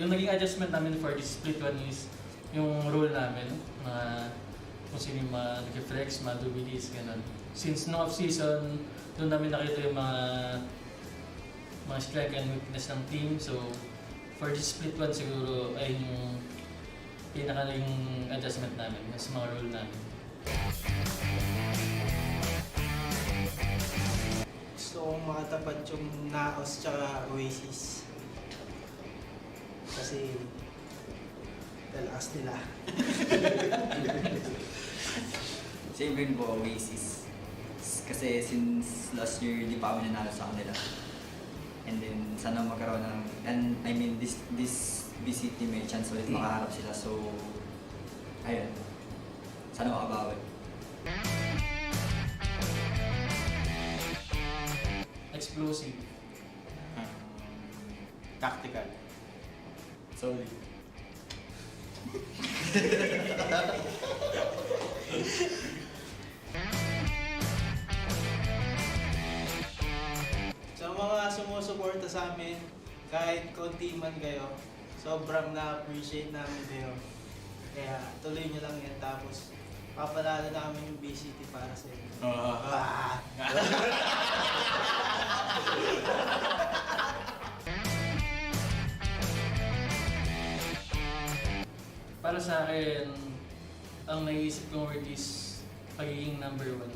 yung naging adjustment namin for this split one is yung role namin, kung sino yung nag-flex, mag-dubilis, gano'n. Since no off-season, doon namin nakita yung mga strength and weakness ng team. So, for this split one siguro ay yung pinaka yung adjustment namin sa mga role namin. Gusto kong makatapat yung NAOS tsaka Oasis. Kasi dalakas nila. Same rin po, Oasis. Kasi since last year, di pa kami nanalo sa kanila. And then, sana magkaroon ng, and I mean, this BCT may chance ulit makaharap sila. So, ayun. Sana makabawi. Explosive. Tactical. Solid. Sa mga sumusuporta sa amin, kahit konti man kayo, sobrang na-appreciate namin kayo. Kaya tuloy nyo lang yan, tapos papalala namin yung BCT para sa inyo. Para sa akin, ang naisip kong word is pagiging number one.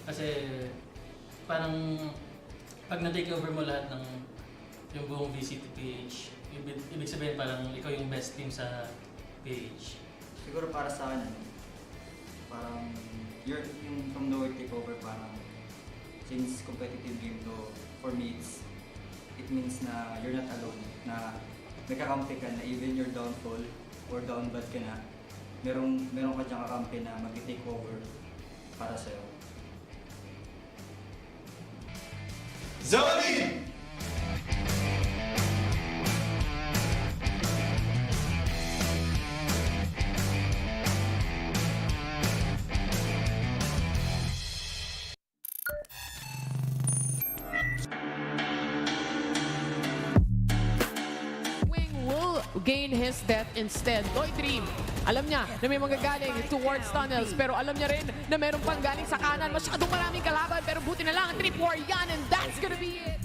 Kasi parang pag na-take over mo lahat ng yung buong VCT PH, ibig sabihin parang ikaw yung best team sa PH. Siguro para sa akin, parang yung from the word takeover, parang since competitive game to, for me, it means na you're not alone, na nagkakampi ka na even your downfall or down bad ka na, meron ka diyang kakampi na mag-take over para sa'yo. Zoli! Gain his death instead. Toy Dream, alam niya na may magagaling towards tunnels, pero alam niya rin na meron pang galing sa kanan. Masyadong maraming kalaban, pero buti na lang, trip war yan, and that's gonna be it.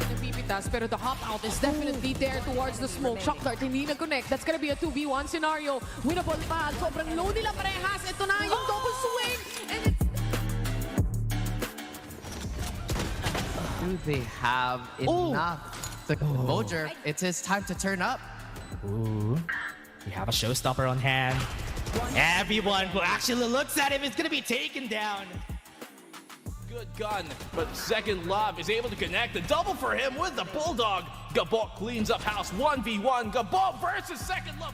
Napipitas, pero the hop out is definitely there towards the smoke. Shock dart, hindi nag-connect. That's gonna be a 2v1 scenario. Winnable pa, sobrang low nila parehas. Ito na yung double swing, and it's... Do they have enough? Mojer, it's his time to turn up. Ooh. We have a showstopper on hand. Everyone who actually looks at him is going to be taken down. Good gun, but Second Love is able to connect the double for him with the Bulldog. Gabok cleans up house 1v1. Gabok versus Second Love.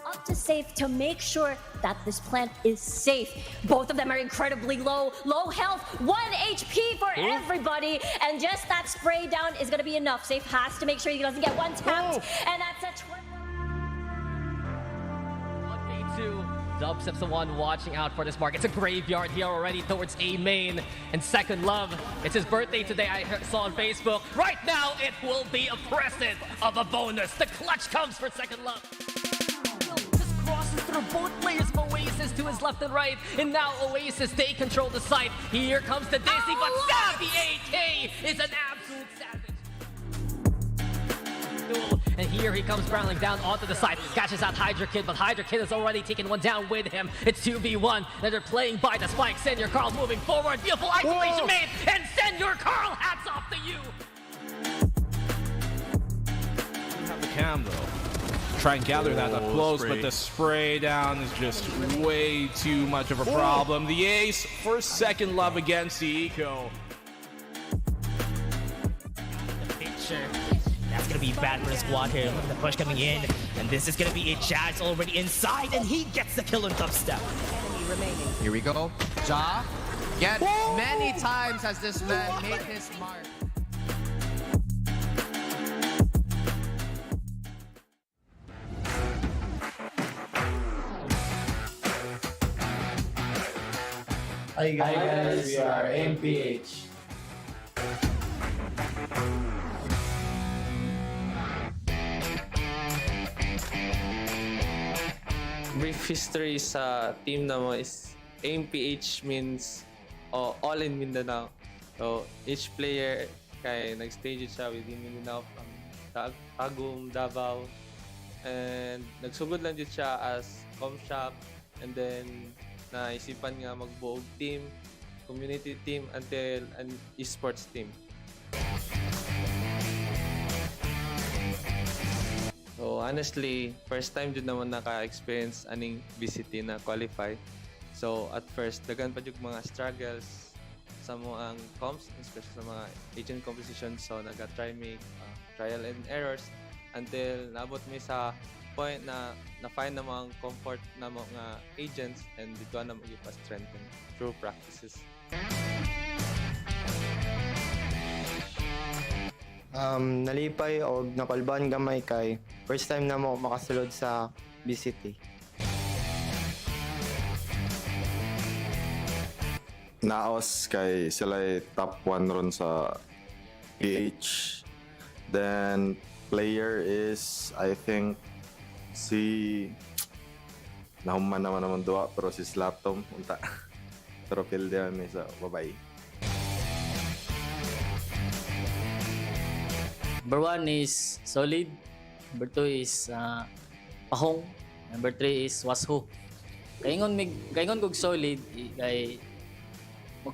Up to safe to make sure that this plant is safe. Both of them are incredibly low health, 1 HP for everybody, and just that spray down is going to be enough. Safe has to make sure he doesn't get one tapped, and that's a 1v2. Dubstep's the one watching out for this mark. It's a graveyard here already towards A main. And Second Love, it's his birthday today, I saw on Facebook. Right now, it will be a present of a bonus. The clutch comes for Second Love. Crosses through both players of Oasis to his left and right, and now Oasis, they control the site. Here comes the Dizzy, but Savvy AK is an absolute savage. And here he comes barreling down onto the side, catches out Hydra Kid, but Hydra Kid has already taken one down with him. It's 2v1, and they're playing by the spike. Senor Carl moving forward, beautiful isolation made, and Senor Carl, hats off to you. Have the cam though. Try and gather that up close, but the spray down is just way too much of a problem. The ace for Second Love against the Eco. The picture. That's going to be bad for the squad here. Look at the push coming in. And this is going to be a Jazz already inside, and he gets the kill on Dubstep. Here we go. Ja, yet many times has this man made his mark. Hi guys, we are MPH. history sa team na mo is AIM-PH means all in Mindanao. So each player kay nag-stage siya within Mindanao from Tagum, Davao, and nagsugod lang dito siya as comshop, and then naisipan nga magbuog team, community team until an esports team. So honestly, first time din naman naka-experience aning VCT na qualify. So at first, dagan pa yung mga struggles sa mga comps, especially sa mga agent composition. So nag-try make trial and errors until naabot mi sa point na na-find na mga comfort na mga agents, and dito na mag-ipa-strengthen through practices. Nalipay o nakalban gamay kay first time na mo makasulod sa VCT. NAOS kay sila top 1 ron sa PH. Then player is I think si nahuman naman duwa pero si Slaptom unta. Pero feel din may sa babay. Number 1 is Solid. Number 2 is Pahong. Number 3 is Washo. Kaingon kog Solid kay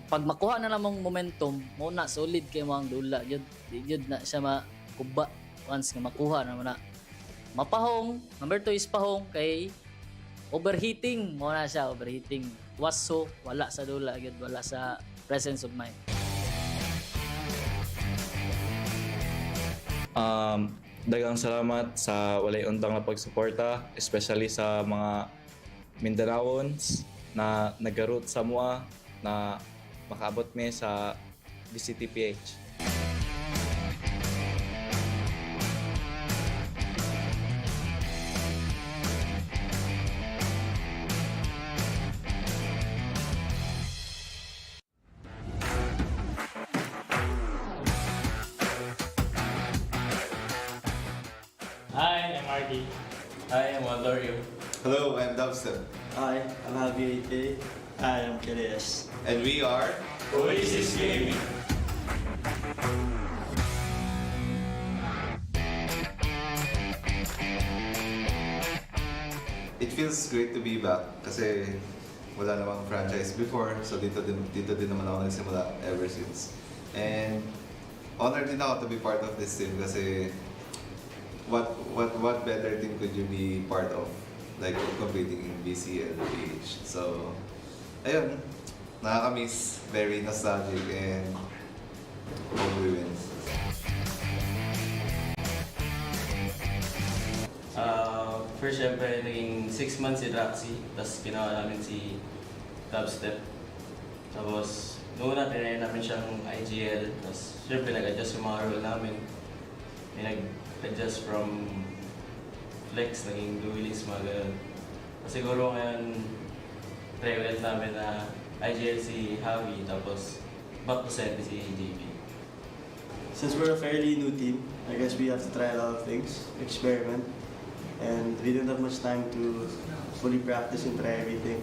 pag makuha na namang momentum, muna solid kay mo ang dula jud. Di jud na siya makuba once nga makuha na mo na. Mapahong. Number 2 is Pahong kay overheating. Muna siya overheating. Washo wala sa dula jud, wala sa presence of mind. Daghang salamat sa walay untang na pagsuporta, especially sa mga Mindanaons na nag-root sa mua na makaabot mi sa VCTPH. Hi, I'm Carti. Hi, I'm Valorio. Hello, I'm Dubstep. Hi, I'm Javi 8K. Hi, I'm KDS. And we are Oasis Gaming. It feels great to be back kasi wala namang franchise before, so dito din naman ako nagsimula ever since. And honored din ako to be part of this team kasi what better team could you be part of, like competing in BC and PH. So ayun, nakaka-miss, very nostalgic, and hope we win. First, syempre, naging 6 months si Draxi, tapos ginawa namin si Dubstep. Tapos, noong una, tinayin namin siyang IGL, tapos syempre nag-adjust yung mga role namin. May nag-adjust from flex, naging duelist, mga ganun. Tapos siguro ngayon, try ulit namin na IGL si Javi, tapos back to center si JB. Since we're a fairly new team, I guess we have to try a lot of things, experiment, and we didn't have much time to fully practice and try everything.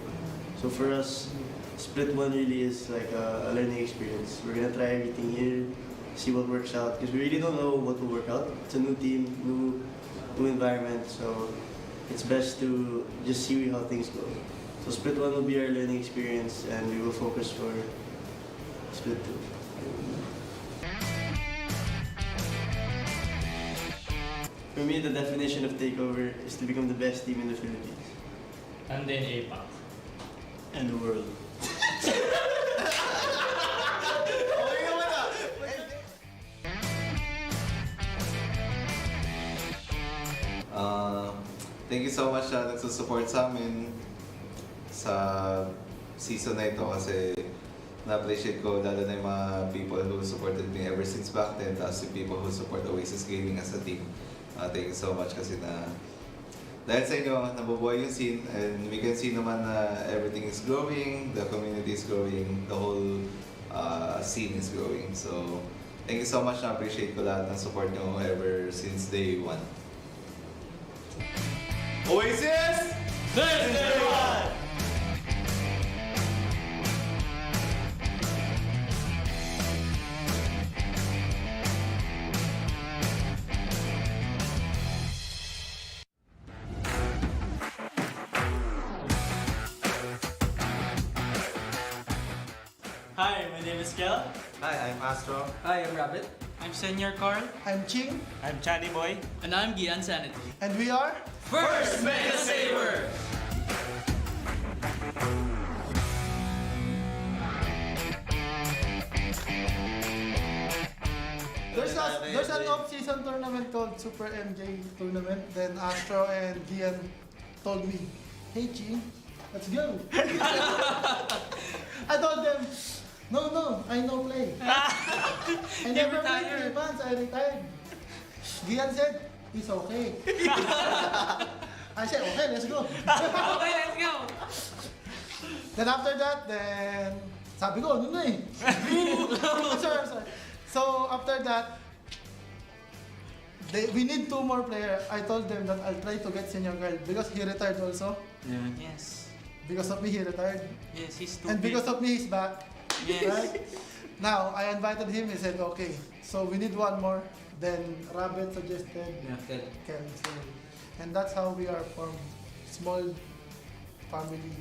So for us, split 1 really is like a learning experience. We're gonna try everything here, see what works out, because we really don't know what will work out. It's a new team, new environment, so it's best to just see how things go. So split 1 will be our learning experience, and we will focus for split 2. For me, the definition of takeover is to become the best team in the Philippines. And then APAC. And the world. Thank you so much na nagsusupport sa amin sa season na ito kasi na-appreciate ko lalo na yung mga people who supported me ever since back then, tapos yung people who support Oasis Gaming as a team. Thank you so much kasi na dahil sa inyo, nabubuhay yung scene, and we can see naman na everything is growing, the community is growing, the whole scene is growing. So, thank you so much, na-appreciate ko lahat ng support nyo ever since day 1. Oasis! Hi, my name is Kel. Hi, I'm Astro. Hi, I'm Rabbit. I'm Senior Carl. I'm Ching. I'm Chani Boy. And I'm Gian Sanity. And we are First Mega Saver! There's an off-season tournament called Super MJ Tournament. Then Astro and Gian told me, "Hey Ching, let's go." I told them, no, I no play. I never played 3 months, I retired. Gian said, "It's okay." I said, "Okay, let's go." Okay, let's go! Then after that, sabi ko, ano na eh. sorry. So after that, we need 2 more players. I told them that I'll try to get Senior Girl because he retired also. Yeah. Yes. Because of me, he retired. Yes, he's too And big. because of me, he's back. Yes. Right? Now, I invited him. He said, okay. So we need 1 more. Then Rabbit suggested Ken. So, and that's how we are formed. Small family.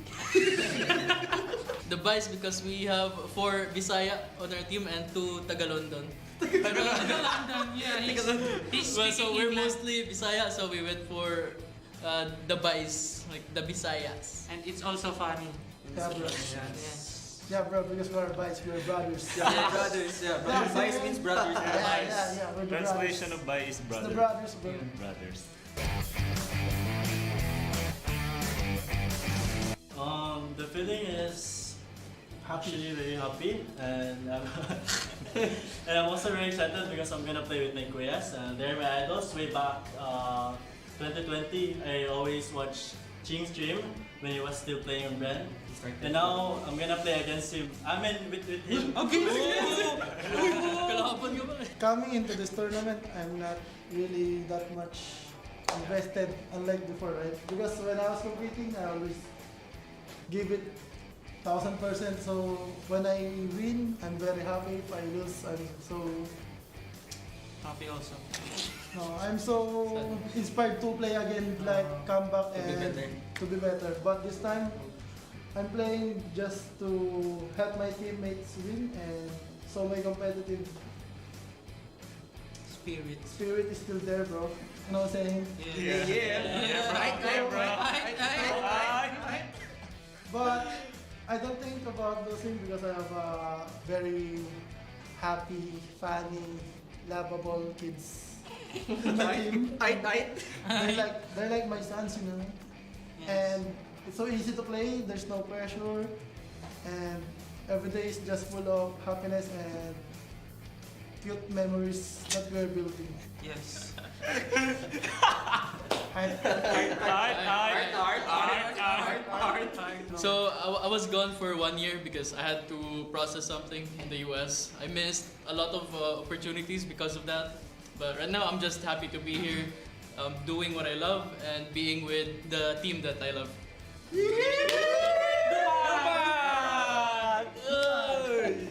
The bias because we have 4 Bisaya on our team and 2 Taga-London. Taga-London, yeah. Well, so we're mostly Bisaya, so we went for the bias, like the Bisayas. And it's also funny. Yeah, bro. Yes. Yeah, bro, because we're bias, we're brothers. Yeah, we're brothers, yeah. Yeah, Bias so- means brothers. Yeah, we're the Translation brothers. of Bai is brother. It's the brothers, bro. Brothers. The feeling is actually very happy, and and I'm also very excited because I'm gonna play with my kuyas, and they're my idols. Way back 2020, I always watched Ching stream when he was still playing on Brand, and now I'm gonna play against him. I mean with him. Coming into this tournament, I'm not really that much invested unlike before, right? Because when I was competing, I always give it 1000%. So when I win, I'm very happy. If I lose, I'm so Happy also. no, I'm so inspired to play again, like come back To be and better. to be better. But this time, I'm playing just to help my teammates win, and so my competitive spirit is still there, bro. You know what I'm saying? Right there, bro. Right. But I don't think about those things because I have a very happy, funny, lovable kids in my team. They're like my sons, you know. And it's so easy to play. There's no pressure, and every day is just full of happiness and cute memories that we're building. Yes. So I was gone for 1 year because I had to process something in the US. I missed a lot of opportunities because of that. But right now I'm just happy to be here, doing what I love and being with the team that I love.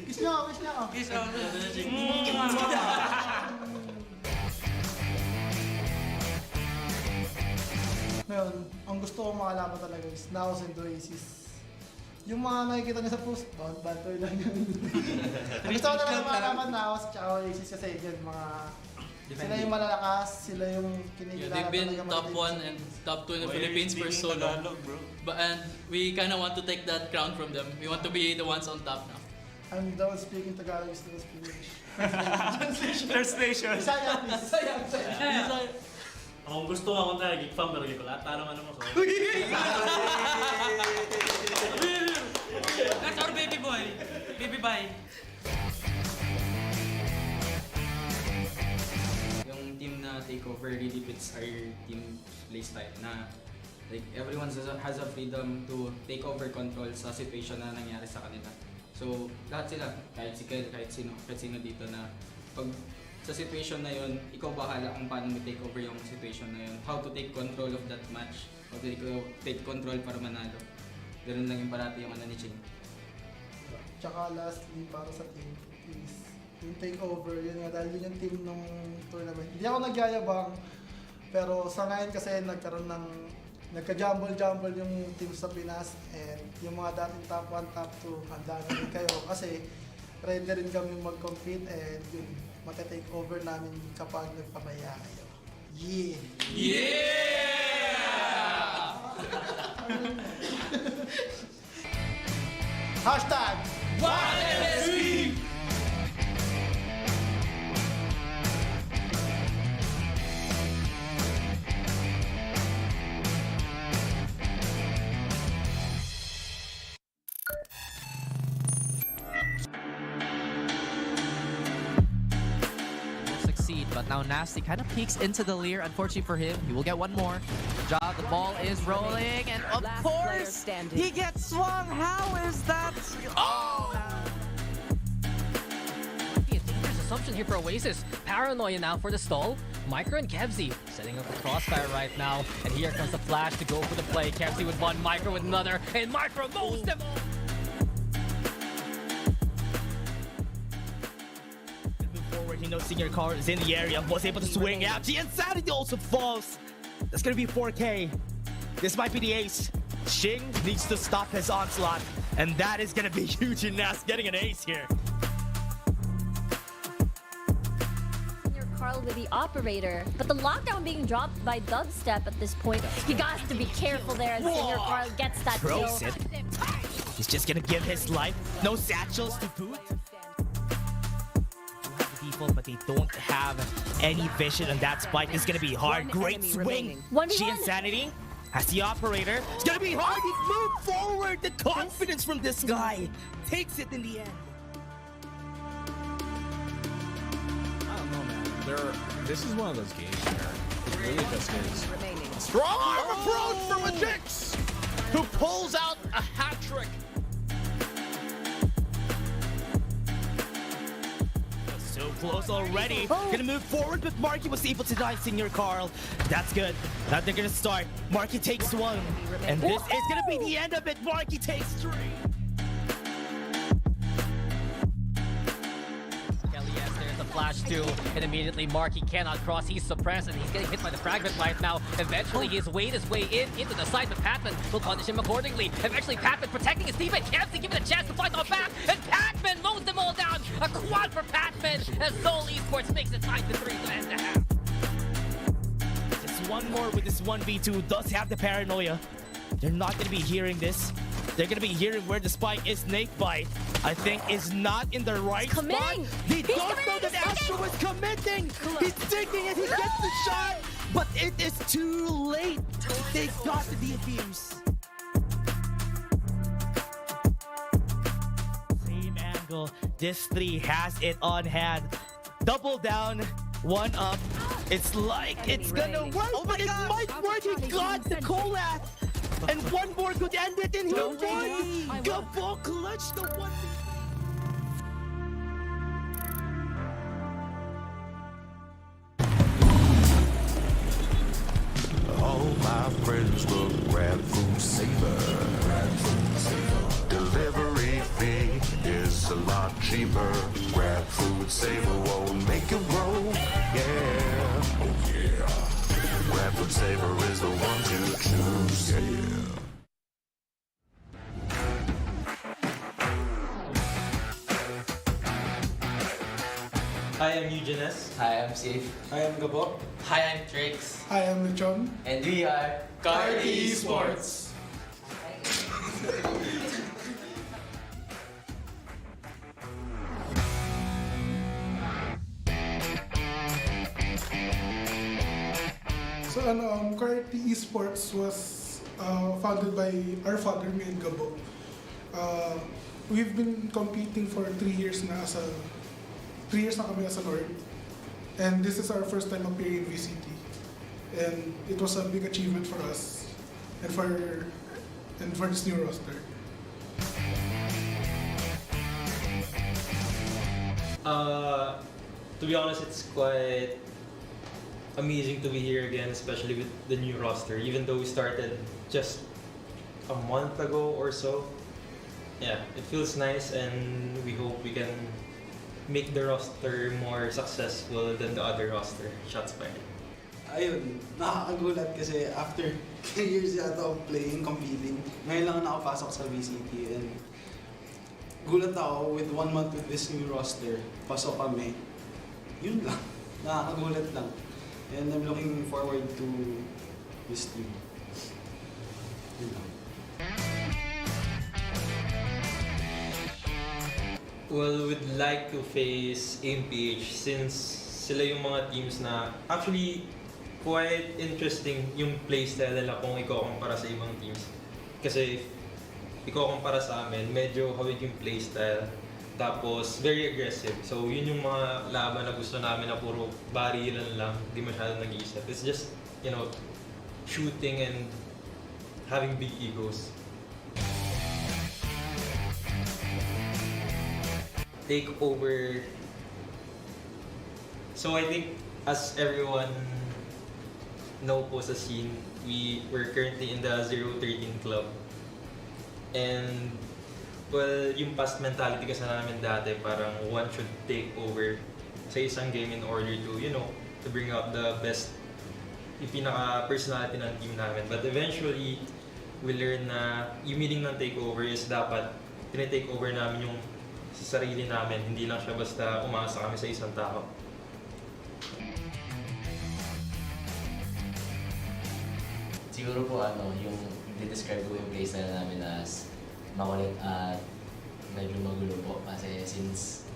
Kiss nyo ako. Kiss ako. Ngayon, ang gusto ko makalaman talaga is NAOS and Oasis. Yung mga nakikita niyo sa post, bantoy lang yun. Ang gusto ko talaga makalaman NAOS at Oasis kasi yun, mga sila yung malalakas, sila yung kinikilala They've been talaga top maliliit. 1 and top 2 in the Philippines for so long. And we kind of want to take that crown from them. We want to be the ones on top now. I'm the one speaking Tagalog, still speaking English. Translation. Bisaya, please. Bisaya. Kung gusto nga akong tayo, Geek Fam, pero Geek Fam, tanong ano mo so. That's our baby boy. Baby bye. Yung team na takeover really fits our team playstyle na like everyone has a freedom to take over control sa situation na nangyari sa kanila. So lahat sila, kahit si Kel, kahit sino dito na pag sa situation na yun, ikaw bahala kung paano mo take over yung situation na yun. How to take control of that match. How to take control para manalo. Ganun lang yung parati yung ano ni Ching. Tsaka lastly, para sa team, is yung takeover, yun nga, dahil yun yung team nung tournament. Hindi ako nagyayabang, pero sa ngayon kasi nagkaroon ng nagka-jumble yung team sa Pinas and yung mga dating top 1, top 2, handa na rin kayo kasi ready rin kami mag-compete and yun, mata-take over namin kapag nagpamaya kayo. Yeah! Hashtag YSP! Succeed, but now Nasty kind of peeks into the leer. Unfortunately for him, he will get one more. Job, the ball is rolling, and of course, he gets swung. How is that? Oh! A dangerous assumption here for Oasis. Paranoia now for the stall. Micro and Kevzi setting up a crossfire right now. And here comes the flash to go for the play. Kevzi with one, Micro with another, and Micro mows them all. He knows Senior Carl is in the area, was able to swing out. The Insanity also falls. That's gonna be 4K. This might be the ace. Xing needs to stop his onslaught, and that is gonna be huge in Nas getting an ace here. Senior Carl with the operator, but the lockdown being dropped by Dubstep at this point. He got to be careful there as Senior Carl gets that kill. Throws it. He's just gonna give his life. No satchels to boot. But they don't have any vision, and that spike is gonna be hard. Great swing. G Insanity has the operator. It's gonna be hard. He moved forward. The confidence from this guy takes it in the end. I don't know, man. This is one of those games where it really just is a strong arm approach from a Jix, who pulls out a hat trick. So close already. Gonna move forward, but Marky was able to die Senior Carl. That's good. Now they're gonna start. Marky takes one. And this is gonna be the end of it. Marky takes 3. Kelly, yes, there's the flash too. And immediately Marky cannot cross. He's suppressed and he's getting hit by the fragment right now. Eventually he's weighed his way into the side, but Patman will punish him accordingly. Eventually Patman protecting his teammate. Kevzi giving a chance to fight on back. And Patman mows them all down. A quad for Patman as Seoul Esports makes it tied to 3 to end the half. Just one more with this 1v2. Does have the paranoia. They're not gonna be hearing this. They're gonna be hearing where the spike is. Snake Bite, I think, is not in the right spot. They don't know that Astro is committing. He's digging it. He gets the shot, but it is too late. They got the defuse. Same angle. This 3 has it on hand. Double down, 1 up. It's like it's gonna work, but it might work. He got the collab. And one more could end it, and he won! Gabo clutch the 1. All my friends will grab food saver. Delivery fee is a lot cheaper. Grab food saver won't make it roll. Yeah. Oh yeah. Grab food saver is the one to choose. Yeah. Hi, I'm Eugenes. Hi, I'm Safe. Hi, I'm Gabo. Hi, I'm Trix. Hi, I'm Lechon. And we are Carti Esports. So, Carti Esports was founded by our founder, me and Gabo. We've been competing for 3 years na as a 3 years na kami as a Lord. And this is our first time appearing in VCT. And it was a big achievement for us and for this new roster. To be honest, it's quite amazing to be here again, especially with the new roster. Even though we started just a month ago or so, yeah, it feels nice, and we hope we can make the roster more successful than the other roster. Shots fired. ayun, nakakagulat kasi after 3 years yata of playing, competing, ngayon lang nakapasok sa VCT and gulat ako with 1 month with this new roster. Pasok kami. Yun lang. Nakakagulat lang. And I'm looking forward to this team. Yun lang. Well, we'd like to face AMPH since sila yung mga teams na actually quite interesting yung playstyle nila kung iko-compara sa ibang teams. Kasi iko-compara sa amin, medyo hawig yung playstyle. Tapos, very aggressive. So, yun yung mga laban na gusto namin na puro barilan lang, di masyadong nag-iisip. It's just, you know, shooting and having big egos. Take over. So I think as everyone know po sa scene, we're currently in the 013 club. And well, yung past mentality kasi namin dati, parang one should take over sa isang game in order to, you know, to bring out the best, yung pinaka-personality ng team namin. But eventually, we learn na yung meaning ng takeover is dapat tinitake over namin yung sa sarili namin, hindi lang siya basta umasa kami sa isang tao. Siguro po yung describe ko yung playstyle namin as makulit at medyo magulo po kasi since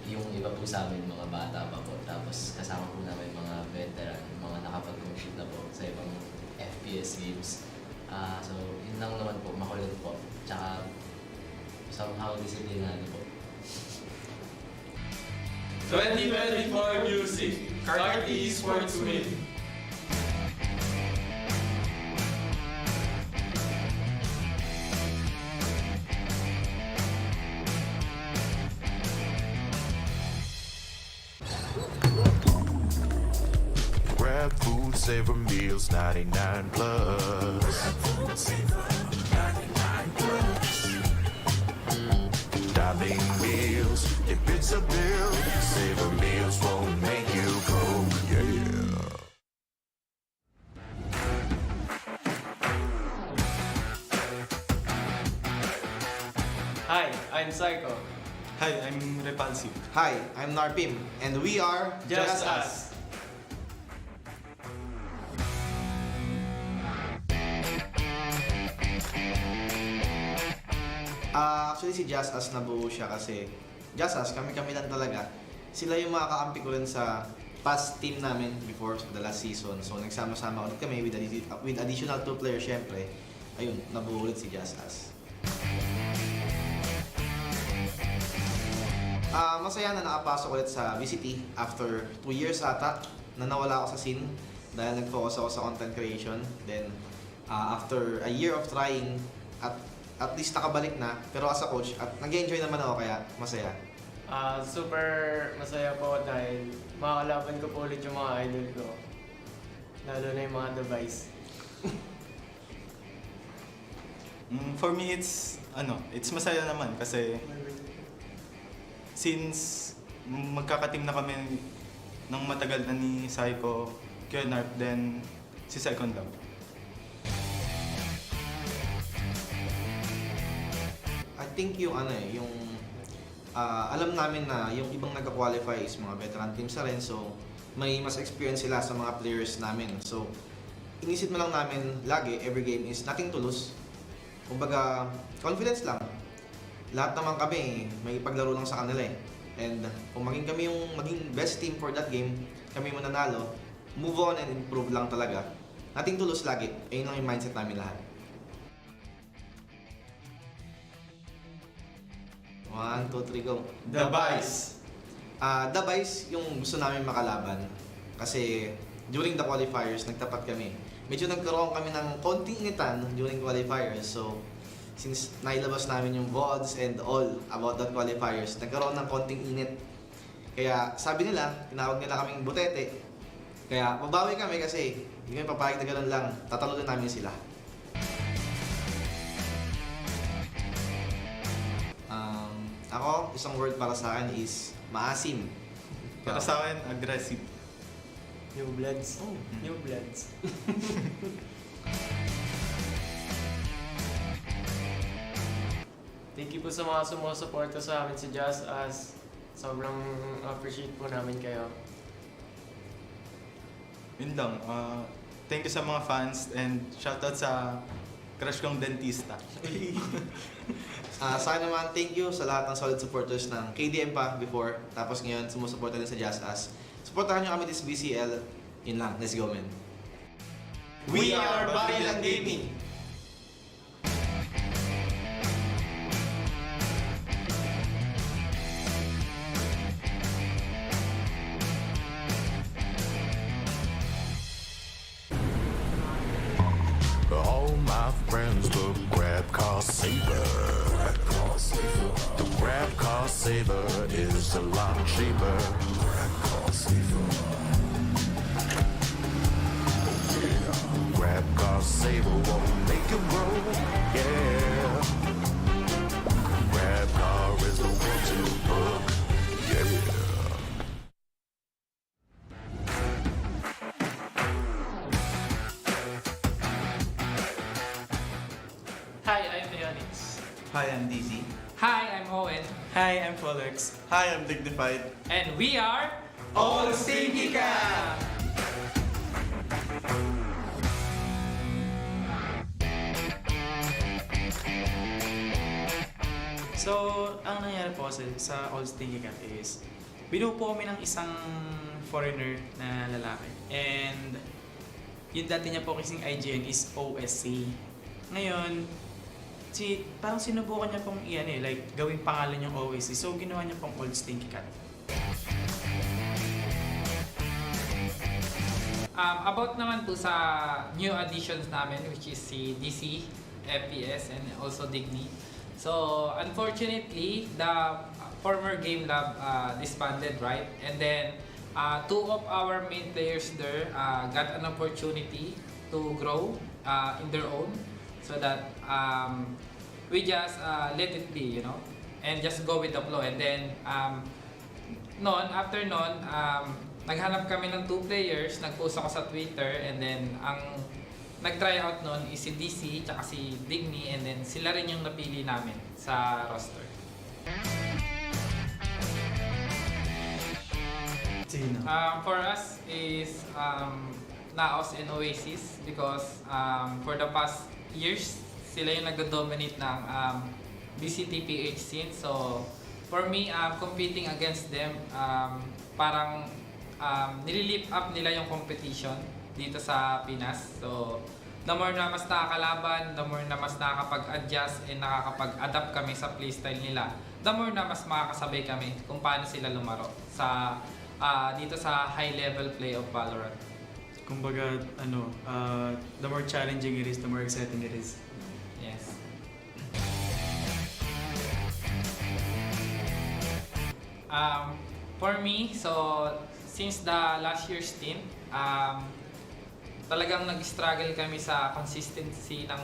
yung iba po sa amin mga bata pa po tapos kasama po namin mga veteran, mga nakapag-compete na po sa ibang FPS games. So yun lang naman po, makulit po. Tsaka somehow disiplinado po. 2024 music, Carti Esports win. Grab food, savor meals, 99 plus. Dining meals, if it's a bill, savor meals won't make you go, yeah. Hi, I'm Psycho. Hi, I'm Repulsive. Hi, I'm Narpim, and we are Just Us. Actually, si JustUs nabuo siya kasi JustUs, kami-kami lang talaga. Sila yung mga kakampi ko rin sa past team namin before the last season. So, nagsama-sama ulit kami with additional 2 players syempre. Ayun, nabuo ulit si JustUs. Masaya na nakapasok ulit sa VCT after 2 years ata na nawala ako sa scene dahil nag-focus ako sa content creation. Then, after a year of trying, at least nakabalik na, pero as a coach, at nag-enjoy naman ako kaya masaya. Super masaya po dahil makakalaban ko po ulit yung mga idol ko. Lalo na yung mga device. For me, it's masaya naman kasi since magkakateam na kami ng matagal na ni Psycho, Narp, then si Second Love. I think yung alam namin na yung ibang nagka-qualify is mga veteran teams na rin, so may mas experience sila sa mga players namin. So, inisip na lang namin lagi, every game is nothing to lose. Kumbaga, confidence lang. Lahat naman kami, may paglaro lang sa kanila eh. And kung kami yung maging best team for that game, kami mananalo, move on and improve lang talaga. Nothing to lose lagi. Ayun lang yung mindset namin lahat. 1, 2, 3, go. The Vice. The Vice yung gusto namin makalaban. Kasi during the qualifiers, nagtapat kami. Medyo nagkaroon kami ng konting initan during qualifiers. So, since nailabas namin yung VODs and all about that qualifiers, nagkaroon ng konting init. Kaya sabi nila, tinawag nila kaming butete. Kaya mabawi kami kasi hindi kami papayag na gano'n lang. Tatalo din namin sila. Ako, isang word para sa akin is maasim. Para sa akin, aggressive. New Bloods. Oh, New Bloods. Thank you po sa mga sumusuporta sa amin sa JustUs. Sobrang appreciate po namin kayo. Yun lang. Thank you sa mga fans and shoutout sa crush kong dentista. Sa akin naman, thank you sa lahat ng solid supporters ng KDM pa before. Tapos ngayon, sumusuporta din sa JustUs. Supportahan nyo kami this BCL. Yun lang. Let's go, man. We are VALORANT Gaming! All my friends will grab car saver. The grab car saver is a lot cheaper. Grab car saver won't make you broke. Yeah. Grab car is the one to book. Yeah. Hi, I'm Leonix. Hi, I'm DZ. Hi, I'm Owen. Hi, I'm Folex. Hi, I'm Dignified. And we are All Stinky Cat! So, ang nangyari po kasi sa All Stinky Cat is binuo po kami ng isang foreigner na lalaki. And yung dati niya po kasing IGN is OSC. Ngayon, parang sinubukan niya pong like gawing pangalan yung OSC. So, ginawa niya pong All Stinky Cat. About naman po sa new additions namin, which is si DC, FPS, and also Digni. So, unfortunately, the former Game Lab disbanded, right? And then, two of our main players there got an opportunity to grow in their own, so that we just let it be, and just go with the flow. And then, after naghanap kami ng two players, nag-post ako sa Twitter, and then ang nag-try out nun is si DC tsaka si Digni, and then sila rin yung napili namin sa roster. For us is NAOS and Oasis, because for the past years, sila yung nag-dominate ng BCTPH scene. So for me, competing against them, parang nililift up nila yung competition dito sa Pinas. So the more na mas nakakalaban, the more na mas nakakapag-adjust and nakakapag-adapt kami sa playstyle nila, the more na mas makakasabay kami kung paano sila lumaro sa dito sa high level play of Valorant. Kumbaga, the more challenging it is, the more exciting it is. Yes. For me, so since the last year's stint, talagang nag-struggle kami sa consistency ng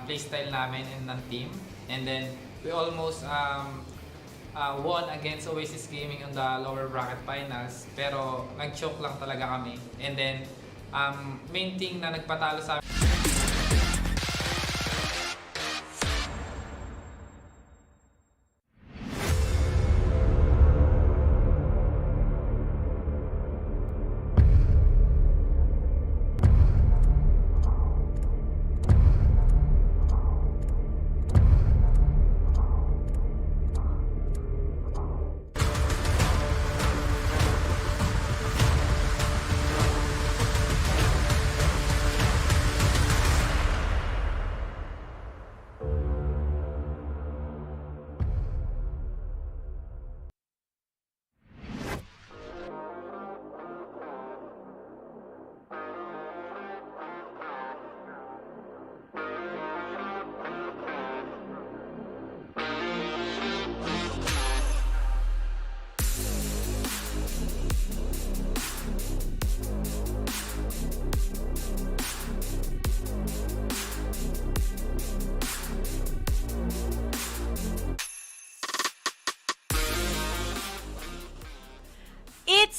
playstyle namin and ng team. And then, we almost won against Oasis Gaming on the lower bracket finals. Pero, nag-choke lang talaga kami. And then, main thing na nagpatalo sa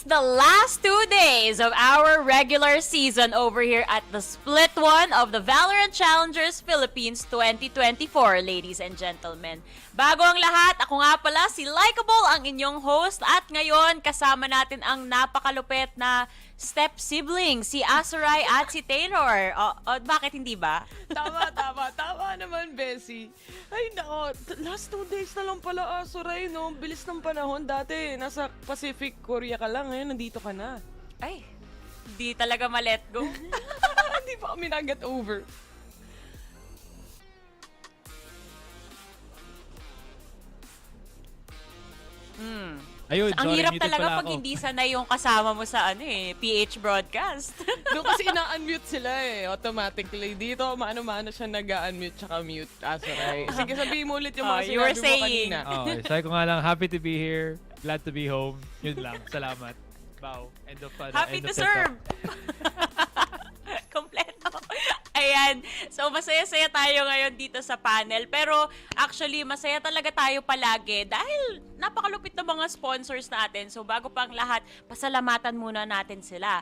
the last 2 days of our regular season over here at the Split 1 of the VALORANT Challengers Philippines 2024, ladies and gentlemen. Bago ang lahat, ako nga pala si Likeable, ang inyong host, at ngayon kasama natin ang napakalupit na step sibling, si Azuray at si Taylor. Bakit hindi ba? Tama naman, Bessie. Ay, nako, last 2 days na lang pala, Azuray, no? Bilis ng panahon. Dati, nasa Pacific Korea ka lang, ngayon nandito ka na. Ay, di talaga ma-let go. Hindi pa kami na-get over. Ayun, ang sorry, hirap muted talaga pala pag ako. hindi sanay yung kasama mo sa PH broadcast. Doon kasi ina-unmute sila automatically. Dito, mano-mano siya nag-unmute tsaka mute. Azuray. Sige, sabihin mo ulit yung mga you were sinabi mo saying. kanina. Sabi ko nga lang, happy to be here. Glad to be home. Yun lang. Salamat. Bow. End of Happy end to of serve! Kompleto. Ayan. So, masaya-saya tayo ngayon dito sa panel. Pero, actually, masaya talaga tayo palagi dahil napakalupit na mga sponsors natin. So, bago pang lahat, pasalamatan muna natin sila.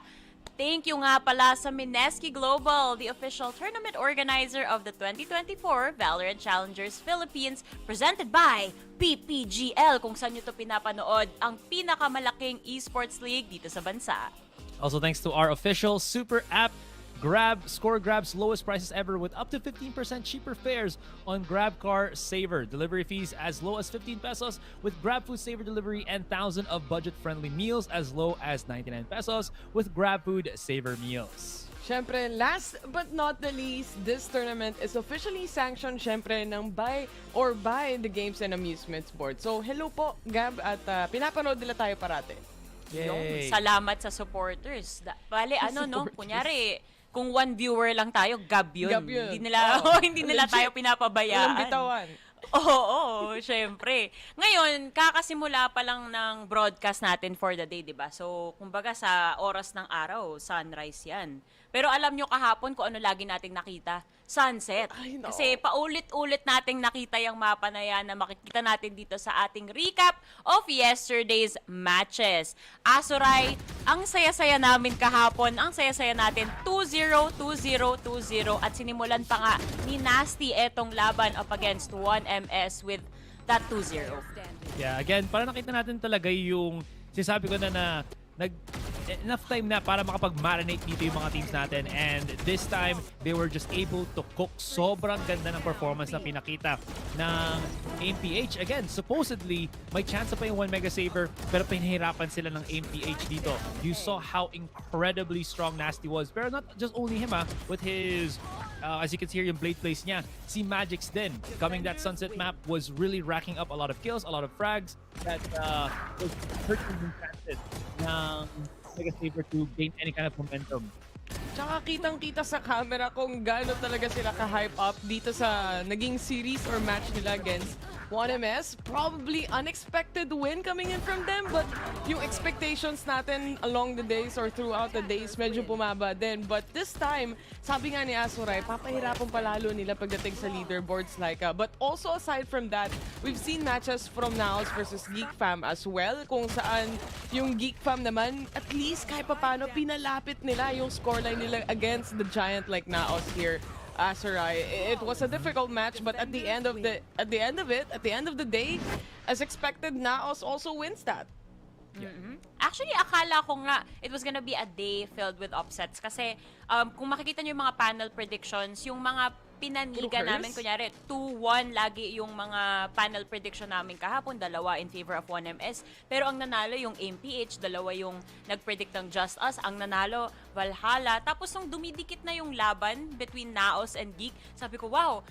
Thank you nga pala sa Mineski Global, the official tournament organizer of the 2024 VALORANT Challengers Philippines, presented by PPGL, kung saan nyo ito pinapanood, ang pinakamalaking esports league dito sa bansa. Also, thanks to our official super app, Grab. Score Grab's lowest prices ever with up to 15% cheaper fares on Grab Car Saver. Delivery fees as low as 15 pesos with Grab Food Saver delivery, and 1,000 of budget-friendly meals as low as 99 pesos with Grab Food Saver meals. Syempre, last but not the least, this tournament is officially sanctioned syempre ng by the Games and Amusements Board. So, hello po, Gab, at pinapanood nila tayo parate. Yay! Salamat sa supporters. Bale, kunyari, kung 1 viewer lang tayo, gab yun. Hindi nila, hindi nila tayo pinapabayaan. Walang bitawan. Oo, syempre. Ngayon, kakasimula pa lang ng broadcast natin for the day, di ba? So, kumbaga sa oras ng araw, sunrise yan. Pero alam nyo kahapon kung ano lagi nating nakita? Sunset. Kasi paulit-ulit nating nakita yung mapa na yan na makikita natin dito sa ating recap of yesterday's matches. Azuray, ang saya-saya namin kahapon, ang saya-saya natin 2-0, 2-0, 2-0 at sinimulan pa nga ni Nasty etong laban up against 1MS with that 2-0. Yeah, again, para nakita natin talaga yung sinasabi ko na enough time na para makapag-marinate dito yung mga teams natin, and this time they were just able to cook. Sobrang ganda ng performance na pinakita ng AMPH. Again, supposedly may chance pa yung 1 Mega Saver pero pinahirapan sila ng AMPH dito. You saw how incredibly strong Nasty was, pero not just only him with his as you can see here yung blade plays niya. Si Magix din, coming that Sunset map, was really racking up a lot of kills, a lot of frags that was hurting yung chances ng Mega Saber to gain any kind of momentum. Tsaka kitang-kita sa camera kung gaano talaga sila ka-hype up dito sa naging series or match nila against 1MS. Probably unexpected win coming in from them, but yung expectations natin along the days or throughout the days medyo bumaba din. But this time, sabi nga ni Azuray, papahirapan palalo nila pagdating sa leaderboards like but also aside from that, we've seen matches from NAOS versus Geek Fam as well, kung saan yung Geek Fam naman, at least kahit papano pinalapit nila yung scoreline nila against the giant like NAOS here. Azuray, it was a difficult match, but at the end of the day, as expected, NAOS also wins that. Actually, akala ko nga it was gonna be a day filled with upsets kasi kung makikita nyo yung mga panel predictions, yung mga pinaniga namin, kunyari 2-1 lagi yung mga panel prediction namin kahapon, 2 in favor of 1MS, pero ang nanalo yung AMPH, 2 yung nagpredict ng JustUs, ang nanalo Valhalla. Tapos nung dumidikit na yung laban between NAOS and Geek, sabi ko, wow,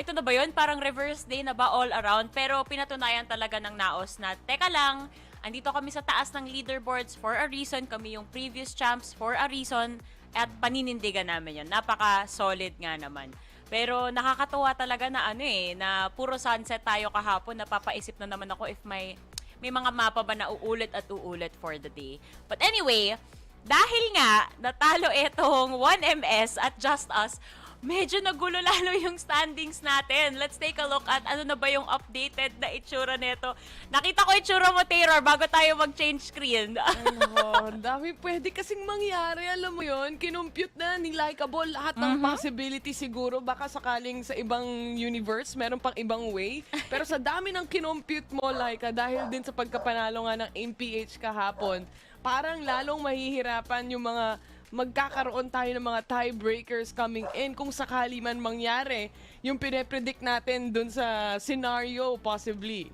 ito na ba yun? Parang reverse day na ba all around? Pero pinatunayan talaga ng NAOS na, teka lang, andito kami sa taas ng leaderboards for a reason, kami yung previous champs for a reason, at paninindigan namin yun. Napaka-solid nga naman. Pero nakakatuwa talaga na na puro sunset tayo kahapon. Napapaisip na naman ako if may mga mapa ba na uulit at uulit for the day. But anyway, dahil nga natalo itong 1MS at JustUs, medyo nagulo lalo yung standings natin. Let's take a look at ano na ba yung updated na itsura nito. Nakita ko itsura mo, Taylor, bago tayo mag-change screen. Ang dami pwede kasing mangyari, alam mo yon. Kinumpute na ni Likeable lahat ng possibility siguro. Baka sakaling sa ibang universe, meron pang ibang way. Pero sa dami ng kinumpute mo, Laika, dahil din sa pagkapanalo nga ng MPH kahapon, parang lalong mahihirapan yung mga magkakaroon tayo ng mga tiebreakers coming in kung sakali man mangyari yung pine-predict natin dun sa scenario possibly.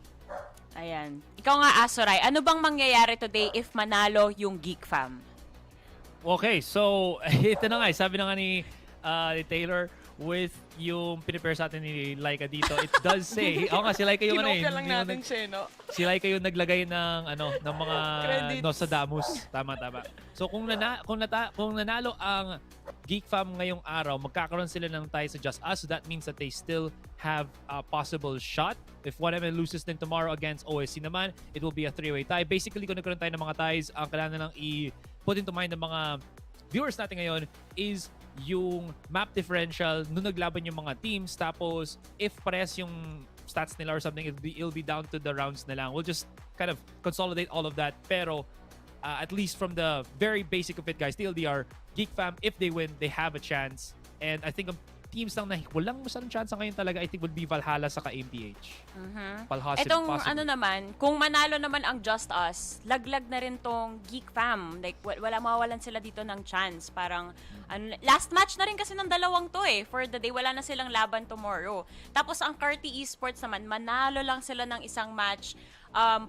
Ayan. Ikaw nga, Asoray, ano bang mangyayari today if manalo yung Geek Fam? Okay, so ito na nga, sabi na nga ni Taylor with yung pinipare sa atin ni Laika dito, it does say, ako nga si Laika yung Kinopia lang natin siya, no? Si Laika yung naglagay ng ng mga Credits. Nostradamus. Tama. So kung nanalo ang Geek Fam ngayong araw, magkakaroon sila ng tie sa JustUs. So that means that they still have a possible shot. If one of them loses then tomorrow against OSC naman, it will be a three-way tie. Basically, kung nagkaroon tayo ng mga ties, ang kailangan lang i-put into mind ng mga viewers natin ngayon is yung map differential nung naglaban yung mga teams. Tapos, if parehas yung stats nila or something, it'll be down to the rounds na lang. We'll just kind of consolidate all of that. Pero, at least from the very basic of it, guys, TLDR, Geek Fam, if they win, they have a chance. And I think ang teams lang na walang masyadong chance ngayon talaga, I think would be Valhalla saka MPH. Itong ano naman, kung manalo naman ang JustUs, laglag na rin tong Geek Fam. Like, wala mawawalan sila dito ng chance. Parang, last match na rin kasi ng dalawang to for the day. Wala na silang laban tomorrow. Tapos ang Carti Esports naman, manalo lang sila ng isang match.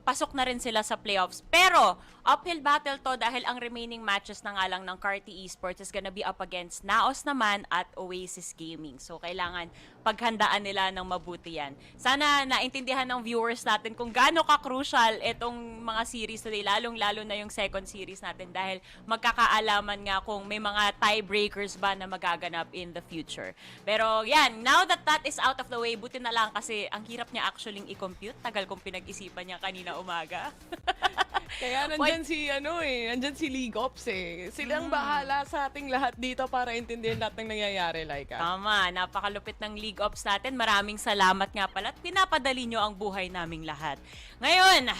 Pasok na rin sila sa playoffs. Pero, uphill battle to dahil ang remaining matches na nga lang ng Carti Esports is gonna be up against NAOS naman at Oasis Gaming. So, kailangan paghandaan nila ng mabuti yan. Sana naintindihan ng viewers natin kung gaano ka-crucial itong mga series today, lalong-lalo na yung second series natin dahil magkakaalaman nga kung may mga tiebreakers ba na magaganap in the future. Pero yan, now that is out of the way, buti na lang kasi ang hirap niya actually i-compute. Tagal kong pinag-isipan niya kanina umaga. Kaya nandyan nandyan si League Ops Silang bahala sa ating lahat dito para intindihin lahat ng nangyayari, Laika. Tama, napakalupit ng League Ops natin. Maraming salamat nga pala at pinapadali nyo ang buhay naming lahat. Ngayon,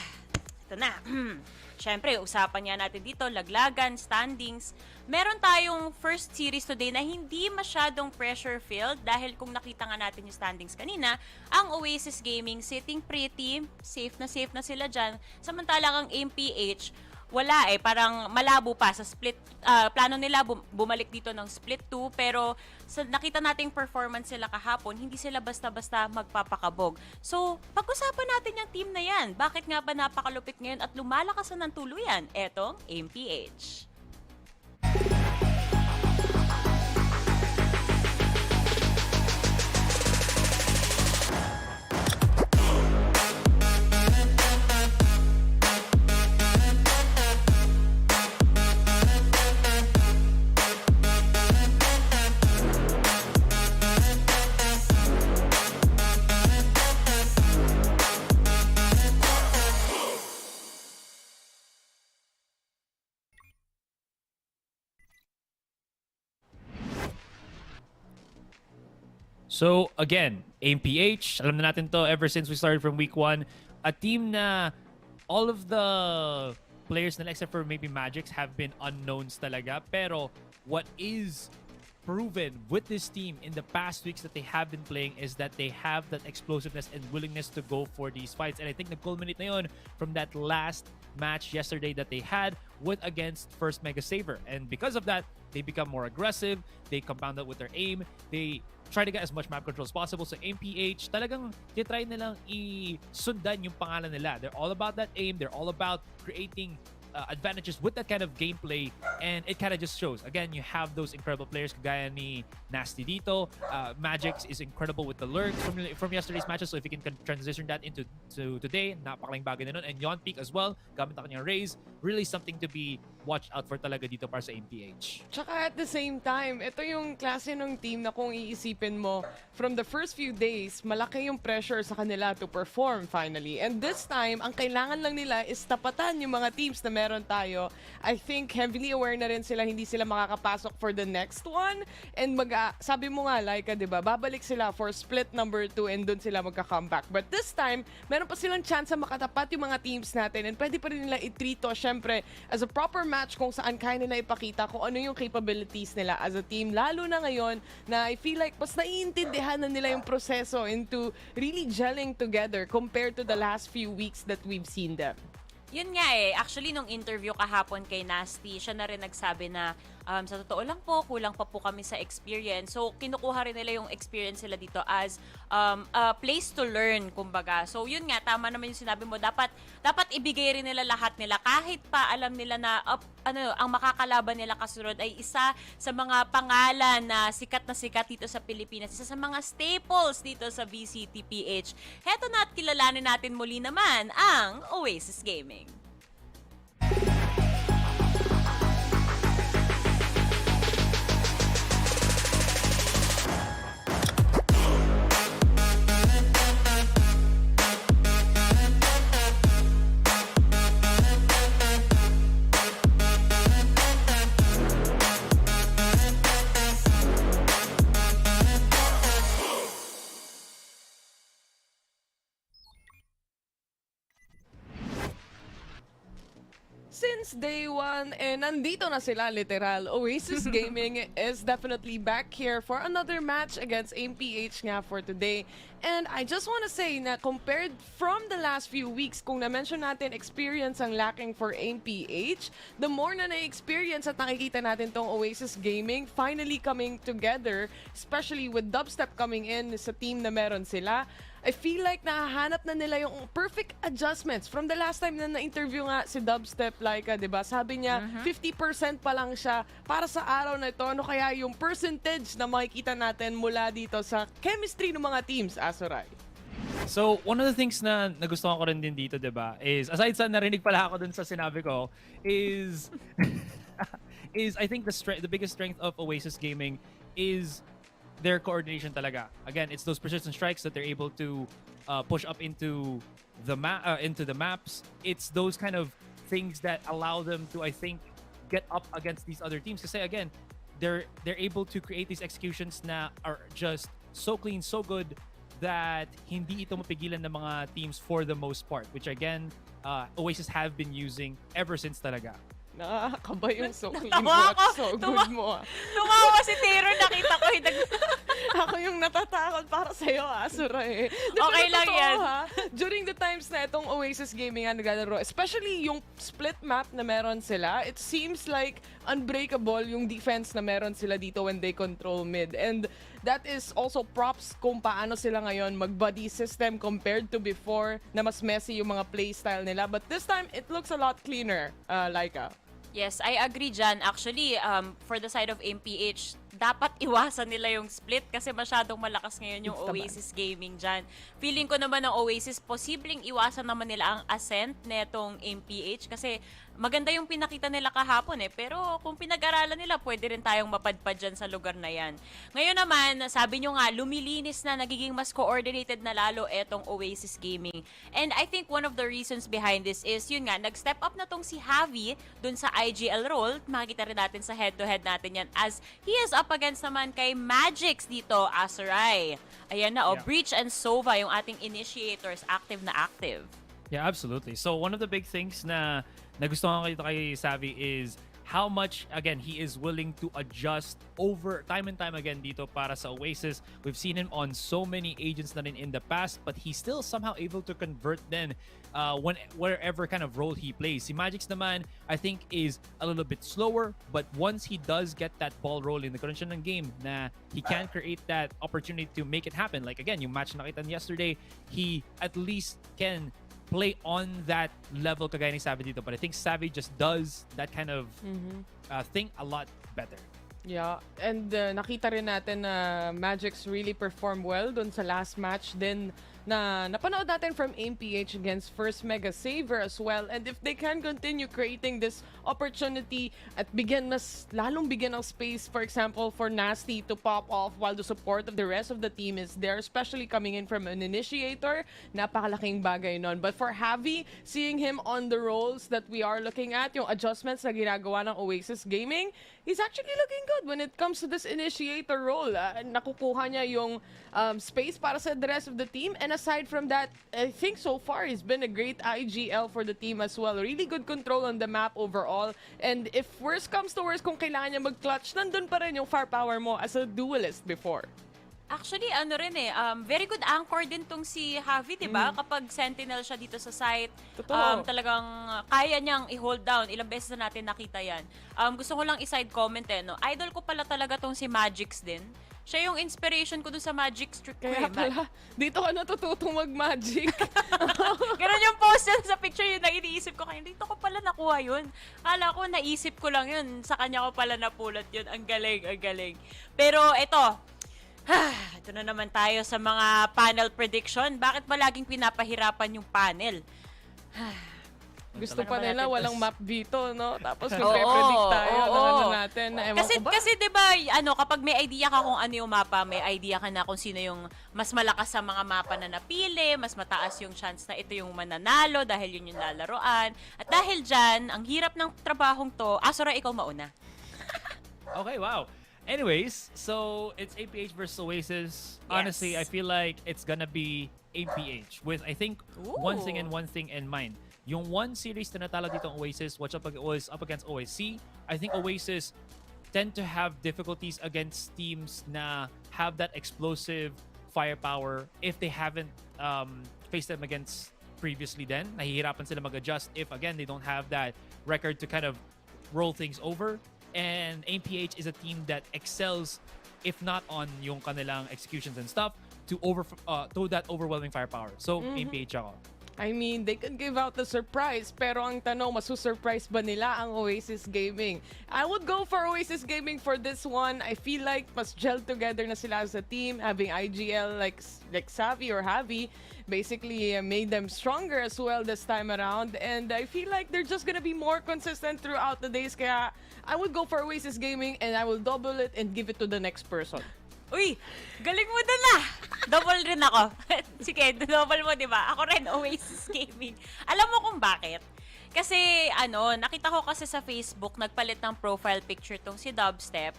ito na. Siyempre, usapan nga natin dito, laglagan, standings. Meron tayong first series today na hindi masyadong pressure-filled dahil kung nakita nga natin yung standings kanina, ang Oasis Gaming sitting pretty, safe na sila dyan. Samantalang ang MPH, wala parang malabo pa sa split. Plano nila bumalik dito ng split 2 pero sa nakita nating performance sila kahapon, hindi sila basta-basta magpapakabog. So, pag-usapan natin yung team na yan. Bakit nga ba napakalupit ngayon at lumalakasan ng tuluyan? Etong MPH. So, again, MPH, alam na natin to ever since we started from week 1. A team na all of the players nila except for maybe Magics have been unknowns talaga. Pero what is proven with this team in the past weeks that they have been playing is that they have that explosiveness and willingness to go for these fights. And I think nag-culminate na yun from that last match yesterday that they had with against First Mega Saver. And because of that, they become more aggressive, they compound that with their aim, they try to get as much map control as possible. So MPH, talagang titry nilang isundan yung pangalan nila. They're all about that aim, they're all about creating advantages with that kind of gameplay, and it kind of just shows. Again, you have those incredible players kagaya ni Nasty dito. Magix is incredible with the lurks from yesterday's matches, so if you can transition that into today, napakaling bagay na nun. And Yon Peak as well, gamit ang kanyang raise, really something to be watch out for talaga dito para sa MPH. Tsaka at the same time, ito yung klase ng team na kung iisipin mo, from the first few days, malaki yung pressure sa kanila to perform finally. And this time, ang kailangan lang nila is tapatan yung mga teams na meron tayo. I think heavily aware na rin sila, hindi sila makakapasok for the next one. And sabi mo nga, Laika, diba, babalik sila for split number 2 and dun sila magka-comeback. But this time, meron pa silang chance na makatapat yung mga teams natin and pwede pa rin nila itrito, syempre, as a proper match kung saan kaya nila ipakita kung ano yung capabilities nila as a team. Lalo na ngayon na I feel like mas naiintindihan na nila yung proseso into really gelling together compared to the last few weeks that we've seen them. Yun nga actually nung interview kahapon kay Nasty, siya na rin nagsabi na sa totoo lang po, kulang pa po kami sa experience. So, kinukuha rin nila yung experience nila dito as a place to learn, kumbaga. So, yun nga, tama naman yung sinabi mo. Dapat ibigay rin nila lahat nila kahit pa alam nila na ang makakalaban nila kasunod ay isa sa mga pangalan na sikat dito sa Pilipinas. Isa sa mga staples dito sa VCTPH. Heto na at kilalanin natin muli naman ang Oasis Gaming. Since day one, nandito na sila, literal. Oasis Gaming is definitely back here for another match against MPH nga for today. And I just want to say na compared from the last few weeks, kung na-mention natin experience ang lacking for MPH, the more na na-experience at nakikita natin tong Oasis Gaming finally coming together, especially with dubstep coming in sa team na meron sila, I feel like nahahanap na nila yung perfect adjustments. From the last time na na-interview nga si Dubstep Laika, diba? Sabi niya, 50% pa lang siya para sa araw na ito. Ano kaya yung percentage na makikita natin mula dito sa chemistry ng mga teams, Azuray? So, one of the things na nagustuhan ko rin din dito, diba, is, aside sa narinig pala ako dun sa sinabi ko, is I think the biggest strength of Oasis Gaming is their coordination talaga. Again, it's those precision strikes that they're able to push up into the maps. It's those kind of things that allow them to, I think, get up against these other teams. Kasi again, they're able to create these executions na are just so clean, so good that hindi ito mapigilan ng mga teams for the most part, which again, Oasis have been using ever since talaga. Nakakaba yung so clean mo at so good mo. Tumawa si Tero, nakita ko. Ako yung natatakot para sa'yo, Azuray. Okay lang yan. During the times na itong Oasis Gaming naglalaro, especially yung split map na meron sila, it seems like unbreakable yung defense na meron sila dito when they control mid. And that is also props kung paano sila ngayon mag-buddy system compared to before na mas messy yung mga playstyle nila. But this time, it looks a lot cleaner, Laika. Yes, I agree dyan. Actually, for the side of MPH, dapat iwasan nila yung split kasi masyadong malakas ngayon yung Oasis Gaming dyan. Feeling ko naman ng Oasis, posibleng iwasan naman nila ang ascent netong MPH kasi maganda yung pinakita nila kahapon pero kung pinag-aralan nila, pwede rin tayong mapadpad dyan sa lugar na yan. Ngayon naman, sabi nyo nga, lumilinis na, nagiging mas coordinated na lalo etong Oasis Gaming. And I think one of the reasons behind this is, yun nga, nag-step up na tong si Javi dun sa IGL role. Makikita rin natin sa head-to-head natin yan as he is up against naman kay Magix dito, Azuray. Ayan na, Breach and Sova, yung ating initiators, active na active. Yeah, absolutely. So one of the big things na nagustuhan ko dito kay Savvy is how much, again, he is willing to adjust over time and time again dito para sa Oasis. We've seen him on so many agents na rin in the past, but he's still somehow able to convert then wherever kind of role he plays. Si Magix naman, I think, is a little bit slower, but once he does get that ball rolling, the condition ng game na he can create that opportunity to make it happen. Like again, yung match na nakita yesterday, he at least can play on that level kagaya ni Savvy dito. But I think Savvy just does that kind of thing a lot better. Yeah, and nakita rin natin na Magix really performed well dun sa last match. Then na napanood natin from AMPH against First Mega Saver as well. And if they can continue creating this opportunity at lalong bigyan ng space, for example, for Nasty to pop off while the support of the rest of the team is there, especially coming in from an initiator, napakalaking bagay nun. But for Javi, seeing him on the roles that we are looking at, yung adjustments na ginagawa ng Oasis Gaming, he's actually looking good when it comes to this initiator role. Nakukuha niya yung space para sa the rest of the team. And aside from that, I think so far he's been a great IGL for the team as well. Really good control on the map overall. And if worst comes to worst, kung kailangan niya mag-clutch, nandun pa rin yung firepower mo as a duelist before. Actually, very good anchor din tong si Javi, di ba? Kapag sentinel siya dito sa site, talagang kaya niyang i-hold down. Ilang beses na natin nakita yan. Gusto ko lang i-side comment no? Idol ko pala talaga tong si Magix din. Siya yung inspiration ko dun sa Magix trick. Kaya pala, dito ka natututong mag-magic. Ganun yung post sa picture yun na iniisip ko kayo. Dito ko pala nakuha yun. Kala ko, naisip ko lang yun. Sa kanya ko pala napulot yun. Ang galing, ang galing. Pero ito na naman tayo sa mga panel prediction. Bakit ba laging pinapahirapan yung panel? Gusto pa nila walang map veto, no? Tapos predict tayo ng natin. Kasi 'di ba, kapag may idea ka kung ano yung mapa, may idea ka na kung sino yung mas malakas sa mga mapa na napili, mas mataas yung chance na ito yung mananalo dahil yun yung lalaroan. At dahil diyan, ang hirap ng trabahong to, Asura, ikaw mauna. Okay, wow. Anyways, so it's APH versus Oasis. Honestly, I feel like it's gonna be APH with, I think, one thing in mind. Yung one series na natalo dito ang Oasis, was up against OSC. I think Oasis tend to have difficulties against teams na have that explosive firepower if they haven't faced them against previously then. Nahihirapan sila mag-adjust if, again, they don't have that record to kind of roll things over. And AMPH is a team that excels, if not on yung kanilang executions and stuff, to that overwhelming firepower. So, AMPH ako. I mean, they could give out the surprise, pero ang tanong, masusurprise ba nila ang Oasis Gaming? I would go for Oasis Gaming for this one. I feel like mas gel together na sila as a team, having IGL like Savi or Javi basically made them stronger as well this time around. And I feel like they're just gonna be more consistent throughout the days. Kaya I would go for Oasis Gaming and I will double it and give it to the next person. Uy, galing mo dun ah! Double rin ako. Sige, double mo, di ba? Ako rin, Oasis Gaming. Alam mo kung bakit? Kasi, nakita ko kasi sa Facebook, nagpalit ng profile picture tong si Dubstep.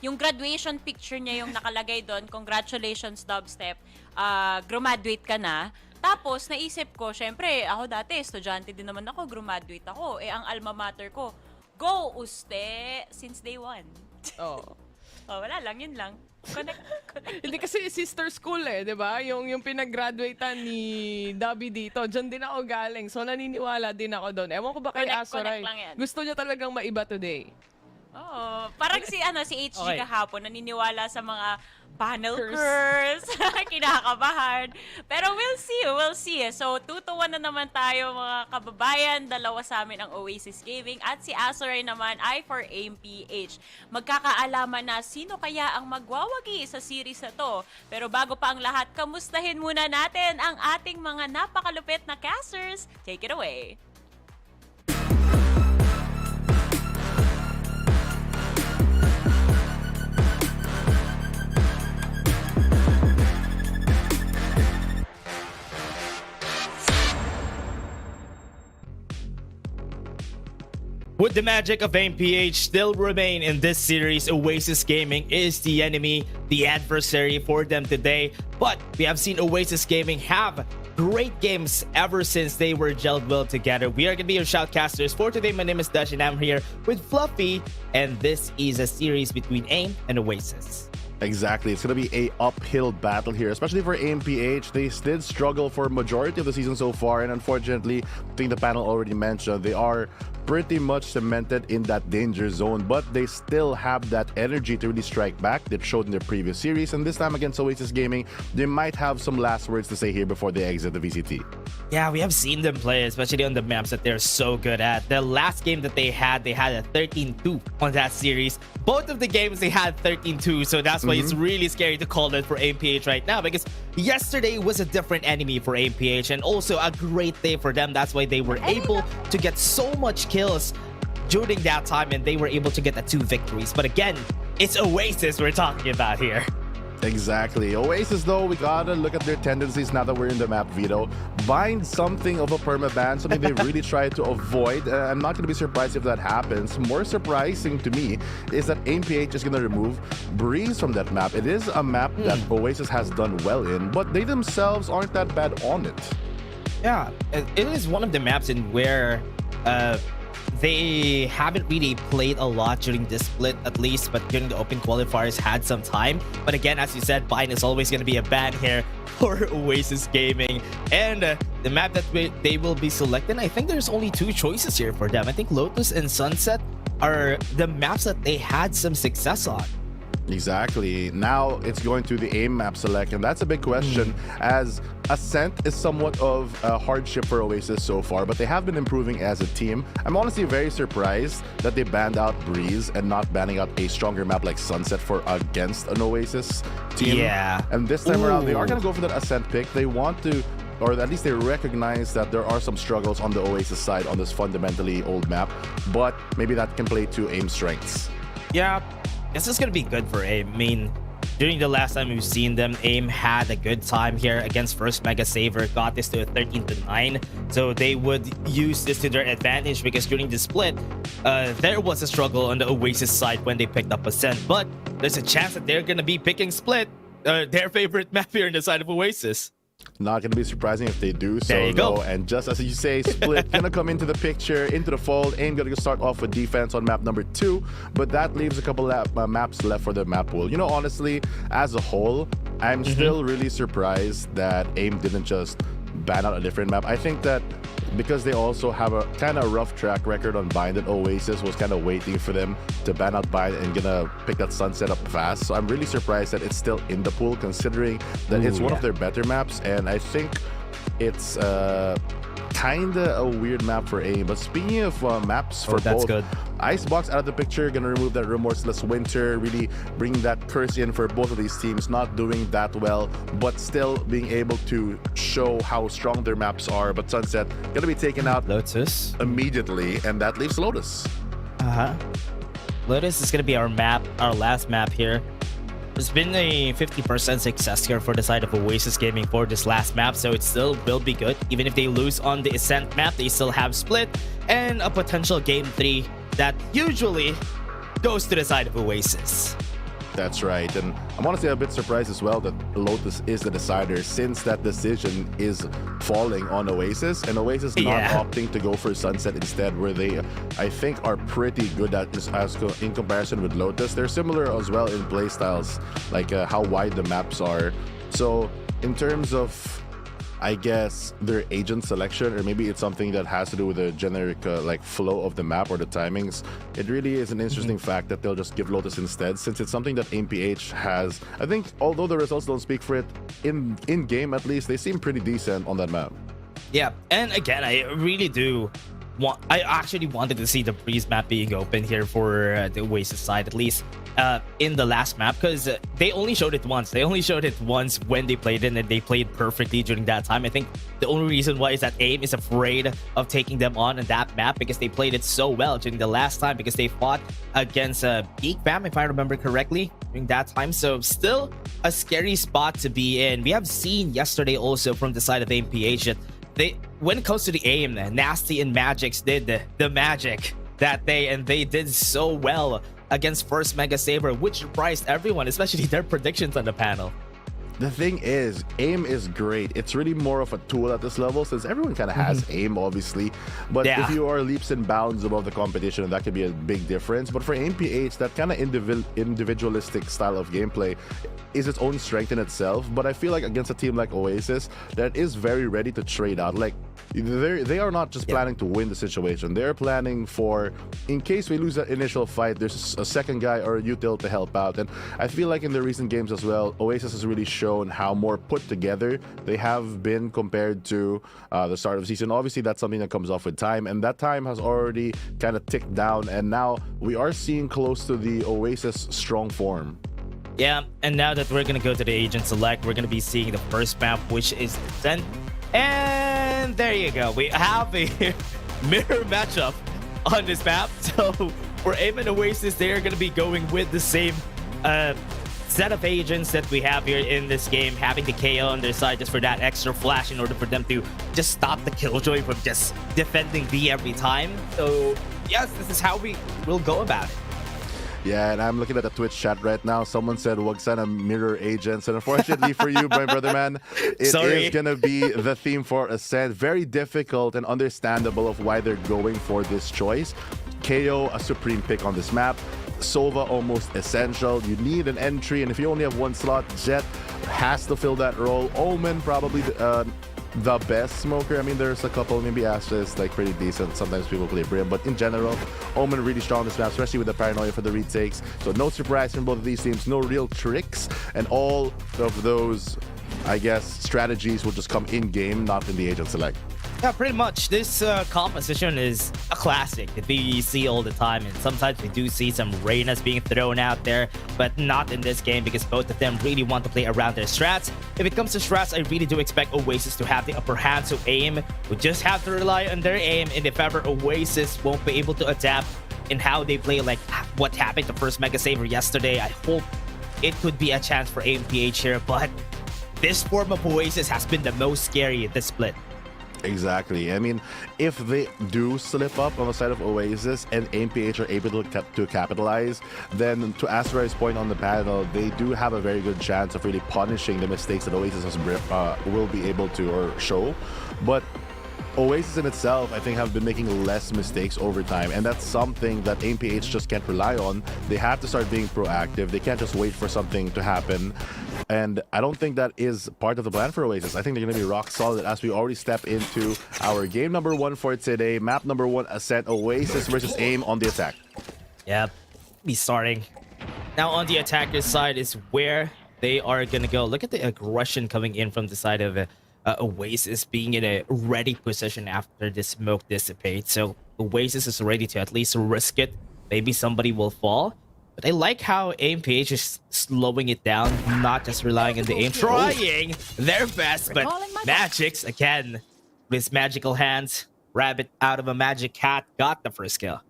Yung graduation picture niya yung nakalagay doon, congratulations Dubstep, graduate ka na. Tapos, naisip ko, syempre, ako dati, estudyante din naman ako, graduate ako. Ang alma mater ko, go Uste, since day one. Wala lang, yun lang. Connect. Hindi kasi sister school di ba? Yung pinag-graduatean ni Dabi dito, dyan din ako galing. So naniniwala din ako doon. Ewan ko ba kay Asoray, gusto niya talagang maiba today. Parang si HG kahapon, naniniwala sa mga panel curse. Kinakabahan. Pero we'll see. So, 2-1 na naman tayo mga kababayan. Dalawa sa amin ang Oasis Gaming at si Asoray naman ay for AMPH. Magkakaalaman na sino kaya ang magwawagi sa series na to. Pero bago pa ang lahat, kamustahin muna natin ang ating mga napakalupit na casters. Take it away. Would the magic of AMPH still remain in this series? Oasis Gaming is the enemy, the adversary for them today. But we have seen Oasis Gaming have great games ever since they were gelled well together. We are going to be your shoutcasters for today. My name is Dash and I'm here with Fluffy. And this is a series between AIM and Oasis. Exactly. It's going to be a uphill battle here, especially for AMPH. They did struggle for majority of the season so far, and unfortunately, I think the panel already mentioned, they are pretty much cemented in that danger zone, but they still have that energy to really strike back. They've showed in their previous series, and this time against Oasis Gaming, they might have some last words to say here before they exit the VCT. Yeah, we have seen them play, especially on the maps that they're so good at. The last game that they had a 13-2 on that series, both of the games they had 13-2, so that's why it's really scary to call it for AMPH right now, because yesterday was a different enemy for AMPH and also a great day for them. That's why they were able to get so much kills during that time, and they were able to get the 2 victories. But again, it's Oasis we're talking about here. Exactly. Oasis, though, we gotta look at their tendencies now that we're in the map, Veto. Bind something of a permaban, something they really try to avoid. I'm not gonna be surprised if that happens. More surprising to me is that AMPH is gonna remove Breeze from that map. It is a map that Oasis has done well in, but they themselves aren't that bad on it. Yeah, it is one of the maps in where they haven't really played a lot during this split, at least, but during the open qualifiers had some time. But again, as you said, Bind is always going to be a ban here for Oasis Gaming. And the map that they will be selecting, I think there's only 2 choices here for them. I think Lotus and Sunset are the maps that they had some success on. Exactly. Now it's going to the AIM map select, and that's a big question as Ascent is somewhat of a hardship for Oasis so far, but they have been improving as a team. I'm honestly very surprised that they banned out Breeze and not banning out a stronger map like Sunset for against an Oasis team. Yeah. And this time around, they are going to go for that Ascent pick. They want to, or at least they recognize that there are some struggles on the Oasis side on this fundamentally old map, but maybe that can play to AIM's strengths. Yeah, this is going to be good for AIM. I mean, during the last time we've seen them, AIM had a good time here against First Mega Saver, got this to a 13-9. So they would use this to their advantage because during the split, there was a struggle on the Oasis side when they picked up Ascent. But there's a chance that they're going to be picking Split, their favorite map here on the side of Oasis. Not going to be surprising if they do so. There you go. And just as you say, Split going to come into the picture, into the fold. AIM going to start off with defense on map number 2, but that leaves a couple maps left for the map pool. You know, honestly, as a whole, I'm still really surprised that AIM didn't just ban out a different map. I think that because they also have a kind of rough track record on Bind, and Oasis was kind of waiting for them to ban out Bind and gonna pick that Sunset up fast. So I'm really surprised that it's still in the pool, considering that it's one of their better maps, and I think it's kind of a weird map for AIM. But speaking of maps for that's both, good. Icebox out of the picture, gonna remove that Remorseless Winter, really bring that curse in for both of these teams, not doing that well, but still being able to show how strong their maps are. But Sunset gonna be taken out Lotus immediately, and that leaves Lotus. Lotus is gonna be our last map here. There's been a 50% success here for the side of Oasis Gaming for this last map, so it still will be good. Even if they lose on the Ascent map, they still have Split and a potential Game 3 that usually goes to the side of Oasis. That's right, and I'm honestly a bit surprised as well that Lotus is the decider, since that decision is falling on Oasis, and Oasis not opting to go for Sunset instead, where they, I think, are pretty good at this in comparison with Lotus. They're similar as well in playstyles, like how wide the maps are. So in terms of, I guess, their agent selection, or maybe it's something that has to do with the generic like flow of the map or the timings, it really is an interesting fact that they'll just give Lotus instead, since it's something that AMPH has. I think, although the results don't speak for it, in game at least, they seem pretty decent on that map. Yeah, and again, I really do I actually wanted to see the Breeze map being open here for the Oasis side, at least in the last map, because they only showed it once. They only showed it once when they played it, and they played perfectly during that time. I think the only reason why is that AIM is afraid of taking them on that map, because they played it so well during the last time, because they fought against Geek Fam, if I remember correctly, during that time. So still a scary spot to be in. We have seen yesterday also from the side of AMPH that when it comes to the AIM, Nasty and Magix did the magic that day, and they did so well against First Mega Saver, which surprised everyone, especially their predictions on the panel. The thing is, AIM is great. It's really more of a tool at this level, since everyone kind of has AIM, obviously. But if you are leaps and bounds above the competition, that could be a big difference. But for AMPH, that kind of individualistic style of gameplay is its own strength in itself. But I feel like against a team like Oasis, that is very ready to trade out. Like, they are not just planning to win the situation. They're planning for, in case we lose that initial fight, there's a second guy or a util to help out. And I feel like in the recent games as well, Oasis has really shown how more put together they have been compared to the start of the season. Obviously, that's something that comes off with time, and that time has already kind of ticked down, and now we are seeing close to the Oasis strong form. Yeah, and now that we're gonna go to the agent select, we're gonna be seeing the first map, which is Descent. And there you go. We have a mirror matchup on this map. So for AIM and Oasis, they're going to be going with the same set of agents that we have here in this game, having the KO on their side just for that extra flash in order for them to just stop the Killjoy from just defending B every time. So yes, this is how we will go about it. Yeah, and I'm looking at the Twitch chat right now. Someone said, wag sana mirror agents. And unfortunately for you, my brother man, it is going to be the theme for Ascent. Very difficult and understandable of why they're going for this choice. KO, a supreme pick on this map. Sova, almost essential. You need an entry, and if you only have one slot, Jet has to fill that role. Omen, probably the best smoker. I mean, there's a couple, maybe Ashes, like pretty decent. Sometimes people play Brim, but in general, Omen really strong this map, especially with the paranoia for the retakes. So no surprise from both of these teams, no real tricks, and all of those, I guess, strategies will just come in game, not in the agent select. Yeah, pretty much. This composition is a classic that we see all the time, and sometimes we do see some Reynas being thrown out there, but not in this game because both of them really want to play around their strats. If it comes to strats, I really do expect Oasis to have the upper hand, so AIM would just have to rely on their aim, and if ever Oasis won't be able to adapt in how they play, like what happened to first Mega Saver yesterday, I hope it could be a chance for AMPH here, but this form of Oasis has been the most scary in this split. Exactly. I mean, if they do slip up on the side of Oasis and AMPH are able to capitalize, then to Asteroid's point on the panel, they do have a very good chance of really punishing the mistakes that Oasis will be able to or show. But Oasis in itself, I think, have been making less mistakes over time, and that's something that AMPH just can't rely on. They have to start being proactive. They can't just wait for something to happen, and I don't think that is part of the plan for Oasis. I think they're going to be rock solid as we already step into our game number 1 for today. Map number 1, Ascent. Oasis versus AIM on the attack. Yep, be starting. Now on the attacker's side is where they are going to go. Look at the aggression coming in from the side of Oasis being in a ready position after the smoke dissipates. So Oasis is ready to at least risk it. Maybe somebody will fall. But I like how AMPH is slowing it down, not just relying on the aim, trying their best, but Magix, again, with his magical hands, rabbit out of a magic hat, got the first kill.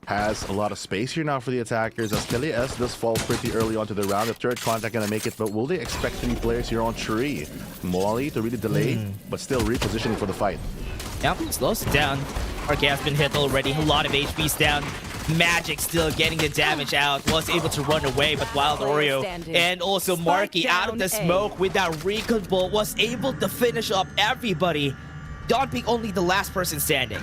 Has a lot of space here now for the attackers as Kelly S does fall pretty early onto the round. The third contact gonna make it, but will they expect 3 players here on tree? Molly to really delay, but still repositioning for the fight. Yep, slows it down. Arke has been hit already, a lot of HP's down. Magic still getting the damage out, was able to run away, but Wild Oreo and also Marky out of the smoke with that recon bolt was able to finish up everybody. Don't be only the last person standing.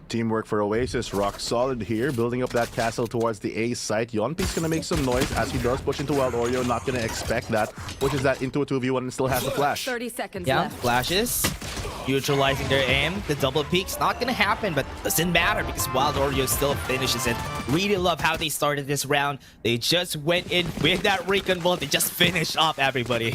Teamwork for Oasis, rock solid here, building up that castle towards the A site. Yonpi's gonna make some noise as he does push into Wild Oreo, not gonna expect that, which is that into a 2v1 and still has the flash. 30 seconds yeah, left. Flashes, neutralizing their aim. The double peak's not gonna happen, but doesn't matter because Wild Oreo still finishes it. Really love how they started this round. They just went in with that recon bolt, they just finished off everybody.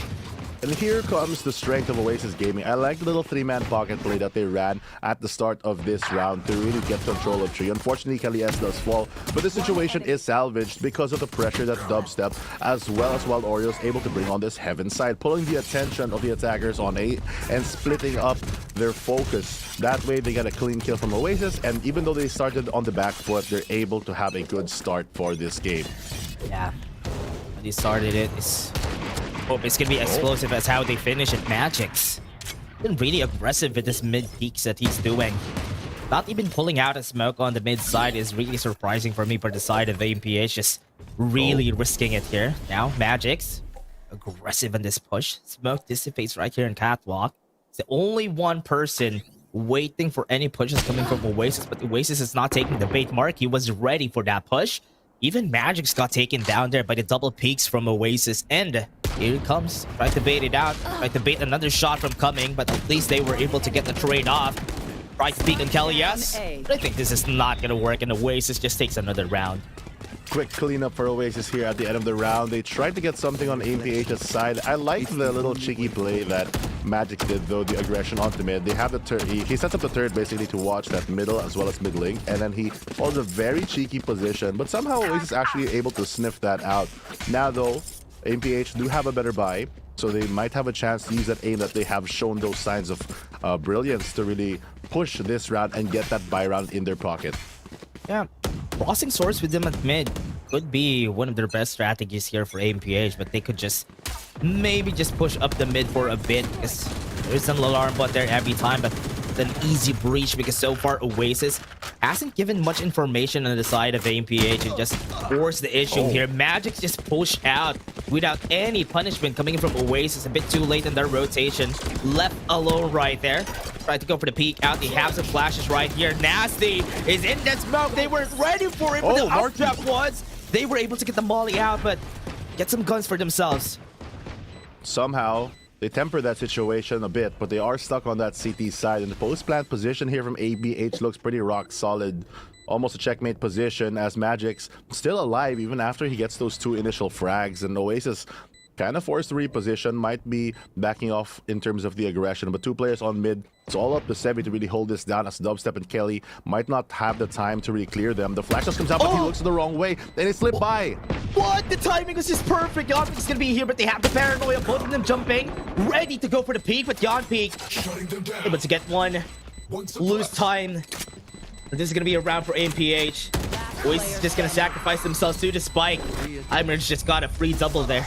And here comes the strength of Oasis Gaming. I like the little 3-man pocket play that they ran at the start of this round to really get control of Tree. Unfortunately, Kelly S does fall, but the situation is salvaged because of the pressure that Dubstep as well as Wild Oreo is able to bring on this Heaven side, pulling the attention of the attackers on A and splitting up their focus. That way, they get a clean kill from Oasis, and even though they started on the back foot, they're able to have a good start for this game. Yeah, when they started it, hope it's gonna be explosive as how they finish it. Magix been really aggressive with this mid peaks that he's doing. Not even pulling out a smoke on the mid side is really surprising for me for the side of AMPH. Just really risking it here. Now Magix aggressive in this push. Smoke dissipates right here in Catwalk. It's the only one person waiting for any pushes coming from Oasis, but Oasis is not taking the bait. Mark, he was ready for that push. Even Magix got taken down there by the double peaks from Oasis, and Here it comes. Tried to bait it out. Tried to bait another shot from coming, but at least they were able to get the trade off. Tried to peek on Kelly, yes. But I think this is not going to work, and Oasis just takes another round. Quick cleanup for Oasis here at the end of the round. They tried to get something on AMPH's side. I like the little cheeky play that Magic did, though, the aggression onto mid. They have the turret. He sets up the turret basically to watch that middle as well as mid lane, and then he holds a very cheeky position, but somehow Oasis actually able to sniff that out. Now, though, AMPH do have a better buy, so they might have a chance to use that aim that they have shown those signs of brilliance to really push this round and get that buy round in their pocket. Yeah, crossing swords with them at mid could be one of their best strategies here for AMPH, but they could just maybe just push up the mid for a bit because there's an alarm bot there every time, but it's an easy breach because so far Oasis hasn't given much information on the side of AMPH and just forced the issue here. Magic just pushed out without any punishment coming in from Oasis. A bit too late in their rotation. Left alone right there. Tried to go for the peek out. They have some flashes right here. Nasty is in that smoke. They weren't ready for it, but the arc trap was. They were able to get the molly out, but get some guns for themselves. Somehow, they temper that situation a bit, but they are stuck on that CT side. And the post-plant position here from ABH looks pretty rock solid. Almost a checkmate position as Magic's still alive even after he gets those two initial frags. And Oasis kind of forced to reposition, might be backing off in terms of the aggression. But two players on mid, it's all up to Sevi to really hold this down as Dubstep and Kelly might not have the time to really clear them. The flash just comes out, but he looks the wrong way. Then he slipped by. What? The timing was just perfect. Yonpeek's gonna be here, but they have the paranoia. Both of them jumping, ready to go for the peek, but Yonpeek able to get one. Lose time. This is gonna be a round for AMPH. Oasis is just gonna sacrifice themselves to the spike. Imerge just got a free double there.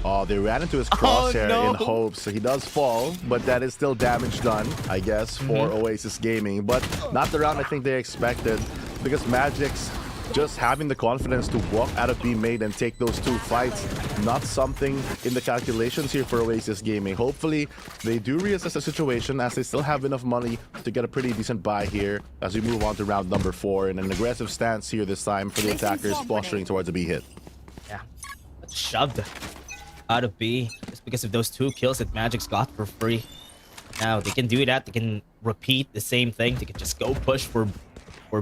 Oh, they ran into his crosshair in hopes. He does fall, but that is still damage done, I guess, for Oasis Gaming. But not the round I think they expected, because Magic's just having the confidence to walk out of B made and take those two fights, not something in the calculations here for Oasis Gaming. Hopefully, they do reassess the situation as they still have enough money to get a pretty decent buy here as we move on to round number 4 and an aggressive stance here this time for the attackers posturing towards a B hit. Yeah, shoved out of B just because of those 2 kills that Magic's got for free. Now they can do that. They can repeat the same thing. They can just go push for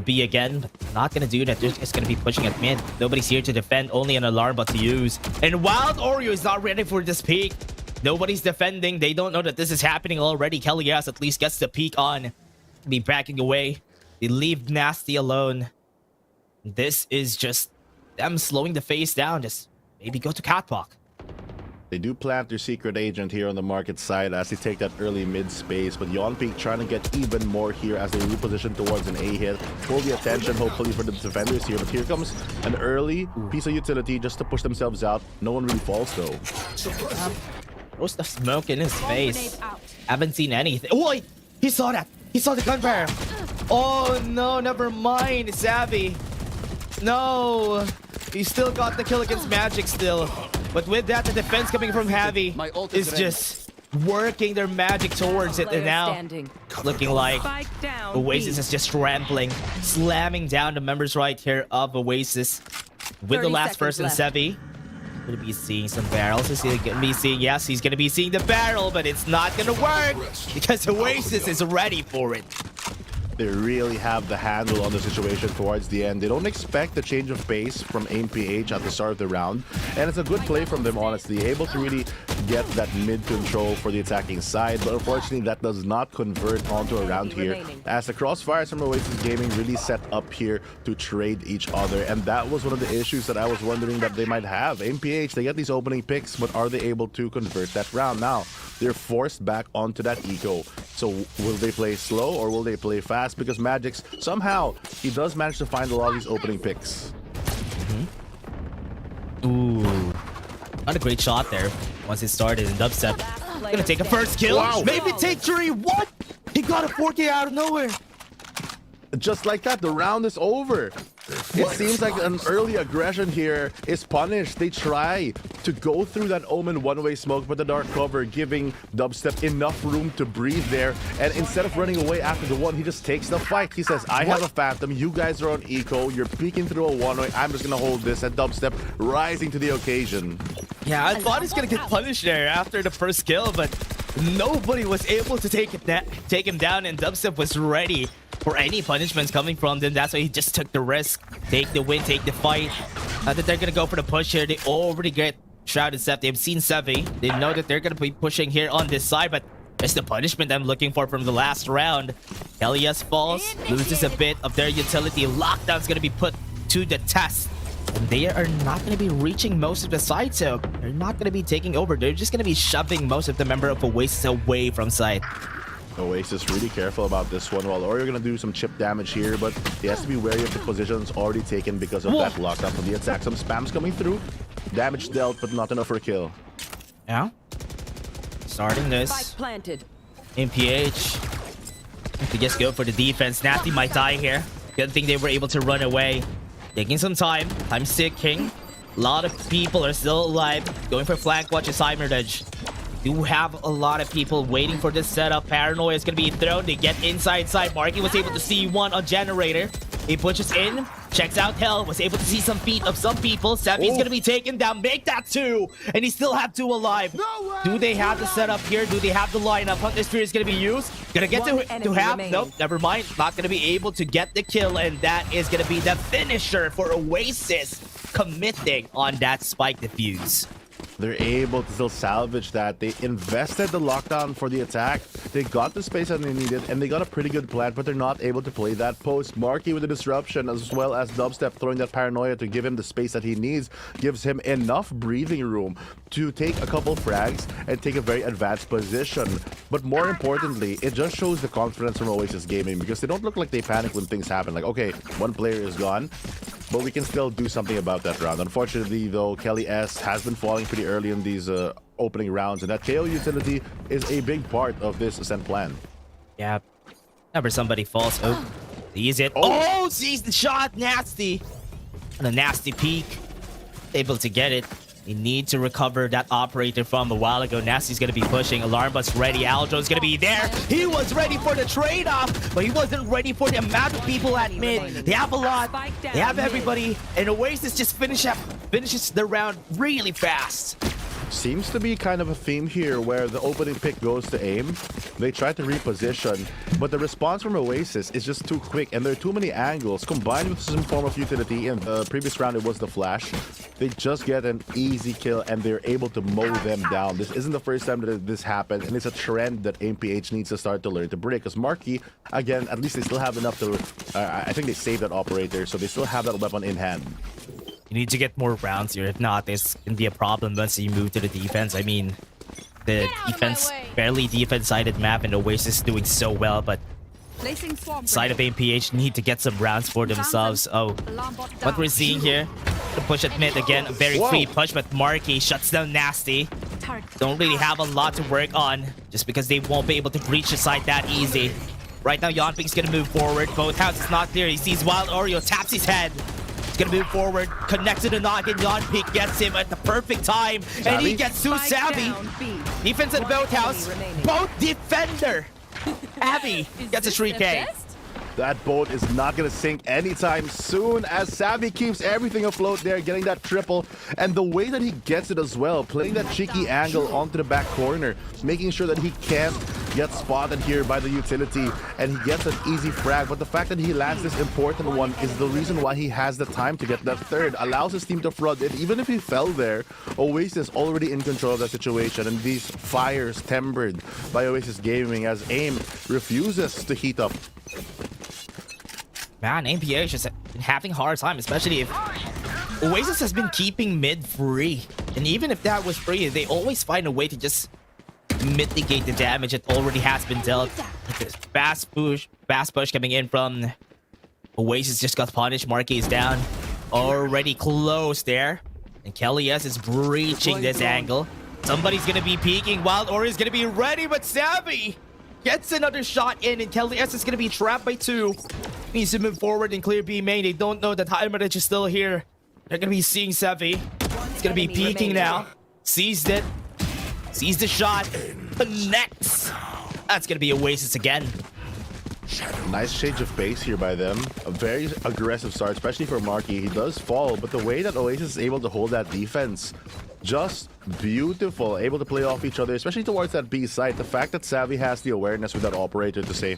B again, but not gonna do that. They're just gonna be pushing at mid. Nobody's here to defend, only an alarm bot to use. And Wild Oreo is not ready for this peak. Nobody's defending. They don't know that this is happening already. Kellyas at least gets the peak on. Be backing away. They leave Nasty alone. This is just them slowing the face down. Just maybe go to Catwalk. They do plant their secret agent here on the market side as they take that early mid space, but Yonpeek trying to get even more here as they reposition towards an A hit. Pull the attention hopefully for the defenders here, but here comes an early piece of utility just to push themselves out. No one really falls though. Throws the smoke in his face. Haven't seen anything. Oh, he saw that. He saw the gunfire. Oh no, never mind, Savvy. No, he still got the kill against Magic still. But with that, the defense coming from Heavy is just working their magic towards it. And now, looking like Oasis is just trampling, slamming down the members right here of Oasis. With the last person, Sevi. Gonna be seeing some barrels. Is he gonna be seeing? Yes, he's gonna be seeing the barrel, but it's not gonna work because Oasis is ready for it. They really have the handle on the situation towards the end. They don't expect a change of pace from AMPH at the start of the round. And it's a good play from them, honestly. Able to really get that mid control for the attacking side. But unfortunately, that does not convert onto a round here. As the crossfires from Oasis Gaming really set up here to trade each other. And that was one of the issues that I was wondering that they might have. AMPH, they get these opening picks, but are they able to convert that round? Now, they're forced back onto that eco. So will they play slow or will they play fast? Because Magic's somehow he does manage to find a lot of these opening picks. Ooh, not a great shot there. Once it started in dubstep, gonna take a first kill. Wow. Maybe take 3. What? He got a 4K out of nowhere. Just like that, the round is over. It seems like an early aggression here is punished. They try to go through that Omen one-way smoke, but the dark cover giving Dubstep enough room to breathe there. And instead of running away after the one, he just takes the fight. He says, I have a Phantom, you guys are on eco, you're peeking through a one-way, I'm just gonna hold this. And Dubstep rising to the occasion. Yeah, I thought he's gonna get punished there after the first kill, but nobody was able to take him down, and Dubstep was ready for any punishments coming from them. That's why he just took the risk, take the win, take the fight. That they're gonna go for the push here. They already get Shroud and Seth. They've seen Sevi. They know that they're gonna be pushing here on this side, but it's the punishment I'm looking for from the last round. Elias falls, loses a bit of their utility. Lockdown's gonna be put to the test. And they are not going to be reaching most of the site, so they're not going to be taking over. They're just going to be shoving most of the member of Oasis away from site. Oasis really careful about this one. While Oreo going to do some chip damage here, but he has to be wary of the positions already taken because of that lockdown from the attack. Some spams coming through. Damage dealt, but not enough for a kill. Yeah. Starting this. MPH. To just go for the defense. Nasty might die here. Good thing they were able to run away. Taking some time. Time ticking. A lot of people are still alive. Going for flank watch is Edge. Do have a lot of people waiting for this setup. Paranoia is going to be thrown. They get inside. Marky was able to see one on Generator. He pushes in. Checks out Hell. Was able to see some feet of some people. Sevi's going to be taken down. Make that 2. And he still have 2 alive. Do they have the setup here? Do they have the lineup? Hunter Spear is going to be used. Going to get to half. Nope, never mind. Not going to be able to get the kill. And that is going to be the finisher for Oasis. Committing on that spike defuse. They're able to still salvage that. They invested the lockdown for the attack. They got the space that they needed, and they got a pretty good plan, but they're not able to play that post. Marky with the disruption, as well as Dubstep throwing that paranoia to give him the space that he needs, gives him enough breathing room to take a couple frags and take a very advanced position. But more importantly, it just shows the confidence from Oasis Gaming, because they don't look like they panic when things happen. Like, okay, one player is gone, but we can still do something about that round. Unfortunately, though, Kelly S has been falling pretty early in these opening rounds, and that KO utility is a big part of this Ascent plan. Yeah. Whenever somebody falls, sees it. Oh, sees the shot. Nasty. And a nasty peek. Able to get it. They need to recover that operator from a while ago. Nasty's going to be pushing. Alarm bus ready. Aljo's going to be there. He was ready for the trade-off, but he wasn't ready for the amount of people at mid. They have a lot. They have everybody. And Oasis just finishes the round really fast. Seems to be kind of a theme here where the opening pick goes to aim. They try to reposition, but the response from Oasis is just too quick, and there are too many angles combined with some form of utility. In the previous round, it was the flash. They just get an easy kill, and they're able to mow them down. This isn't the first time that this happened, and it's a trend that MPH needs to start to learn to break. Because Marky, again, at least they still have enough to... I think they saved that operator, so they still have that weapon in hand. You need to get more rounds here. If not, this can be a problem once you move to the defense. I mean, the defense, fairly defense-sided map, and Oasis doing so well, but side of MPH need to get some rounds for themselves. Oh, what we're seeing here, the push at mid again, a very free push, but Marky shuts down Nasty. Don't really have a lot to work on, just because they won't be able to breach the side that easy. Right now, Yonping's gonna move forward. Both houses not clear. He sees Wild Oreo, taps his head. He's gonna move forward, connects to the knock, and Yonping gets him at the perfect time. And he gets too savvy. Defense at both house. Both defender. Abby gets a 3K. That boat is not going to sink anytime soon, as Savvy keeps everything afloat there, getting that triple. And the way that he gets it as well, playing that cheeky angle onto the back corner, making sure that he can't get spotted here by the utility, and he gets an easy frag. But the fact that he lands this important one is the reason why he has the time to get that third, allows his team to flood it. Even if he fell there, Oasis already in control of that situation, and these fires tempered by Oasis Gaming as AIM refuses to heat up. Man, MPH has been having a hard time, especially if Oasis has been keeping mid free. And even if that was free, they always find a way to just mitigate the damage that already has been dealt. Fast push coming in from Oasis just got punished. Marky is down. Already close there. And Kelly S is breaching this angle. Somebody's gonna be peeking. Wild Ori is gonna be ready, but Savvy gets another shot in, and Kelly S is gonna be trapped by 2. Needs to move forward and clear B main. They don't know that Heimerich is still here. They're gonna be seeing Savvy. It's gonna be peeking now. Seized it. Sees the shot. Connects. That's gonna be Oasis again. Nice change of pace here by them. A very aggressive start, especially for Marky. He does fall, but the way that Oasis is able to hold that defense, just beautiful. Able to play off each other, especially towards that B site. The fact that Savvy has the awareness with that operator to say,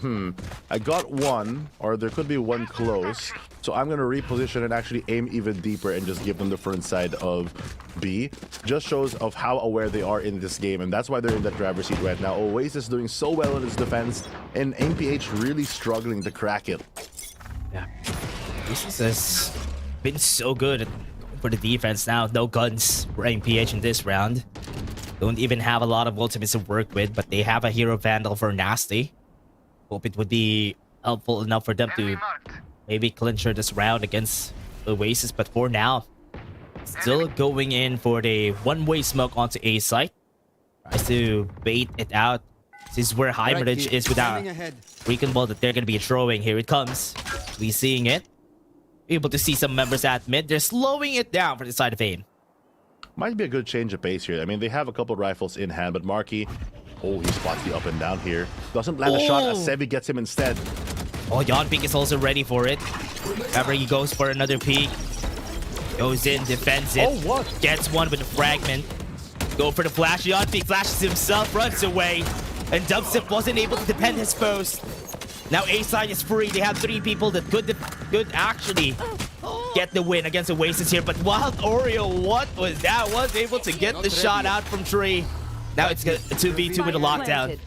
I got one, or there could be one close, so I'm going to reposition and actually aim even deeper and just give them the front side of B. Just shows of how aware they are in this game, and that's why they're in that driver's seat right now. Oasis doing so well in its defense, and MPH really struggling to crack it. Yeah. Oasis has been so good for the defense now. No guns for MPH in this round. Don't even have a lot of ultimates to work with, but they have a hero vandal for Nasty. Hope it would be helpful enough for them to maybe clincher this round against Oasis, but for now, still going in for the one-way smoke onto A site. Tries to bait it out. This is where Heimerich is without recon ball that they're going to be throwing. Here it comes. We seeing it. Able to see some members at mid. They're slowing it down for the side of AIM. Might be a good change of pace here. I mean, they have a couple rifles in hand, but Marky, he spots the up and down here. Doesn't land a shot as Sebi gets him instead. Oh, Yeonping is also ready for it. However, he goes for another peek. Goes in, defends it. Gets one with a fragment. Go for the flash. Yeonping flashes himself, runs away. And Dubstep wasn't able to defend his post. Now A side is free. They have 3 people that could actually get the win against Oasis here. But Wild Oreo, what was that? Was able to get the shot out from Tree. Now it's a 2v2 with a lockdown.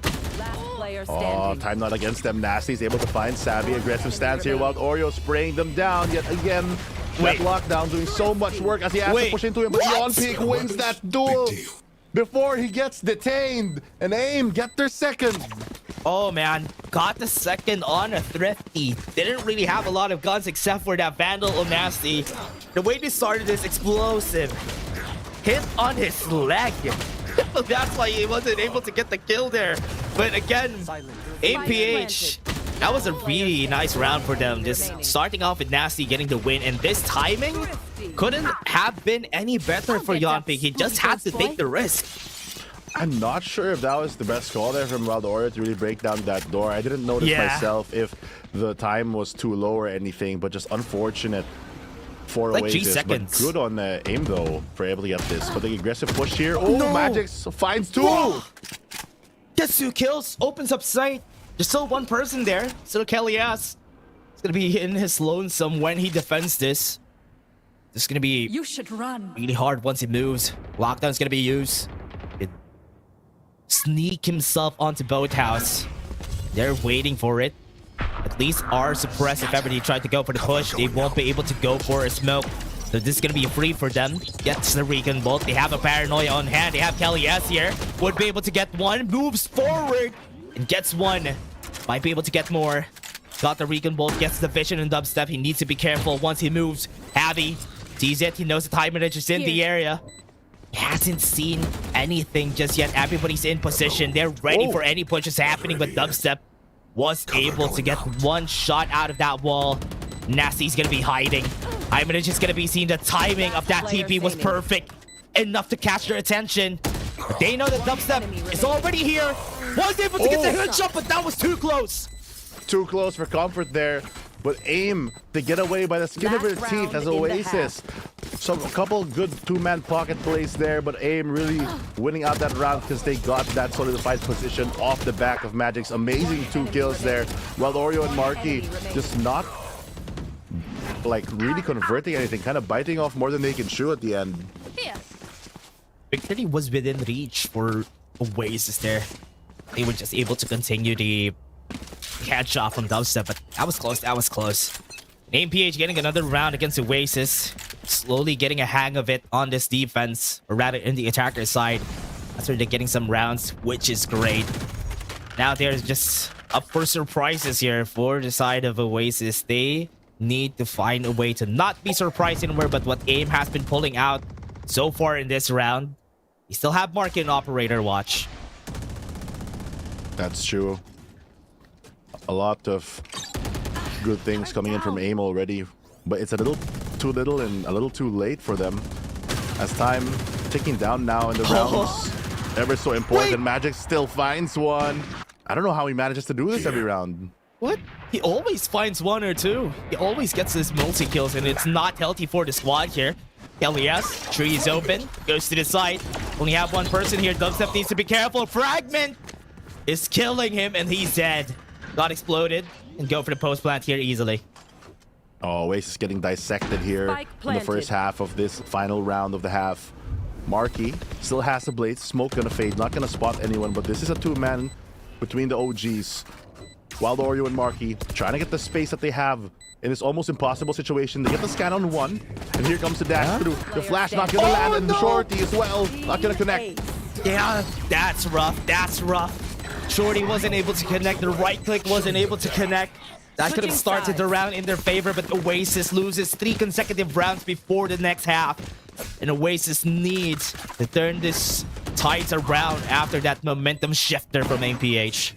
Time not against them. Nasty's able to find Savvy. Aggressive stance here. Wild Oreo spraying them down yet again. That lockdown doing so much work as he has to push into him. But Yeonping wins that duel before he gets detained. And AIM get their second. Oh man, got the second on a Thrifty. Didn't really have a lot of guns except for that Vandal on Nasty. The way they started is explosive. Hit on his leg. That's why he wasn't able to get the kill there. But again, APH, that was a really nice round for them. Just starting off with Nasty getting the win. And this timing couldn't have been any better for Yeonping. He just had to take the risk. I'm not sure if that was the best call there from Wild Oreo to really break down that door. I didn't notice myself if the time was too low or anything, but just unfortunate for like Oasis. 3 seconds. But good on AIM though for able to get this. But the aggressive push here. Oh, Magix finds 2. Gets 2 kills, opens up sight. There's still one person there. Still Kellyas. It's gonna be in his lonesome when he defends this. This is gonna be really hard once he moves. Lockdown's gonna be used. Sneak himself onto Boathouse. They're waiting for it. At least are suppressed if ever they try to go for the push. They won't be able to go for a smoke. So this is going to be free for them. Gets the recon bolt. They have a paranoia on hand. They have Kelly S here. Would be able to get one. Moves forward and gets one. Might be able to get more. Got the recon bolt. Gets the vision and dubstep. He needs to be careful once he moves. Heavy sees it. He knows the time is just in the area. Hasn't seen anything just yet. Everybody's in position. They're ready for any pushes happening, but Dubstep was able to get one shot out of that wall. Nasty's gonna be hiding. Heimerich is gonna be seeing the timing of that TP was perfect. Enough to catch their attention. But they know that Dubstep is already here. Was able to get the headshot, but that was too close. Too close for comfort there. But AIM to get away by the skin of their teeth as Oasis. So a couple good 2-man pocket plays there, but AIM really winning out that round because they got that solidified position off the back of Magic's amazing 2 kills there. While Oreo and Marky just not like really converting anything, kind of biting off more than they can chew at the end. Victory was within reach for Oasis there. They were just able to continue the headshot from Dubstep, but that was close. That was close. AMPH getting another round against Oasis. Slowly getting a hang of it on this defense, or rather in the attacker side. After they're getting some rounds, which is great. Now there's just up for surprises here for the side of Oasis. They need to find a way to not be surprised anywhere but what AIM has been pulling out so far in this round. You still have Market and Operator watch. That's true. A lot of good things coming in from AIM already, but it's a little too little and a little too late for them. As time ticking down now in the rounds. Ever so important. Magic still finds one. I don't know how he manages to do this every round. What? He always finds one or two. He always gets his multi-kills, and it's not healthy for the squad here. Elias, tree is open, goes to the side. Only have one person here. Dubstep needs to be careful. Fragment is killing him, and he's dead. Got exploded, and go for the post plant here easily. Oh, Oasis getting dissected here in the first half of this final round of the half. Marky still has the blades. Smoke gonna fade, not gonna spot anyone, but this is a two-man between the OGs. Wild Oreo and Marky trying to get the space that they have in this almost impossible situation. They get the scan on one, and here comes the dash through. The flash not gonna land, and the shorty as well, not gonna connect. Yeah, that's rough. That's rough. Shorty wasn't able to connect. The right click wasn't able to connect. That could have started the round in their favor, but Oasis loses 3 consecutive rounds before the next half. And Oasis needs to turn this tides around after that momentum shifter from APH.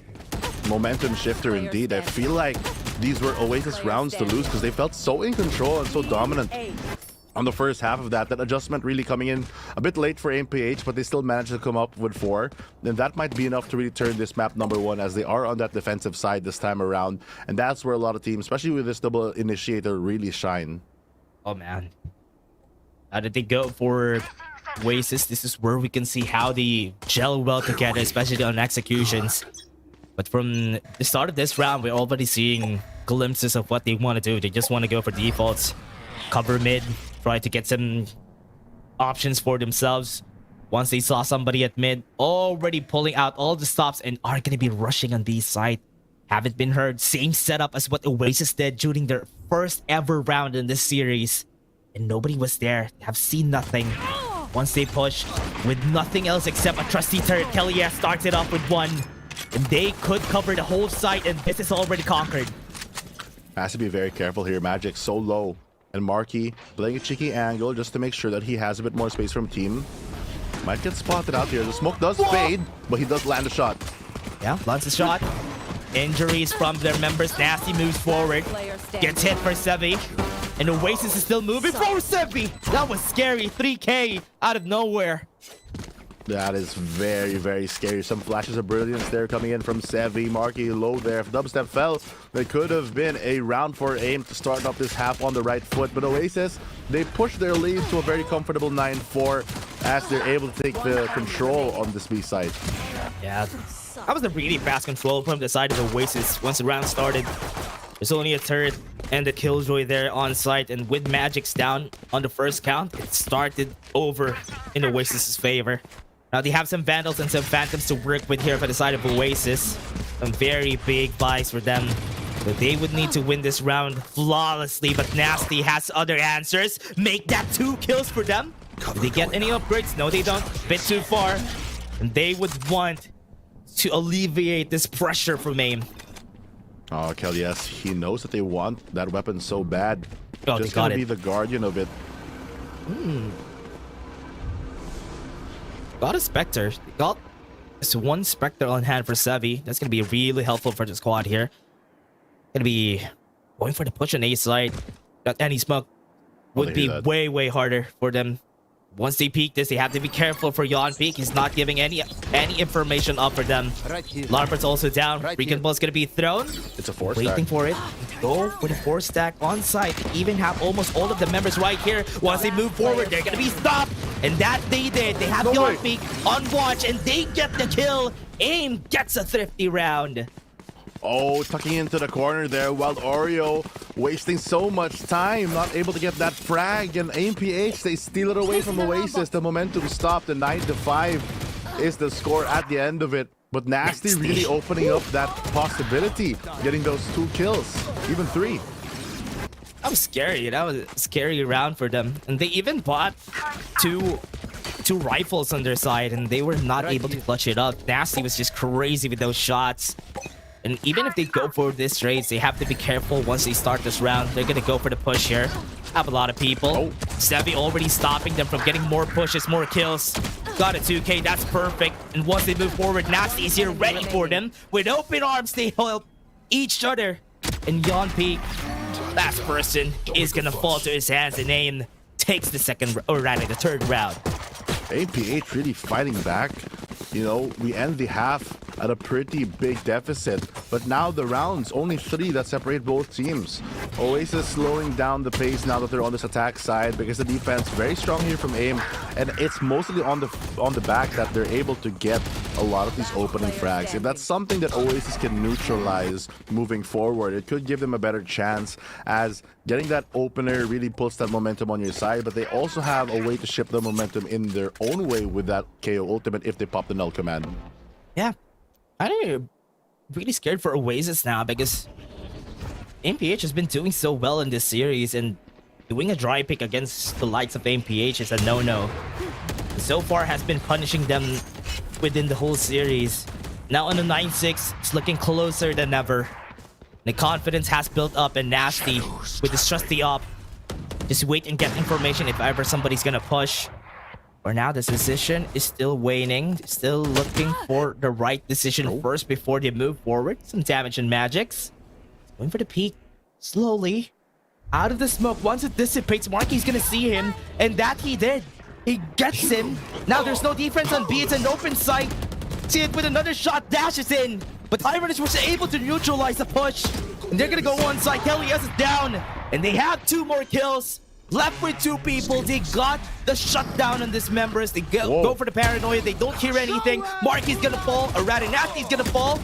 Momentum shifter indeed. I feel like these were Oasis rounds to lose because they felt so in control and so dominant on the first half of that. That adjustment really coming in a bit late for MPH, but they still managed to come up with 4. Then that might be enough to really turn this map #1 as they are on that defensive side this time around. And that's where a lot of teams, especially with this double initiator, really shine. Oh man. How did they go for Oasis? This is where we can see how they gel well together, especially on executions. But from the start of this round, we're already seeing glimpses of what they want to do. They just want to go for defaults, cover mid, try to get some options for themselves. Once they saw somebody at mid, already pulling out all the stops and are going to be rushing on B side. Haven't been heard. Same setup as what Oasis did during their first ever round in this series. And nobody was there. Have seen nothing. Once they push with nothing else except a trusty turret, Kelly started off with 1. And they could cover the whole site, and this is already conquered. Has to be very careful here. Magic so low. And Marky playing a cheeky angle just to make sure that he has a bit more space from team. Might get spotted out here. The smoke does fade, but he does land a shot. Yeah, lands a shot. Injuries from their members. Nasty moves forward. Gets hit for Sevi. And Oasis is still moving for Sevi. That was scary. 3K out of nowhere. That is very, very scary. Some flashes of brilliance there coming in from Sevi. Marky low there. If Dubstep fell, it could have been a round for AIM to start off this half on the right foot. But Oasis, they push their lead to a very comfortable 9-4 as they're able to take the control on this B side. Yeah, that was a really fast control from the side of Oasis once the round started. There's only a turret and the killjoy there on site, and with Magic's down on the first count, it started over in Oasis's favor. Now they have some Vandals and some Phantoms to work with here for the side of Oasis. Some very big buys for them. But they would need to win this round flawlessly, but Nasty has other answers. Make that 2 kills for them. Do they get any upgrades? No, they don't. Bit too far. And they would want to alleviate this pressure from AIM. Oh, Kelly, yes, he knows that they want that weapon so bad. Oh, just gonna be the guardian of it. Got a Spectre. Got just 1 Spectre on hand for Sevi. That's gonna be really helpful for the squad here. Gonna be going for the push on A side. Got any smoke would be way harder for them. Once they peek this, they have to be careful for Yon Peek. He's not giving any information up for them. Larpert's also down. Recon Ball's gonna be thrown. It's a 4 Waiting stack. for it. Go for the 4 stack on site. Even have almost all of the members right here. Once they move forward, they're gonna be stopped. And that they did. They have Yon Peek on watch, and they get the kill. AIM gets a thrifty round. Oh, tucking into the corner there, while Oreo wasting so much time, not able to get that frag, and AMPH, they steal it away from Oasis. The momentum stopped, and 9-5 is the score at the end of it. But Nasty really opening up that possibility, getting those 2 kills, even 3. That was scary. That was a scary round for them. And they even bought two rifles on their side, and they were not able to clutch it up. Nasty was just crazy with those shots. And even if they go for this race, they have to be careful once they start this round. They're gonna go for the push here. Have a lot of people. Sevi already stopping them from getting more pushes, more kills. Got a 2K, that's perfect. And once they move forward, Nasty is here ready for them. With open arms, they help each other. And Yon Peek, last person, is gonna fall to his hands and AIM takes the third round. APH really fighting back. You know, we end the half at a pretty big deficit, but now the rounds, only 3 that separate both teams. Oasis slowing down the pace now that they're on this attack side because the defense very strong here from AIM, and it's mostly on the back that they're able to get a lot of these opening frags. If that's something that Oasis can neutralize moving forward, it could give them a better chance, as getting that opener really puts that momentum on your side, but they also have a way to shift the momentum in their own way with that KO ultimate if they pop the null command. Yeah, I'm really scared for Oasis now because MPH has been doing so well in this series, and doing a dry pick against the likes of MPH is a no-no. So far has been punishing them within the whole series. Now on the 9-6, it's looking closer than ever. The confidence has built up, and Nasty with his trusty op. Just wait and get information if ever somebody's gonna push. For now, this decision is still waning. Still looking for the right decision first before they move forward. Some damage and magics. Going for the peek. Slowly. Out of the smoke. Once it dissipates, Marky's gonna see him. And that he did. He gets him. Now there's no defense on B. It's an open sight. See it with another shot. Dashes in. But Tyrannus was able to neutralize the push. And they're gonna go one side. Kelly S is down. And they have 2 more kills. Left with 2 people. They got the shutdown on this members. They go for the paranoia. They don't hear anything. Marky's gonna fall. Nasty's gonna fall.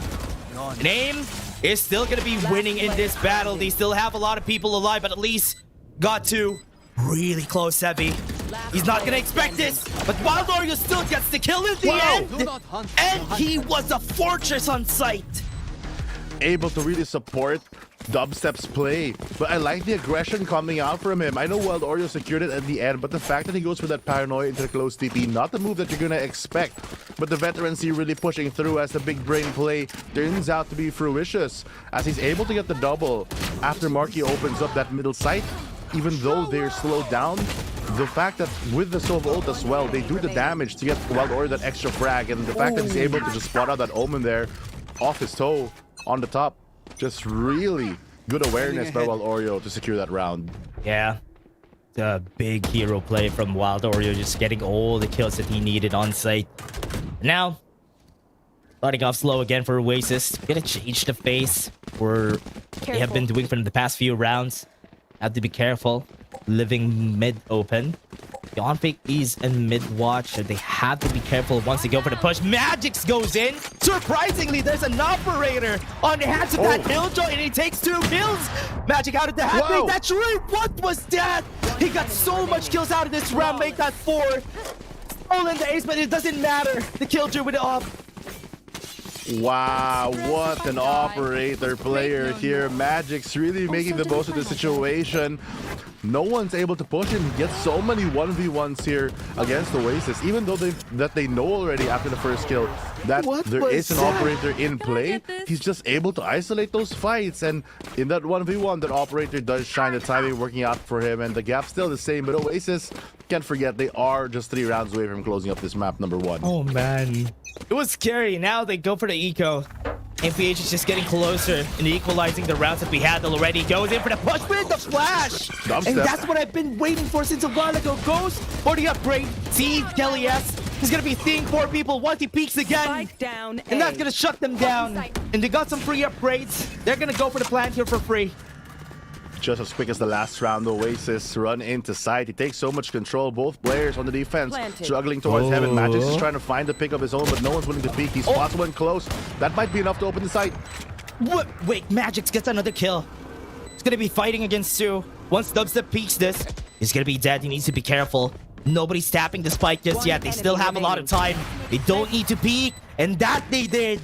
And AIM is still gonna be winning in this battle. They still have a lot of people alive, but at least got 2. Really close, Heavy. He's not gonna expect this, but Wild Oreo still gets the kill in the end. And he was a fortress on sight. Able to really support Dubstep's play, but I like the aggression coming out from him. I know Wild Oreo secured it at the end, but the fact that he goes for that paranoia into the close TP, not the move that you're gonna expect, but the veterans here really pushing through as the big brain play turns out to be fruitious, as he's able to get the double after Marky opens up that middle sight. Even though they're slowed down, the fact that with the Sova ult as well, they do the damage to get Wild Oreo that extra frag, and the fact that he's able to just spot out that Omen there off his toe on the top, just really good awareness by Wild Oreo to secure that round. Yeah, the big hero play from Wild Oreo, just getting all the kills that he needed on site. Now, starting off slow again for Oasis. Gonna change the face for they have been doing from the past few rounds. Have to be careful, living mid open. The on fake is in mid watch, so they have to be careful once they go for the push. Magix goes in. Surprisingly, there's an operator on the hands of that Killjoy, and he takes 2 kills. Magic out of the hat. Make that 3. What was that? He got so much kills out of this round. Make that 4. Stolen the ace, but it doesn't matter. The Killjoy with the op. Wow, what an operator player here. Magic's really making the most of the situation. No one's able to push him. He gets so many 1v1s here against Oasis, even though they know already after the first kill that there is an operator in play. He's just able to isolate those fights, and in that 1v1, that operator does shine. The timing working out for him, and the gap's still the same, but Oasis, can't forget, they are just 3 rounds away from closing up this map number 1. Oh man, it was scary. Now they go for the eco. MPH is just getting closer and equalizing the rounds that we had already. Goes in for the push with the flash. And that's what I've been waiting for since a while ago. Goes for the upgrade. See, Kelly S is going to be seeing 4 people once he peeks again. And that's going to shut them down. And they got some free upgrades. They're going to go for the plant here for free. Just as quick as the last round, Oasis run into side. He takes so much control. Both players on the defense struggling towards heaven. Magix is trying to find the pick of his own, but no one's willing to peek. He spots one close. That might be enough to open the site. What? Wait, Magix gets another kill. He's gonna be fighting against 2. Once Dubstep peeks this, he's gonna be dead. He needs to be careful. Nobody's tapping the spike just yet. They still have a lot of time. They don't need to peek, and that they did.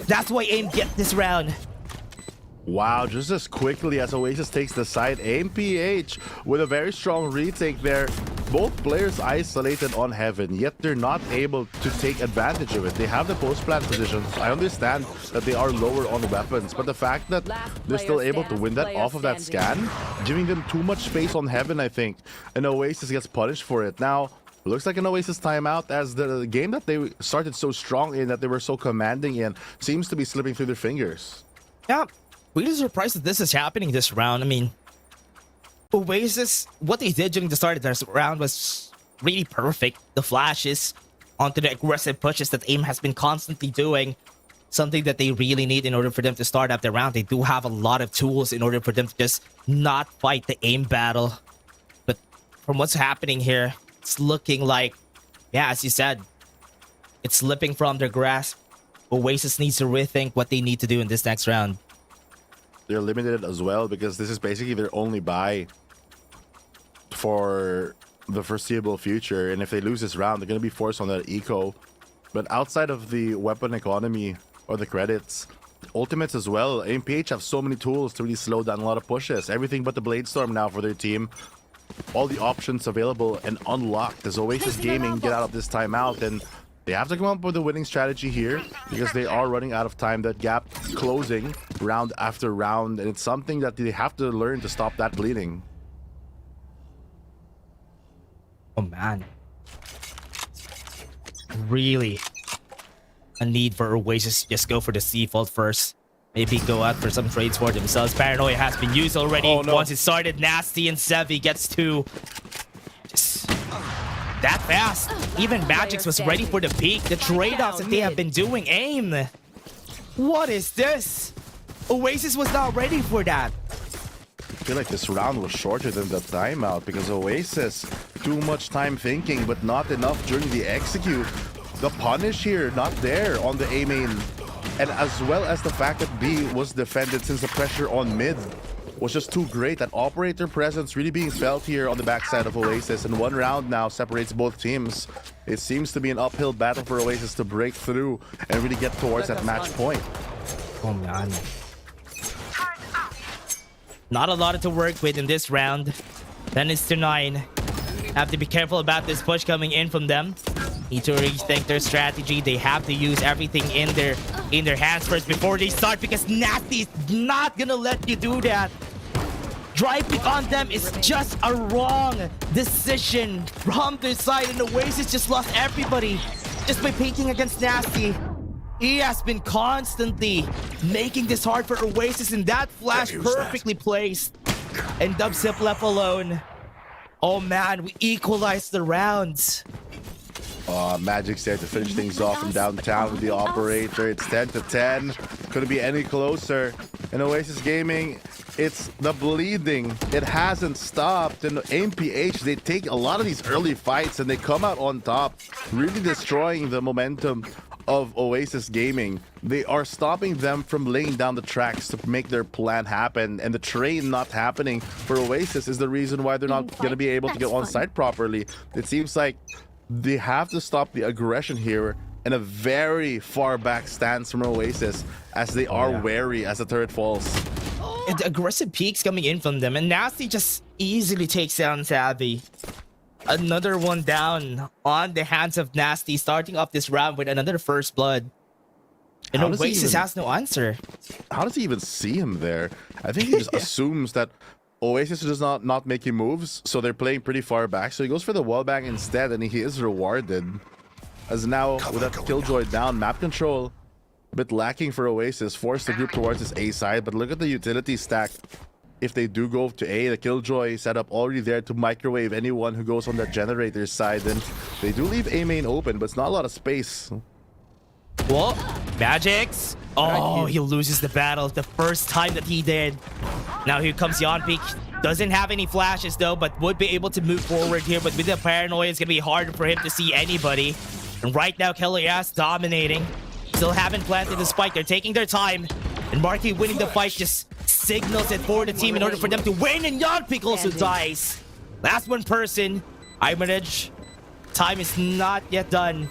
That's why AIM get this round. Wow, just as quickly as Oasis takes the side, AMPH with a very strong retake there. Both players isolated on heaven, yet they're not able to take advantage of it. They have the post-plant positions. I understand that they are lower on weapons, but the fact that they're still able to win that off of that scan, giving them too much space on heaven, I think, and Oasis gets punished for it. Now, looks like an Oasis timeout, as the game that they started so strong in, that they were so commanding in, seems to be slipping through their fingers. Yeah. Really surprised that this is happening this round. I mean, Oasis, what they did during the start of this round was really perfect. The flashes onto the aggressive pushes that AIM has been constantly doing. Something that they really need in order for them to start up the round. They do have a lot of tools in order for them to just not fight the AIM battle. But from what's happening here, it's looking like, yeah, as you said, it's slipping from their grasp. Oasis needs to rethink what they need to do in this next round. They're limited as well because this is basically their only buy for the foreseeable future. And if they lose this round, they're going to be forced on that eco. But outside of the weapon economy or the credits, ultimates as well, AMPH have so many tools to really slow down a lot of pushes. Everything but the Blade Storm now for their team. All the options available and unlocked as Oasis Gaming get out of this timeout, and they have to come up with a winning strategy here because they are running out of time. That gap closing round after round, and it's something that they have to learn to stop that bleeding. Oh man. Really a need for Oasis to just go for the default first. Maybe go out for some trades for themselves. Paranoia has been used already. Oh, no. Once it started, Nasty and Sevi gets to just that fast. Even Magix was ready for the peak. The trade-offs that they have been doing. AIM. What is this? Oasis was not ready for that. I feel like this round was shorter than the timeout because Oasis, too much time thinking, but not enough during the execute. The punish here, not there on the A main. And as well as the fact that B was defended since the pressure on mid was just too great. That operator presence really being felt here on the backside of Oasis. And one round now separates both teams. It seems to be an uphill battle for Oasis to break through and really get towards that match point. Oh man. Not a lot to work with in this round. 10 is to 9. Have to be careful about this push coming in from them. Need to rethink their strategy. They have to use everything in their hands first before they start, because Nasty's not gonna let you do that. Drive pick on them is just a wrong decision from their side, and Oasis just lost everybody just by peeking against Nasty. He has been constantly making this hard for Oasis, and that flash perfectly placed. And Dubsip left alone. Oh man, we equalized the rounds. Magic's there to finish things off from downtown with the operator. It's 10 to 10. Couldn't be any closer. And Oasis Gaming, it's the bleeding. It hasn't stopped. And AMPH, they take a lot of these early fights and they come out on top, really destroying the momentum of Oasis Gaming. They are stopping them from laying down the tracks to make their plan happen, and the train not happening for Oasis is the reason why they're not going to be able to get on site properly. It seems like they have to stop the aggression here in a very far back stance from Oasis, as they are wary as the turret falls. And the aggressive peaks coming in from them, and Nasty just easily takes down Savvy. Another one down on the hands of Nasty, starting off this round with another first blood. And Oasis has no answer. How does he even see him there? I think he just assumes that Oasis does not making moves, so they're playing pretty far back. So he goes for the wallbang instead, and he is rewarded. As now, with that Killjoy down, map control a bit lacking for Oasis, forced the group towards his A side. But look at the utility stack. If they do go to A, the Killjoy setup already there to microwave anyone who goes on that generator side. And they do leave A main open, but it's not a lot of space. Whoa, Magix. Oh, he loses the battle the first time that he did. Now here comes Yonpeak. Doesn't have any flashes though, but would be able to move forward here. But with the paranoia, it's gonna be hard for him to see anybody. And right now, Kellyas dominating. Still haven't planted the spike. They're taking their time. And Marky winning the fight just signals it for the team in order for them to win. And Yonpeak also dies. Last one person. Imanage. Time is not yet done.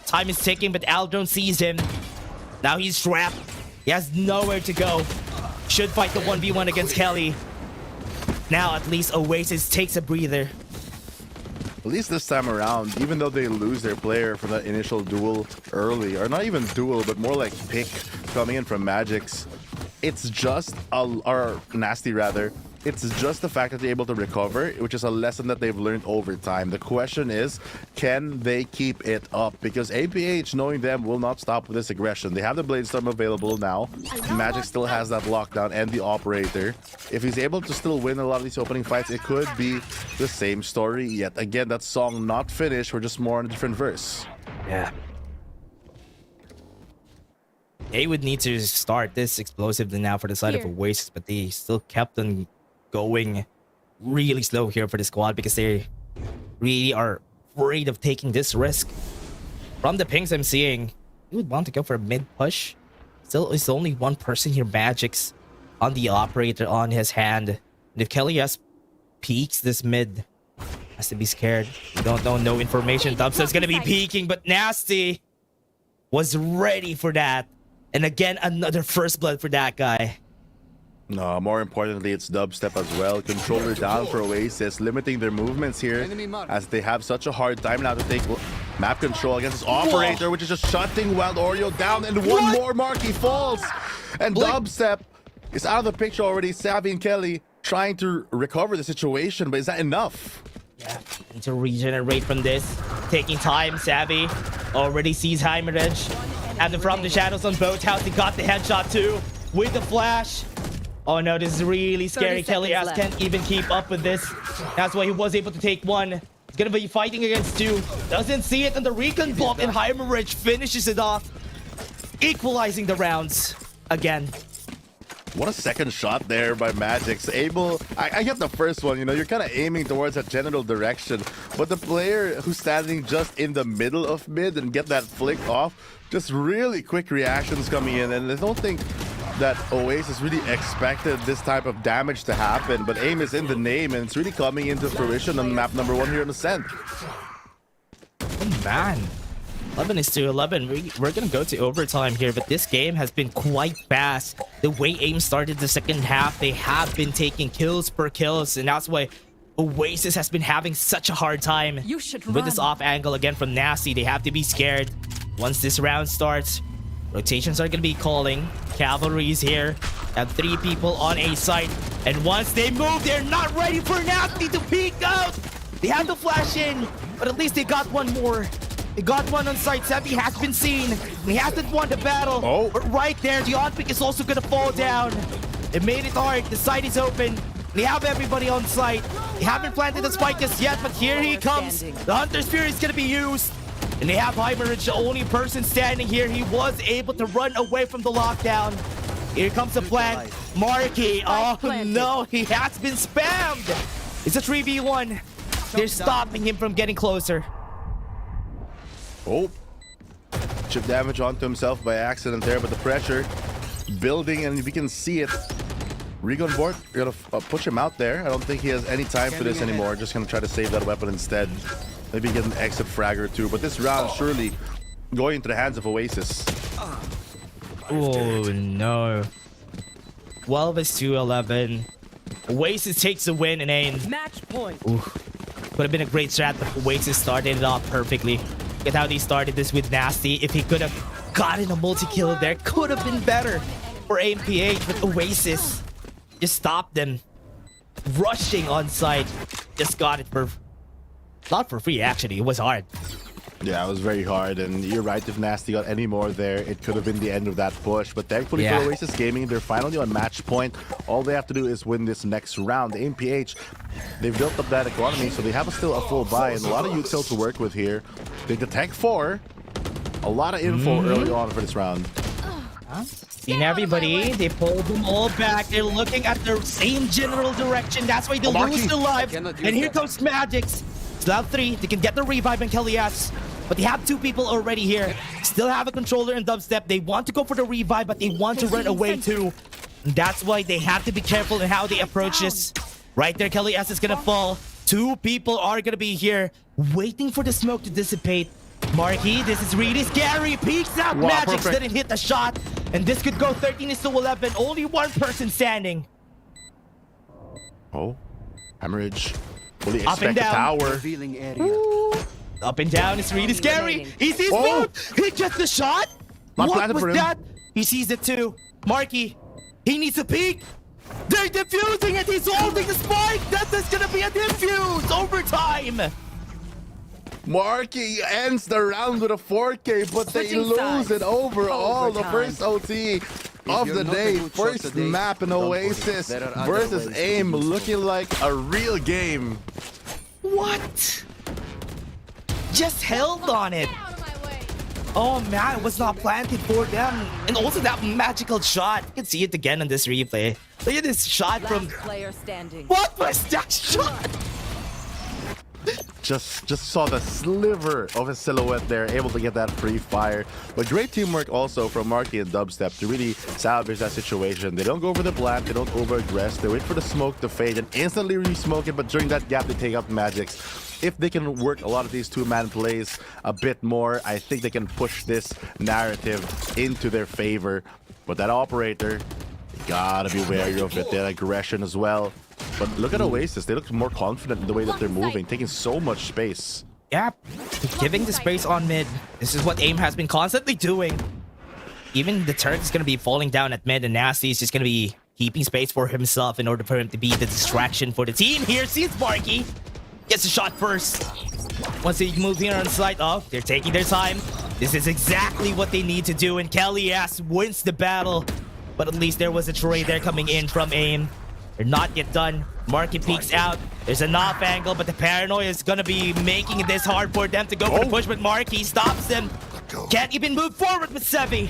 Time is ticking, but Aldron sees him. Now he's trapped. He has nowhere to go. Should fight the 1v1 against Kelly. Now at least Oasis takes a breather. At least this time around, even though they lose their player from that initial duel early, or not even duel, but more like pick coming in from Magix, it's just, or Nasty rather, it's just the fact that they're able to recover, which is a lesson that they've learned over time. The question is, can they keep it up? Because APH, knowing them, will not stop with this aggression. They have the Bladestorm available now. Magic still has that lockdown and the Operator. If he's able to still win a lot of these opening fights, it could be the same story. Yet again, that song not finished. We're just more on a different verse. Yeah. They would need to start this explosively now for the side of Oasis, but they still kept on going really slow here for the squad because they really are afraid of taking this risk. From the pings I'm seeing, you would want to go for a mid push. Still, it's only one person here, Magic's on the Operator on his hand. And if Kelly peeks this mid, has to be scared. We don't know, no information. Dubstep's gonna be peeking, but Nasty was ready for that. And again, another first blood for that guy. No, more importantly, it's Dubstep as well. Controller down for Oasis, limiting their movements here as they have such a hard time now to take map control against this Operator, which is just shutting Wild Oreo down. And one more Marky falls. And Dubstep is out of the picture already. Savvy and Kelly trying to recover the situation, but is that enough? Yeah, need to regenerate from this. Taking time, Savvy already sees Heimerich. And from the shadows on Boathouse, he got the headshot too with the flash. Oh no, this is really scary. Kelly can't even keep up with this. That's why he was able to take one. He's gonna be fighting against two. Doesn't see it, and the recon block, and Heimerich finishes it off, equalizing the rounds again. What a second shot there by Magic's. I get the first one, you know, you're kind of aiming towards a general direction, but the player who's standing just in the middle of mid and get that flick off, just really quick reactions coming in, and I don't think that Oasis really expected this type of damage to happen, but aim is in the name, and it's really coming into fruition on map number 1 here in Ascent. Oh man. 11 is to 11. We're gonna go to overtime here, but this game has been quite fast. The way AIM started the second half, they have been taking kills per kills, and that's why Oasis has been having such a hard time with this off angle again from Nasty. They have to be scared. Once this round starts, rotations are gonna be calling. Cavalry is here. Have 3 people on a site, and once they move, they're not ready for Nasty to peek out. They have to flash in, but at least they got one more. They got one on site. Savvy has been seen. He hasn't won the battle. Oh. But right there, the on-pick is also gonna fall down. It made it hard. The site is open. They have everybody on site. They haven't planted the spike just yet, but here he comes. The Hunter's Fury is gonna be used. And they have Heimerich, the only person standing here. He was able to run away from the lockdown. Here comes the plant. Marky. Oh no, he has been spammed. It's a 3v1. They're stopping him from getting closer. Oh, chip damage onto himself by accident there, but the pressure building, and we can see it. Regan board, you're gonna push him out there. I don't think he has any time for this anymore. Just gonna try to save that weapon instead. Maybe get an exit frag or two, but this round surely going into the hands of Oasis. Oh no. 12 is to 11. Oasis takes the win and aim. Match point. Ooh. Could have been a great strat, but Oasis started it off perfectly. Look at how they started this with Nasty. If he could have gotten a multi-kill there, could have been better for AMPH, but Oasis just stopped them rushing on site. Just got it for, not for free actually, it was hard. Yeah, it was very hard, and you're right, if Nasty got any more there, it could have been the end of that push. But thankfully for Oasis Gaming, they're finally on match point. All they have to do is win this next round. AMPH, they've built up that economy, so they have still a full buy and a lot of util to work with here. They detect 4. A lot of info early on for this round. Seen everybody, they pulled them all back. They're looking at the same general direction. That's why they lose their lives. And here comes Magic's. Slout 3, they can get the revive and Kellyas, but they have 2 people already here. Still have a controller and Dubstep. They want to go for the revive, but they want to run away too. And that's why they have to be careful in how they approach this. Right there, Kellyas is gonna fall. 2 people are gonna be here, waiting for the smoke to dissipate. Marky, this is really scary. Peeks out. Wow, Magic's perfect. didn't hit the shot, and this could go 13 is to 11. Only 1 person standing. Oh, hemorrhage. Fully Up and expect the down. tower. Ooh. Up and down, it's really scary. He sees smoke. He gets the shot. Not What planted was for him. that? He sees it too. Marky, he needs a peek. They're defusing it. He's holding the spike. That is gonna be a defuse overtime. Marky ends the round with a 4K, but they lose it overall. The first OT of the day, first map in Oasis versus AIM, looking like a real game. What? Just held on it. Oh man, it was not planted for them. And also that magical shot. You can see it again on this replay. Look at this shot from... player standing. What was that shot? Just saw the sliver of his silhouette there, able to get that free fire. But great teamwork also from Marky and Dubstep to really salvage that situation. They don't go over the plant, they don't over-aggress, they wait for the smoke to fade and instantly re-smoke it, but during that gap they take out Magics. If they can work a lot of these two-man plays a bit more, I think they can push this narrative into their favor. But that operator, you gotta be wary of it, that aggression as well. But look at Oasis, they look more confident in the way that they're moving, taking so much space. Yeah, giving the space on mid. This is what AIM has been constantly doing. Even the turret is going to be falling down at mid, and Nasty is just going to be keeping space for himself in order for him to be the distraction for the team. Here sees Marky. Gets a shot first. Once they move here on site, oh, they're taking their time. This is exactly what they need to do, and Kelly S wins the battle. But at least there was a trade there coming in from AIM. They're not yet done. Marky peeks out. There's an off angle, but the paranoia is gonna be making this hard for them to go for the push, but Marky stops them. Can't even move forward with Sevi.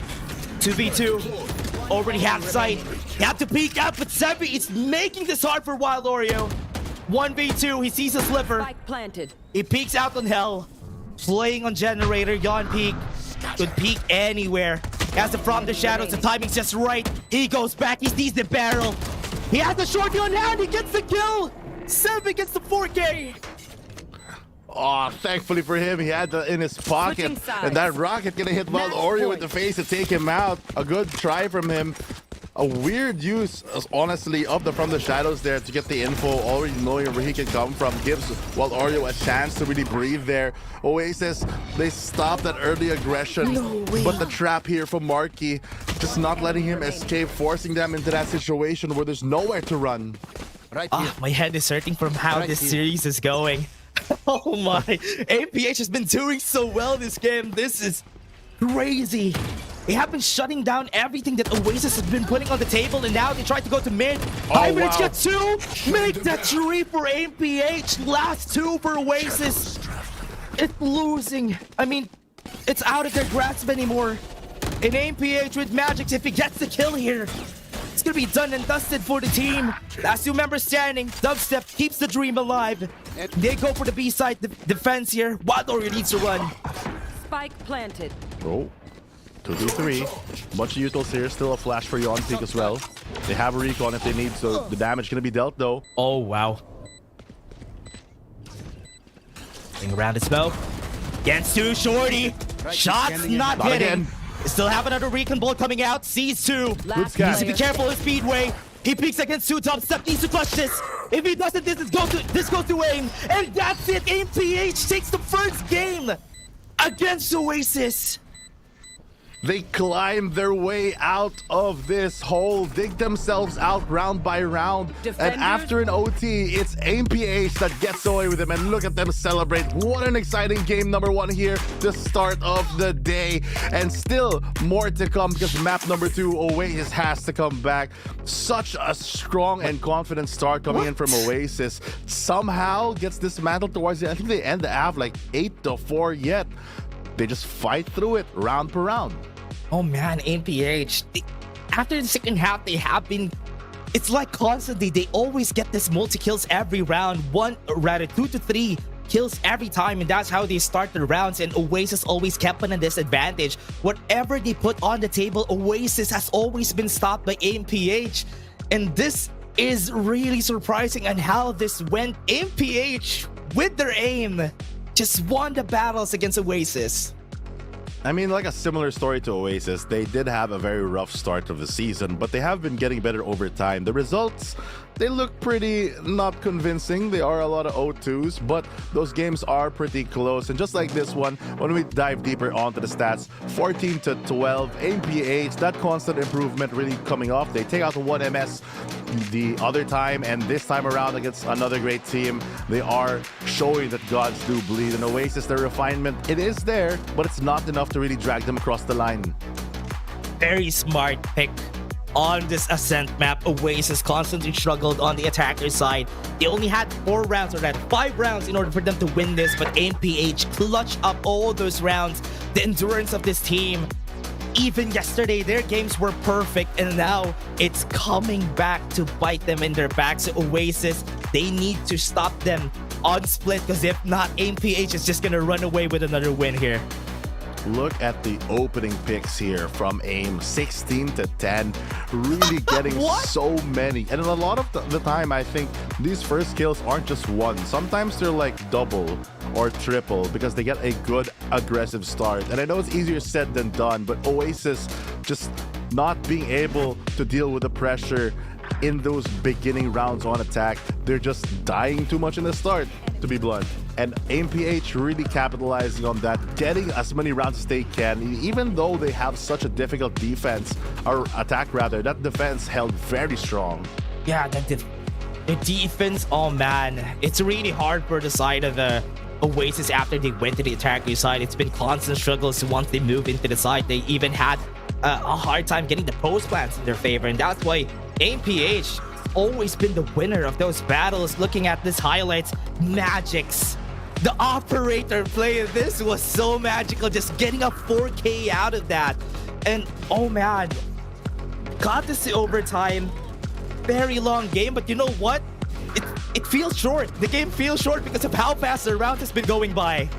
2v2. Already half sight. You have to peek out, but Sevi is making this hard for Wild Oreo. 1v2, he sees a sliver. Planted. He peeks out on Hell. Playing on Generator, Yon peek. Could peek anywhere. As from the shadows, the timing's just right. He goes back, he sees the barrel. He has the shorty on hand, he gets the kill! 7 gets the 4K! Oh, thankfully for him, he had that in his pocket. And that rocket gonna hit Wild Oreo in the face to take him out. A good try from him. A weird use, honestly, from the shadows there to get the info, already knowing where he can come from, gives Wild Oreo a chance to really breathe there. Oasis, they stopped that early aggression, but the trap here from Marky, just not letting him escape, forcing them into that situation where there's nowhere to run. My head is hurting from how this series is going. Oh my, APH has been doing so well this game. This is crazy. They have been shutting down everything that Oasis has been putting on the table, and now they try to go to mid. 5 minutes, get 2. Make that 3 for APH. Last 2 for Oasis. It's losing. I mean, it's out of their grasp anymore. And APH with Magic, if he gets the kill here, it's gonna be done and dusted for the team. Last 2 members standing. Dubstep keeps the dream alive. They go for the B-side defense here. Wild Oreo needs to run. Spike planted. Oh. 2v3. Bunch of utils here. Still a flash for Yon Peak as well. They have a recon if they need, so the damage gonna be dealt though. Oh, wow. Ring around the smoke. Gets too shorty. Shots not hitting. Still have another recon bolt coming out. Sees 2. Needs to be careful with Speedway. He peeks against 2 top. Step needs to clutch this. If he doesn't, this goes to AIM. And that's it. AIM PH takes the first game against Oasis. They climb their way out of this hole, dig themselves out round by round, and after an OT, it's AIM-PH that gets away with them, and look at them celebrate. What an exciting game number 1 here, the start of the day, and still more to come because map number 2, Oasis has to come back. Such a strong and confident start coming in from Oasis. Somehow gets dismantled towards the end. I think they end the half like 8-4 yet. They just fight through it round per round. Oh man, APH. After the second half, they have been... It's like constantly, they always get this multi-kills every round. 2 to 3 kills every time, and that's how they start the rounds, and Oasis always kept on a disadvantage. Whatever they put on the table, Oasis has always been stopped by APH. And this is really surprising on how this went. APH, with their aim, just won the battles against Oasis. I mean, like a similar story to Oasis, they did have a very rough start of the season, but they have been getting better over time. The results they look pretty not convincing. They are a lot of O2s, but those games are pretty close. And just like this one, when we dive deeper onto the stats, 14-12, AMPH, that constant improvement really coming off. They take out the 1MS the other time, and this time around against another great team, they are showing that gods do bleed. And Oasis, their refinement, it is there, but it's not enough to really drag them across the line. Very smart pick on this Ascent map. Oasis constantly struggled on the attacker side. They only had 4 rounds, or rather 5 rounds, in order for them to win this, but AMPH clutched up all those rounds. The endurance of this team, even yesterday, their games were perfect, and now it's coming back to bite them in their back. So Oasis, they need to stop them on split, because if not, AMPH is just gonna run away with another win here. Look at the opening picks here from AIM, 16-10, really getting so many. And a lot of the time, I think these first kills aren't just one. Sometimes they're like double or triple because they get a good aggressive start. And I know it's easier said than done, but Oasis just not being able to deal with the pressure in those beginning rounds on attack. They're just dying too much in the start, to be blunt. And AMPH really capitalizing on that, getting as many rounds as they can. Even though they have such a difficult defense, or attack rather, that defense held very strong. Yeah, the defense, oh man, it's really hard for the side of the Oasis after they went to the attacker side. It's been constant struggles once they move into the side. They even had a hard time getting the post plants in their favor, and that's why AMPH always been the winner of those battles. Looking at this highlights, Magix, the operator play, this was so magical, just getting a 4K out of that. And oh man, got this to overtime. Very long game, but you know what? It feels short. The game feels short because of how fast the round has been going by.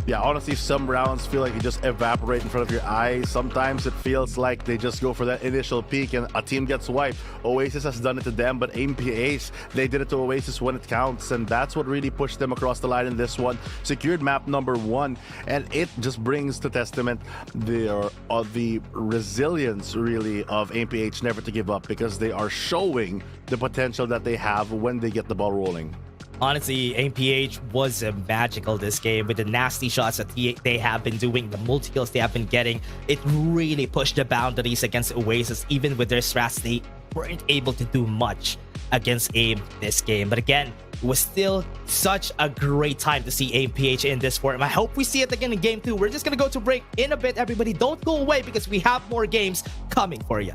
Yeah, honestly, some rounds feel like you just evaporate in front of your eyes. Sometimes it feels like they just go for that initial peak and a team gets wiped. Oasis has done it to them, but AMPH, they did it to Oasis when it counts, and that's what really pushed them across the line in this one. Secured map number 1, and it just brings to testament the resilience, really, of AMPH never to give up, because they are showing the potential that they have when they get the ball rolling. Honestly, AMPH was magical this game with the nasty shots that they have been doing, the multi-kills they have been getting. It really pushed the boundaries against Oasis. Even with their strats, they weren't able to do much against AIM this game. But again, it was still such a great time to see AMPH in this form. I hope we see it again in Game 2. We're just going to go to break in a bit. Everybody, don't go away because we have more games coming for you.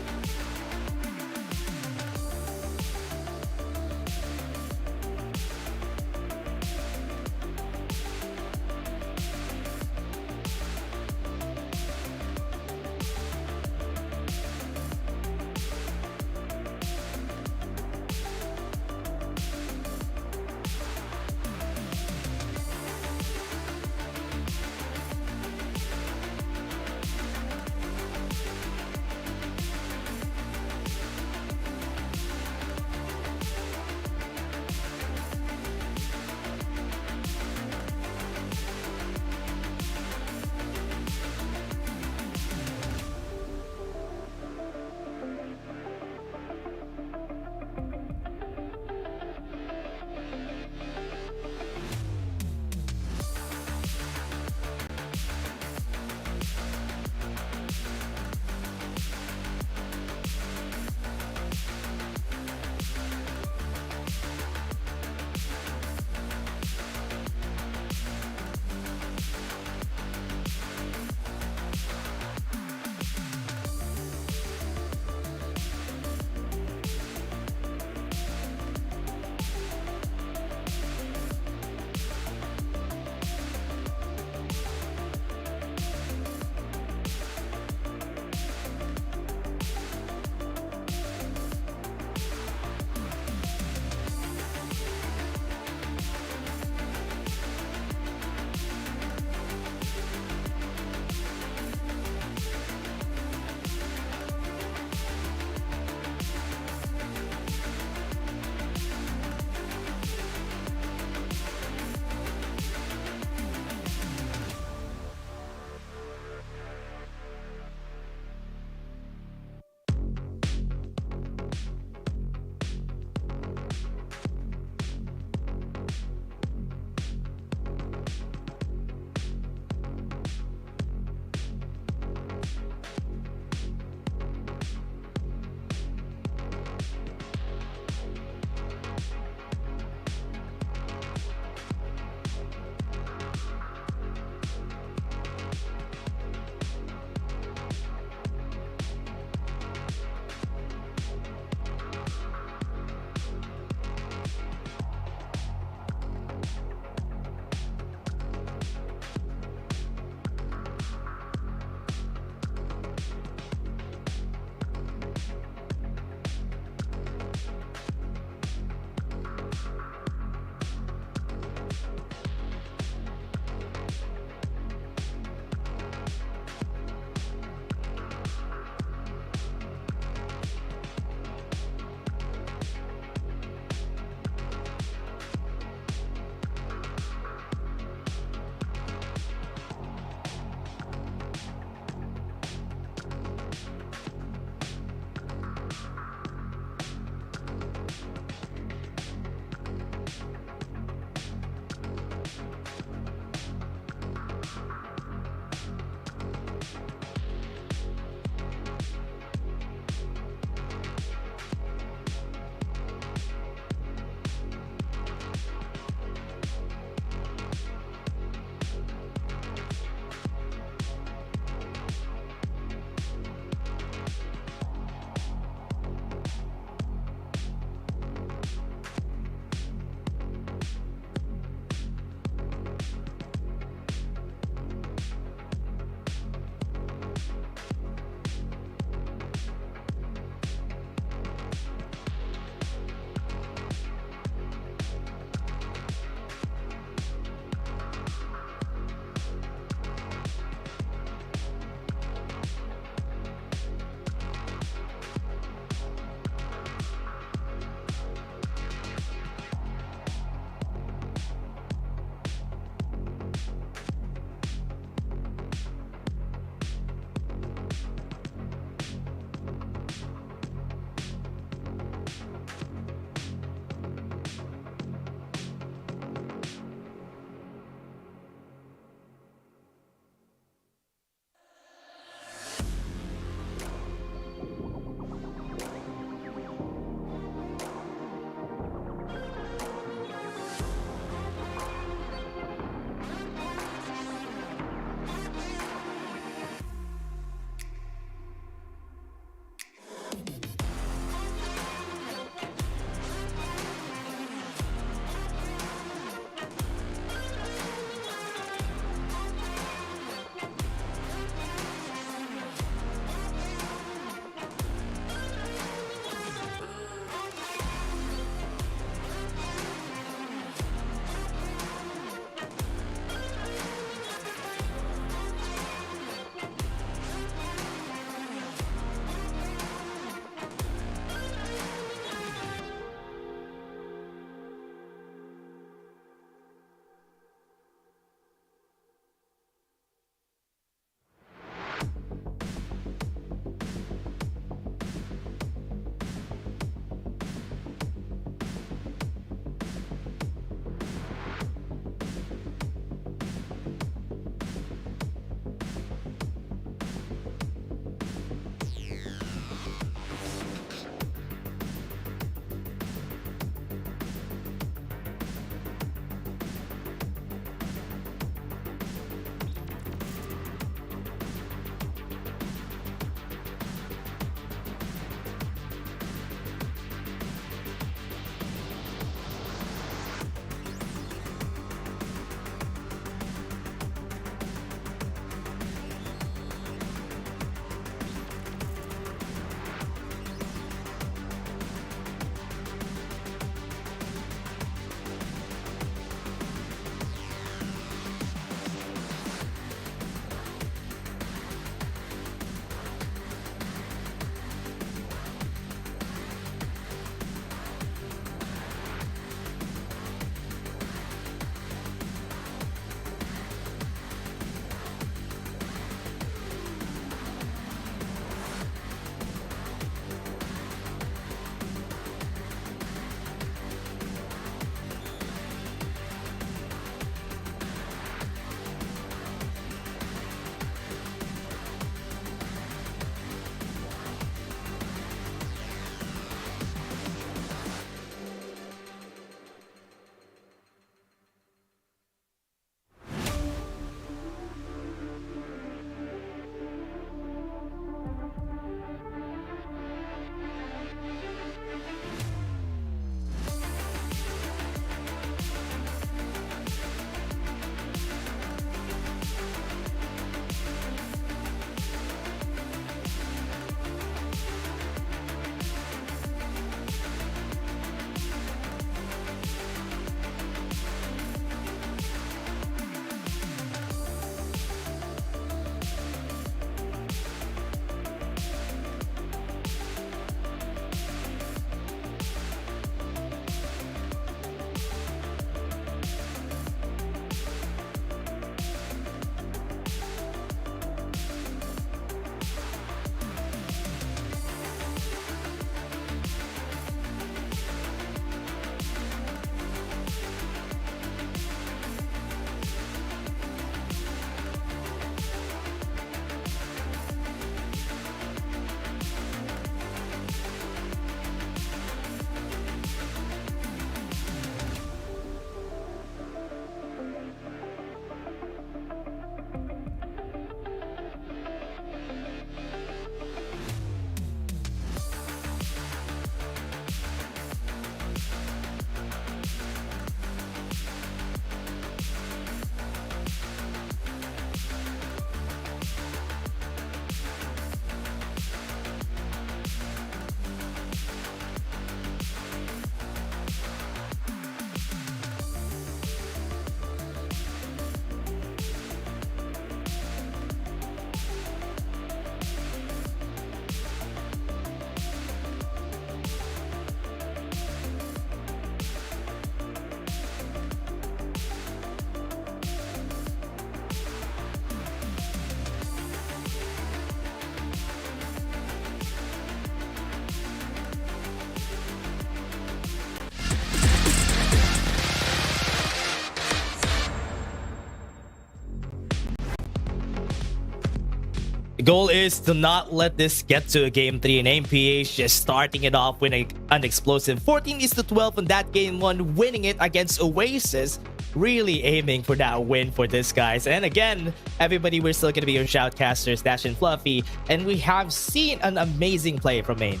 The goal is to not let this get to a game 3, and AMPH just starting it off with an explosive 14-12 on that game 1, winning it against Oasis. Really aiming for that win for this, guys. And again, everybody, we're still going to be your shoutcasters, Dash and Fluffy, and we have seen an amazing play from AIM.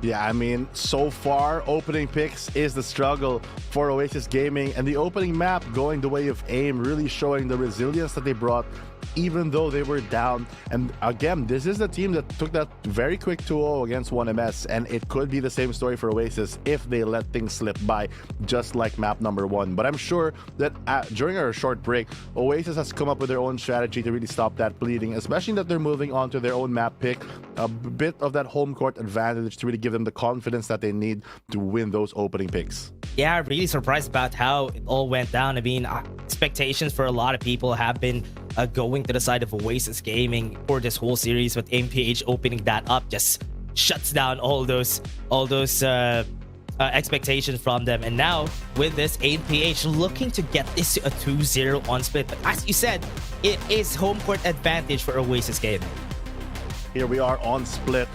Yeah, I mean, so far, opening picks is the struggle for Oasis Gaming, and the opening map going the way of AIM, really showing the resilience that they brought even though they were down. And again, this is the team that took that very quick 2-0 against 1MS, and it could be the same story for Oasis if they let things slip by, just like map number 1. But I'm sure that during our short break, Oasis has come up with their own strategy to really stop that bleeding, especially that they're moving on to their own map pick, a bit of that home court advantage to really give them the confidence that they need to win those opening picks. Yeah, really surprised about how it all went down. I mean, expectations for a lot of people have been going to the side of Oasis Gaming for this whole series, but MPH opening that up just shuts down all those expectations from them. And now with this, MPH looking to get this to a 2-0 on split. But as you said, it is home court advantage for Oasis Gaming. Here we are on split.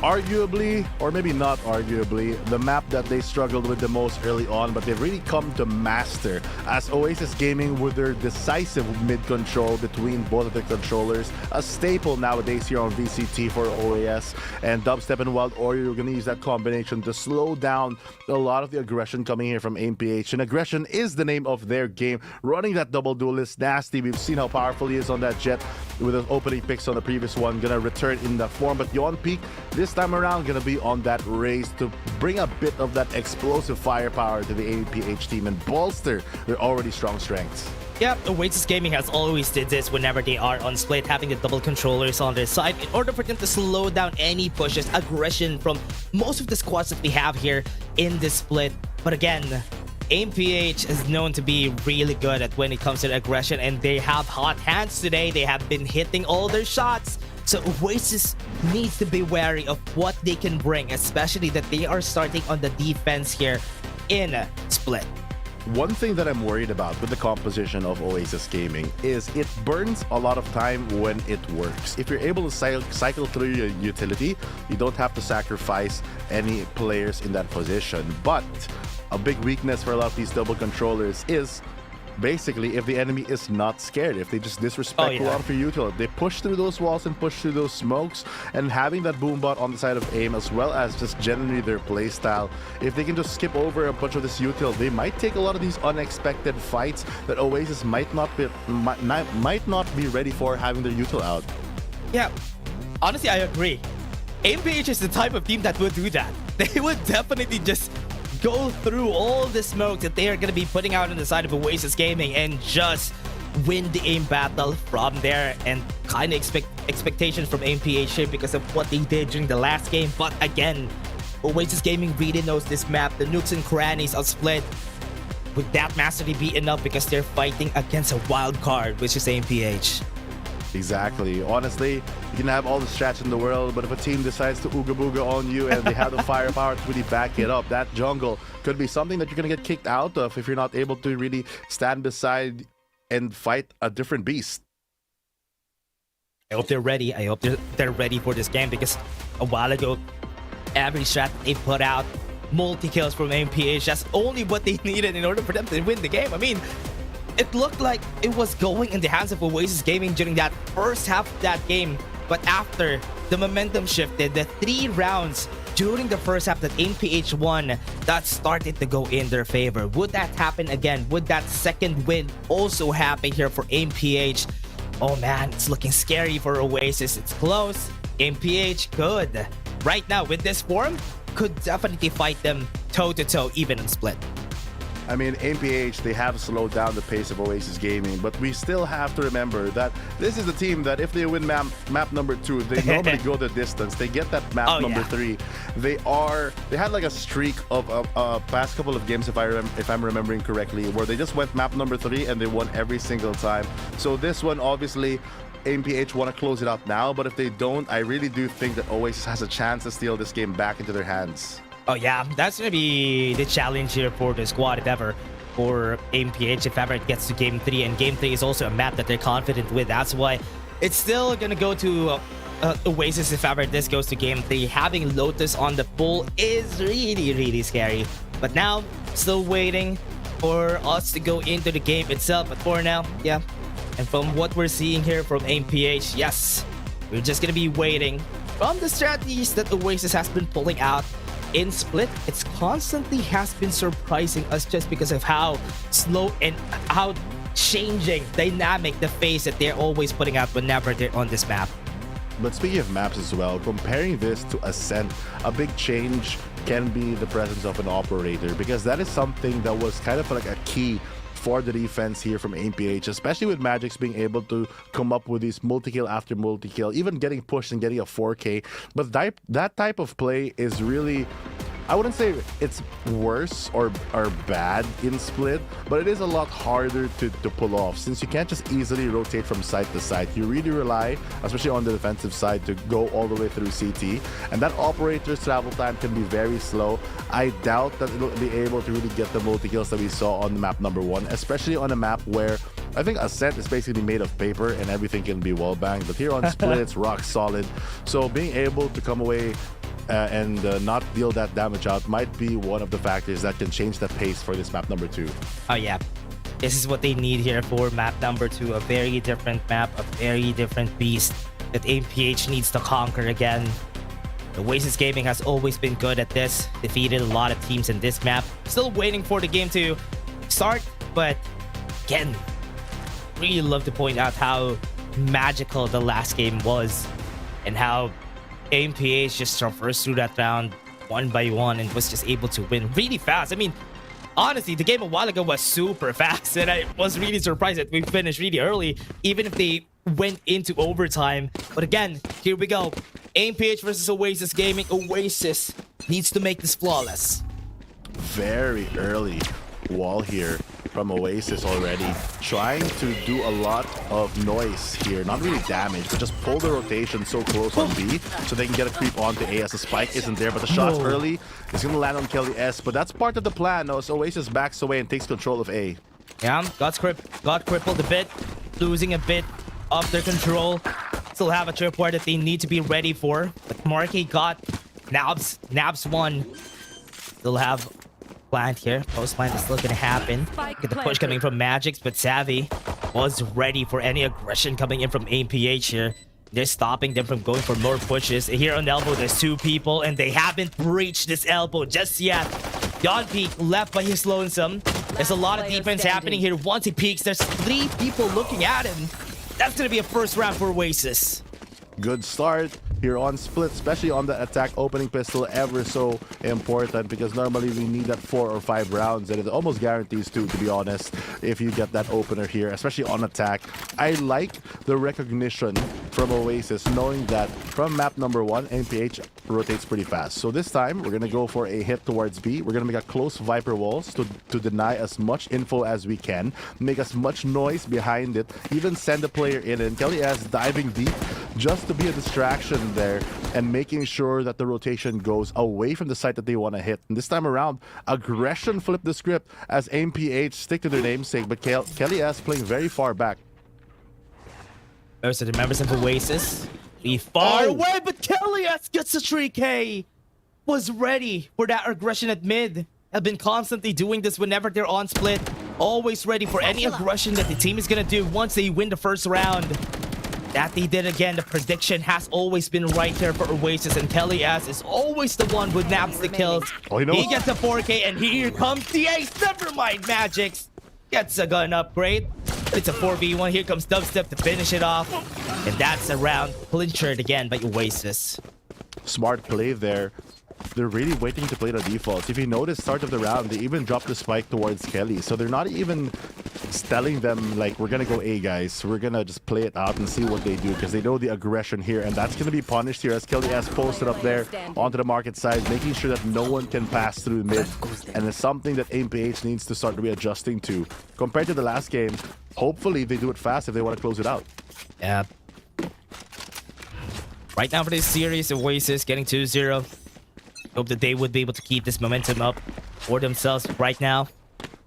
Arguably, or maybe not arguably, the map that they struggled with the most early on, but they've really come to master as Oasis Gaming with their decisive mid-control between both of the controllers, a staple nowadays here on VCT for OAS. And Dubstep and Wild Warrior are going to use that combination to slow down a lot of the aggression coming here from AMPH. And aggression is the name of their game. Running that double duelist, Nasty, we've seen how powerful he is on that Jet with those opening picks on the previous one, gonna return in that form. But Yon Peak this time around gonna be on that race to bring a bit of that explosive firepower to the AMPH team and bolster their already strong strengths. Yeah, Oasis Gaming has always did this whenever they are on split, having the double controllers on their side in order for them to slow down any pushes, aggression from most of the squads that we have here in this split. But again, AMPH is known to be really good at when it comes to aggression, and they have hot hands today. They have been hitting all their shots. So Oasis needs to be wary of what they can bring, especially that they are starting on the defense here in split. One thing that I'm worried about with the composition of Oasis Gaming is it burns a lot of time when it works. If you're able to cycle through your utility, you don't have to sacrifice any players in that position. But a big weakness for a lot of these double controllers is basically if the enemy is not scared, if they just disrespect a lot of your utility, they push through those walls and push through those smokes. And having that boombot on the side of AIM, as well as just generally their playstyle, if they can just skip over a bunch of this util, they might take a lot of these unexpected fights that Oasis might not be ready for, having their util out. Yeah, honestly, I agree. AMPH is the type of team that would do that. They would definitely just go through all the smoke that they are going to be putting out on the side of Oasis Gaming and just win the aim battle from there. And kind of expectations from AMPH here because of what they did during the last game. But again, Oasis Gaming really knows this map. The nooks and crannies are split. Would that mastery be enough, because they're fighting against a wild card, which is AMPH? Exactly. Honestly, you can have all the strats in the world, but if a team decides to ooga booga on you and they have the firepower to really back it up, that jungle could be something that you're going to get kicked out of if you're not able to really stand beside and fight a different beast. I hope they're ready. I hope they're ready for this game, because a while ago, every strat they put out, multi-kills from AMPH, that's only what they needed in order for them to win the game. I mean, it looked like it was going in the hands of Oasis Gaming during that first half of that game. But after the momentum shifted, the 3 rounds during the first half that AMPH won, that started to go in their favor. Would that happen again? Would that second win also happen here for AMPH? Oh man, it's looking scary for Oasis. It's close. AMPH could, right now with this form, could definitely fight them toe-to-toe, even in split. I mean, AMPH, they have slowed down the pace of Oasis Gaming, but we still have to remember that this is the team that if they win map number 2, they normally go the distance. They get that map number 3. They had like a streak of past couple of games, if I'm remembering correctly, where they just went map number 3 and they won every single time. So this one, obviously, AMPH want to close it out now, but if they don't, I really do think that Oasis has a chance to steal this game back into their hands. Oh yeah, that's going to be the challenge here for the squad, if ever, for AMPH, if ever it gets to Game 3. And Game 3 is also a map that they're confident with. That's why It's still gonna go to Oasis if ever this goes to game 3. Having Lotus on the pool is really scary. But now, still waiting for us to go into the game itself. But for now, yeah. And from what we're seeing here from AMPH, yes, we're just gonna be waiting. From the strategies that Oasis has been pulling out in Split, it's constantly has been surprising us just because of how slow and how changing dynamic the phase that they're always putting out whenever they're on this map. But speaking of maps as well, comparing this to Ascent, a big change can be the presence of an operator, because that is something that was kind of like a key for the defense here from AMPH, especially with Magix being able to come up with these multi-kill after multi-kill, even getting pushed and getting a 4K. But that type of play is really, I wouldn't say it's worse or bad in Split, but it is a lot harder to pull off, since you can't just easily rotate from side to side. You really rely, especially on the defensive side, to go all the way through CT, and that operator's travel time can be very slow. I doubt that it'll be able to really get the multi-kills that we saw on map number 1, especially on a map where I think Ascent is basically made of paper and everything can be wall banged, but here on Split it's rock solid. So being able to come away and not deal that damage out might be one of the factors that can change the pace for this map number 2. Oh yeah, this is what they need here for map number 2. A very different map, a very different beast that AMPH needs to conquer again. The Oasis Gaming has always been good at this, defeated a lot of teams in this map. Still waiting for the game to start, but again, really love to point out how magical the last game was and how AMPH just traversed through that round one by one and was just able to win really fast. I mean, honestly, the game a while ago was super fast, and I was really surprised that we finished really early, even if they went into overtime. But again, here we go. AMPH versus Oasis Gaming. Oasis needs to make this flawless. Very early wall here from Oasis already, trying to do a lot of noise here, not really damage, but just pull the rotation so close on B so they can get a creep onto A as the spike isn't there, but the shot's early. It's gonna land on Kelly S, but that's part of the plan. No, so Oasis backs away and takes control of A. Yeah, got crippled a bit, losing a bit of their control. Still have a tripwire that they need to be ready for, but Marky got Nabs one. Still have plant here. Post plant is still gonna happen. Get the push coming from Magix, but Savvy was ready for any aggression coming in from AMPH here. They're stopping them from going for more pushes. Here on elbow, there's 2 people, and they haven't reached this elbow just yet. Yon Peak left by his lonesome. There's a lot of defense happening here. Once he peeks, there's 3 people looking at him. That's gonna be a first round for Oasis. Good start here on Split, especially on the attack opening pistol, ever so important, because normally we need that 4 or 5 rounds, and it almost guarantees to be honest, if you get that opener here, especially on attack. I like the recognition from Oasis, knowing that from map number 1, MPH rotates pretty fast. So this time, we're gonna go for a hit towards B. We're gonna make a close Viper walls to deny as much info as we can, make as much noise behind it, even send a player in, and Kelly S diving deep just to be a distraction there and making sure that the rotation goes away from the site that they want to hit. And this time around, aggression flipped the script as AMPH stick to their namesake, but Kelly S playing very far back. There's the members of Oasis. Be far away, but Kelly S gets a 3K. Was ready for that aggression at mid. Have been constantly doing this whenever they're on Split. Always ready for any aggression that the team is gonna do once they win the first round. That they did again. The prediction has always been right there for Oasis, and Kelly S is always the one who naps the kills. He gets a 4K, and here comes the ace. Never mind, Magix gets a gun upgrade. It's a 4v1. Here comes Dubstep to finish it off, and that's a round clinchered again by Oasis. Smart play there. They're really waiting to play the defaults. If you notice, start of the round, they even dropped the spike towards Kelly. So they're not even telling them, like, we're gonna go A, guys. We're gonna just play it out and see what they do, because they know the aggression here, and that's gonna be punished here as Kelly S posted up there onto the market side, making sure that no one can pass through mid. And it's something that AMPH needs to start readjusting to. Compared to the last game, hopefully they do it fast if they want to close it out. Yeah. Right now for this series, Oasis getting 2-0. Hope that they would be able to keep this momentum up for themselves right now.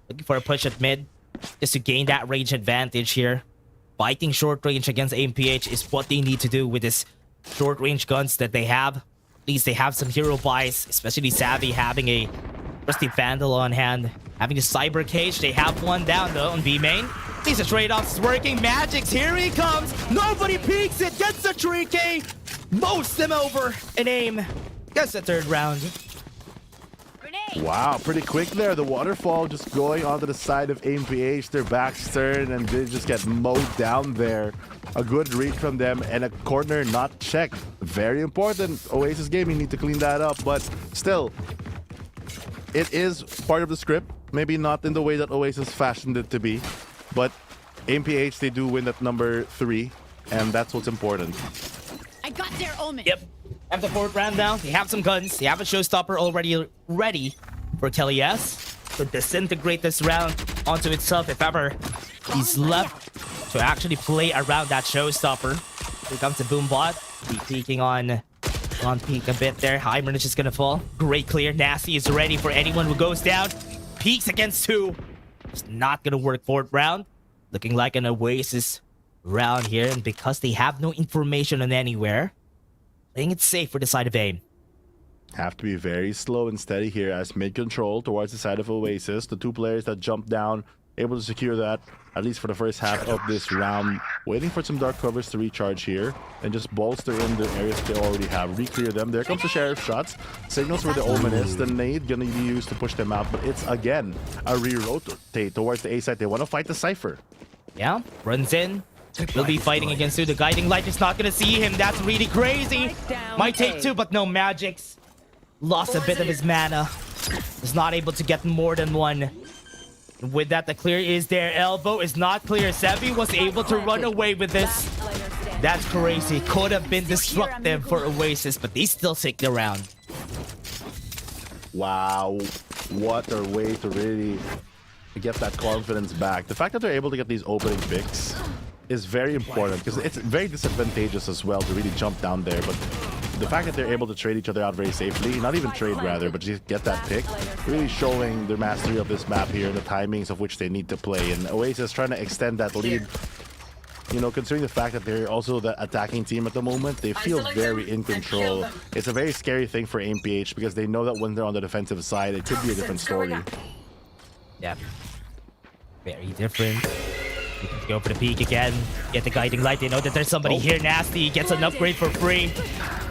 Looking for a push at mid just to gain that range advantage here. Fighting short range against AMPH is what they need to do with this short range guns that they have. At least they have some hero buys, especially Savvy having a Rusty Vandal on hand. Having a Cyber Cage, they have one down though on B main. These are trade-offs working. Magic's, here he comes. Nobody peeks it, gets the 3K. Mows them over and aim. Gets the third round. Wow, pretty quick there. The waterfall just going onto the side of AMPH. Their backs turn and they just get mowed down there. A good read from them and a corner not checked. Very important. Oasis Gaming need to clean that up, but still, it is part of the script. Maybe not in the way that Oasis fashioned it to be, but AMPH, they do win at number 3, and that's what's important. I got their omen. Yep. Have the 4th round now. They have some guns. They have a showstopper already ready for Kelly S to disintegrate this round onto itself if ever he's left to actually play around that showstopper. Here comes the Boombot. He's peeking on peek a bit there. Heimer is just gonna fall. Great clear. Nasty is ready for anyone who goes down. Peeks against 2. It's not gonna work 4th round. Looking like an Oasis round here, and because they have no information on anywhere, playing it safe for the side of AIM. Have to be very slow and steady here as mid control towards the side of Oasis. The 2 players that jumped down, able to secure that, at least for the first half of this round. Waiting for some dark covers to recharge here and just bolster in the areas they already have. Re-clear them. There comes the Sheriff shots. Signals where the Omen is. The nade gonna be used to push them out, but it's again a re-rotate towards the A side. They want to fight the Cypher. Yeah, runs in. Will be fighting against 2. The Guiding Light is not gonna see him. That's really crazy. Might take 2, but no Magics. Lost a bit of his mana. Is not able to get more than 1. With that, the clear is there. Elbow is not clear. Sevi was able to run away with this. That's crazy. Could have been destructive for Oasis, but they still take the round. Wow. What a way to really get that confidence back. The fact that they're able to get these opening picks is very important because it's very disadvantageous as well to really jump down there. But the fact that they're able to trade each other out very safely, not even trade rather, but just get that pick, really showing their mastery of this map here, the timings of which they need to play. And Oasis trying to extend that lead. You know, considering the fact that they're also the attacking team at the moment, they feel very in control. It's a very scary thing for AMPH because they know that when they're on the defensive side, it could be a different story. Yeah. Very different. You can go for the peek again. Get the Guiding Light. They know that there's somebody here. Nasty gets an upgrade for free.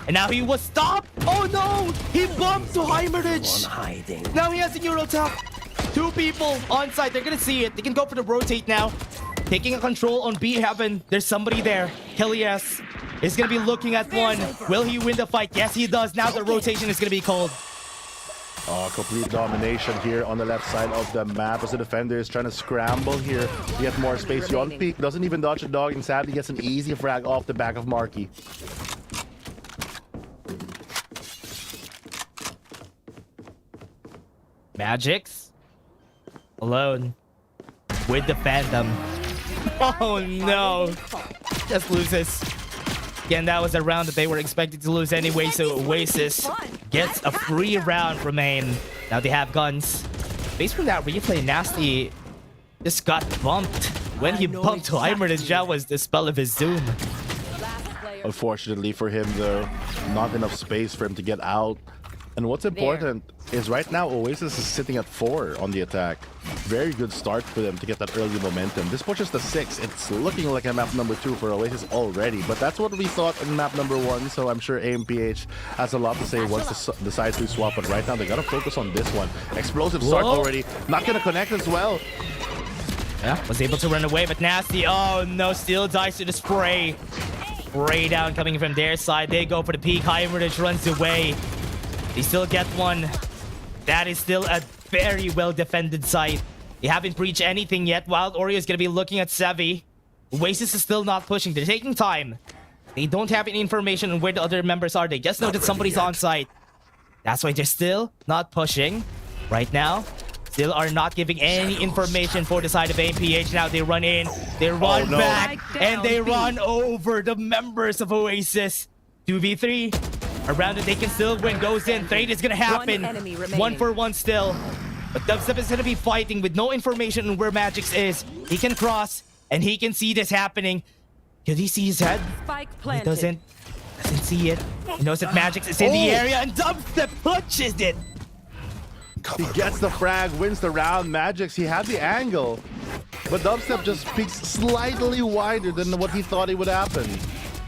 And now he was stopped. Oh no! He bumped to Heimerich. Now he has a Euro tap. 2 people on site. They're gonna see it. They can go for the rotate now. Taking a control on B Heaven. There's somebody there. Kelly S is gonna be looking at 1. Will he win the fight? Yes, he does. Now the rotation is gonna be called. Complete domination here on the left side of the map as the defender is trying to scramble here to get more space. Yon peek doesn't even dodge a dog and sadly gets an easy frag off the back of Marky. Magic's alone with the Phantom. Oh no! Just loses. Again, that was a round that they were expected to lose anyway, so Oasis gets a free round from AIM. Now they have guns. Based on that replay, Nasty just got bumped. When he bumped to Heimer, that was the spell of his doom. Unfortunately for him, though, not enough space for him to get out. And what's important is right now Oasis is sitting at 4 on the attack. Very good start for them to get that early momentum. This pushes to 6. It's looking like a map number 2 for Oasis already, but that's what we thought in map number 1, so I'm sure AMPH has a lot to say once they decide to swap, but right now they gotta focus on this one. Explosive start already. Not gonna connect as well. Yeah, was able to run away, but Nasty, oh no, still dies to the spray. Spray down coming from their side. They go for the peak. Heimerich runs away. They still get 1. That is still a very well-defended site. They haven't breached anything yet. Wild Oreo is going to be looking at Sevi. Oasis is still not pushing. They're taking time. They don't have any information on where the other members are. They just know that somebody's on site. That's why they're still not pushing. Right now, still are not giving any information for the side of AMPH. Now they run in, they run back, and they run over the members of Oasis. 2v3. A round that they can still win goes in. Trade is gonna happen. 1-for-1 still. But Dubstep is gonna be fighting with no information on where Magix is. He can cross. and he can see this happening. Could he see his head? Spike He planted. doesn't see it. He knows that Magix is in the area, and Dubstep punches it. He gets the frag, wins the round. Magix, he had the angle, but Dubstep just peeks slightly wider than what he thought it would happen.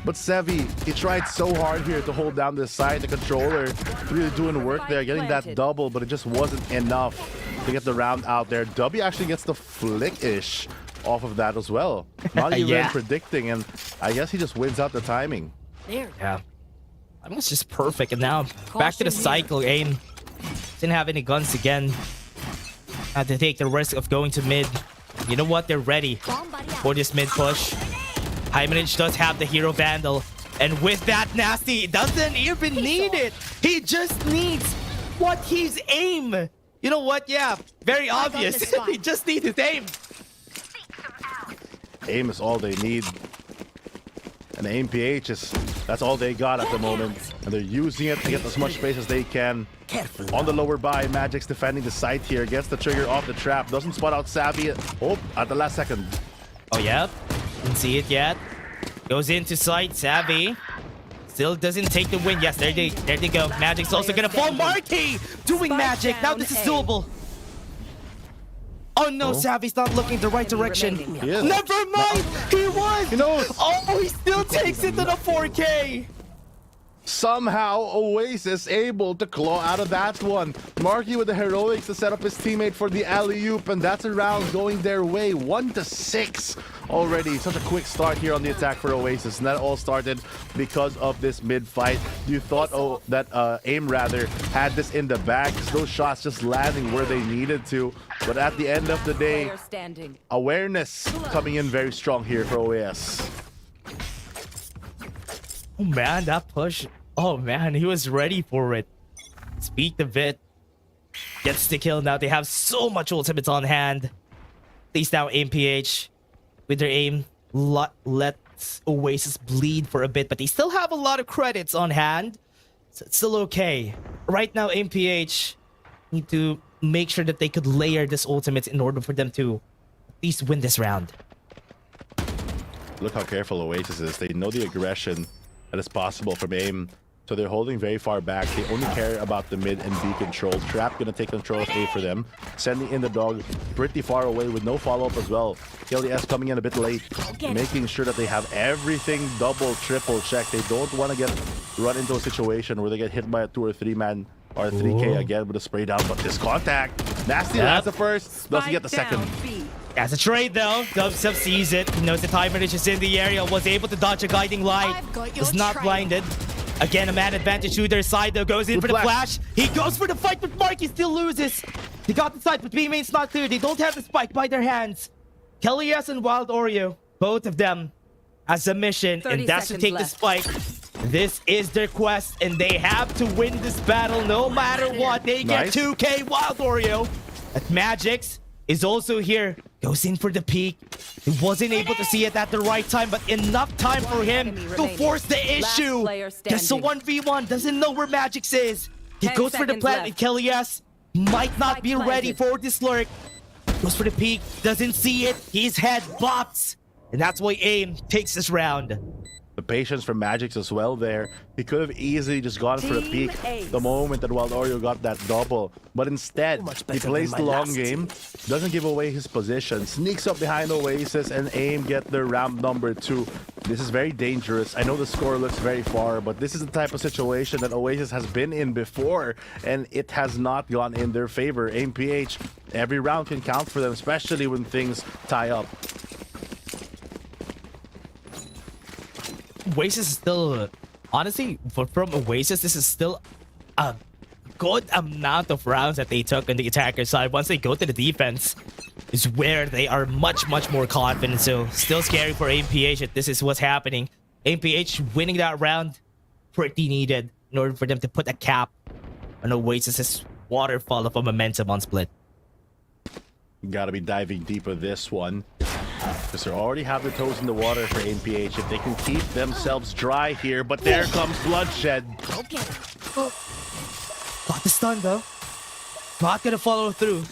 But Sevi, he tried so hard here to hold down this side. The controller really doing work there, getting that double, but it just wasn't enough to get the round out there. W actually gets the flick-ish off of that as well. Not even predicting, and I guess he just wins out the timing. Yeah. I mean, it's just perfect. And now back to the cycle. Aim didn't have any guns again. Had to take the risk of going to mid. You know what? They're ready for this mid push. Heimanage does have the hero vandal. And with that, Nasty doesn't even need it. He just needs what he's aim. You know what? Yeah, very obvious. He just needs his aim. Aim is all they need. And the AMPH is, that's all they got at the moment. And they're using it to get as much space as they can. On the lower buy, Magic's defending the site here. Gets the trigger off the trap. Doesn't spot out Savvy. Oh, at the last second. Oh, yeah. Didn't see it yet. Goes into sight. Savvy still doesn't take the win. Yes, there they go. Magic's also gonna fall. Marquee doing magic. Now this is doable. Oh no, Savvy's not looking the right direction. Never mind. He was. He knows. Oh, he still takes it to the 4K. Somehow, Oasis able to claw out of that one. Marky with the heroics to set up his teammate for the alley-oop, and that's a round going their way. 1-6 already. Such a quick start here on the attack for Oasis, and that all started because of this mid-fight. You thought that AIM rather had this in the bag, because those shots just landing where they needed to. But at the end of the day, awareness coming in very strong here for OAS. Oh man, that push. Oh man, he was ready for it. Speak of it. Gets the kill now. They have so much ultimates on hand. At least now AMPH with their aim lets Oasis bleed for a bit, but they still have a lot of credits on hand. So it's still okay. Right now AMPH need to make sure that they could layer this ultimate in order for them to at least win this round. Look how careful Oasis is. They know the aggression that is possible from AIM. So they're holding very far back. They only care about the mid and B control. Trap gonna take control of A for them. Sending in the dog pretty far away with no follow-up as well. KLDS coming in a bit late. Making sure that they have everything double, triple checked. They don't want to run into a situation where they get hit by a 2 or 3 man or 3K again with a spray down. But this contact, Nasty has the first, doesn't get the second. As a trade though, Dubstep sees it. He knows the time is in the area. Was able to dodge a guiding light. Was not blinded. Again, a man advantage to their side though. Goes in for the flash. He goes for the fight, but Marky still loses. They got the side, but B main's not clear. They don't have the spike by their hands. Kelly's and Wild Oreo, both of them as a mission, and that's to take the spike. This is their quest, and they have to win this battle no matter what. They get 2K. Wild Oreo at Magix is also here. Goes in for the peek. He wasn't able to see it at the right time, but enough time for him to force the issue. Just a 1v1. Doesn't know where Magix is. He goes for the plant, and Kelly's might not be ready for this lurk. Goes for the peek. Doesn't see it. His head bops. And that's why AIM takes this round. The patience from Magix as well there. He could have easily just gone for a peek the moment that Wild Oreo got that double. But instead, he plays the long game, doesn't give away his position, sneaks up behind Oasis, and AIM get their round number 2. This is very dangerous. I know the score looks very far, but this is the type of situation that Oasis has been in before, and it has not gone in their favor. AMPH, every round can count for them, especially when things tie up. Oasis is still, honestly, from Oasis, this is still a good amount of rounds that they took on the attacker side. Once they go to the defense, is where they are much more confident. So still scary for AMPH if this is what's happening. AMPH winning that round, pretty needed in order for them to put a cap on Oasis's waterfall of a momentum on split. Gotta be diving deep with this one, because they already have their toes in the water for AMPH. If they can keep themselves dry here, but there comes Bloodshed. Got the stun though. Not gonna follow through.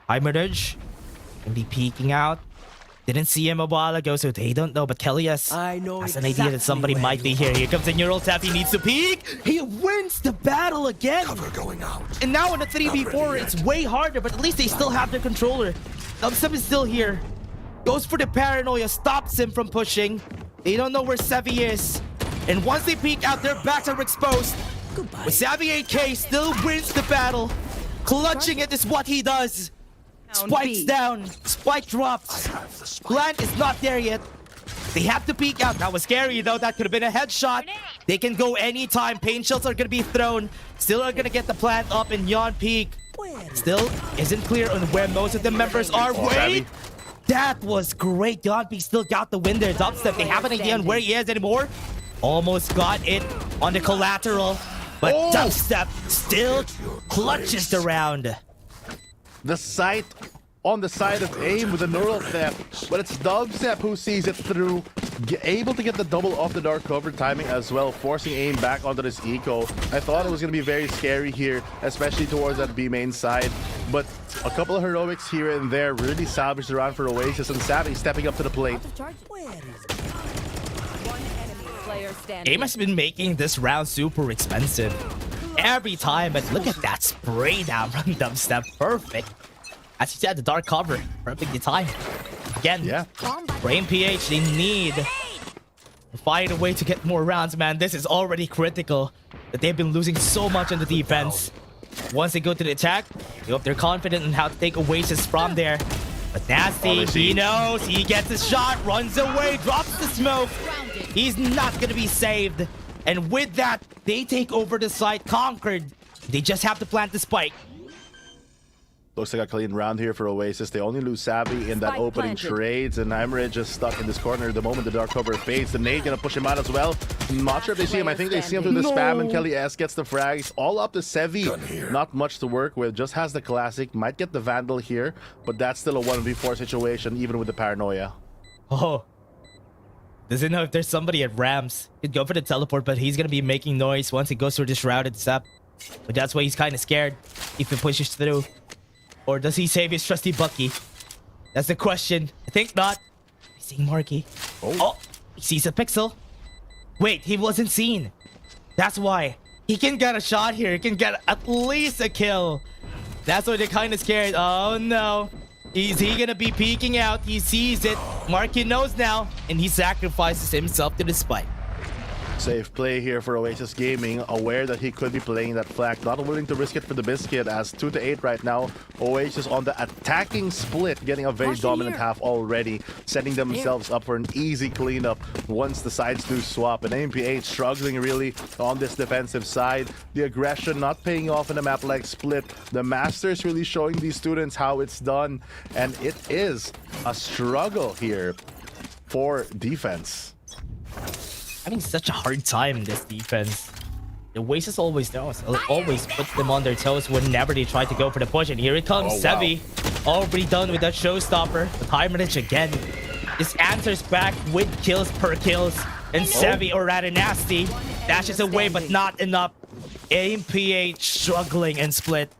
High Merge gonna be peeking out. Didn't see him a while ago, so they don't know. But Kelly has an idea that somebody might be here. Here comes the neural tap. He needs to peek. He wins the battle again. Cover going out. And now in the 3v4, it's way harder, but at least they still have the controller. Dubstep is still here. Goes for the paranoia, stops him from pushing. They don't know where Savvy is. And once they peek out, their backs are exposed. But Savvy 8K still wins the battle. Clutching it is what he does. Spike's down. Spike drops. Plant is not there yet. They have to peek out. That was scary though. That could have been a headshot. They can go anytime. Pain shells are going to be thrown. Still are going to get the plant up in Yon Peak. Still isn't clear on where most of the members are. Wait! That was great. Yon Peak still got the win there. Dubstep, they have an idea on where he is anymore. Almost got it on the collateral. But Dubstep still clutches the round. The sight on the side of AIM with the neural theft, but it's Dubstep who sees it through, able to get the double off the dark cover timing as well, forcing AIM back onto this eco. I thought it was going to be very scary here, especially towards that B main side, but a couple of heroics here and there really salvaged the round for Oasis, and Savvy stepping up to the plate. AIM has been making this round super expensive every time, but look at that spray down from Dubstep. Perfect. As you said, the dark cover, perfectly timed. Again, for MPH, they need to find a way to get more rounds, man. This is already critical that they've been losing so much on the defense. Once they go to the attack, they hope they're confident in how to take Oasis from there. But Nasty, he knows, he gets a shot, runs away, drops the smoke. He's not going to be saved. And with that, they take over the site, conquered. They just have to plant the spike. Looks like a clean round here for Oasis. They only lose Savvy in that opening trades, and Emre just stuck in this corner. The moment the dark cover fades, the nade gonna push him out as well. Not sure if they see him. I think they see him through the spam, and Kelly S gets the frags. All up to Sevi. Not much to work with. Just has the classic. Might get the Vandal here, but that's still a 1v4 situation, even with the paranoia. Oh. Doesn't know if there's somebody at Rams. He'd go for the teleport, but he's gonna be making noise once he goes through this routed step. But that's why he's kind of scared if he pushes through. Or does he save his trusty Bucky? That's the question. I think not. He's seeing Marky. Oh, he sees a pixel. Wait, he wasn't seen. That's why. He can get a shot here. He can get at least a kill. That's why they're kind of scared. Oh no. Is he gonna be peeking out? He sees it. Marky knows now. And he sacrifices himself to the spike. Safe play here for Oasis Gaming, aware that he could be playing that flag, not willing to risk it for the biscuit, as 2-8 right now. Oasis on the attacking split, getting a very dominant half already, setting themselves up for an easy cleanup once the sides do swap. And AMPH struggling really on this defensive side. The aggression not paying off in a map like Split. The Masters really showing these students how it's done, and it is a struggle here for defense. Having such a hard time in this defense. The Oasis always knows, always puts them on their toes whenever they try to go for the push. And here it comes, Sevi. Already done with that showstopper. The time range again. Just answers back with kills per kills. And Sevi, or rather Nasty, dashes away, but not enough. AMPH struggling and Split.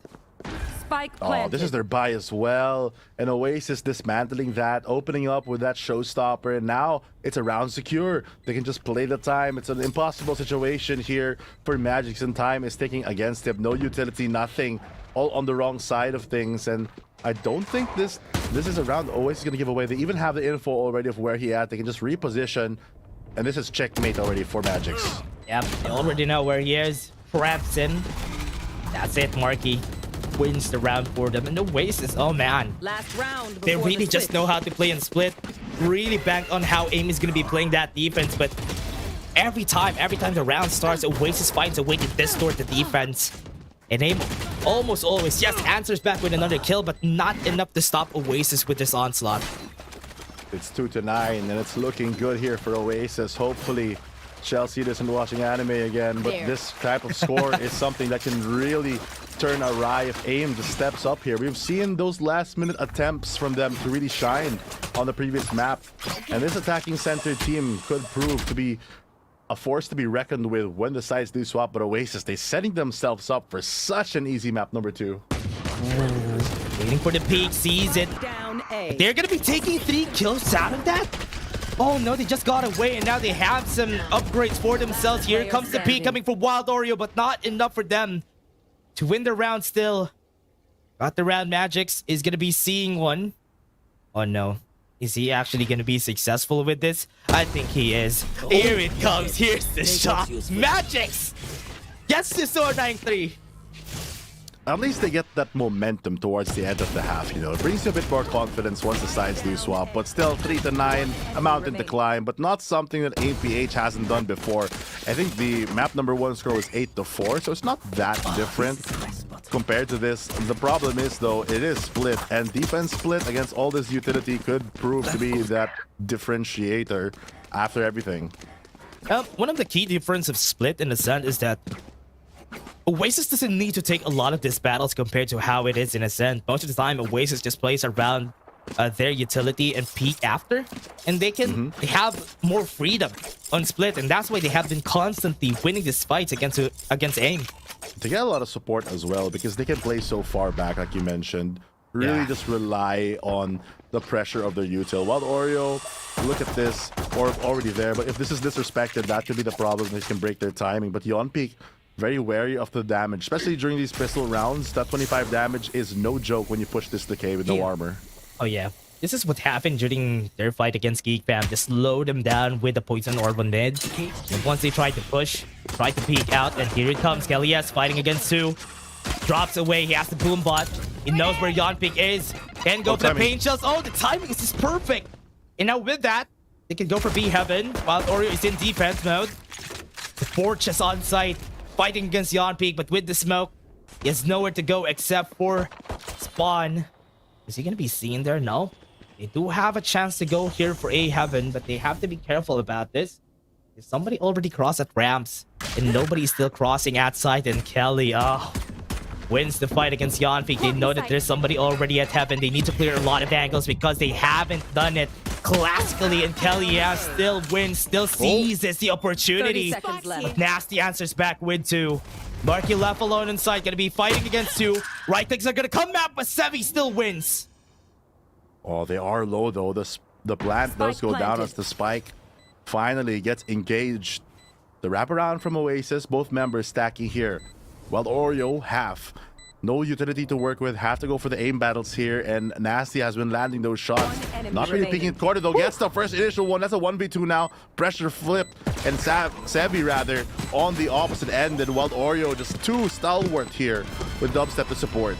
Oh, this is their buy as well. And Oasis dismantling that, opening up with that showstopper, and now it's a round secure. They can just play the time. It's an impossible situation here for Magic, and time is ticking against him. No utility, nothing. All on the wrong side of things, and I don't think this is a round Oasis is going to give away. They even have the info already of where he at. They can just reposition, and this is checkmate already for Magics. Yep, they already know where he is. Preps him. That's it, Marky wins the round for them. And the Oasis, oh man, last round they really just know how to play and Split. Really bank on how AIM is going to be playing that defense, but every time the round starts, Oasis finds a way to distort the defense. And AIM almost always just answers back with another kill, but not enough to stop Oasis with this onslaught. It's 2-9, and it's looking good here for Oasis. Hopefully Chelsea isn't watching anime again, but this type of score is something that can really turn awry if AIM just steps up here. We've seen those last-minute attempts from them to really shine on the previous map, and this attacking center team could prove to be a force to be reckoned with when the sides do swap. But Oasis, they're setting themselves up for such an easy map number 2. Waiting for the peak, sees it. Down A. They're gonna be taking 3 kills out of that? Oh no, they just got away and now they have some upgrades for themselves. Here comes the peak coming from Wild Oreo, but not enough for them to win the round still. Got the round. Magix is gonna be seeing one. Oh no. Is he actually gonna be successful with this? I think he is. Here it comes. Here's the shot. Magix gets the sword 9-3. At least they get that momentum towards the end of the half, you know. It brings you a bit more confidence once the sides do swap. But still, 3-9, a mountain to climb, but not something that APH hasn't done before. I think the map number 1 score was 8-4, so it's not that different compared to this. The problem is, though, it is split, and defense split against all this utility could prove to be that differentiator after everything. One of the key difference of split in the Ascent is that Oasis doesn't need to take a lot of these battles compared to how it is in Ascent. Most of the time, Oasis just plays around their utility and peak after, and they can have more freedom on split, and that's why they have been constantly winning these fights against AIM. They get a lot of support as well because they can play so far back, like you mentioned. Really just rely on the pressure of their util. While Oreo, look at this, or already there, but if this is disrespected, that could be the problem. They can break their timing, but Yonpeak, very wary of the damage, especially during these pistol rounds. That 25 damage is no joke when you push this decay with no armor. Oh yeah, this is what happened during their fight against Geek Fam. Just slow them down with the poison orb on mid. And once they try to push, try to peek out, and here it comes. Kelly's fighting against Sue. Drops away, he has the boom bot. He knows where Yonpeak is. Can go for the pain shells. Oh, the timing is just perfect. And now with that, they can go for B Heaven while Oreo is in defense mode. The Forge is on site, fighting against Yonpeak, but with the smoke, he has nowhere to go except for Spawn. Is he gonna be seen there? No. They do have a chance to go here for A Heaven, but they have to be careful about this. If somebody already crossed at ramps, and nobody's still crossing at site, and Kelly, wins the fight against Yonpeak. They know that there's somebody already at Heaven. They need to clear a lot of angles because they haven't done it classically, and Kelly still wins, still seizes the opportunity. But Nasty answers back with 2. Marky left alone inside, gonna be fighting against 2. Right clicks are gonna come out, but Sevi still wins. Oh, they are low though. The plant does go down as the spike finally gets engaged. The wraparound from Oasis, both members stacking here. While Oreo have no utility to work with, have to go for the aim battles here, and Nasty has been landing those shots. Not really picking it corner though. Gets the first initial one. That's a 1v2 now. Pressure flip, and Sevi rather on the opposite end, and Wild Oreo just too stalwart here with dubstep to support.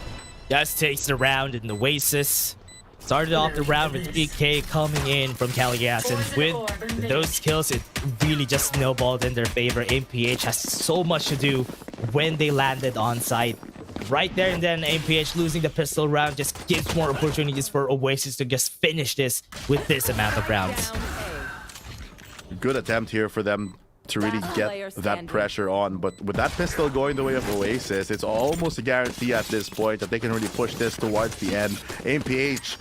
Just takes the round in the Oasis. Started off the round with 3K coming in from Caligas, and with those kills, it really just snowballed in their favor. MPH has so much to do when they landed on site. Right there and then, MPH losing the pistol round just gives more opportunities for Oasis to just finish this with this amount of rounds. Good attempt here for them to really get that pressure on, but with that pistol going the way of Oasis, it's almost a guarantee at this point that they can really push this towards the end. MPH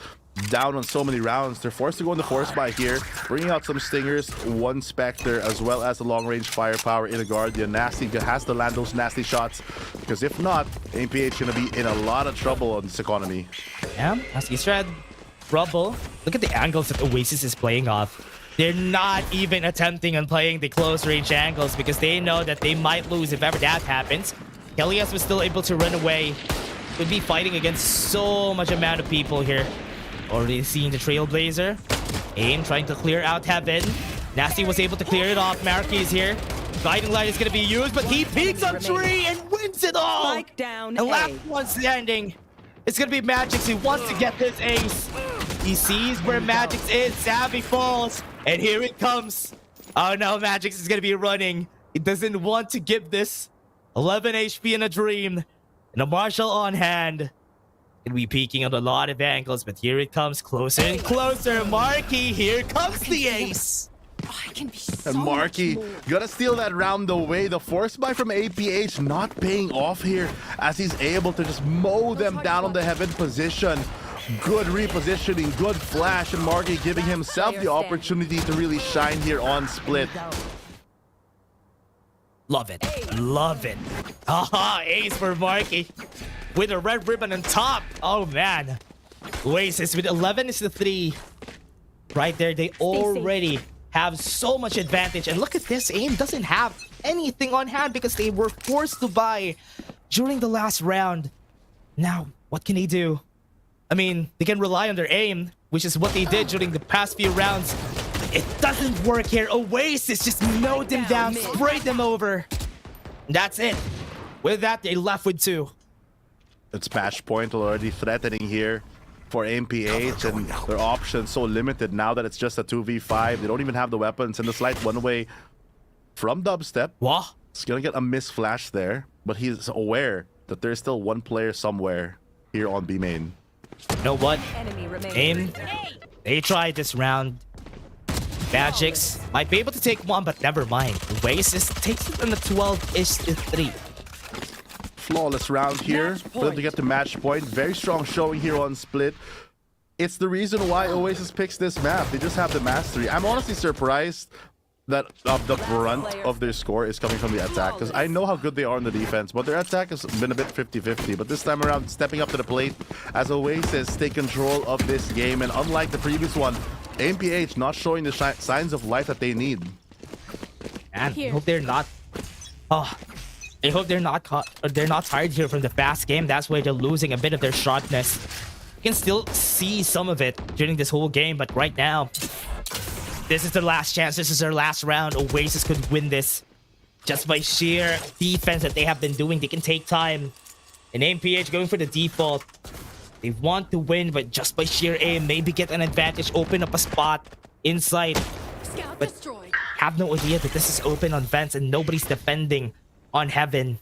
down on so many rounds. They're forced to go in the force buy here, bringing out some stingers, 1 Spectre, as well as the long-range firepower in a Guardian. Nasty has to land those nasty shots, because if not, MPH gonna be in a lot of trouble on this economy. Yeah, as you said, trouble. Look at the angles that Oasis is playing off. They're not even attempting on playing the close-range angles because they know that they might lose if ever that happens. Kellyas was still able to run away. Would be fighting against so much amount of people here. Already seeing the Trailblazer. AIM trying to clear out Heaven. Nasty was able to clear it off. Marky is here. Guiding light is going to be used, but he peeks on tree and wins it all. And last one standing. It's going to be Magix. He wants to get his ace. He sees where Magix is. Savvy falls. And here it comes. Oh no, Magix is going to be running. He doesn't want to give this. 11 HP in a dream. And a Marshall on hand. Gonna be peeking on a lot of angles, but here it comes closer and closer. Marky, here comes the ace. And Marky gonna steal that round away. The force buy from APH not paying off here as he's able to just mow them down on the Heaven position. Good repositioning, good flash, and Marky giving himself the opportunity to really shine here on split. Love it. Love it. Aha, ace for Marky. with a red ribbon on top. Oh man. Oasis with 11-3. Right there, they already have so much advantage. And look at this, AIM doesn't have anything on hand because they were forced to buy during the last round. Now, what can they do? I mean, they can rely on their aim, which is what they did during the past few rounds. It doesn't work here. Oasis just mowed them down, sprayed them over. That's it. With that, they left with 2. It's match point already threatening here for MPH, and their options so limited now that it's just a 2v5. They don't even have the weapons, and the slight one-way from Dubstep. What? It's gonna get a miss flash there, but he's aware that there's still one player somewhere here on B main. You know what? AIM, they tried this round. Magics might be able to take 1, but never mind. Oasis takes it on the 12-3. Flawless round here for them to get to match point. Very strong showing here on Split. It's the reason why Oasis picks this map. They just have the mastery. I'm honestly surprised that the brunt of their score is coming from the attack, because I know how good they are in the defense, but their attack has been a bit 50-50. But this time around, stepping up to the plate as Oasis take control of this game. And unlike the previous one, MPH not showing the signs of life that they need. And I hope they're not... Oh, I hope they're not caught, or they're not tired here from the fast game. That's why they're losing a bit of their sharpness. You can still see some of it during this whole game, but right now, this is their last chance. This is their last round. Oasis could win this just by sheer defense that they have been doing. They can take time. And MPH going for the default. They want to win, but just by sheer aim, maybe get an advantage, open up a spot inside. But have no idea that this is open on vents and nobody's defending on heaven.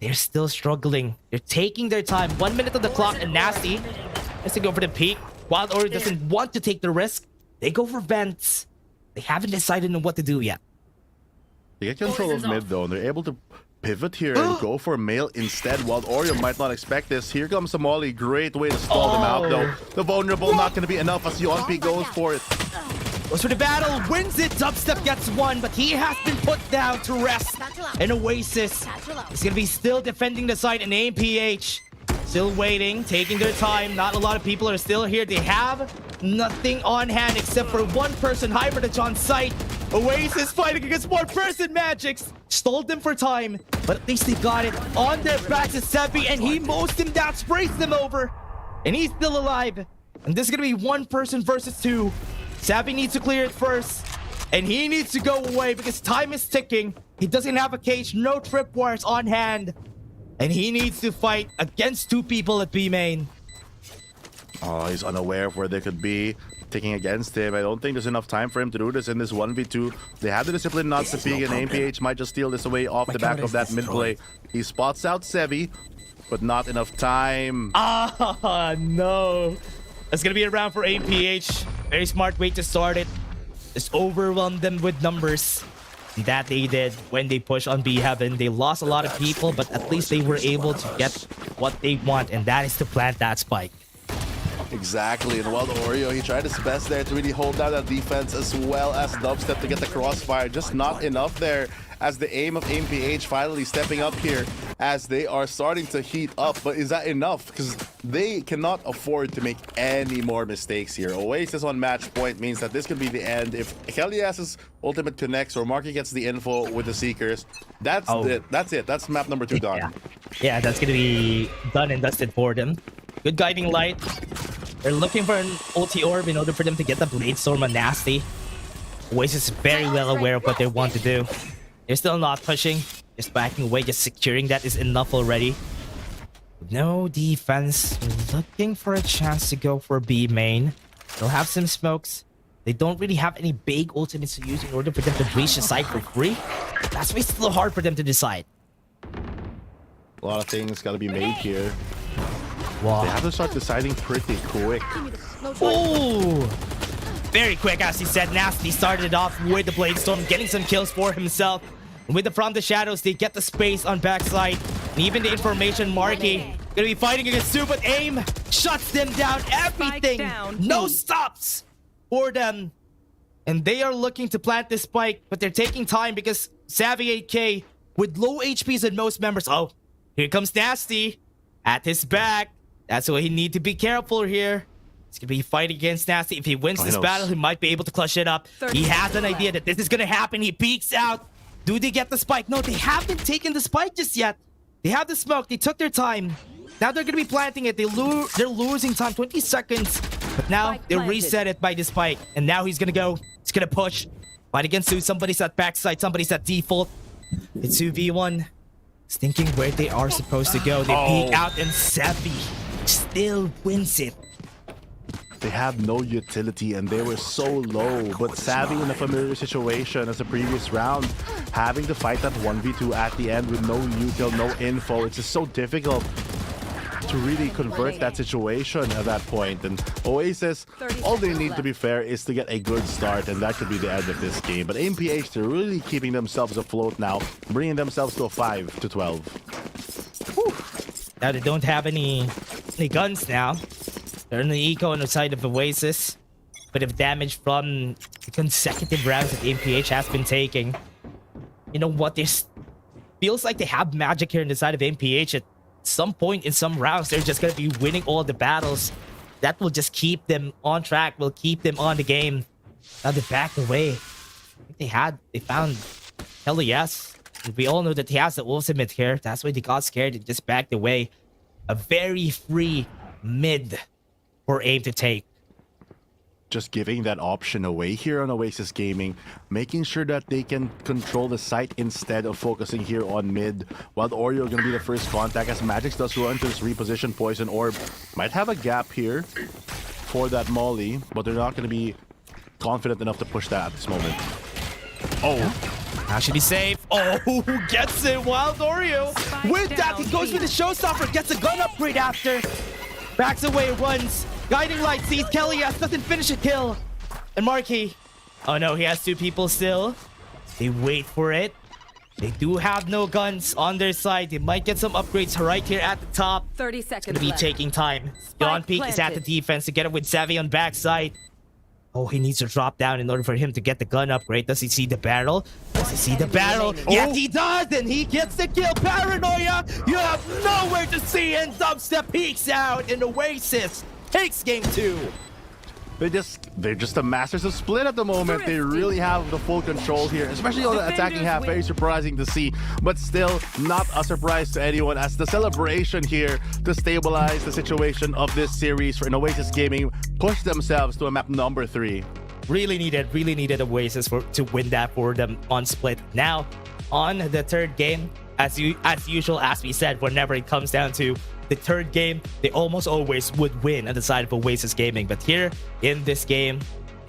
They're still struggling. They're taking their time. 1 minute on the clock, and Nasty has to go for the peak. Wild Ori doesn't want to take the risk. They go for vents. They haven't decided on what to do yet. They get control of mid though, and they're able to pivot here and go for male instead. Wild Oreo might not expect this. Here comes Somali. Great way to stall them out though. The vulnerable not going to be enough as Yonpi goes for it. Goes for the battle, wins it. Dubstep gets 1, but he has been put down to rest. And Oasis is going to be still defending the site, and AMPH still waiting, taking their time. Not a lot of people are still here. They have nothing on hand except for one person, Hybridage on site. Oasis fighting against one person, Magics. Stalled them for time, but at least they got it on their backs. It's Seppi, and he mows them down, sprays them over. And he's still alive. And this is going to be 1 person versus 2. Savvy needs to clear it first, and he needs to go away because time is ticking. He doesn't have a cage, no tripwires on hand, and he needs to fight against 2 people at B main. Oh, he's unaware of where they could be taking against him. I don't think there's enough time for him to do this in this 1v2. They have the discipline not to peek, and AMPH might just steal this away off the back of that mid play. He spots out Sevi, but not enough time. Ah, no. It's gonna be a round for AMPH. Very smart way to start it. Just overwhelm them with numbers. That they did when they pushed on B Heaven. They lost a lot of people, but at least they were able to get what they want, and that is to plant that spike. Exactly, and while Oreo, he tried his best there to really hold down that defense as well as Dubstep to get the crossfire. Just not enough there as the aim of AMPH finally stepping up here as they are starting to heat up. But is that enough? Because they cannot afford to make any more mistakes here. Oasis on match point means that this could be the end. If Kelias's ultimate connects or Marky gets the info with the Seekers, that's it. That's it. That's map number 2 done. Yeah, that's going to be done and dusted for them. Good guiding light. They're looking for an ulti orb in order for them to get the Blade Storm on Nasty. Oasis is very well aware of what they want to do. They're still not pushing. Just backing away, just securing that is enough already. No defense. Looking for a chance to go for B main. They'll have some smokes. They don't really have any big ultimates to use in order for them to breach the site for free. That's why it's still hard for them to decide. A lot of things got to be made here. Wow. They have to start deciding pretty quick. Ooh! Very quick, as he said. Nasty started it off with the Blade Storm, getting some kills for himself. And with the From the Shadows, they get the space on backside. And even the information Marky gonna be fighting against Sue, but aim shuts them down. Everything! No stops for them. And they are looking to plant this spike, but they're taking time because Savvy 8K with low HPs than most members. Oh, here comes Nasty. at his back. That's why he need to be careful here. He's gonna be fighting against Nasty. If he wins this battle, he might be able to clutch it up. He has an idea that this is gonna happen. He peeks out. Do they get the spike? No, they haven't taken the spike just yet. They have the smoke. They took their time. Now they're gonna be planting it. They're losing time, 20 seconds. But now they reset it by the spike. And now he's gonna go. He's gonna push. Fight against Zeus. Somebody's at backside. Somebody's at default. It's 2v1. He's thinking where they are supposed to go. They peek out and Savvy still wins it. They have no utility and they were so low, but Savvy in a familiar situation as the previous round, having to fight that 1v2 at the end with no util, no info. It's just so difficult to really convert that situation at that point. And Oasis, all they need, to be fair, is to get a good start, and that could be the end of this game. But MPH, they're really keeping themselves afloat now, bringing themselves to a 5-12. Whew. Now they don't have any guns now. They're in the eco on the side of Oasis. Bit of damage from the consecutive rounds that MPH has been taking. You know what? This feels like they have magic here on the side of MPH. At some point in some rounds, they're just going to be winning all the battles. That will just keep them on track, will keep them on the game. Now they backed away. I think they found Hell yes. We all know that he has the ultimate here. That's why they got scared and just backed away. A very free mid for AIM to take. Just giving that option away here on Oasis Gaming, making sure that they can control the site instead of focusing here on mid, while the Oreo going to be the first contact as Magix does run to this reposition poison orb. Might have a gap here for that Molly, but they're not going to be confident enough to push that at this moment. Oh. Actually safe. Oh, who gets it? Wild Oreo. With that, he goes with the showstopper, gets a gun upgrade after. Backs away, runs. Guiding Light sees Kellyas, doesn't finish a kill. And Marquis. Oh no, he has two people still. They wait for it. They do have no guns on their side. They might get some upgrades right here at the top. 30 seconds It's gonna be left. taking time. Don Peak is at the defense to get it with Savvy on backside. Oh, he needs to drop down in order for him to get the gun upgrade. Does he see the barrel? Does he see the barrel? Yes, he does, and he gets the kill. Paranoia, you have nowhere to see, and Dubstep peeks out, and Oasis takes game 2. They're just the masters of split at the moment. They really have the full control here, especially on the attacking half. Very surprising to see, but still not a surprise to anyone as the celebration here to stabilize the situation of this series for Oasis Gaming push themselves to a map number 3. Really needed Oasis to win that for them on split. Now, on the third game, as usual, as we said, whenever it comes down to the third game, they almost always would win on the side of Oasis Gaming. But here in this game,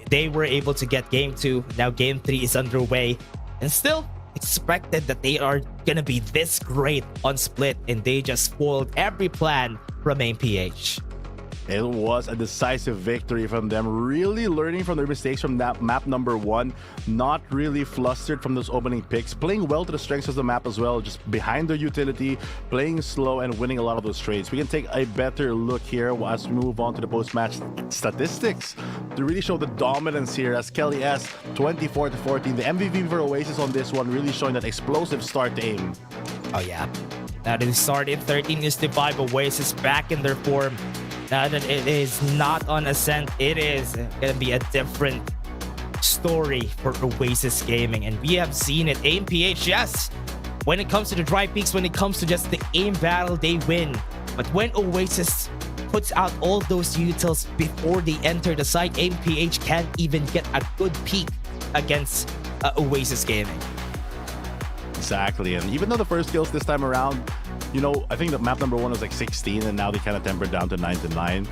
they were able to get game 2. Now game 3 is underway, and still expected that they are gonna be this great on split, and they just spoiled every plan from MPH. It was a decisive victory from them, really learning from their mistakes from that map number 1, not really flustered from those opening picks, playing well to the strengths of the map as well, just behind their utility, playing slow and winning a lot of those trades. We can take a better look here as we move on to the post-match statistics to really show the dominance here as Kelly S, 24-14, the MVP for Oasis on this one, really showing that explosive start to AIM. Oh yeah, now they started 13 is the 5, Oasis back in their form. Now that it is not on Ascent, it is gonna be a different story for Oasis Gaming, and we have seen it. AIM-PH, yes, when it comes to the dry peaks, when it comes to just the aim battle, they win. But when Oasis puts out all those utils before they enter the site, AIM-PH can't even get a good peek against Oasis Gaming. Exactly, and even though the first kills this time around, you know, I think that map number 1 was like 16 and now they kind of tempered down to 9-9.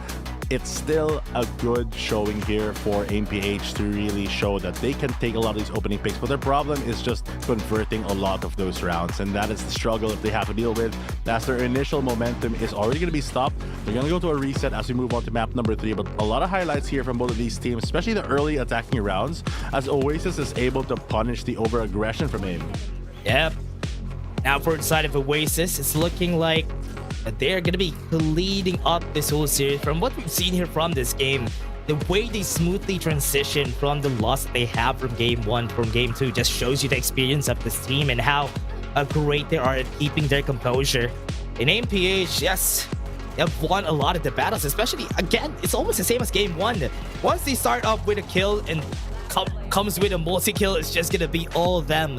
It's still a good showing here for AIM-PH to really show that they can take a lot of these opening picks, but their problem is just converting a lot of those rounds, and that is the struggle that they have to deal with as their initial momentum is already going to be stopped. They're going to go to a reset as we move on to map number 3, but a lot of highlights here from both of these teams, especially the early attacking rounds, as Oasis is able to punish the over-aggression from AIM. Yep. Now for the side of Oasis, it's looking like they're going to be leading up this whole series. From what we've seen here from this game, the way they smoothly transition from the loss that they have from game 1, from game 2, just shows you the experience of this team and how great they are at keeping their composure. In AMPH, yes, they have won a lot of the battles, especially, again, it's almost the same as game 1. Once they start off with a kill and comes with a multi-kill, it's just gonna be all them.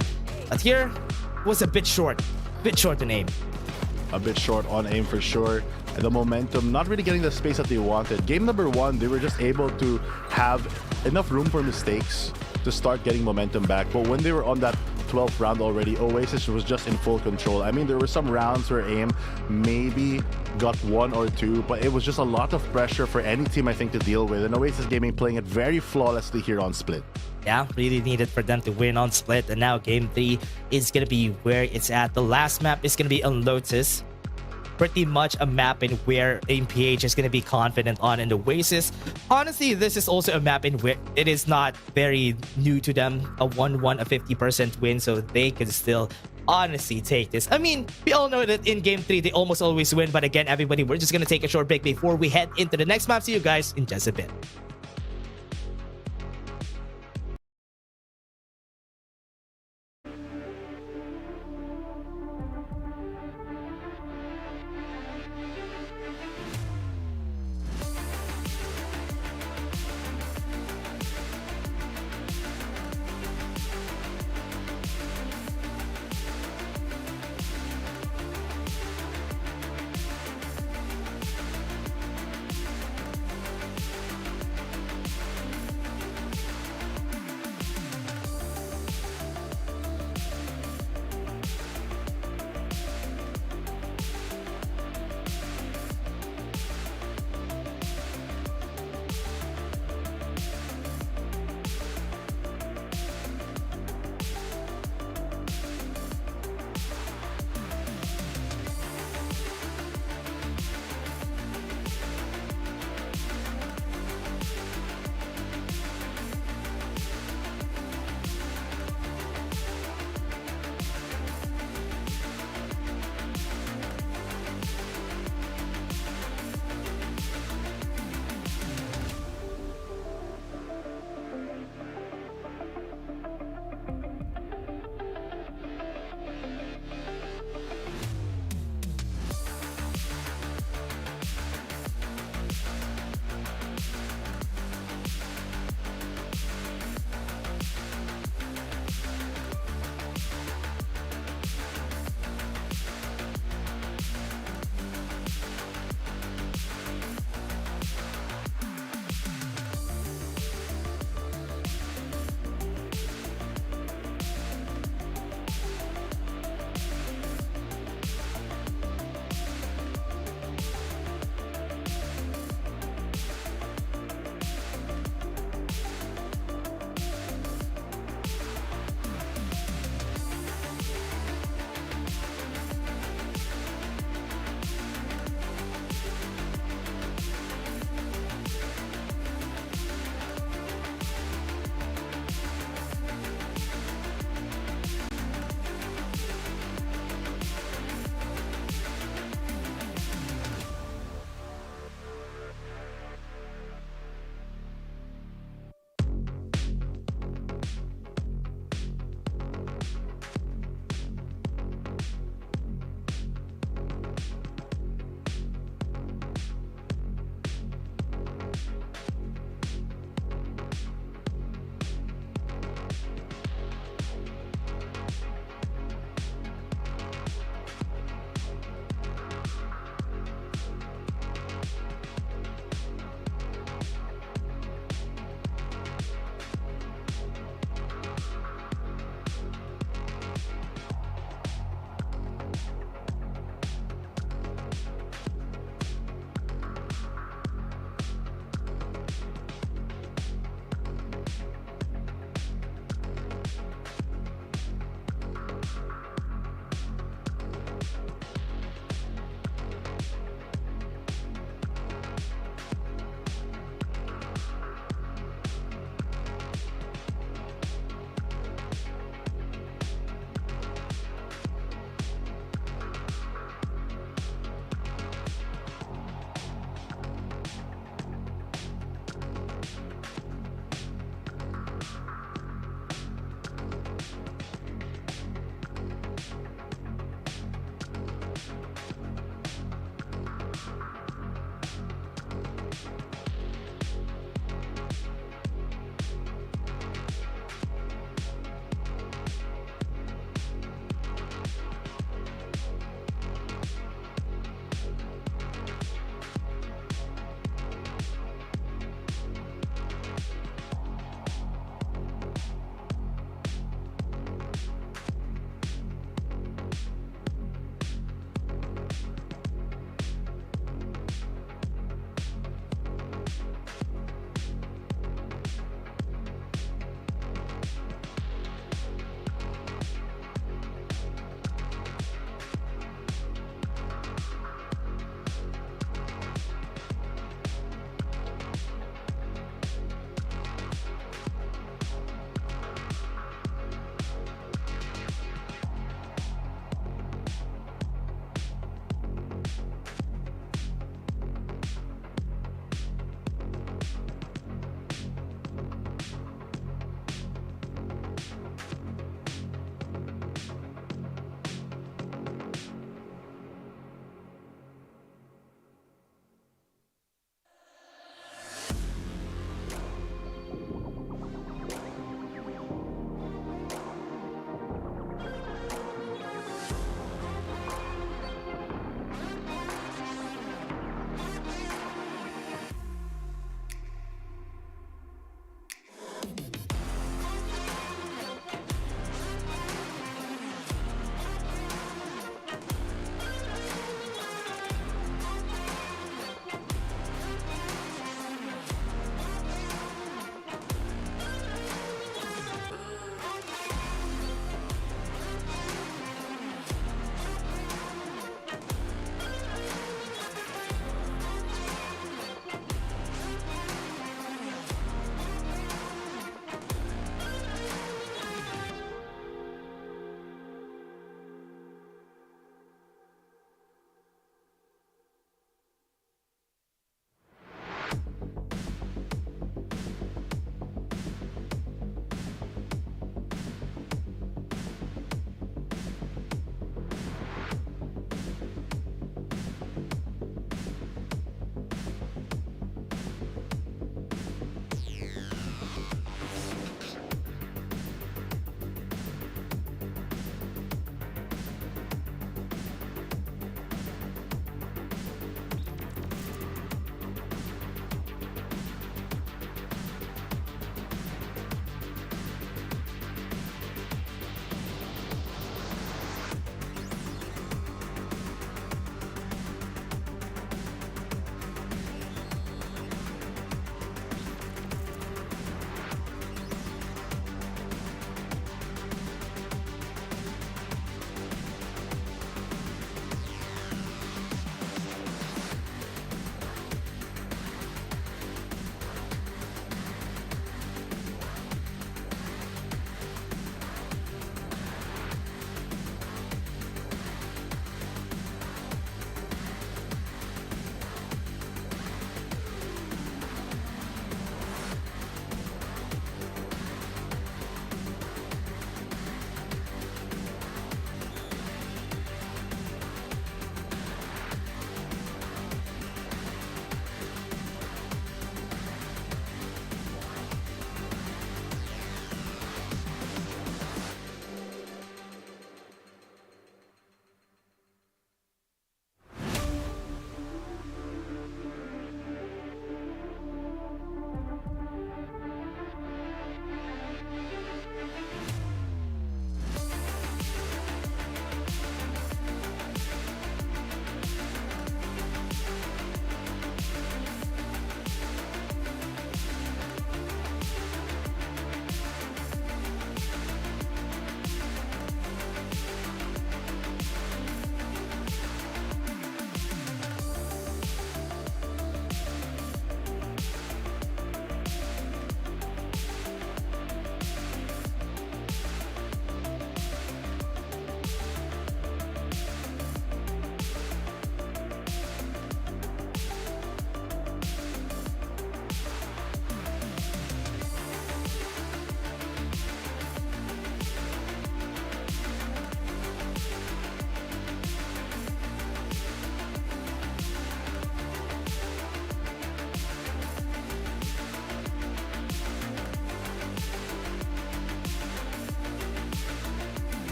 But here was a bit short in aim. A bit short on aim for sure. And the momentum, not really getting the space that they wanted. Game number 1, they were just able to have enough room for mistakes to start getting momentum back. But when they were on that 12th round already, Oasis was just in full control. I mean, there were some rounds where aim maybe got 1 or 2, but it was just a lot of pressure for any team, I think, to deal with. And Oasis Gaming playing it very flawlessly here on Split. Yeah, really needed for them to win on Split. And now game 3 is going to be where it's at. The last map is going to be on Lotus. Pretty much a map in where AMPH is going to be confident on. And Oasis, honestly, this is also a map in where it is not very new to them. A 1-1, a 50% win, so they can still honestly take this. I mean, we all know that in game 3, they almost always win. But again, everybody, we're just going to take a short break before we head into the next map. See you guys in just a bit.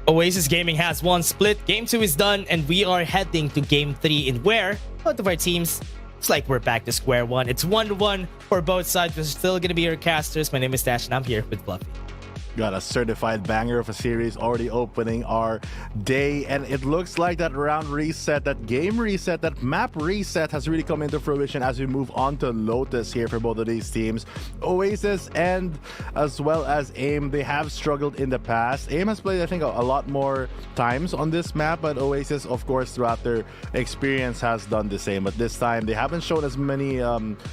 Oasis Gaming has won split. Game 2 is done, and we are heading to Game 3 in where both of our teams, it's like we're back to square one. It's 1-1 for both sides. We're still going to be your casters. My name is Dash, and I'm here with Fluffy. Got a certified banger of a series already opening our day, and it looks like that round reset, that game reset, that map reset has really come into fruition as we move on to Lotus here for both of these teams. Oasis and as well as AIM, they have struggled in the past. AIM has played, I think, a lot more times on this map, but Oasis, of course, throughout their experience has done the same. But this time, they haven't shown as many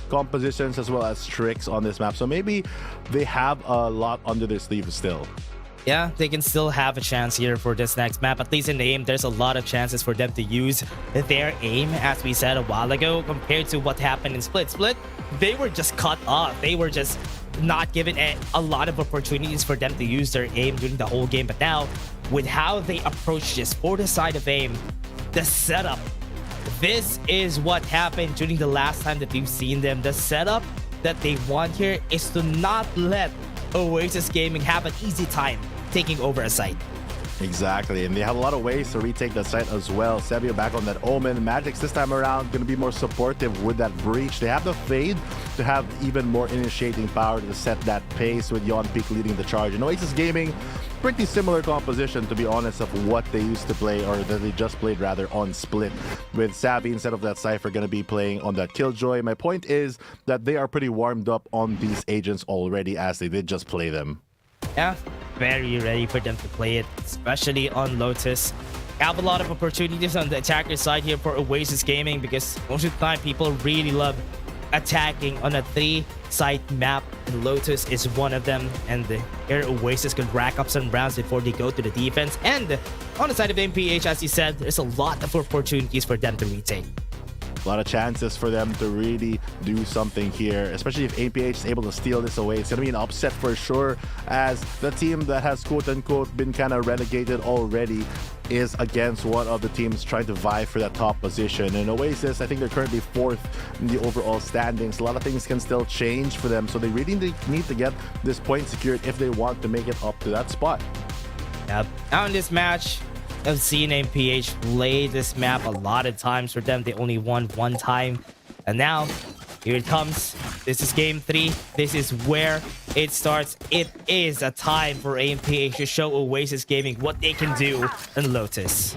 compositions as well as tricks on this map, so maybe they have a lot under their sleeves still. Yeah, they can still have a chance here for this next map. At least in the aim, there's a lot of chances for them to use their aim, as we said a while ago, compared to what happened in Split. Split, they were just cut off. They were just not given a lot of opportunities for them to use their aim during the whole game. But now, with how they approach this for the side of aim, the setup, this is what happened during the last time that we've seen them. The setup that they want here is to not let Oasis Gaming have an easy time taking over a site. Exactly, and they have a lot of ways to retake the site as well. Sebio back on that Omen. Magic's this time around going to be more supportive with that breach. They have the Fade to have even more initiating power to set that pace with Yon Peak leading the charge. And Oasis Gaming, pretty similar composition, to be honest, of what they used to play, or that they just played rather on Split, with Savvy instead of that Cypher going to be playing on that Killjoy. My point is that they are pretty warmed up on these agents already, as they did just play them. Yeah, very ready for them to play it, especially on Lotus. Have a lot of opportunities on the attacker side here for Oasis Gaming, because most of the time people really love attacking on a 3-site map, and Lotus is one of them. And here Oasis could rack up some rounds before they go to the defense. And on the side of MPH, as you said, there's a lot of opportunities for them to retake. A lot of chances for them to really do something here, especially if APH is able to steal this away. It's going to be an upset for sure, as the team that has quote-unquote been kind of relegated already is against one of the teams trying to vie for that top position. And Oasis, I think they're currently 4th in the overall standings. A lot of things can still change for them, so they really need to get this point secured if they want to make it up to that spot. Yep. Now in this match, I've seen MPH play this map a lot of times. For them, they only won one time. And now, here it comes. This is game 3. This is where it starts. It is a time for MPH to show Oasis Gaming what they can do in Lotus.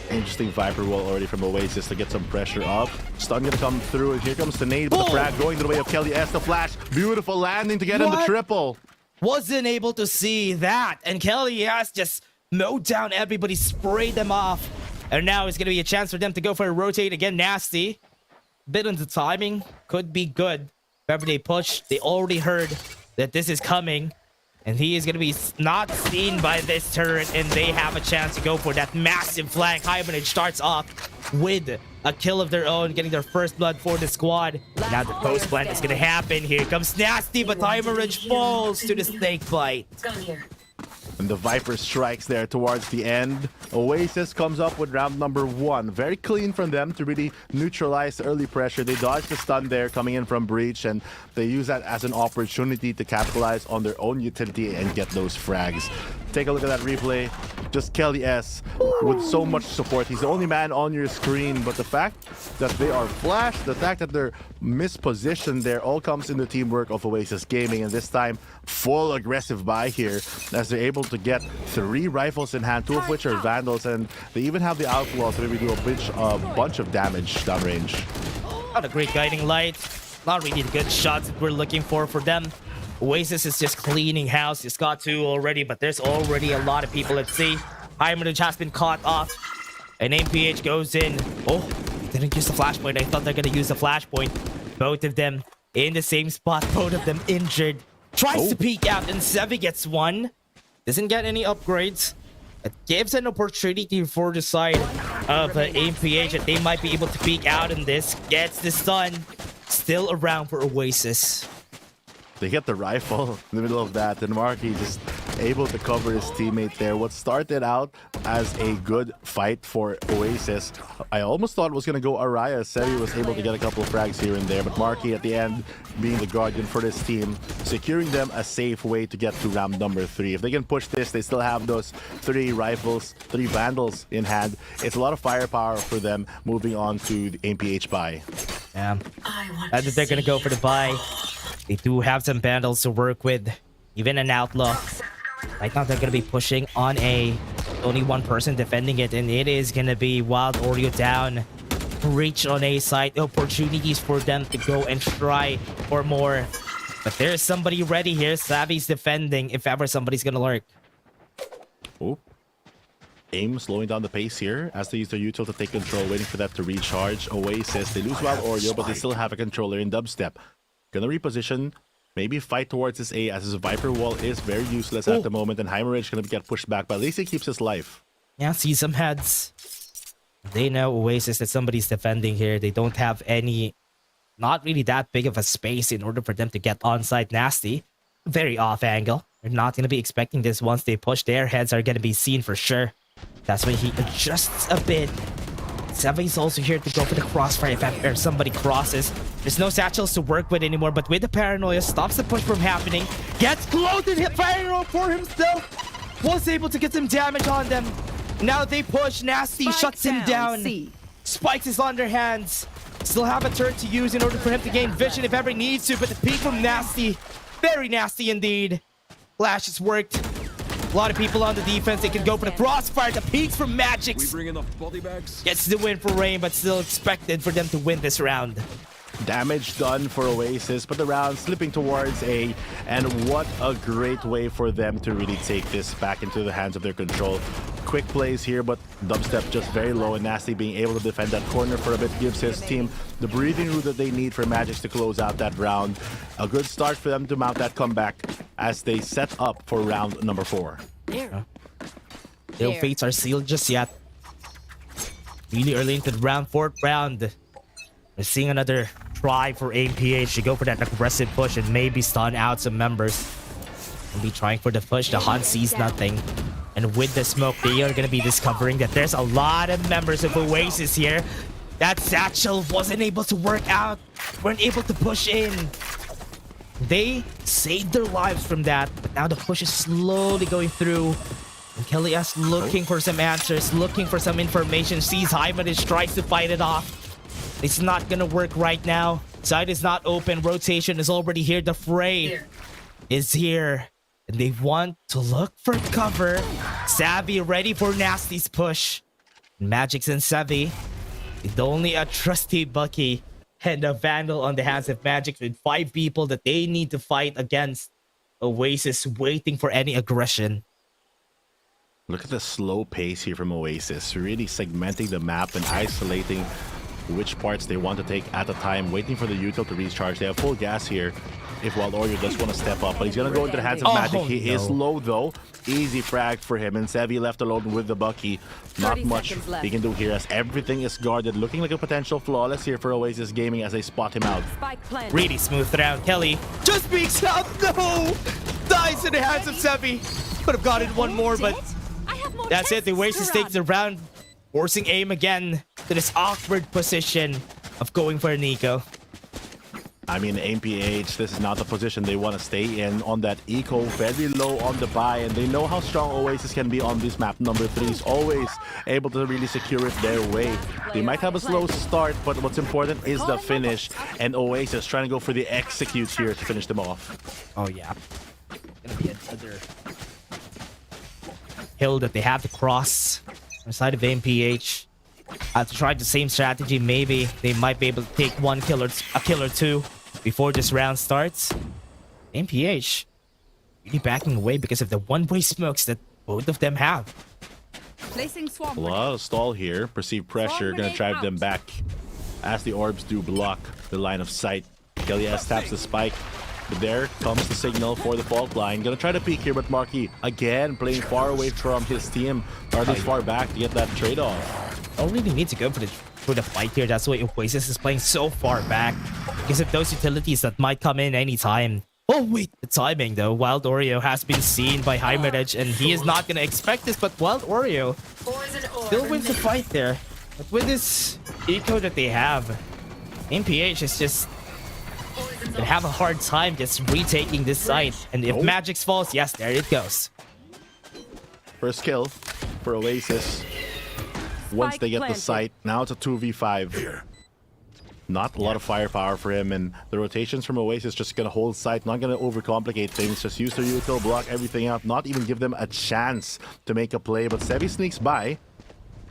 Interesting Viper wall already from Oasis to get some pressure up. Stun gonna come through, and here comes the nade, but the frag going to the way of Kelly S. The flash. Beautiful landing to get in the triple. Wasn't able to see that. And Kelly S just mowed down everybody, sprayed them off. And now it's going to be a chance for them to go for a rotate again. Nasty. Bit on the timing. Could be good. Wherever they push, they already heard that this is coming. And he is going to be not seen by this turret. And they have a chance to go for that massive flank. Hibernage starts off with a kill of their own, getting their first blood for the squad. And now the post plant is going to happen. Here comes Nasty, but Hibernage falls to the snake bite. And the Viper strikes there towards the end. Oasis comes up with round number 1. Very clean from them to really neutralize the early pressure. They dodge the stun there coming in from Breach, and they use that as an opportunity to capitalize on their own utility and get those frags. Take a look at that replay. Just Kelly S with so much support. He's the only man on your screen, but the fact that they are flashed, the fact that they're mispositioned there, all comes in the teamwork of Oasis Gaming. And this time, full aggressive buy here, as they're able to get 3 rifles in hand, 2 of which are Vandals, and they even have the Outlaw to maybe do a bunch of damage downrange. Not a great guiding light. Not really the good shots that we're looking for them. Oasis is just cleaning house. It's got 2 already, but there's already a lot of people at sea. Hibernage has been caught off. And MPH goes in. Oh, didn't use the flashpoint. I thought they're going to use the flashpoint. Both of them in the same spot. Both of them injured. Tries to peek out, and Sevi gets 1. Doesn't get any upgrades. It gives an opportunity for the side of MPH that they might be able to peek out in this. Gets the stun. Still around for Oasis. They get the rifle in the middle of that, and Marky just able to cover his teammate there. What started out as a good fight for Oasis, I almost thought it was going to go Araya. Sevi was able to get a couple of frags here and there, but Marky at the end being the guardian for this team, securing them a safe way to get to round number 3. If they can push this, they still have those 3 rifles, 3 Vandals in hand. It's a lot of firepower for them moving on to the AMPH buy. Yeah, I think they're gonna go for the buy. They do have some Vandals to work with, even an Outlaw. Right now they're gonna be pushing on only one person defending it, and it is gonna be Wild Oreo down. Reach on A side, opportunities for them to go and try for more. But there's somebody ready here. Savvy's defending if ever somebody's gonna lurk. Oh. AIM slowing down the pace here as they use their util to take control, waiting for that to recharge. Oasis, they lose Wild Oreo, but they still have a controller in Dubstep. Gonna reposition, maybe fight towards this A, as his Viper wall is very useless at the moment, and Heimerich gonna get pushed back, but at least he keeps his life. Yeah, see some heads. They know Oasis that somebody's defending here. They don't have any, not really that big of a space in order for them to get onside. Nasty, very off angle. They're not gonna be expecting this once they push. Their heads are gonna be seen for sure. That's why he adjusts a bit. Sevi's also here to go for the crossfire if somebody crosses. There's no satchels to work with anymore, but with the paranoia, stops the push from happening. Gets close and hit paranoia for himself. Was able to get some damage on them. Now they push. Nasty shuts him down. Spikes is on their hands. Still have a turret to use in order for him to gain vision if ever needs to, but the peek from Nasty, very nasty indeed. Flash has worked. A lot of people on the defense. They can go for the crossfire. The peaks from Magix. We bring in the body bags. Gets the win for Rain, but still expected for them to win this round. Damage done for Oasis, but the round slipping towards A, and what a great way for them to really take this back into the hands of their control. Quick plays here, but Dubstep just very low, and Nasty being able to defend that corner for a bit gives his team the breathing room that they need for Magix to close out that round. A good start for them to mount that comeback as they set up for round number 4. Their fates are sealed just yet. Really early into the round, 4th round. We're seeing another try for AMPH to go for that aggressive push and maybe stun out some members. We'll be trying for the push. The Hunt sees nothing. And with the smoke, they are going to be discovering that there's a lot of members of Oasis here. That satchel wasn't able to work out. Weren't able to push in. They saved their lives from that, but now the push is slowly going through. And Kellyas looking for some answers, looking for some information, sees Heimerich, tries to fight it off. It's not gonna work right now. Side is not open, rotation is already here. The fray is here. And they want to look for cover. Savvy ready for Nasty's push. Magix and Savvy with only a trusty Bucky and a Vandal on the hands of Magix with 5 people that they need to fight against. Oasis waiting for any aggression. Look at the slow pace here from Oasis, really segmenting the map and isolating which parts they want to take at a time, waiting for the util to recharge. They have full gas here if Wild Oreo does want to step up, but he's going to go into the hands of Magic. He is low though. Easy frag for him, and Sevi left alone with the Bucky. Not much he can do here as everything is guarded. Looking like a potential flawless here for Oasis Gaming as they spot him out. Really smooth round. Kelly just peeks out. No! Dies in the hands of Sevi. Could have gotten one more, but that's it. The Oasis takes the round, forcing AIM again to this awkward position of going for Nico. I mean, AMPH, this is not the position they want to stay in on that eco, very low on the buy, and they know how strong Oasis can be on this map. Number 3 is always able to really secure it their way. They might have a slow start, but what's important is the finish, and Oasis trying to go for the execute here to finish them off. Oh yeah, gonna be another hill that they have to cross on the side of AMPH. To try the same strategy, maybe they might be able to take a kill or two before this round starts. AMPH really backing away because of the one-way smokes that both of them have. Placing swamp. A lot of stall here. Perceived pressure gonna drive them back as the orbs do block the line of sight. Kellyas taps the spike. But there comes the signal for the fault line. Gonna try to peek here, but Marky again playing far away from his team, or at least far back to get that trade-off. Don't really need to go for the fight here. That's why Oasis is playing so far back because of those utilities that might come in anytime. Oh wait, the timing though. Wild Oreo has been seen by Heimerich, and he is not gonna expect this, but Wild Oreo still wins the fight there. But with this eco that they have, MPH is just gonna have a hard time just retaking this site. And if Magix falls, yes, there it goes. First kill for Oasis. Once they get the site, now it's a 2v5. Not a lot of firepower for him, and the rotations from Oasis just gonna hold site, not gonna overcomplicate things, just use their util, block everything out, not even give them a chance to make a play. But Sevi sneaks by.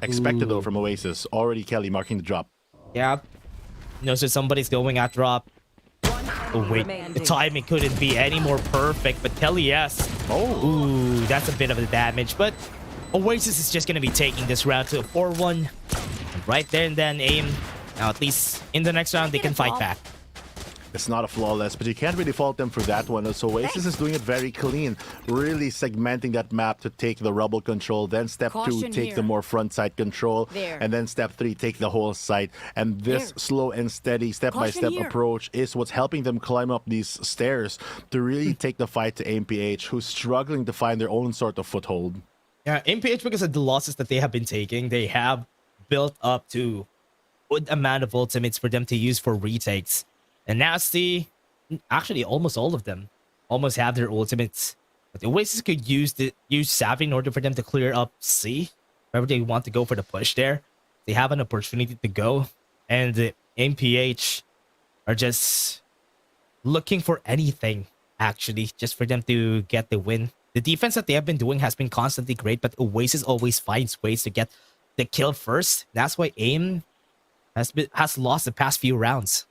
Expected though from Oasis. Already Kelly marking the drop. Yeah. No, so somebody's going at drop. Oh wait, the timing couldn't be any more perfect, but Kelly, yes. Oh. Ooh, that's a bit of the damage, but Oasis is just gonna be taking this round to a 4-1. And right there and then aim. Now at least in the next round they can fight back. It's not a flawless, but you can't really fault them for that one. So Oasis is doing it very clean, really segmenting that map to take the rubble control. Then step 2, take the more front side control. And then step 3, take the whole site. And this slow and steady step-by-step approach is what's helping them climb up these stairs to really take the fight to MPH, who's struggling to find their own sort of foothold. Yeah, MPH, because of the losses that they have been taking, they have built up to a good amount of ultimates for them to use for retakes. And Nasty, actually almost all of them, almost have their ultimates. But Oasis could use Savvy in order for them to clear up C. Wherever they want to go for the push there, they have an opportunity to go. And the MPH are just looking for anything, actually, just for them to get the win. The defense that they have been doing has been constantly great, but Oasis always finds ways to get the kill first. That's why AIM has lost the past few rounds.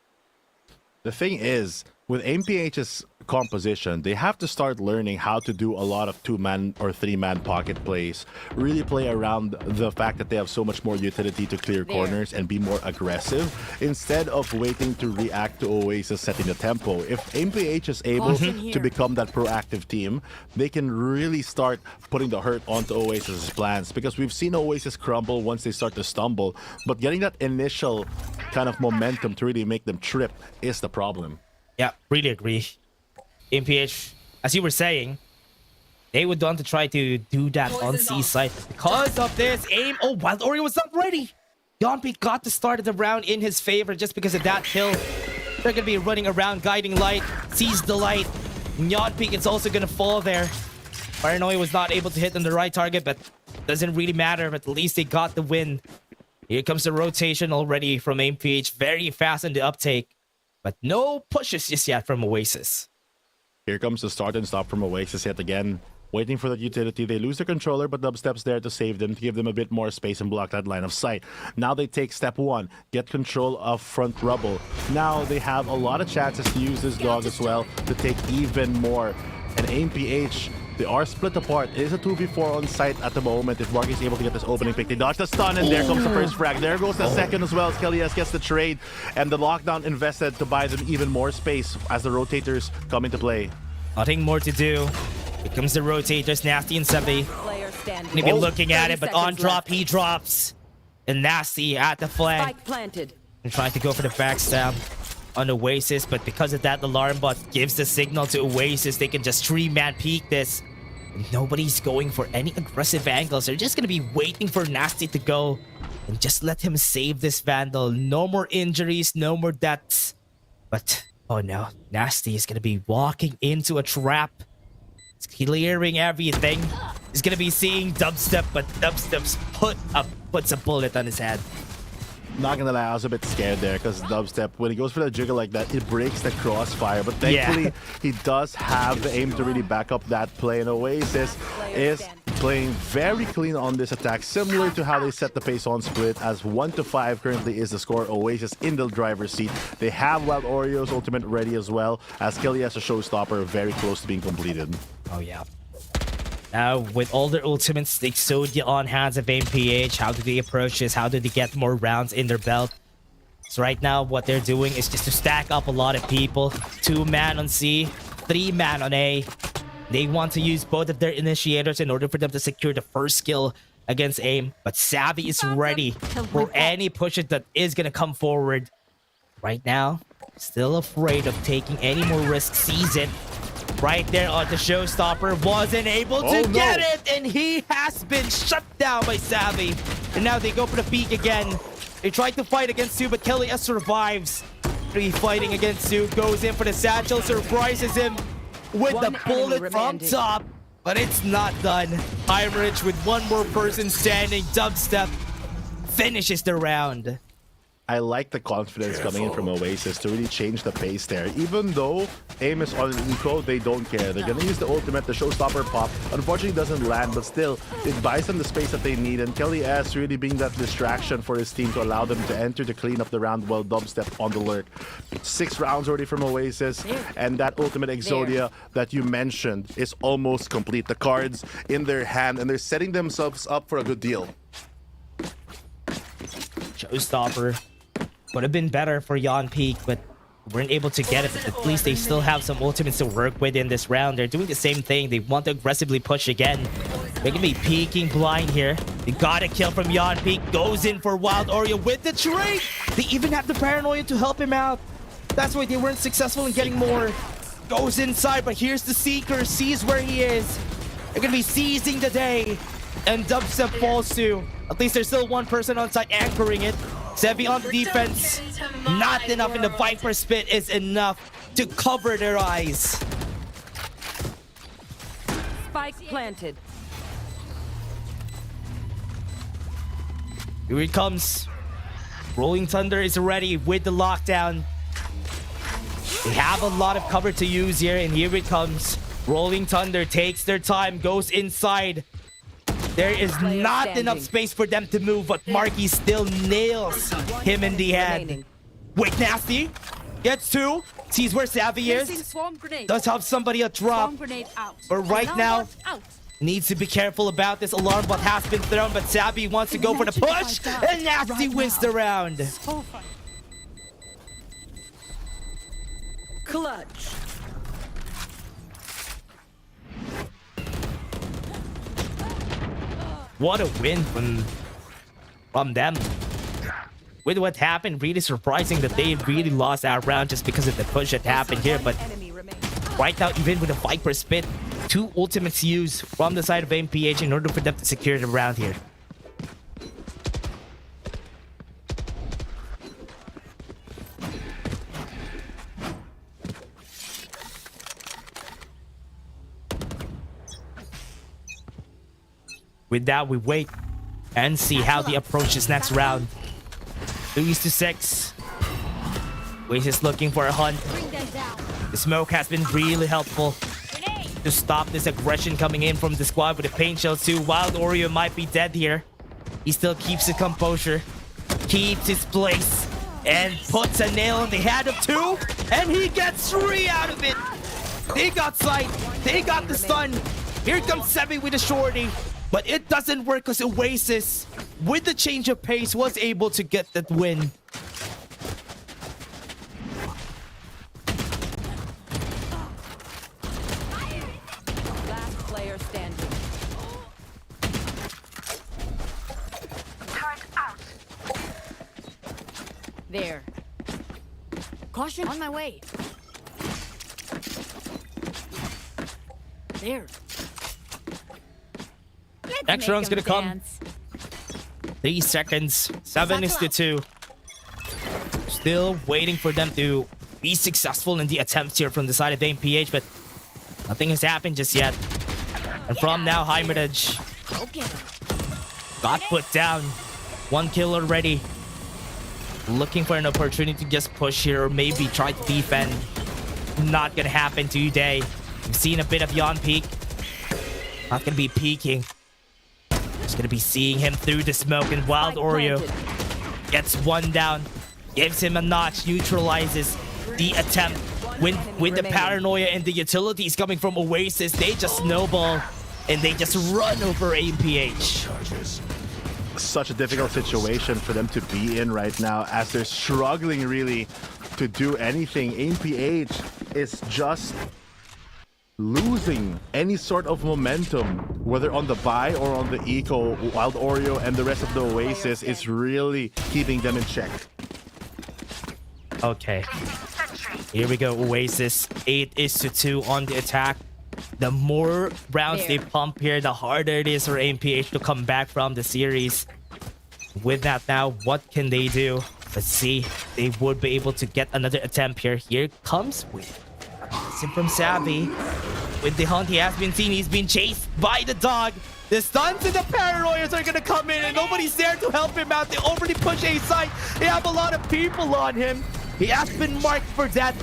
The thing is, with MPH's composition, they have to start learning how to do a lot of 2-man or 3-man pocket plays. Really play around the fact that they have so much more utility to clear corners and be more aggressive instead of waiting to react to Oasis setting the tempo. If MPH is able to become that proactive team, they can really start putting the hurt onto Oasis's plans, because we've seen Oasis crumble once they start to stumble, but getting that initial kind of momentum to really make them trip is the problem. Yeah, really agree. MPH, as you were saying, they would want to try to do that on C side. Because of this aim, oh, Wild Oreo was not ready. Yonpi got the start of the round in his favor just because of that kill. They're going to be running around, guiding light, sees the light. Yonpi is also going to fall there. Paranoia was not able to hit on the right target, but doesn't really matter. But at least they got the win. Here comes the rotation already from MPH. Very fast in the uptake. But no pushes just yet from Oasis. Here comes the start and stop from Oasis yet again. Waiting for that utility. They lose the controller, but Dubstep's there to save them, to give them a bit more space and block that line of sight. Now they take step 1, get control of front rubble. Now they have a lot of chances to use this dog as well to take even more. And MPH, they are split apart. It is a 2v4 on site at the moment. If Mark is able to get this opening pick, they dodge the stun, and there comes the first frag. There goes the second as well. Skelias gets the trade, and the lockdown invested to buy them even more space as the rotators come into play. Nothing more to do. Here comes the rotators, Nasty and Sevi. Gonna be looking at it, but on drop, he drops. And Nasty at the flank. And trying to go for the backstab on Oasis, but because of that, the alarm bot gives the signal to Oasis. They can just 3-man peek this. And nobody's going for any aggressive angles. They're just gonna be waiting for Nasty to go and just let him save this Vandal. No more injuries, no more deaths. But oh no, Nasty is gonna be walking into a trap. It's clearing everything. He's gonna be seeing Dubstep, but Dubstep's puts a bullet on his head. Not gonna lie, I was a bit scared there because Dubstep, when he goes for the jiggle like that, it breaks the crossfire. But thankfully, he does have the aim to really back up that play. And Oasis is playing very clean on this attack, similar to how they set the pace on split, as 1-5 currently is the score. Oasis in the driver's seat. They have Wild Oreo's ultimate ready as well, as Kelly has a showstopper very close to being completed. Oh yeah. Now, with all their ultimates, they sewed on hands of MPH. How do they approach this? How do they get more rounds in their belt? So right now, what they're doing is just to stack up a lot of people. 2-man on C, 3-man on A. They want to use both of their initiators in order for them to secure the first kill against AIM. But Savvy is ready for any pushes that is going to come forward. Right now, still afraid of taking any more risks. Sees it. right there on the showstopper. Wasn't able to get it, and he has been shut down by Savvy. And now they go for the peak again. They tried to fight against Sue, but Kelly S survives. Three fighting against Sue, goes in for the satchel, surprises him with the bullet from top, but it's not done. Heinrich with one more person standing, Dubstep finishes the round. I like the confidence coming in from Oasis to really change the pace there. Even though aim is on an eco, they don't care. They're gonna use the ultimate, the showstopper pop. Unfortunately, it doesn't land, but still, it buys them the space that they need. And Kelly S really being that distraction for his team to allow them to enter to clean up the round while Dubstep on the lurk. 6 rounds already from Oasis, and that ultimate Exodia that you mentioned is almost complete. The cards in their hand, and they're setting themselves up for a good deal. Showstopper would have been better for Yon Peak, but weren't able to get it. But at least they still have some ultimates to work with in this round. They're doing the same thing. They want to aggressively push again. They're gonna be peeking blind here. They got a kill from Yon Peak. Goes in for Wild Oreo with the trade. They even have the paranoia to help him out. That's why they weren't successful in getting more. Goes inside, but here's the Seeker. Sees where he is. They're gonna be seizing the day. And Dubstep falls to. At least there's still one person on site anchoring it. Sevi on the defense. Not enough in the Viper Spit is enough to cover their eyes. Spike planted. Here it comes. Rolling Thunder is ready with the lockdown. They have a lot of cover to use here, and here it comes. Rolling Thunder takes their time, goes inside. There is not enough space for them to move, but Marky still nails him in the head. Wait, Nasty gets 2, sees where Savvy is. Does have somebody a drop, but right now needs to be careful about this alarm bot has been thrown, but Savvy wants to go for the push, and Nasty wins the round. Clutch. What a win from them. With what happened, really surprising that they really lost that round just because of the push that happened here. But right now, even with a Viper Spit, 2 ultimates used from the side of MPH in order for them to secure the round here. With that, we wait and see how they approach this next round. 3-6. Oasis looking for a hunt. The smoke has been really helpful to stop this aggression coming in from the squad with the paint shells too. Wild Oreo might be dead here. He still keeps his composure, keeps his place, and puts a nail in the head of 2, and he gets 3 out of it. They got sight, they got the stun. Here comes Sebi with a shorty. But it doesn't work because Oasis, with the change of pace, was able to get that win. Last player standing. Turret out. There. Caution on my way. There. Next round's gonna come. 3 seconds. 7-2. Still waiting for them to be successful in the attempts here from the side of MPH, but nothing has happened just yet. And from now, Heimerage got put down. 1 kill already. Looking for an opportunity to just push here or maybe try to defend. Not gonna happen today. We've seen a bit of Yon Peak. Not gonna be peeking. Just gonna be seeing him through the smoke, and Wild Oreo gets 1 down. Gives him a notch, neutralizes the attempt. With the paranoia and the utilities coming from Oasis, they just snowball and they just run over AMPH. Such a difficult situation for them to be in right now as they're struggling really to do anything. AMPH is just losing any sort of momentum, whether on the buy or on the eco. Wild Oreo and the rest of the Oasis is really keeping them in check. Okay. Here we go, Oasis. 8-2 on the attack. The more rounds they pump here, the harder it is for AMPH to come back from the series. With that now, what can they do? Let's see. They would be able to get another attempt here. Here comes with from Savvy. With the hunt, he has been seen. He's been chased by the dog. The stuns and the paranoias are going to come in, and nobody's there to help him out. They already push A side. They have a lot of people on him. He has been marked for death.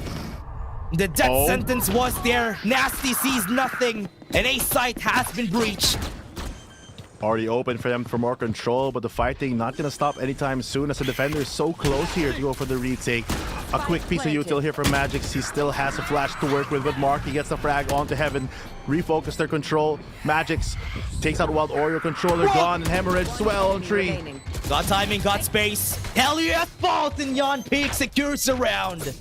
The death sentence was there. Nasty sees nothing, and A site has been breached. Already open for them for more control, but the fighting not going to stop anytime soon as the defender is so close here to go for the retake. A quick piece of util here from Magix. He still has a flash to work with, but Marky gets the frag onto Heaven. Refocus their control. Magix takes out Wild Oreo controller, gone, and Hemorrhage swell on tree. Got timing, got space. Hell yeah, fault, and Yon Peak secures the round.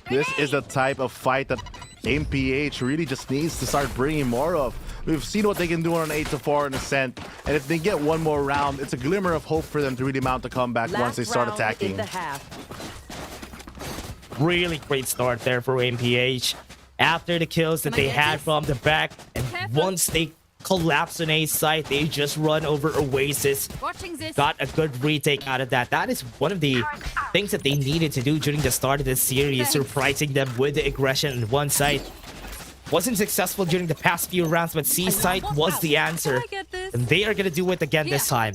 This is the type of fight that AMPH really just needs to start bringing more of. We've seen what they can do on an 8-4 in Ascent, and if they get one more round, it's a glimmer of hope for them to really mount a comeback once they start attacking. Really great start there for AMPH. After the kills that they had from the back, and once they collapse on A site, they just run over Oasis. Got a good retake out of that. That is one of the things that they needed to do during the start of this series, surprising them with the aggression on one side. Wasn't successful during the past few rounds, but C site was the answer. And they are going to do it again this time.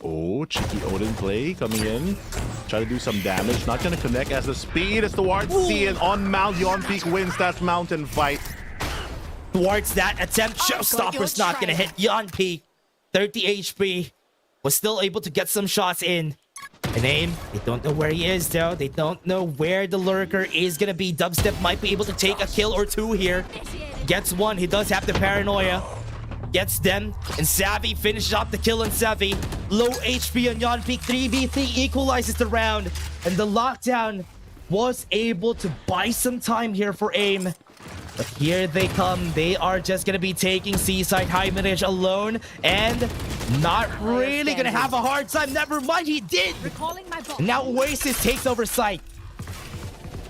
Oh, cheeky Odin play coming in. Try to do some damage. Not going to connect as the speed is towards C, and on Mount, Yon Peak wins that mountain fight. Towards that attempt, Showstopper's not going to hit Yon Peak. 30 HP. Was still able to get some shots in. And aim, they don't know where he is though. They don't know where the lurker is gonna be. Dubstep might be able to take a kill or two here. Gets one, he does have the paranoia. Gets them, and Savvy finishes off the kill on Savvy. Low HP on Yon Peak, 3v3 equalizes the round. And the lockdown was able to buy some time here for AIM. But here they come. They are just going to be taking Seaside High Minage alone and not really going to have a hard time. Never mind, he did. And now Oasis takes over site.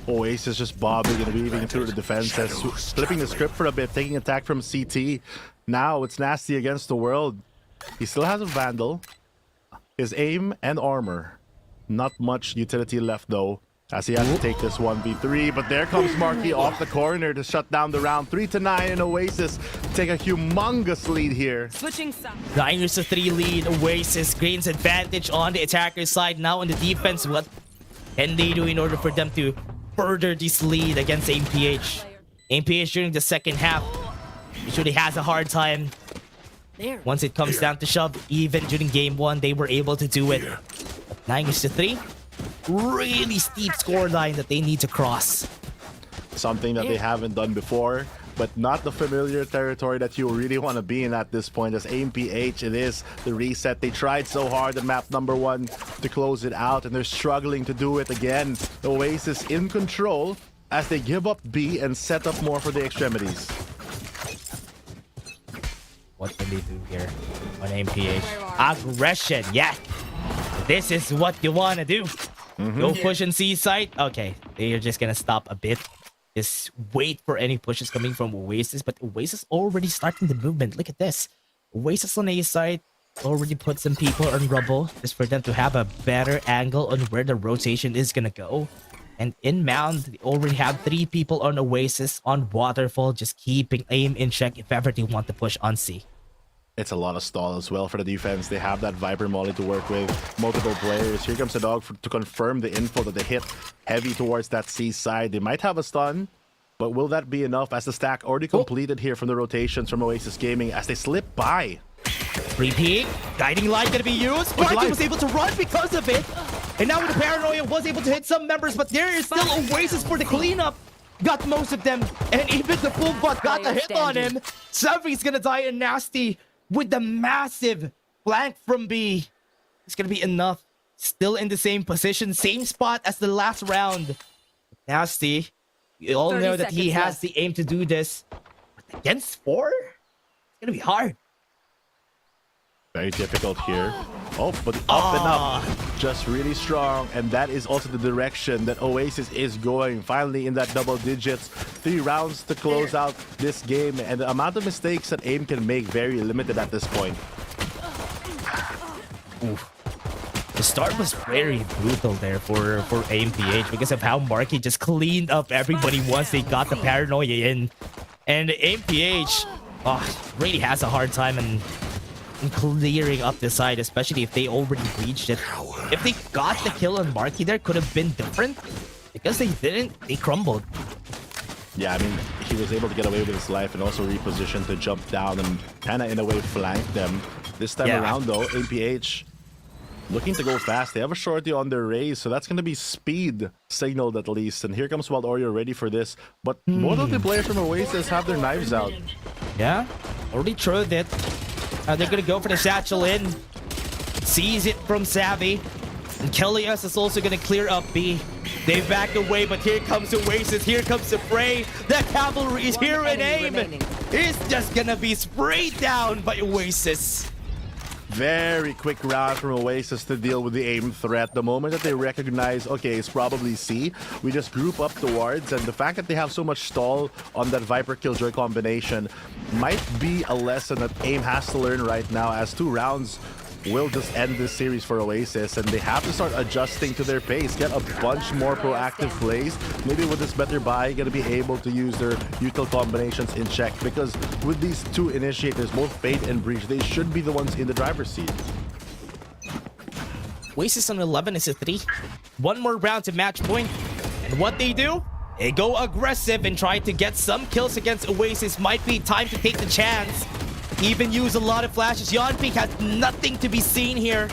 Oasis just bobbing and weaving through the defense, flipping the script for a bit, taking attack from CT. Now it's Nasty against the world. He still has a Vandal, his aim and armor. Not much utility left though, as he has to take this 1v3, but there comes Marky off the corner to shut down the round. 3-9, and Oasis take a humongous lead here. Switching sides. 9-3 lead. Oasis gains advantage on the attacker's side. Now on the defense, what can they do in order for them to further this lead against AMPH? AMPH during the second half usually has a hard time. Once it comes down to shove, even during game 1, they were able to do it. 9-3. Really steep scoreline that they need to cross. Something that they haven't done before, but not the familiar territory that you really want to be in at this point. As AMPH, it is the reset. They tried so hard at map number 1 to close it out, and they're struggling to do it again. The Oasis in control as they give up B and set up more for the extremities. What can they do here on AMPH? Aggression, yeah. This is what you want to do. Go push and C site. Okay, they are just gonna stop a bit. Just wait for any pushes coming from Oasis, but Oasis already starting the movement. Look at this. Oasis on A site already put some people on rubble just for them to have a better angle on where the rotation is gonna go. And in Mound, they already have 3 people on Oasis on Waterfall, just keeping aim in check if ever they want to push on C. It's a lot of stall as well for the defense. They have that Viper Molly to work with. Multiple players. Here comes the dog to confirm the info that they hit heavy towards that C side. They might have a stun, but will that be enough as the stack already completed here from the rotations from Oasis Gaming as they slip by? Repeat. Guiding light gonna be used. Carti was able to run because of it. And now with the paranoia was able to hit some members, but there is still Oasis for the cleanup. Got most of them, and even the full bot got the hit on him. Savvy's gonna die in Nasty with the massive flank from B. It's gonna be enough. Still in the same position, same spot as the last round. Nasty, you all know that he has the aim to do this. But against 4? It's gonna be hard. Very difficult here. Oh, but the up and up, just really strong. And that is also the direction that Oasis is going. Finally in that double digits. 3 rounds to close out this game. And the amount of mistakes that AIM can make, very limited at this point. Oof. The start was very brutal there for AMPH because of how Marky just cleaned up everybody once they got the paranoia in. And AMPH really has a hard time in clearing up the side, especially if they already breached it. If they got the kill on Marky, there could have been different. Because they didn't, they crumbled. Yeah, I mean, he was able to get away with his life and also reposition to jump down and kind of in a way flank them. This time around though, AMPH looking to go fast. They have a shorty on their raise, so that's going to be speed signaled at least. And here comes Wild Oreo ready for this. But both of the players from Oasis have their knives out. Yeah, already tried it. They're going to go for the satchel in. Sees it from Savvy. And Kellyus is also going to clear up B. They back away, but here comes Oasis. Here comes the fray. The cavalry is here in AIM. It's just going to be sprayed down by Oasis. Very quick round from Oasis to deal with the AIM threat. The moment that they recognize, okay, it's probably C, we just group up the wards, and the fact that they have so much stall on that Viper Killjoy combination might be a lesson that AIM has to learn right now, as 2 rounds will just end this series for Oasis, and they have to start adjusting to their pace, get a bunch more proactive plays. Maybe with this better buy, gonna be able to use their util combinations in check, because with these 2 initiators, both Fate and Breach, they should be the ones in the driver's seat. Oasis on 11 is a 3. 1 more round to match point. And what they do? They go aggressive and try to get some kills against Oasis. Might be time to take the chance. Even use a lot of flashes. Yonpik has nothing to be seen here.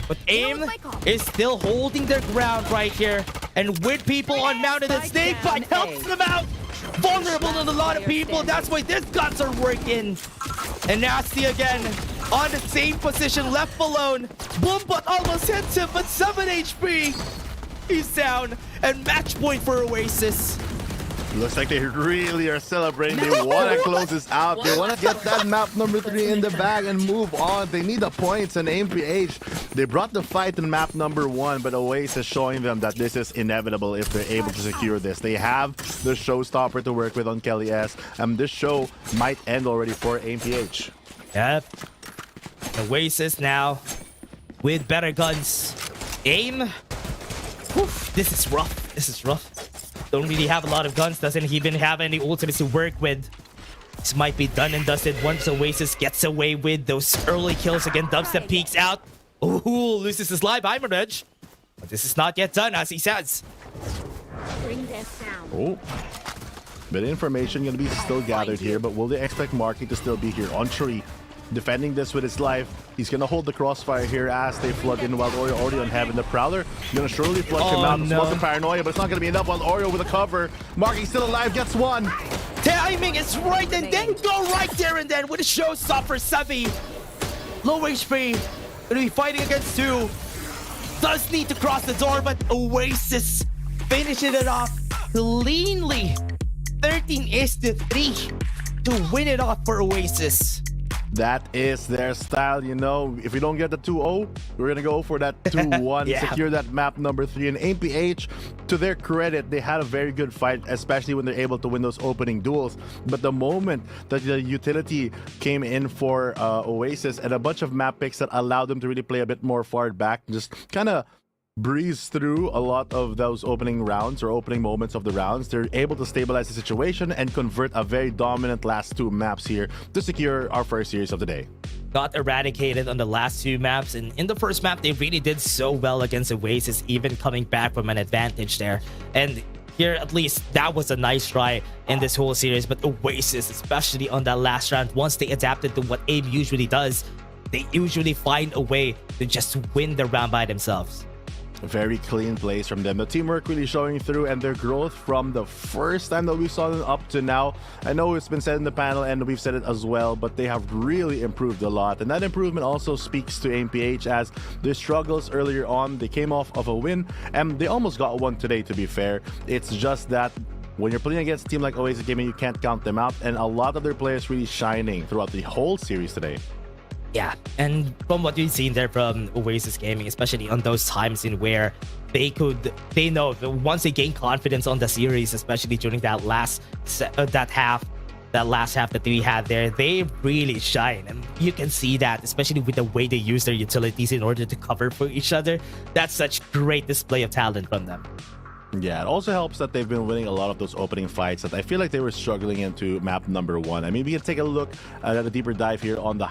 But AIM is still holding their ground right here. And with people on Mountain, and Snakebite helps them out. Vulnerable to a lot of people. That's why their guns are working. And Nasty again on the same position, left alone. Boombot almost hits him, but 7 HP. He's down. And match point for Oasis. Looks like they really are celebrating. They want to close this out. They want to get that map number 3 in the bag and move on. They need the points, and AMPH, they brought the fight in map number 1, but Oasis showing them that this is inevitable if they're able to secure this. They have the showstopper to work with on Kelly S, and this show might end already for AMPH. Yep. Oasis now with better guns. AIM. Oof, this is rough. This is rough. Don't really have a lot of guns, doesn't even have any ultimates to work with. This might be done and dusted once Oasis gets away with those early kills again. Dubstep peeks out. Ooh, loses his life. I'm a Reg. But this is not yet done, as he says. Bring them down. Oh. Bit of information going to be still gathered here, but will they expect Marky to still be here on tree? Defending this with his life. He's going to hold the crossfire here as they flood in while Oreo already on Heaven. The Prowler going to surely flush him out. No. Some paranoia, but it's not going to be enough while Oreo with a cover. Marky still alive, gets 1. Timing is right, and then go right there and then with a showstopper. Savvy. Low HP. Going to be fighting against 2. Does need to cross the door, but Oasis finishing it off cleanly. 13-3 to win it off for Oasis. That is their style, you know. If we don't get the 2-0, we're going to go for that 2-1, Yeah. secure that map number 3. And AMPH, to their credit, they had a very good fight, especially when they're able to win those opening duels. But the moment that the utility came in for Oasis and a bunch of map picks that allowed them to really play a bit more far back, just kind of breeze through a lot of those opening rounds or opening moments of the rounds, they're able to stabilize the situation and convert a very dominant last 2 maps here to secure our first series of the day. Got eradicated on the last 2 maps, and in the first map they really did so well against Oasis, even coming back from an advantage there. And here at least that was a nice try in this whole series. But Oasis, especially on that last round, once they adapted to what AIM usually does, they usually find a way to just win the round by themselves. Very clean plays from them. The teamwork really showing through, and their growth from the first time that we saw them up to now. I know it's been said in the panel and we've said it as well, but they have really improved a lot. And that improvement also speaks to AMPH, as their struggles earlier on, they came off of a win and they almost got one today, to be fair. It's just that when you're playing against a team like Oasis Gaming, you can't count them out, and a lot of their players really shining throughout the whole series today. Yeah, and from what we've seen there from Oasis Gaming, especially on those times in where they know that once they gain confidence on the series, especially during that last half that we had there, they really shine. And you can see that, especially with the way they use their utilities in order to cover for each other. That's such great display of talent from them. Yeah, it also helps that they've been winning a lot of those opening fights that I feel like they were struggling into map number 1. I mean, we can take a look at a deeper dive here on the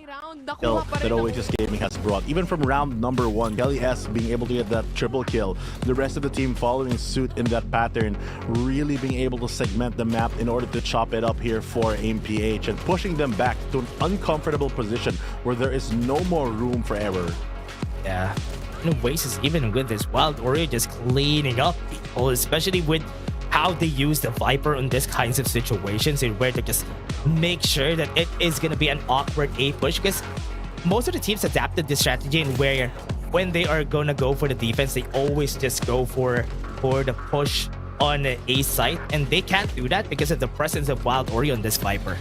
Round, that Oasis Gaming has brought. Even from round number 1, Kelly S being able to get that triple kill, the rest of the team following suit in that pattern, really being able to segment the map in order to chop it up here for AMPH and pushing them back to an uncomfortable position where there is no more room for error. Yeah, and Oasis, even with this Wild Warrior just cleaning up people, especially with how they use the Viper in these kinds of situations and where they just make sure that it is going to be an awkward A push, because most of the teams adapted this strategy in where when they are going to go for the defense, they always just go for the push on A site, and they can't do that because of the presence of Wild Warrior on this Viper.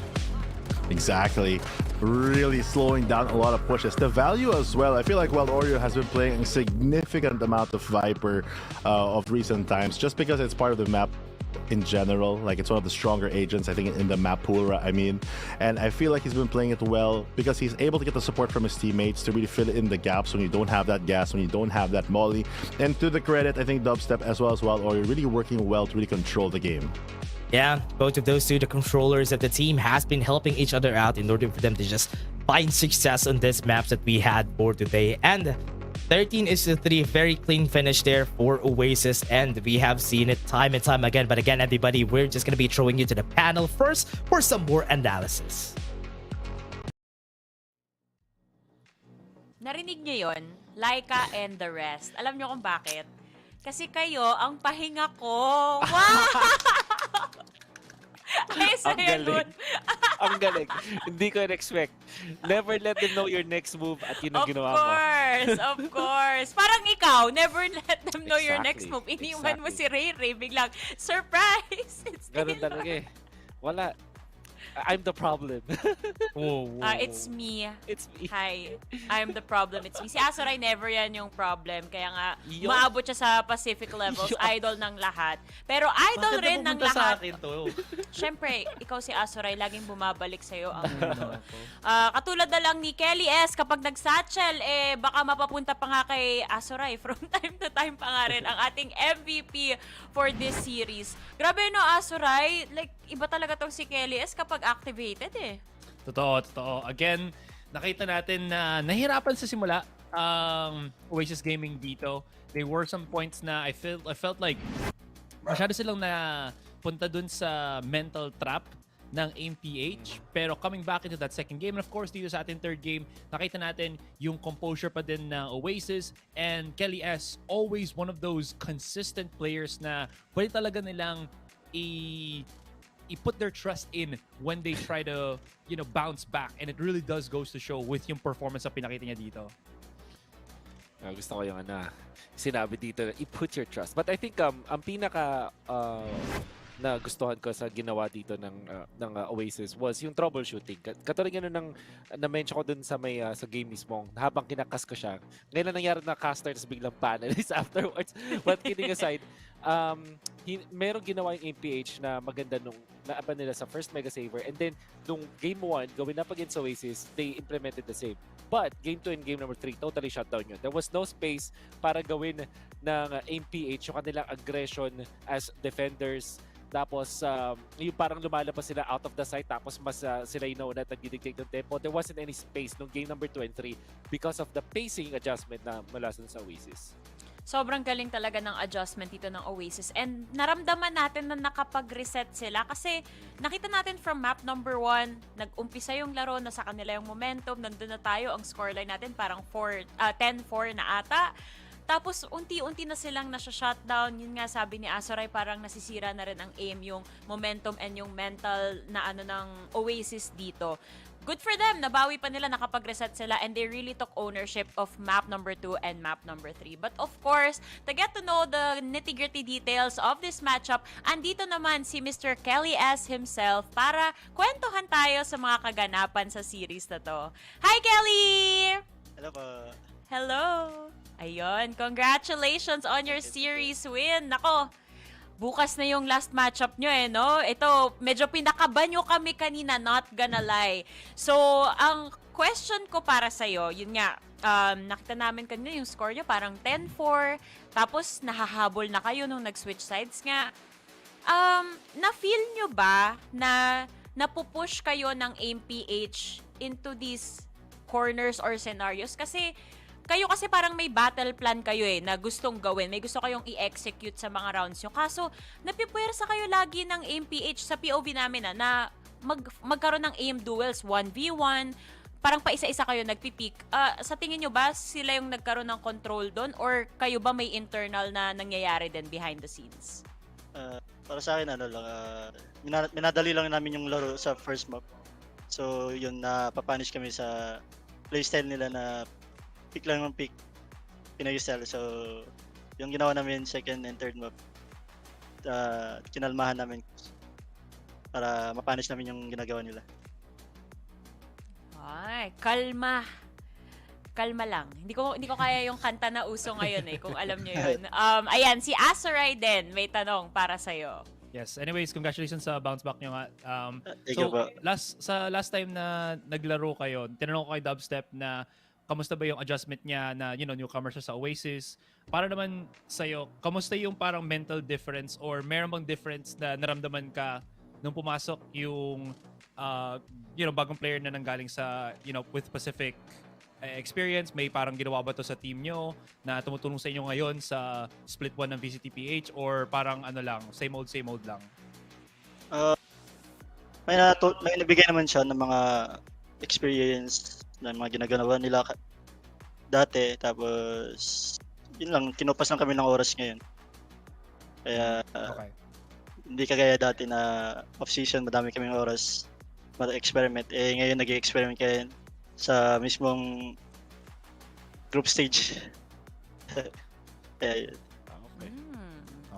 Exactly. Really slowing down a lot of pushes. The value as well, I feel like Wild Oreo has been playing a significant amount of Viper of recent times, just because it's part of the map in general. Like, it's one of the stronger agents, I think, in the map pool, I mean. And I feel like he's been playing it well because he's able to get the support from his teammates to really fill in the gaps when you don't have that gas, when you don't have that molly. And to the credit, I think Dubstep as well as Wild Oreo really working well to really control the game. Yeah, both of those two, the controllers of the team, has been helping each other out in order for them to just find success on these maps that we had for today. And 13-3, very clean finish there for Oasis, and we have seen it time and time again. But again, everybody, we're just going to be throwing you to the panel first for some more analysis. Narinig niyo yun? Laika and the rest. Alam niyo kung bakit? Kasi kayo, ang pahinga ko. Wow! Ay, Ang galing. Ang galing. Hindi ko in-expect. Never let them know your next move at yun ang ginawa mo. Of course. Parang ikaw, never let them know your next move. Iniwan mo si Ray Ray, biglang, surprise! Ganun talaga eh. Wala. I'm the problem. It's me. It's me. Hi. I'm the problem. It's me. Si Asoray never yan yung problem. Kaya nga, Yo. maabot siya sa Pacific levels. Idol ng lahat. Pero idol Bakit rin ng napupunta sa lahat. akin to? Siyempre, ikaw si Asoray, laging bumabalik sa'yo ang mundo. Katulad na lang ni Kelly S, kapag nag-satchel, baka mapapunta pa nga kay Asoray. From time to time pa nga rin ang ating MVP for this series. Grabe no, Asoray. Like, iba talaga tong si Kelly S kapag activated eh. Totoo. Again, nakita natin na nahirapan sa simula Oasis Gaming dito. There were some points na I felt like masyado silang na punta dun sa mental trap ng AMPH. Pero coming back into that second game, and of course dito sa ating third game, nakita natin yung composure pa din ng Oasis, and Kelly S, always one of those consistent players na pwede talaga nilang i-put their trust in when they try to, bounce back. And it really does goes to show with yung performance na pinakita niya dito. Gusto ko yung sinabi dito, i-put your trust. But I think ang pinaka na gustuhan ko sa ginawa dito ng Oasis was yung troubleshooting. Katulad nga nung na-mention ko dun sa sa game mismo, habang kinakas ko siya. Ngayon na nangyari na caster, tapos biglang panelist afterwards. But kidding aside, merong ginawa yung AMPH na maganda nung naaban nila sa first Mega Saver, and then nung Game 1, going up against Oasis, they implemented the same. But Game 2 and Game number 3, totally shut down yun. There was no space para gawin ng AMPH yung kanilang aggression as defenders. Tapos, yung parang lumalabas sila out of the sight, tapos mas sila yung nauna at nag-dictate ng tempo. There wasn't any space nung Game number 2 and 3 because of the pacing adjustment na mula sa Oasis. Sobrang galing talaga ng adjustment dito ng Oasis, and naramdaman natin na nakapag-reset sila kasi nakita natin from map number 1, nag-umpisa yung laro, nasa kanila yung momentum, nandun na tayo, ang scoreline natin parang 10-4 na ata. Tapos unti-unti na silang nasa-shutdown. Yun nga sabi ni Asoray, parang nasisira na rin ang aim, yung momentum and yung mental na ng Oasis dito. good for them, nabawi pa nila, nakapag-reset sila, and they really took ownership of map number 2 and map number 3. But of course, to get to know the nitty-gritty details of this matchup, andito naman si Mr. Kelly S himself para kwentuhan tayo sa mga kaganapan sa series na to. Hi, Kelly! Hello po. Hello! Ayun, congratulations on your series win. Nako, bukas na yung last matchup nyo no? Ito, medyo pinakabanyo kami kanina, not gonna lie. So, ang question ko para sa'yo, yun nga, nakita namin kanina yung score nyo, parang 10-4, tapos nahahabol na kayo nung nag-switch sides nga. Na-feel nyo ba na napupush kayo ng AMPH into these corners or scenarios? Kasi parang may battle plan kayo na gustong gawin. May gusto kayong i-execute sa mga rounds nyo. Kaso, napipuwersa kayo lagi ng AMPH sa POV namin na magkaroon ng aim duels, 1v1. Parang paisa-isa kayo nagpipick. Sa tingin nyo ba sila yung nagkaroon ng control doon? Or kayo ba may internal na nangyayari din behind the scenes? Para sa akin, minadali lang namin yung laro sa first map. So, yun, napapunish kami sa playstyle nila na pick lang ng pick, pinag-style. So, yung ginawa namin second and third map, kinalmahan namin para mapunish namin yung ginagawa nila. Ay, kalma. Kalma lang. Hindi ko kaya yung kanta na uso ngayon kung alam nyo yun. Ayan, si Asaray din, may tanong para sa'yo. Yes. Anyways, congratulations sa bounce back nyo nga. Thank you po. Last time na naglaro kayo, tinanong ko kay Dubstep na kamusta ba yung adjustment niya na, newcomer siya sa Oasis. Para naman sa'yo, kamusta yung parang mental difference or meron bang difference na naramdaman ka nung pumasok yung, bagong player na nanggaling sa, with Pacific experience? May parang ginawa ba to sa team nyo na tumutulong sa inyo ngayon sa split 1 ng VCTPH or parang same old lang? May nabigay naman siya ng mga experience na mga ginagawa nila dati, tapos yun lang, kinupas lang kami ng oras ngayon. Kaya hindi kagaya dati na off-season, madami kaming oras mag-experiment. Ngayon nag-experiment kayo sa mismong group stage.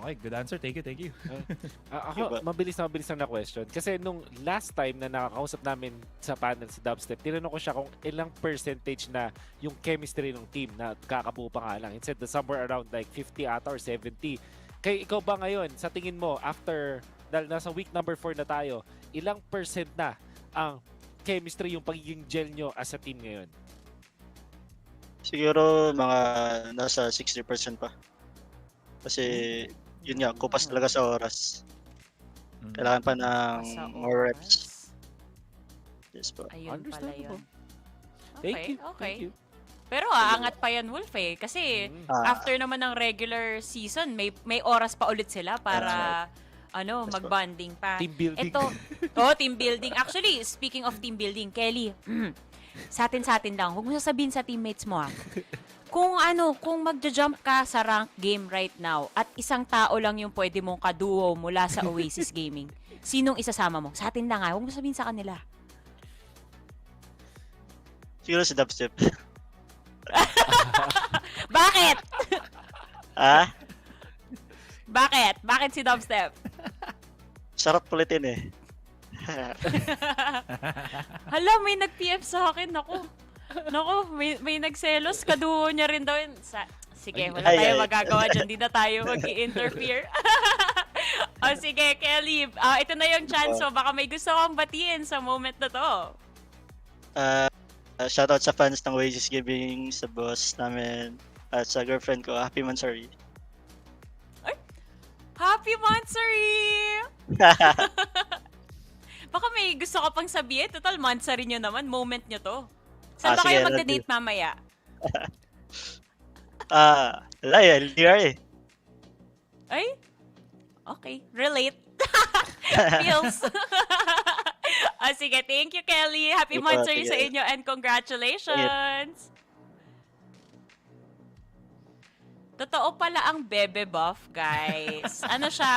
Okay, good answer. Thank you. Ako, mabilis na question. Kasi nung last time na nakakausap namin sa panel si Dubstep, tinanong ko siya kung ilang percentage na yung chemistry ng team na kakabuo pa nga lang. It said somewhere around like 50 ata or 70. Kaya ikaw ba ngayon, sa tingin mo, after, dahil nasa week number 4 na tayo, ilang percent na ang chemistry, yung pagiging gel nyo as a team ngayon? Siguro mga nasa 60% pa. Kasi yun nga, kupas talaga sa oras. Kailangan pa ng more reps. Yes po. Ayun pala yun. Thank you. Okay. Pero aangat pa yan, Wolf Kasi after naman ng regular season, may oras pa ulit sila para mag-bonding pa. Team building. Team building. Actually, speaking of team building, Kelly, sa atin lang. Huwag mo sasabihin sa teammates mo Kung magja-jump ka sa rank game right now at isang tao lang yung pwede mong kaduo mula sa Oasis Gaming, sinong isasama mo? Sa atin lang huwag mo sabihin sa kanila. Siguro si Dubstep. Bakit? Bakit? Bakit si Dubstep? Sarap kulitin Hala, may nag-PF sa akin. Naku, may nagselos. Kaduo niya rin daw yun. Sige, wala tayo magagawa dyan. Di na tayo mag-i-interfere. Sige, Kelly. Ito na yung chance mo. Baka may gusto kang batiin sa moment na to. Shoutout sa fans ng Oasis Gaming, sa boss namin, at sa girlfriend ko. Happy Mansari. Happy Mansari! Baka may gusto ka pang sabihin. Total, Mansari nyo naman. Moment nyo to. Saan ba kayo magda-date mamaya? LDR Ay? Okay. Relate. Feels. Sige, thank you, Kelly. Happy Mansari sa inyo and congratulations. Totoo pala ang bebe buff, guys.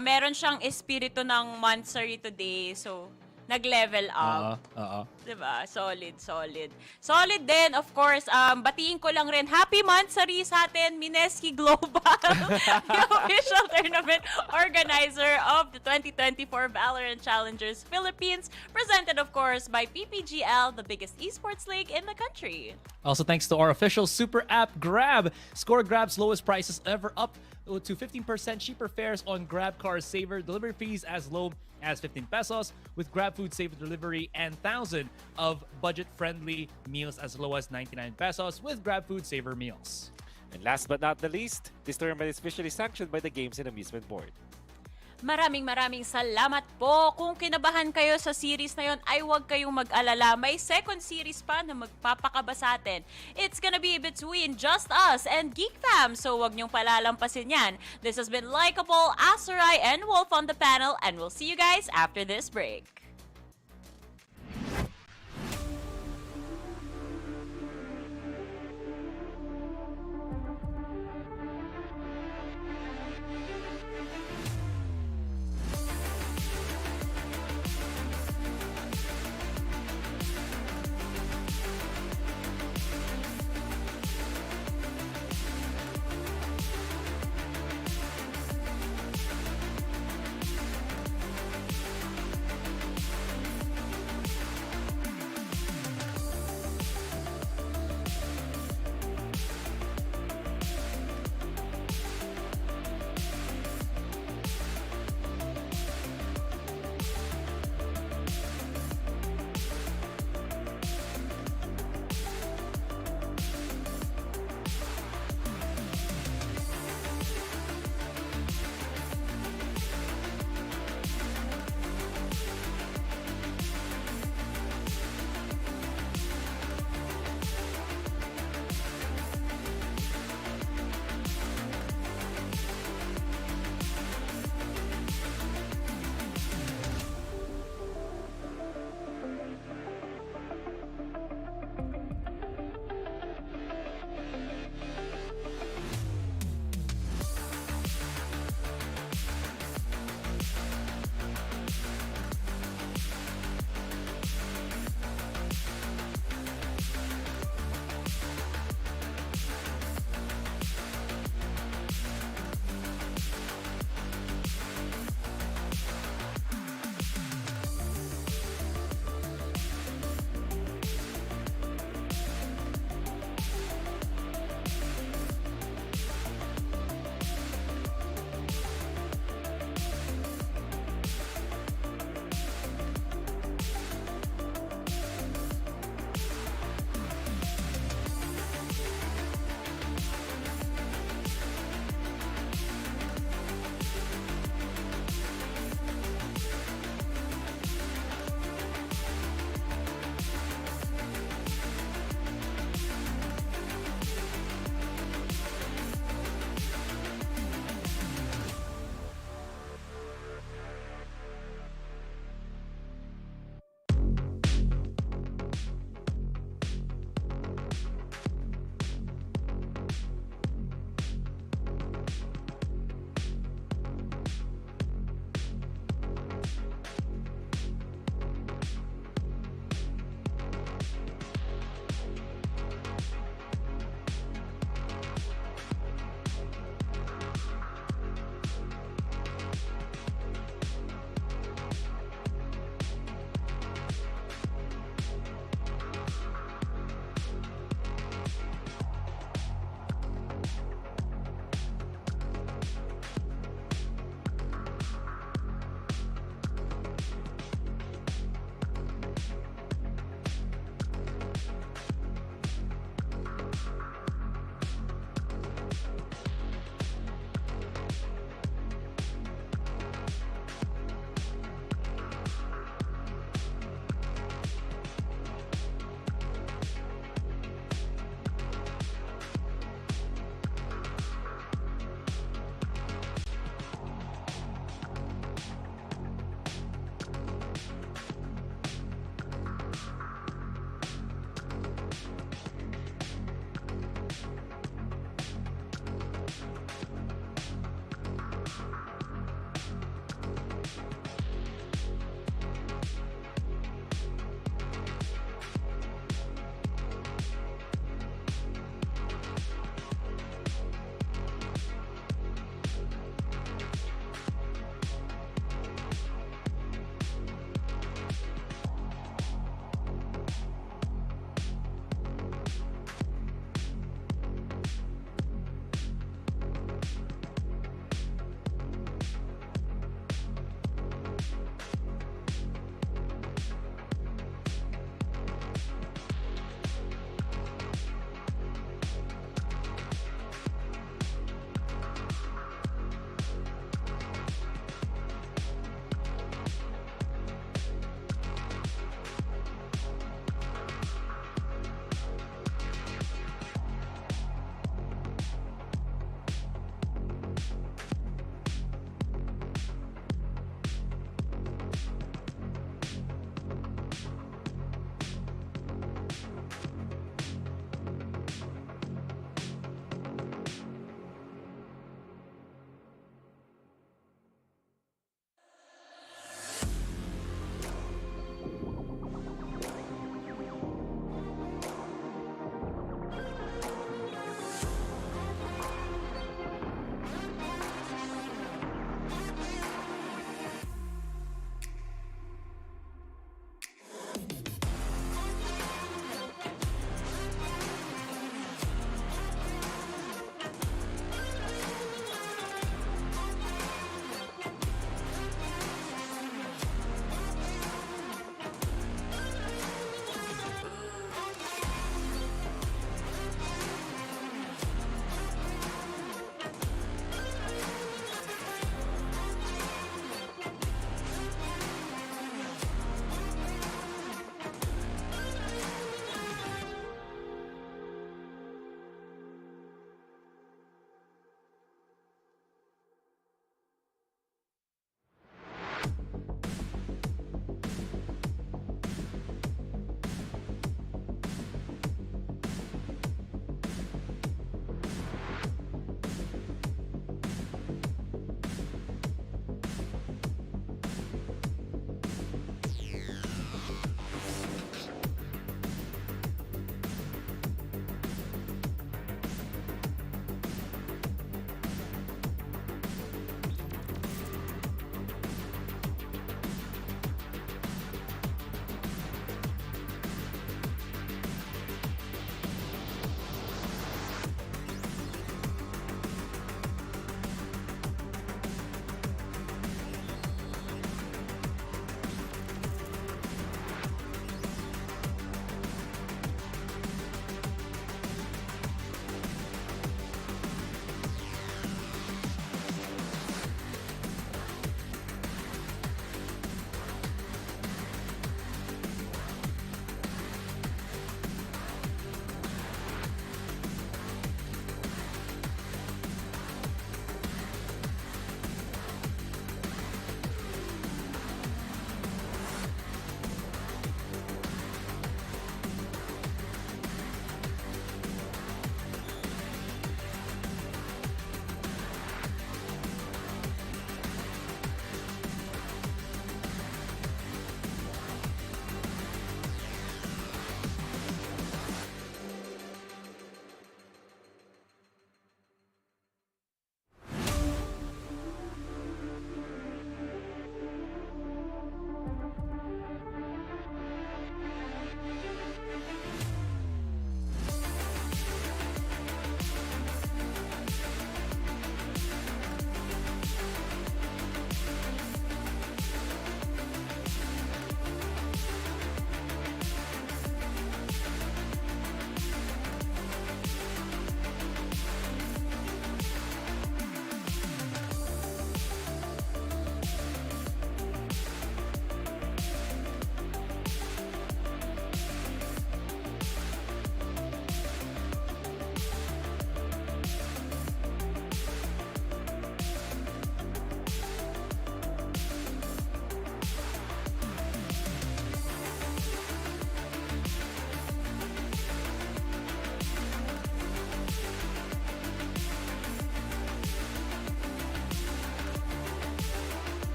Meron siyang espiritu ng Mansari today. So, nag-level up. Oo. Diba? Solid, solid. Solid din, of course. Batiin ko lang rin, happy month sa atin, Mineski Global, the official tournament organizer of the 2024 VALORANT Challengers Philippines, presented, of course, by PPGL, the biggest esports league in the country. Also, thanks to our official super app, Grab. Score Grab's lowest prices ever, up to 15% cheaper fares on Grab Car Saver. Delivery fees as low as 15 pesos, with Grab Food Saver delivery, and 1,000 of budget-friendly meals as low as 99 pesos with Grab Food Saver meals. And last but not the least, this tournament is officially sanctioned by the Games and Amusement Board. Maraming salamat po. Kung kinabahan kayo sa series na yon, ay huwag kayong mag-alala. May second series pa na magpapakaba sa atin. It's gonna be between JustUs and Geek Fam, so huwag niyong palalampasin yan. This has been Likeable, Asarai, and Wolf on the panel, and we'll see you guys after this break.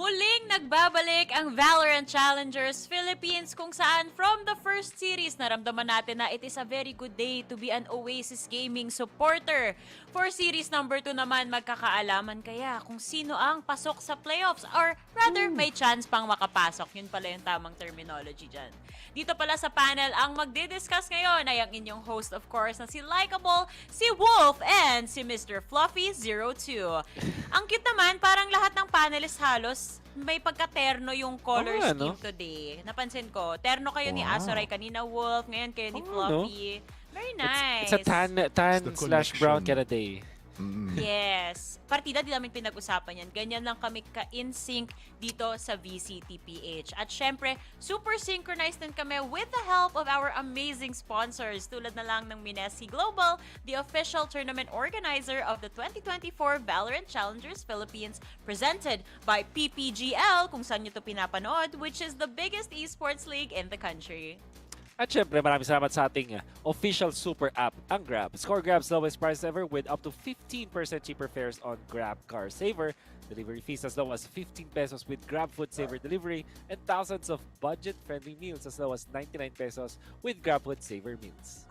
Muling nagbabalik ang VALORANT Challengers Philippines kung saan from the first series naramdaman natin na it is a very good day to be an Oasis Gaming supporter. For series number 2 naman magkakaalaman kaya kung sino ang pasok sa playoffs or rather may chance pang makapasok. Yun pala yung tamang terminology dyan. Dito pala sa panel ang magdi-discuss ngayon ay ang inyong host of course na si Likeable, si Wolf, and si Mr. Fluffy02. Ang cute naman, parang lahat ng panelists halos may pagka-terno yung color scheme today. Napansin ko, terno kayo ni Azuray kanina, Wolf, ngayon kayo ni Fluffy. Very nice. It's a tan/brown kind of day. Yes. Partida, di namin pinag-usapan yan. Ganyan lang kami ka-in-sync dito sa VCTPH. At syempre, super synchronized din kami with the help of our amazing sponsors. Tulad na lang ng Minesi Global, the official tournament organizer of the 2024 VALORANT Challengers Philippines, presented by PPGL, kung saan nyo ito pinapanood, which is the biggest esports league in the country. At syempre, maraming salamat sa ating official super app, ang Grab. Score Grab's lowest price ever with up to 15% cheaper fares on Grab Car Saver. Delivery fees as low as 15 pesos with Grab Food Saver delivery and thousands of budget-friendly meals as low as 99 pesos with Grab Food Saver meals.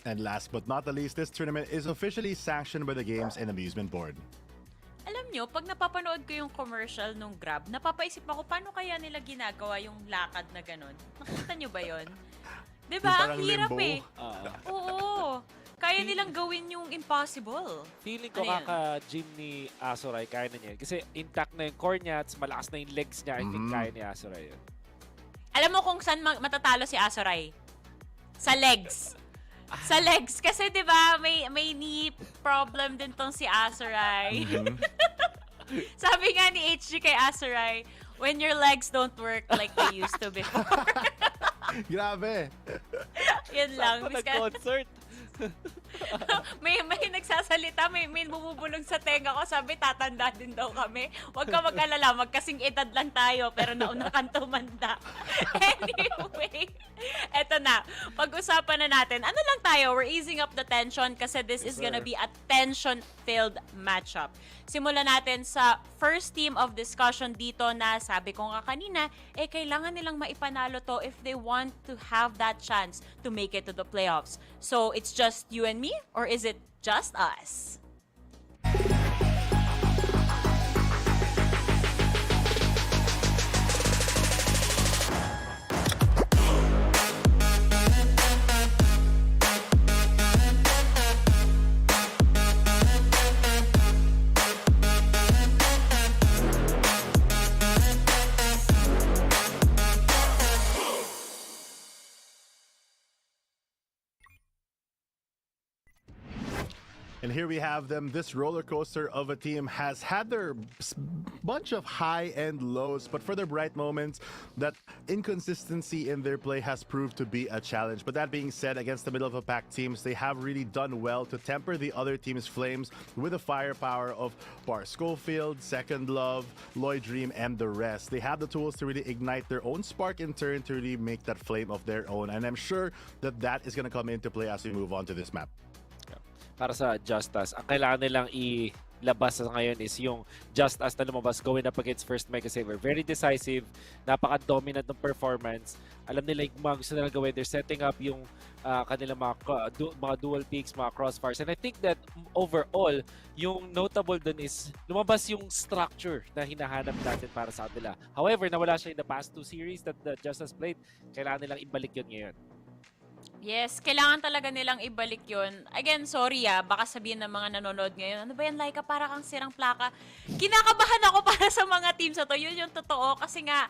And last but not the least, this tournament is officially sanctioned by the Games and Amusement Board. Alam nyo, pag napapanood ko yung commercial nung Grab, napapaisip ako, paano kaya nila ginagawa yung lakad na ganun? Nakita nyo ba yun? Diba? Ang hirap eh. Oo. Kaya nilang gawin yung impossible. Feeling ko kaka-gym ni Azuray, kaya na niya. Kasi intact na yung core niya at malakas na yung legs niya. I think kaya ni Azuray yun. Alam mo kung saan matatalo si Azuray? Sa legs. Sa legs. Kasi diba, may knee problem din tong si Azuray. Sabi nga ni HG kay Azuray, when your legs don't work like they used to before. Grabe. Yan lang. Nag-concert. may nagsasalita, may bumubulong sa tenga ko, sabi tatanda din daw kami. Huwag ka mag-alala, magkasing edad lang tayo, pero nauna kang tumanda. Anyway, eto na. Pag-usapan na natin. Ano lang tayo, we're easing up the tension kasi this is gonna be a tension-filled matchup. Simulan natin sa first team of discussion dito na sabi ko nga kanina, kailangan nilang maipanalo to if they want to have that chance to make it to the playoffs. So, it's just you and me or is it just us? And here we have them. This roller coaster of a team has had their bunch of high and lows, but for their bright moments, that inconsistency in their play has proved to be a challenge. But that being said, against the middle of the pack teams, they have really done well to temper the other team's flames with the firepower of Bar Schofield, Second Love, Lloyd Dream, and the rest. They have the tools to really ignite their own spark in turn to really make that flame of their own. And I'm sure that that is going to come into play as we move on to this map. Para sa JustUs, ang kailangan nilang ilabas ngayon is yung JustUs na lumabas going up against first Mega Saver. Very decisive, napaka-dominant ng performance. Alam nila yung mga gusto nilang gawin. They're setting up yung kanilang mga dual peaks, mga crossfires. And I think that overall, yung notable dun is lumabas yung structure na hinahanap natin para sa kanila. However, nawala siya in the past 2 series that the JustUs played. Kailangan nilang ibalik yun ngayon. Yes, kailangan talaga nilang ibalik yun. Again, sorry baka sabihin ng mga nanonood ngayon, ano ba yan, Laika, para kang sirang plaka. Kinakabahan ako para sa mga teams na to. Yun yung totoo. Kasi nga,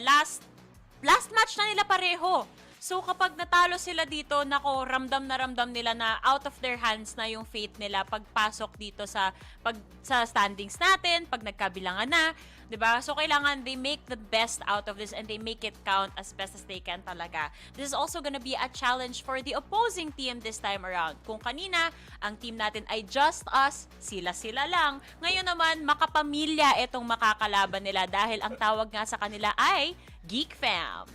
last match na nila pareho. So kapag natalo sila dito, nako, ramdam nila na out of their hands na yung fate nila pagpasok dito sa standings natin, pag nagkabilangan na, 'di ba? So kailangan they make the best out of this and they make it count as best as they can talaga. This is also gonna be a challenge for the opposing team this time around. Kung kanina, ang team natin ay just us, sila lang. Ngayon naman, makapamilya itong makakalaban nila dahil ang tawag nga sa kanila ay Geek Fam.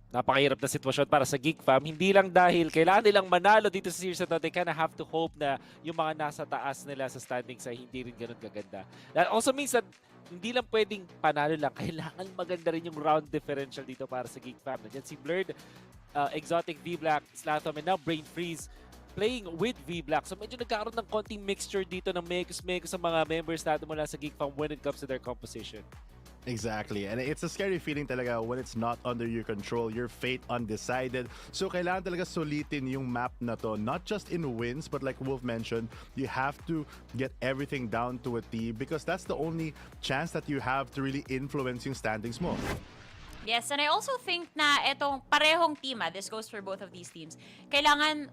napakahirap na sitwasyon para sa Geek Fam. Hindi lang dahil kailangan nilang manalo dito sa series na to, they kinda have to hope na yung mga nasa taas nila sa standings ay hindi rin ganun kaganda. That also means that hindi lang pwedeng panalo lang, kailangan maganda rin yung round differential dito para sa Geek Fam. Nandiyan si Blurred, Exotic, V-Black, Slatom, and now Brain Freeze playing with V-Black. So medyo nagkaroon ng konting mixture dito ng mekos-mekos sa mga members natin mula sa Geek Fam when it comes to their composition. Exactly. And it's a scary feeling talaga when it's not under your control, your fate undecided. So kailangan talaga sulitin yung map na to, not just in wins, but like Wolf mentioned, you have to get everything down to a T because that's the only chance that you have to really influence yung standings mo. Yes, and I also think na etong parehong team, this goes for both of these teams, kailangan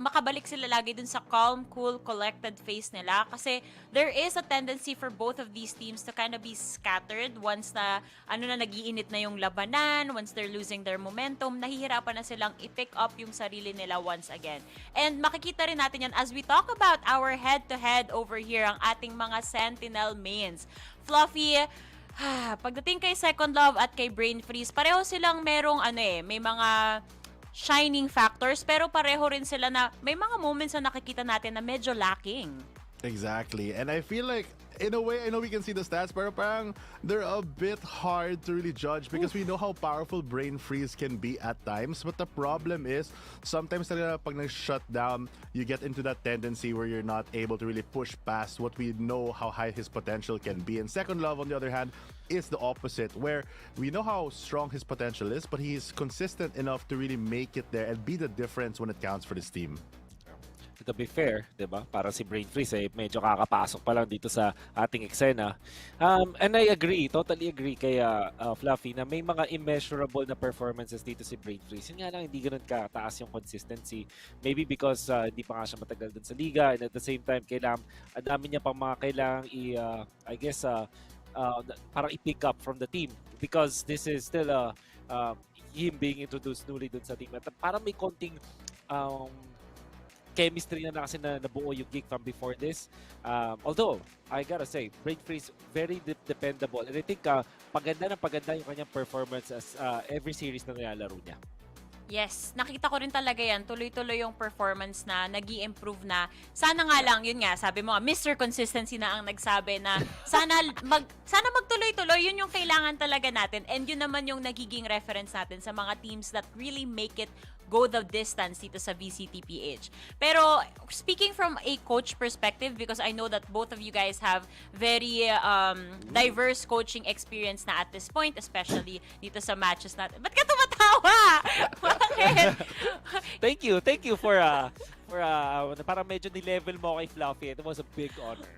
makabalik sila lagi dun sa calm, cool, collected face nila kasi there is a tendency for both of these teams to kind of be scattered once na nagiinit na yung labanan, once they're losing their momentum, nahihirapan na silang i-pick up yung sarili nila once again. And makikita rin natin yan as we talk about our head-to-head over here, ang ating mga Sentinel mains. Fluffy, pagdating kay Second Love at kay Brain Freeze, pareho silang merong may mga shining factors pero pareho rin sila na may mga moments na nakikita natin na medyo lacking. Exactly. And I feel like, in a way, I know we can see the stats, pero parang they're a bit hard to really judge because we know how powerful Brain Freeze can be at times. But the problem is, sometimes talaga pag nag-shut down, you get into that tendency where you're not able to really push past what we know how high his potential can be. And Second Love, on the other hand, is the opposite, where we know how strong his potential is, but he's consistent enough to really make it there and be the difference when it counts for this team. To be fair, 'di ba? Para si Brain Freeze medyo kakapasok pa lang dito sa ating eksena. And I agree, totally agree kay Fluffy na may mga immeasurable na performances dito si Brain Freeze. Yun nga lang hindi ganoon kataas yung consistency. Maybe because hindi pa nga siya matagal dun sa liga and at the same time ang dami niya pang mga kailangang parang i-pick up from the team because this is still him being introduced newly dun sa team. At parang may konting chemistry na kasi nabuo yung Geek Fam before this. Although, I gotta say, Brain Freeze, very dependable. And I think paganda yung kanyang performance as every series na nilalaro niya. Yes, nakita ko rin talaga yan. Tuloy-tuloy yung performance na nag-i-improve na. Sana nga lang, yun nga, sabi mo, Mr. Consistency na ang nagsabi na sana magtuloy-tuloy. Yun yung kailangan talaga natin. And yun naman yung nagiging reference natin sa mga teams that really make it go the distance dito sa VCTPH. Pero speaking from a coach perspective, because I know that both of you guys have very diverse coaching experience na at this point, especially dito sa matches natin. Ba't ka tumatawa? Bakit? Thank you for parang medyo ni-level mo kay Fluffy. It was a big honor.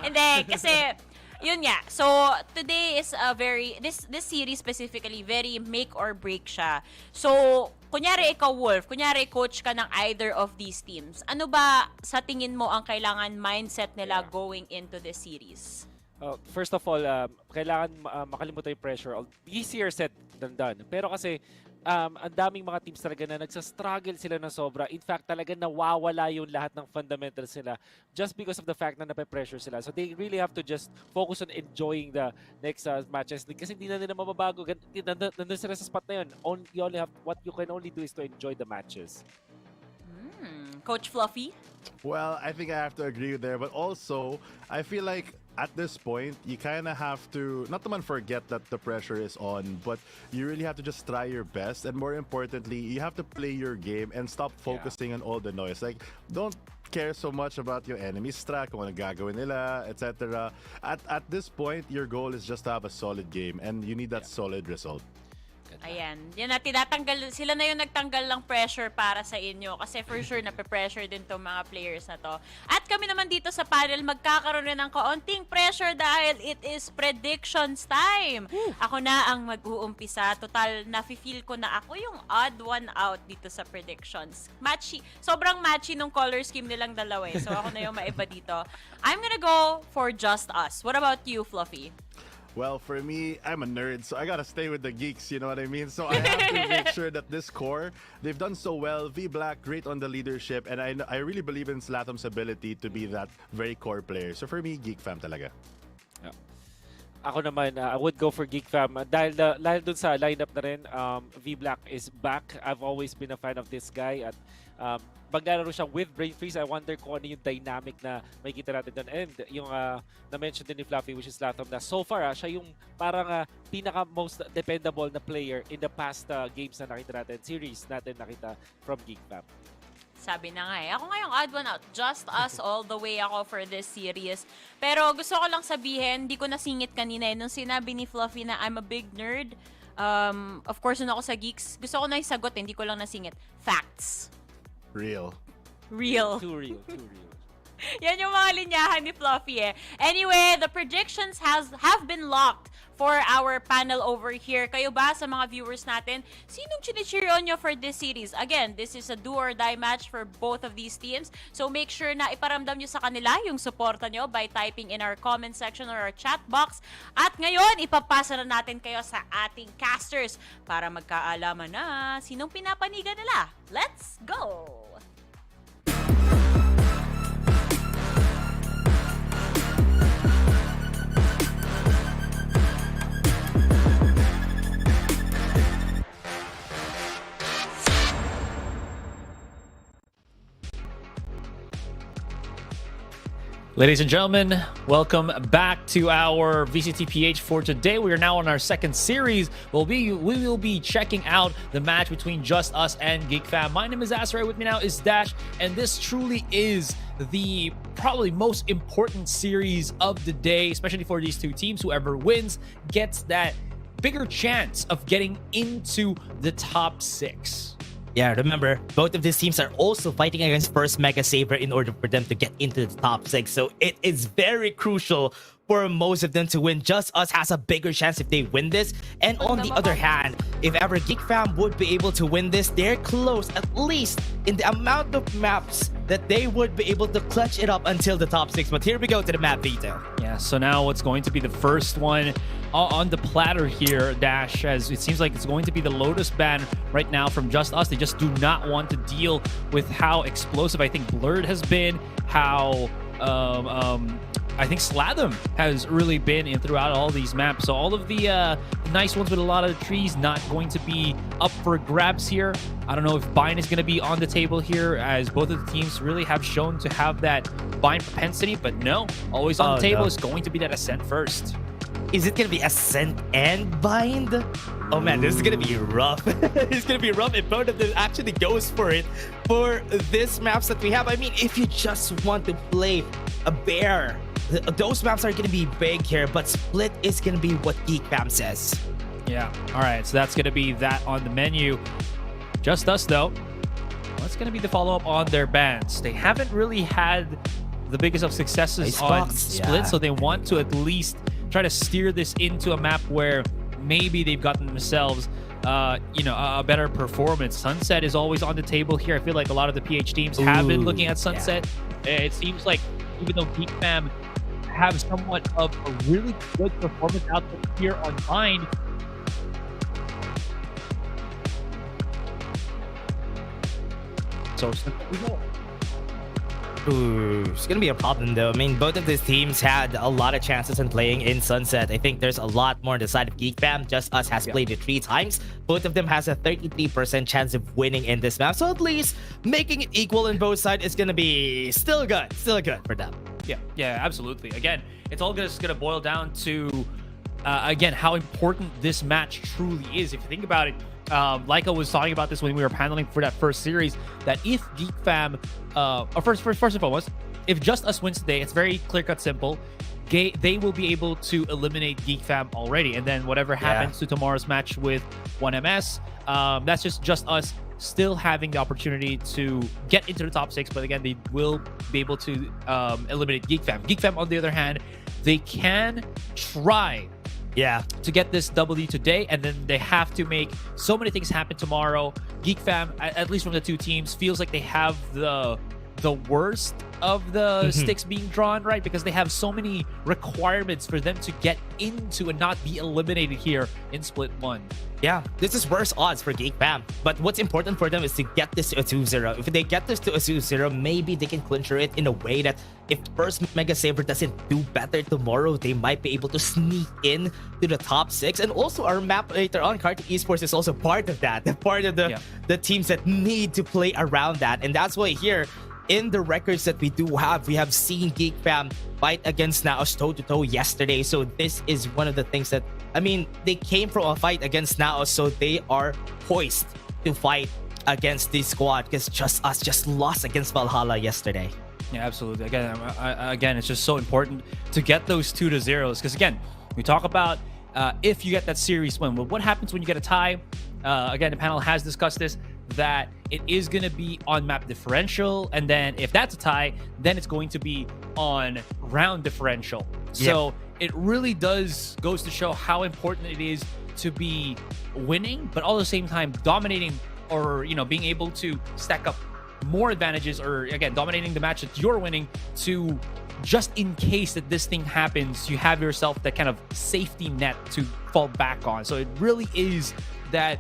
Hindi, kasi yun nga. So, today is a this series specifically, very make or break siya. So, kunyari ikaw, Wolf, kunyari coach ka ng either of these teams. Ano ba sa tingin mo ang kailangan mindset nila going into this series? First of all, kailangan makalimutan yung pressure. Easier said than done. Pero kasi, ang daming mga teams talaga na nagsastruggle sila ng sobra. In fact, talaga nawawala yung lahat ng fundamentals nila just because of the fact na nape-pressure sila. So they really have to just focus on enjoying the next matches. Kasi hindi na nila mababago. Nandun sila sa spot na yun. What you can only do is to enjoy the matches. Coach Fluffy? Well, I think I have to agree with there, but also, I feel like at this point, you kind of have to, not to forget that the pressure is on, but you really have to just try your best. And more importantly, you have to play your game and stop focusing on all the noise. Like, don't care so much about your enemy's strat, kung ano gagawin nila, etc. At this point, your goal is just to have a solid game and you need that solid result. Ayan. Yan na, tinatanggal, sila na yung nagtanggal ng pressure para sa inyo kasi for sure nape-pressure din tong mga players na to. At kami naman dito sa panel magkakaroon rin ng kaunting pressure dahil it is predictions time. Ako na ang mag-uumpisa. Total, nafe-feel ko na ako yung odd one out dito sa predictions. Matchy. Sobrang matchy nung color scheme nilang dalawa eh. So ako na yung maiba dito. I'm gonna go for Just Us. What about you, Fluffy? Well, for me, I'm a nerd, so I gotta stay with the geeks, you know what I mean? So I have to make sure that this core, they've done so well. V-Black, great on the leadership, and I really believe in Slatom's ability to be that very core player. So for me, Geek Fam talaga. ako naman, I would go for Geek Fam. Dahil dun sa lineup na rin, V-Black is back. I've always been a fan of this guy. At maglalaro siya with Brain Freeze, I wonder kung ano yung dynamic na makikita natin doon. And yung na-mention din ni Fluffy, which is Latham, na so far, siya yung parang pinaka-most dependable na player in the past games na nakita natin, series natin nakita from Geek Fam. Sabi na nga eh. Ako ngayong odd one out. Just us all the way ako for this series. Pero gusto ko lang sabihin, hindi ko nasingit kanina eh. Nung sinabi ni Fluffy na I'm a big nerd, of course, nung ako sa Geeks, gusto ko na isagot, hindi ko lang nasingit. Facts. Real. Too real. Yan yung mga linyahan ni Fluffy eh. Anyway, the predictions have been locked for our panel over here. Kayo ba sa mga viewers natin? Sinong chine-cheer on nyo for this series? Again, this is a do or die match for both of these teams. So make sure na iparamdam nyo sa kanila yung suporta nyo by typing in our comment section or our chat box. At ngayon, ipapasa na natin kayo sa ating casters para magkaalaman na sinong pinapanigan nila. Let's go! Ladies and gentlemen, welcome back to our VCTPH for today. We are now on our second series. We will be checking out the match between Just Us and Geek Fam. My name is Azrael. With me now is Dash, and this truly is the probably most important series of the day, especially for these two teams. Whoever wins gets that bigger chance of getting into the top 6. Yeah, remember, both of these teams are also fighting against First Mega Saber in order for them to get into the top 6. So it is very crucial for most of them to win. Just Us has a bigger chance if they win this. And on the other hand, if ever Geek Fam would be able to win this, they're close, at least in the amount of maps that they would be able to clutch it up until the top 6. But here we go to the map veto. Yeah, so now what's going to be the first one on the platter here, Dash, as it seems like it's going to be the Lotus ban right now from Just Us. They just do not want to deal with how explosive I think Blurred has been, how I think Slatham has really been in throughout all these maps. So all of the nice ones with a lot of trees not going to be up for grabs here. I don't know if Bind is going to be on the table here, as both of the teams really have shown to have that Bind propensity, but no, always on the table is going to be that Ascent first. Is it going to be Ascent and Bind? Oh man, this is going to be rough. It's going to be rough if both of them actually goes for it for this maps that we have. I mean, if you just want to play a bear, those maps are going to be big here, but Split is going to be what Geek Fam says. Yeah, all right, so that's going to be that on the menu. Just Us, though, what's going to be the follow-up on their bans? They haven't really had the biggest of successes on Split, so they want to at least try to steer this into a map where maybe they've gotten themselves a better performance. Sunset is always on the table here. I feel like a lot of the PH teams have been looking at Sunset. Yeah. It seems like even though Geek Fam have somewhat of a really good performance out here on Mind, so we go. Ooh, it's gonna be a problem though. I mean, both of these teams had a lot of chances in playing in Sunset. I think there's a lot more on the side of Geek Fam. Just Us has played it 3 times. Both of them has a 33% chance of winning in this map. So at least making it equal in both sides is gonna be still good for them. Yeah, absolutely. Again, it's all just gonna boil down to again how important this match truly is. If you think about it, Laika was talking about this when we were paneling for that first series, that if Geek Fam, first and foremost, if Just Us wins today, it's very clear-cut simple. They will be able to eliminate Geek Fam already, and then whatever happens to tomorrow's match with 1MS, that's just Us still having the opportunity to get into the top 6, but again, they will be able to eliminate Geek Fam. Geek Fam, on the other hand, they can try to get this W today, and then they have to make so many things happen tomorrow. Geek Fam, at least from the two teams, feels like they have the the worst of the sticks being drawn, right? Because they have so many requirements for them to get into and not be eliminated here in Split 1. Yeah, this is worse odds for Geek Fam. But what's important for them is to get this to a 2-0. If they get this to a 2-0, maybe they can clincher it in a way that if first Mega Saber doesn't do better tomorrow, they might be able to sneak in to the top 6. And also our map later on, Carti Esports is also part of that. Part of the teams that need to play around that. And that's why here, in the records that we do have, we have seen Geek Fam fight against NAOS toe-to-toe yesterday. So this is one of the things that, I mean, they came from a fight against NAOS, so they are poised to fight against this squad because JustUs just lost against Valhalla yesterday. Yeah, absolutely. Again, it's just so important to get those 2-0s because, again, we talk about if you get that series win. Well, what happens when you get a tie? Again, the panel has discussed this, that it is going to be on map differential, and then if that's a tie, then it's going to be on round differential. So it really goes to show how important it is to be winning, but all at the same time dominating, or being able to stack up more advantages, or again dominating the match that you're winning, to just in case that this thing happens, you have yourself that kind of safety net to fall back on. So it really is that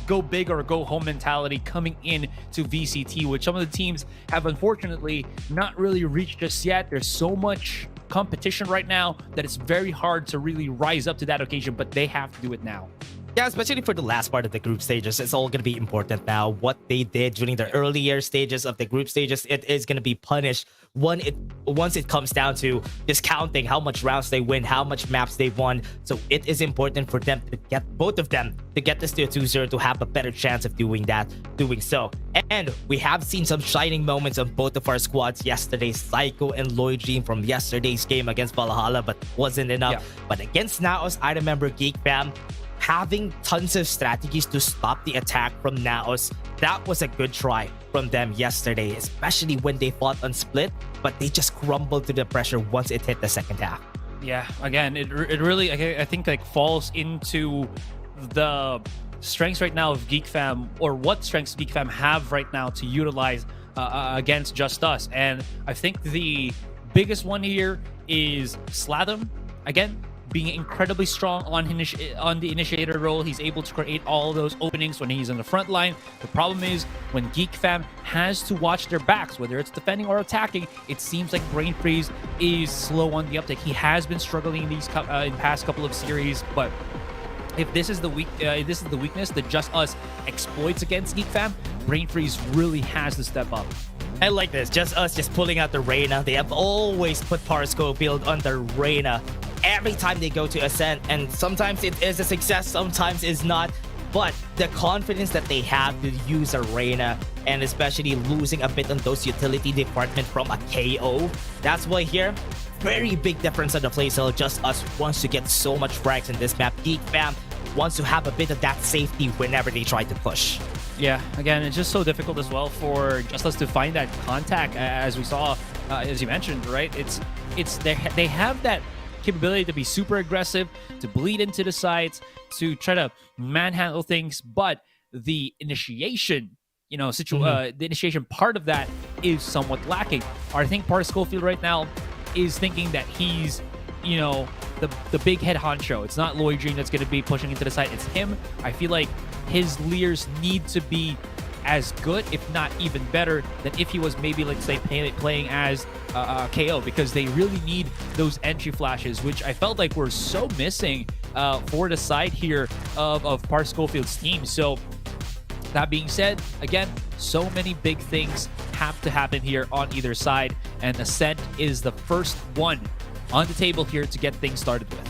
go big or go home mentality coming in to VCT, which some of the teams have unfortunately not really reached just yet. There's so much competition right now that it's very hard to really rise up to that occasion, but they have to do it now. Yeah, especially for the last part of the group stages, it's all going to be important now. What they did during the earlier stages of the group stages, it is going to be punished once it comes down to just counting how much rounds they win, how much maps they won. So it is important for them to get both of them to get this to a 2-0 to have a better chance of doing so. And we have seen some shining moments of both of our squads yesterday, Psycho and Lloyd from yesterday's game against Valhalla, but wasn't enough. Yeah. But against NAOS, I remember Geek Fam having tons of strategies to stop the attack from NAOS. That was a good try from them yesterday, especially when they fought on Split, but they just crumbled to the pressure once it hit the second half. Yeah, again, it really, I think, like falls into the strengths right now of Geek Fam, or what strengths Geek Fam have right now to utilize against JustUs. And I think the biggest one here is Slatham. Again, being incredibly strong on the initiator role. He's able to create all those openings when he's in the front line. The problem is when Geek Fam has to watch their backs, whether it's defending or attacking, it seems like Brain Freeze is slow on the uptake. He has been struggling in these in past couple of series, but if this is the weakness that JustUs exploits against Geek Fam, Brain Freeze really has to step up. I like this. JustUs just pulling out the Reyna. They have always put Power Schofield on the Reyna every time they go to Ascent, and sometimes it is a success, sometimes it's not. But the confidence that they have to use a Reyna, and especially losing a bit on those utility department from a KO, that's why here, very big difference on the playstyle. JustUs wants to get so much frags in this map. Geek Fam wants to have a bit of that safety whenever they try to push. Yeah, again, it's just so difficult as well for JustUs to find that contact, as we saw, as you mentioned, right? They have that capability to be super aggressive, to bleed into the sides, to try to manhandle things, but the initiation, the initiation part of that is somewhat lacking. I think part of Schofield right now is thinking that he's, the big head honcho. It's not Lloyd that's going to be pushing into the side. It's him. I feel like his Leers need to be as good, if not even better, than if he was maybe, let's say, playing as KO, because they really need those entry flashes, which I felt like were so missing for the side here of Par Schofield's team. So that being said, again, so many big things have to happen here on either side, and Ascent is the first one on the table here to get things started with.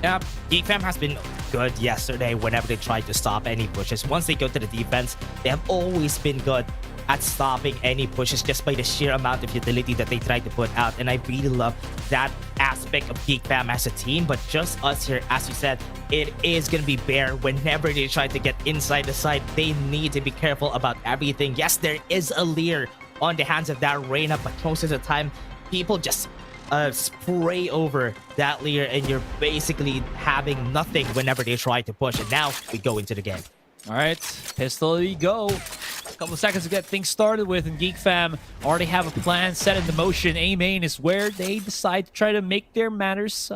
Yeah, Geek Fam has been good yesterday whenever they try to stop any pushes. Once they go to the defense, they have always been good at stopping any pushes just by the sheer amount of utility that they try to put out. And I really love that aspect of Geek Fam as a team. But JustUs here, as you said, it is going to be bare whenever they try to get inside the side. They need to be careful about everything. Yes, there is a Leer on the hands of that Reyna, but most of the time, people just spray over that Leer, and you're basically having nothing whenever they try to push. And now we go into the game. All right, pistol we go. Couple seconds to get things started with, and Geek Fam already have a plan set into motion. A main is where they decide to try to make their manners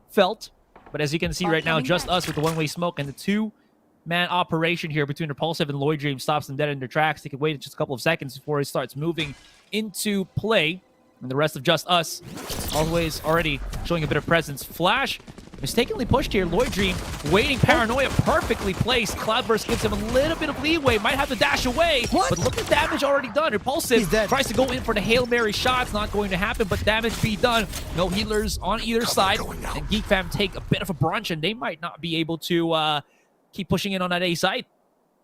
felt. But as you can see right now, JustUs with the one-way smoke and the two-man operation here between Repulsive and Lloyd Dream stops them dead in their tracks. They could wait just a couple of seconds before it starts moving into play. And the rest of JustUs always already showing a bit of presence. Flash mistakenly pushed here. Lloyd Dream waiting. Paranoia perfectly placed. Cloudburst gives him a little bit of leeway. Might have to dash away. What? But look at damage already done. Repulsive tries to go in for the Hail Mary shots. Not going to happen, but damage be done. No healers on either side. And Geek Fam take a bit of a brunch, and they might not be able to keep pushing in on that A side.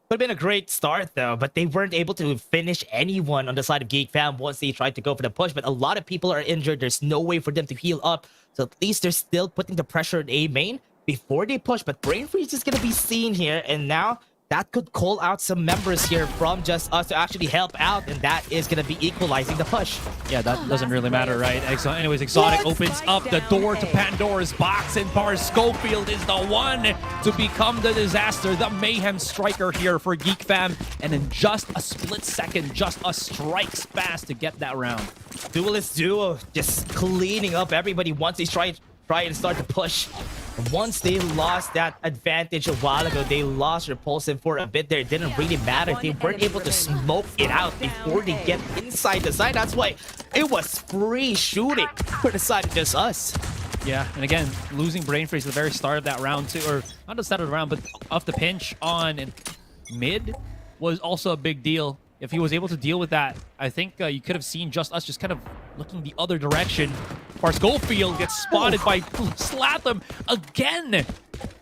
Would have been a great start though, but they weren't able to finish anyone on the side of Geek Fam once they tried to go for the push. But a lot of people are injured. There's no way for them to heal up. So at least they're still putting the pressure on A main before they push. But Brain Freeze is going to be seen here. And now that could call out some members here from JustUs to actually help out. And that is going to be equalizing the push. Yeah, that doesn't really matter, right? Anyways, Exotic opens up the door to Pandora's box, and Bar Schofield is the one to become the disaster, the mayhem striker here for Geek Fam. And in just a split second, JustUs strikes fast to get that round. Duelist duo just cleaning up everybody once they try and start to push. Once they lost that advantage a while ago, they lost Repulsive for a bit there. It didn't really matter. They weren't able to smoke it out before they get inside the side. That's why it was free shooting for the side of JustUs. Yeah, and again, losing Brain Freeze at the very start of that round too, or not the start of the round, but off the pinch on mid was also a big deal. If he was able to deal with that, I think you could have seen JustUs just kind of looking the other direction. Bar Schofield gets spotted by Slatham again.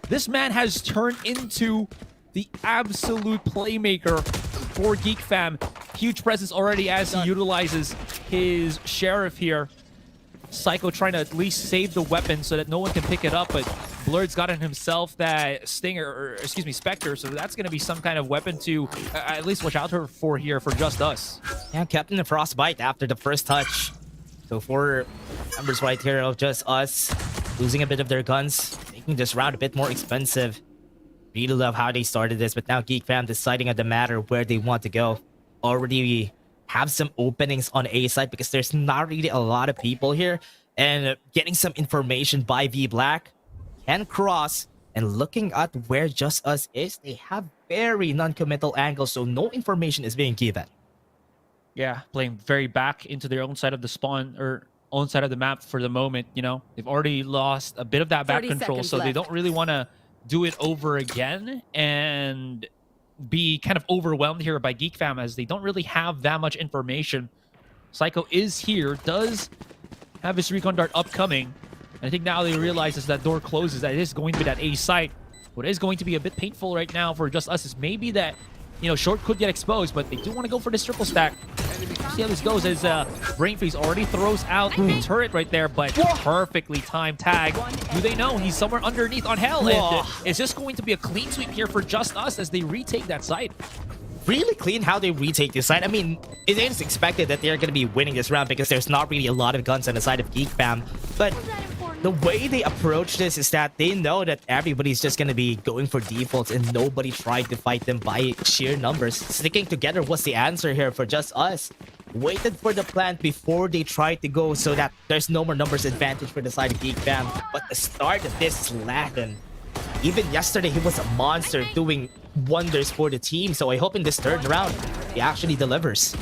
This man has turned into the absolute playmaker for Geek Fam. Huge presence already as he utilizes his Sheriff here. Psycho trying to at least save the weapon so that no one can pick it up, but Blurred's gotten himself that Stinger, or excuse me, Spectre, so that's going to be some kind of weapon to at least watch out for here for JustUs. Yeah, kept in the frostbite after the first touch. So for members right here of JustUs, losing a bit of their guns, making this round a bit more expensive. Really love how they started this, but now Geek Fam deciding on the matter where they want to go. Already have some openings on A side because there's not really a lot of people here, and getting some information by V Black can cross, and looking at where JustUs is, they have very non-committal angles, so no information is being given. Yeah, playing very back into their own side of the spawn, or own side of the map for the moment. You know, they've already lost a bit of that back control, so they don't really want to do it over again and be kind of overwhelmed here by Geek Fam, as they don't really have that much information. Psycho is here, does have his recon dart upcoming. And I think now they realize as that door closes that it is going to be that A site. What is going to be a bit painful right now for JustUs is maybe that, you know, short could get exposed, but they do want to go for this triple stack. See how this goes as Brain Freeze already throws out the turret right there, but perfectly timed tag. Do they know he's somewhere underneath on Hell? And it's just going to be a clean sweep here for JustUs as they retake that site. Really clean how they retake this side. I mean, it is expected that they're going to be winning this round because there's not really a lot of guns on the side of Geek Fam. But the way they approach this is that they know that everybody's just going to be going for defaults and nobody tried to fight them by sheer numbers. Sticking together was the answer here for JustUs. Waited for the plant before they tried to go so that there's no more numbers advantage for the side of Geek Fam. But the start of this Slatin, even yesterday he was a monster doing wonders for the team. So I hope in this third round he actually delivers.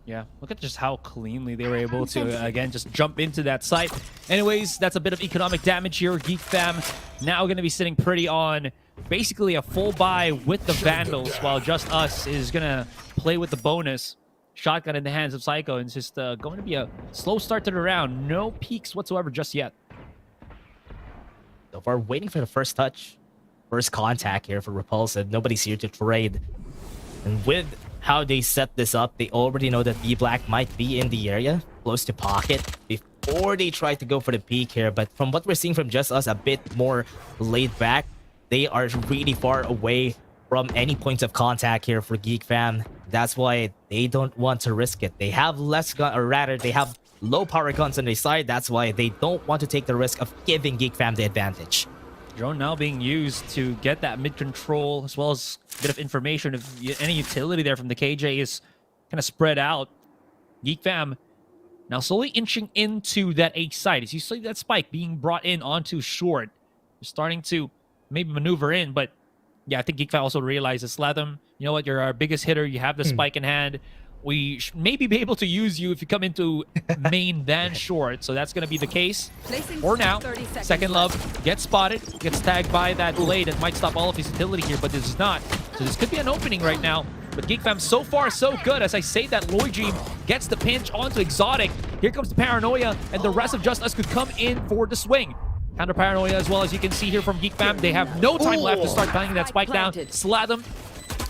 Yeah, look at just how cleanly they were able to, again, just jump into that site. Anyways, that's a bit of economic damage here. Geek Fam now going to be sitting pretty on basically a full buy with the Vandals, while JustUs is going to play with the bonus. Shotgun in the hands of Psycho, and it's just going to be a slow start to the round. No peaks whatsoever just yet. So far, waiting for the first touch. First contact here for Repulsive. Nobody's here to trade. And with how they set this up, they already know that V-Black might be in the area, close to pocket, before they try to go for the peak here. But from what we're seeing from JustUs, a bit more laid back. They are really far away from any points of contact here for Geek Fam. That's why they don't want to risk it. They have less gun, or rather, they have low power guns on their side. That's why they don't want to take the risk of giving Geek Fam the advantage. Drone now being used to get that mid control as well as a bit of information. If any utility there from the KJ is kind of spread out. Geek Fam now slowly inching into that H side. As you see that spike being brought in onto short. You're starting to maybe maneuver in, but yeah, I think Geek Fam also realizes, Slatham, you know what, you're our biggest hitter. You have the spike in hand. We maybe be able to use you if you come into main than short. So that's going to be the case for now. Second Love gets spotted, gets tagged by that blade. That might stop all of his utility here, but this is not. So this could be an opening right now. But Geek Fam so far so good. As I say that, Loijim gets the pinch onto Exotic. Here comes the Paranoia, and the rest of JustUs could come in for the swing. Counter Paranoia as well, as you can see here from Geek Fam. They have no time left to start banging that spike down. Slatham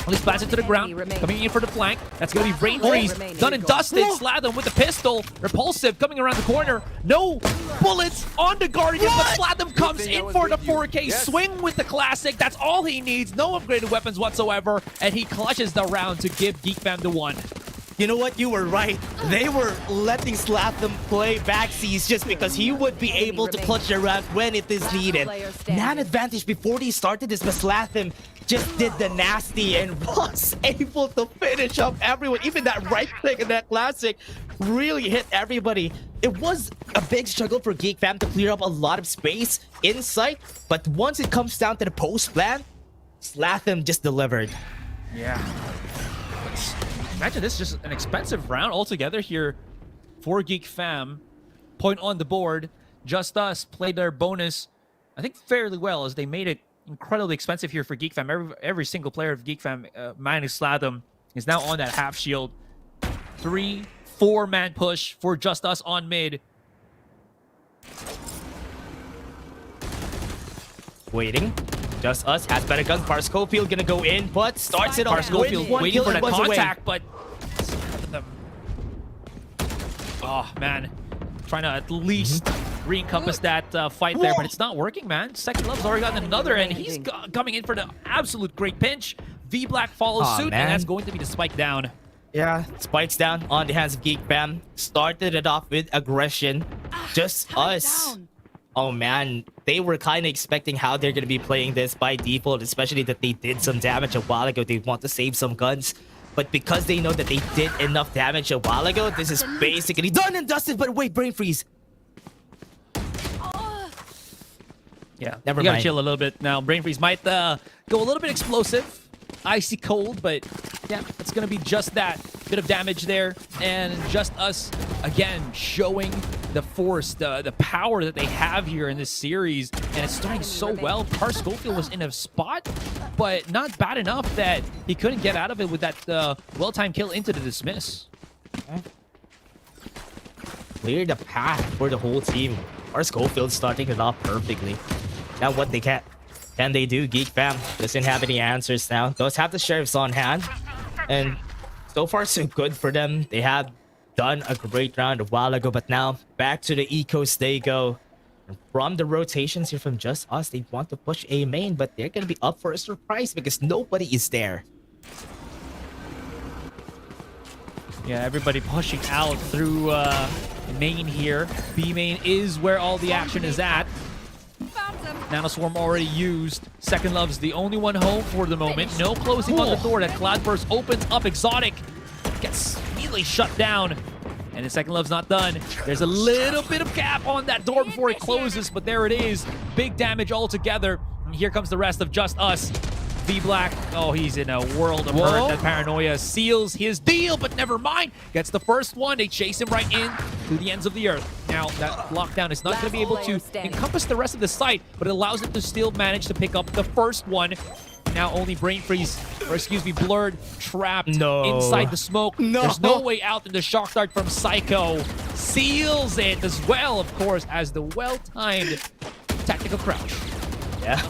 at least plants it to the ground. Coming in for the flank. That's going to be Rain Freeze. Done and dusted. Slatham with the pistol. Repulsive coming around the corner. No bullets on the Guardian, but Slatham comes in for the 4K. Swing with the classic. That's all he needs. No upgraded weapons whatsoever. And he clutches the round to give Geek Fam the one. You know what? You were right. They were letting Slatham play backsies just because he would be able to clutch the round when it is needed. Nan advantage before they started this, but Slatham just did the nasty and was able to finish up everyone. Even that right click and that classic really hit everybody. It was a big struggle for Geek Fam to clear up a lot of space inside, but once it comes down to the post plan, Slatham just delivered. Yeah. Imagine this is just an expensive round altogether here for Geek Fam. Point on the board. JustUs played their bonus, I think, fairly well, as they made it incredibly expensive here for Geek Fam. Every single player of Geek Fam, minus Slatham, is now on that half shield. 3-4 man push for JustUs on mid. Waiting. JustUs has better guns. Parscofield gonna go in, but starts it off. Parscofield waiting for that contact, but oh man, trying to at least re-encompass that fight there, but it's not working, man. Second Love's already gotten another, and he's coming in for the absolute great pinch. V-Black follows suit, and that's going to be the spike down. Yeah, spikes down on the hands of Geek Fam. Started it off with aggression. JustUs. Oh man, they were kind of expecting how they're going to be playing this by default, especially that they did some damage a while ago. They want to save some guns. But because they know that they did enough damage a while ago, this is basically done and dusted. But wait, Brain Freeze. Yeah, never you gotta mind. chill a little bit now. Brain Freeze might go a little bit explosive. Icy cold, but yeah, it's gonna be just that bit of damage there. And JustUs, again, showing the force, the power that they have here in this series. And it's starting so well. Parscofield was in a spot, but not bad enough that he couldn't get out of it with that well-timed kill into the dismiss. Clear the path for the whole team. Parscofield starting it off perfectly. Now what can they do? Geek Fam doesn't have any answers now. Does have the sheriffs on hand. And so far so good for them. They have done a great round a while ago, but now back to the ecos they go. And from the rotations here from JustUs, they want to push A main, but they're gonna be up for a surprise because nobody is there. Yeah, everybody pushing out through main here. B main is where all the action is at. Nanoswarm already used. Second Love's the only one home for the moment. No closing on the door. That Cloudburst opens up. Exotic gets immediately shut down. And the Second Love's not done. There's a little bit of gap on that door before it closes, but there it is. Big damage altogether. And here comes the rest of JustUs. V-Black, oh, he's in a world of hurt. That Paranoia seals his deal, but never mind. Gets the first one. They chase him right in to the ends of the earth. Now, that lockdown is not going to be able to encompass the rest of the site, but it allows them to still manage to pick up the first one. Now only Brain Freeze, or excuse me, Blurred, trapped inside the smoke. There's no way out, and the shock dart from Psycho seals it as well, of course, as the well-timed tactical crouch. Yeah.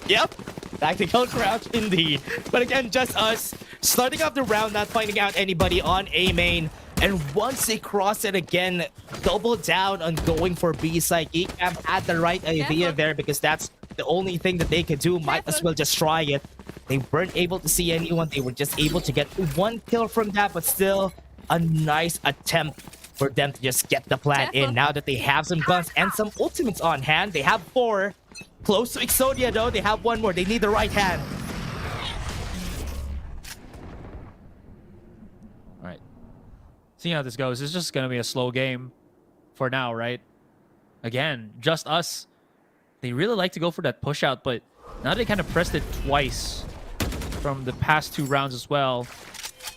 Yep. Tactical crouch indeed. But again, JustUs starting off the round, not finding out anybody on A main. And once they cross it again, double down on going for B side. Geek Fam had the right idea there because that's the only thing that they could do. Might as well just try it. They weren't able to see anyone. They were just able to get one kill from that, but still a nice attempt for them to just get the plant in. Now that they have some guns and some ultimates on hand, they have 4. Close to Exodia though. They have one more. They need the right hand. All right. Seeing how this goes, it's just going to be a slow game for now, right? Again, just us. They really like to go for that push out, but now they kind of pressed it twice from the past 2 rounds as well.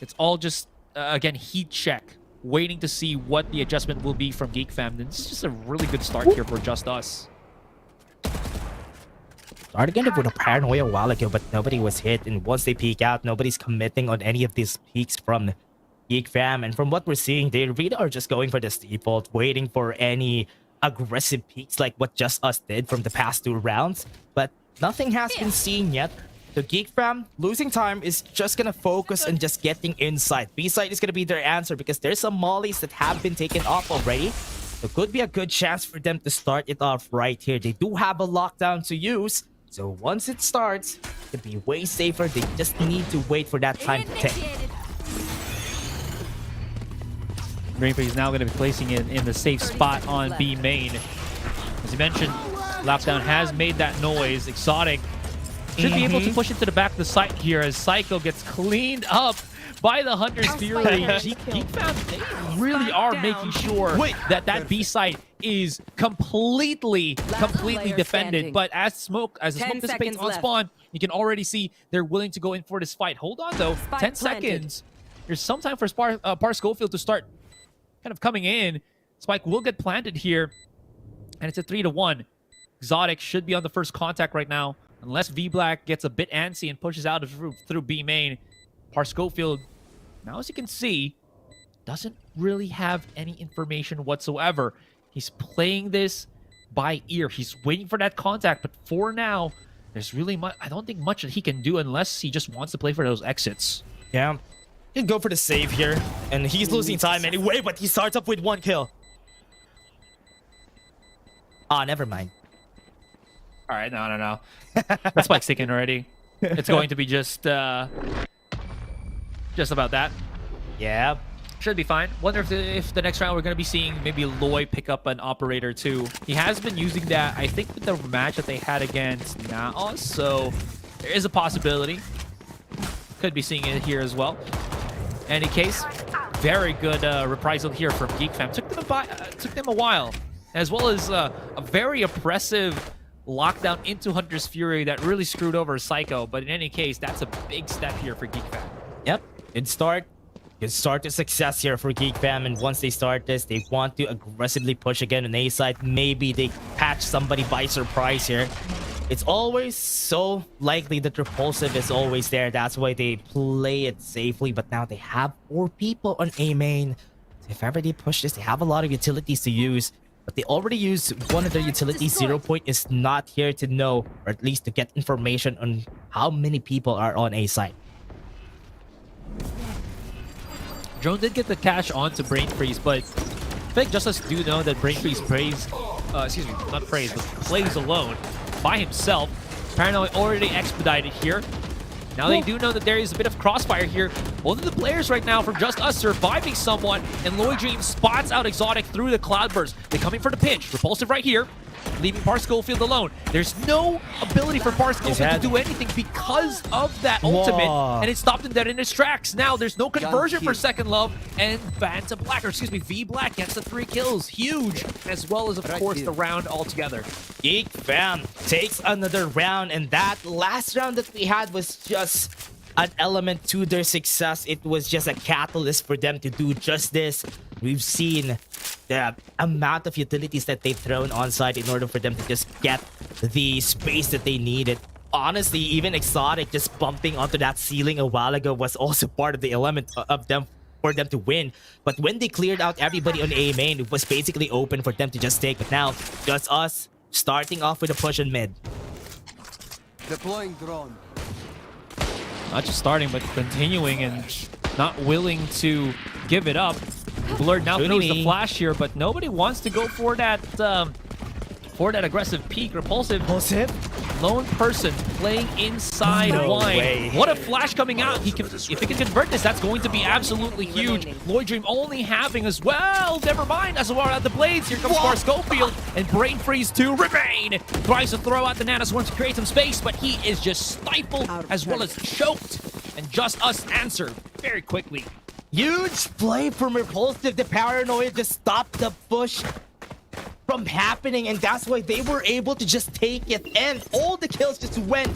It's all just, again, heat check, waiting to see what the adjustment will be from Geek Fam. This is just a really good start here for Just Us. Started again with a paranoia a while ago, but nobody was hit. And once they peek out, nobody's committing on any of these peaks from Geek Fam. And from what we're seeing, they really are just going for this default, waiting for any aggressive peaks like what Just Us did from the past 2 rounds. But nothing has been seen yet. The Geek Fam, losing time, is just gonna focus on just getting inside. B-side is gonna be their answer because there's some mollies that have been taken off already. It could be a good chance for them to start it off right here. They do have a lockdown to use. So once it starts, it could be way safer. They just need to wait for that time to tick. Brainfree is now going to be placing it in the safe spot on B main. As you mentioned, lockdown has made that noise. Exotic should be able to push it to the back of the site here as Psycho gets cleaned up by the Hunter's Fury. Geek Fam, they really are making sure that that B site is completely defended. But as the smoke dissipates on spawn, you can already see they're willing to go in for this fight. Hold on though, 10 seconds. There's some time for Par Schofield to start kind of coming in. Spike will get planted here, and it's a 3-1. Exotic should be on the first contact right now, unless V-Black gets a bit antsy and pushes out through B main. Par Schofield, now as you can see, doesn't really have any information whatsoever. He's playing this by ear. He's waiting for that contact, but for now, there's really much. I don't think much that he can do unless he just wants to play for those exits. Yeah. He'll go for the save here, and he's losing time anyway, but he starts up with 1 kill. Ah, never mind. All right, no. That's Spike's taken already. It's going to be just about that. Yeah. Should be fine. Wonder if the next round we're going to be seeing maybe Loy pick up an operator too. He has been using that, I think, with the match that they had against NAOS, so there is a possibility. Could be seeing it here as well. Any case, very good reprisal here from Geek Fam. Took them a while, as well as a very oppressive lockdown into Hunter's Fury that really screwed over Psycho. But in any case, that's a big step here for Geek Fam. Yep, good start. Good start to success here for Geek Fam, and once they start this, they want to aggressively push again on A side. Maybe they catch somebody by surprise here. It's always so likely that Repulsive is always there. That's why they play it safely, but now they have 4 people on A main. So if ever they push this, they have a lot of utilities to use, but they already used one of their utilities. 0 Point is not here to know, or at least to get information on how many people are on A side. Drone did get the cash onto Brain Freeze, but I think JustUs do know that Brain Freeze plays alone by himself. Paranoia already expedited here. Now they do know that there is a bit of crossfire here. Both of the players right now from JustUs surviving somewhat, and Lloyd James spots out Exotic through the Cloudburst. They're coming for the pinch. Repulsive right here, leaving Par Schofield alone. There's no ability for Par Schofield to do anything because of that ultimate, and it stopped him dead in his tracks. Now there's no conversion for Second Love, and Phantom Black, or excuse me, V-Black gets the 3 kills. Huge, as well as, of course, the round altogether. Geek Fam takes another round, and that last round that we had was just an element to their success. It was just a catalyst for them to do just this. We've seen the amount of utilities that they've thrown on side in order for them to just get the space that they needed. Honestly, even Exotic just bumping onto that ceiling a while ago was also part of the element of them for them to win. But when they cleared out everybody on A main, it was basically open for them to just take. But now, just us starting off with a push in mid. Deploying drone. Not just starting, but continuing and not willing to give it up. Blurred now throws the flash here, but nobody wants to go for that aggressive peek. Repulsive lone person playing inside wine. way. What a flash coming out. If he can convert this, that's going to be absolutely huge. Lloyd Dream only having as well. Never mind. As well at the blades. Here comes Bar Schofield and Brain Freeze to remain. Tries to throw out the NAOS, wants to create some space, but he is just stifled as well as choked. And JustUs answer very quickly. Huge play from Repulsive. The Paranoia just stopped the push from happening, and that's why they were able to just take it, and all the kills just went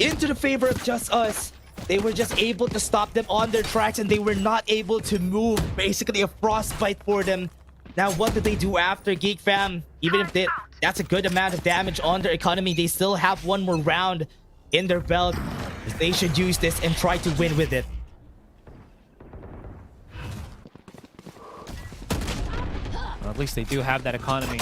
into the favor of JustUs. They were just able to stop them on their tracks, and they were not able to move. Basically a frostbite for them. Now what do they do after? Geek Fam, even if that's a good amount of damage on their economy, they still have one more round in their belt. They should use this and try to win with it. Well, at least they do have that economy,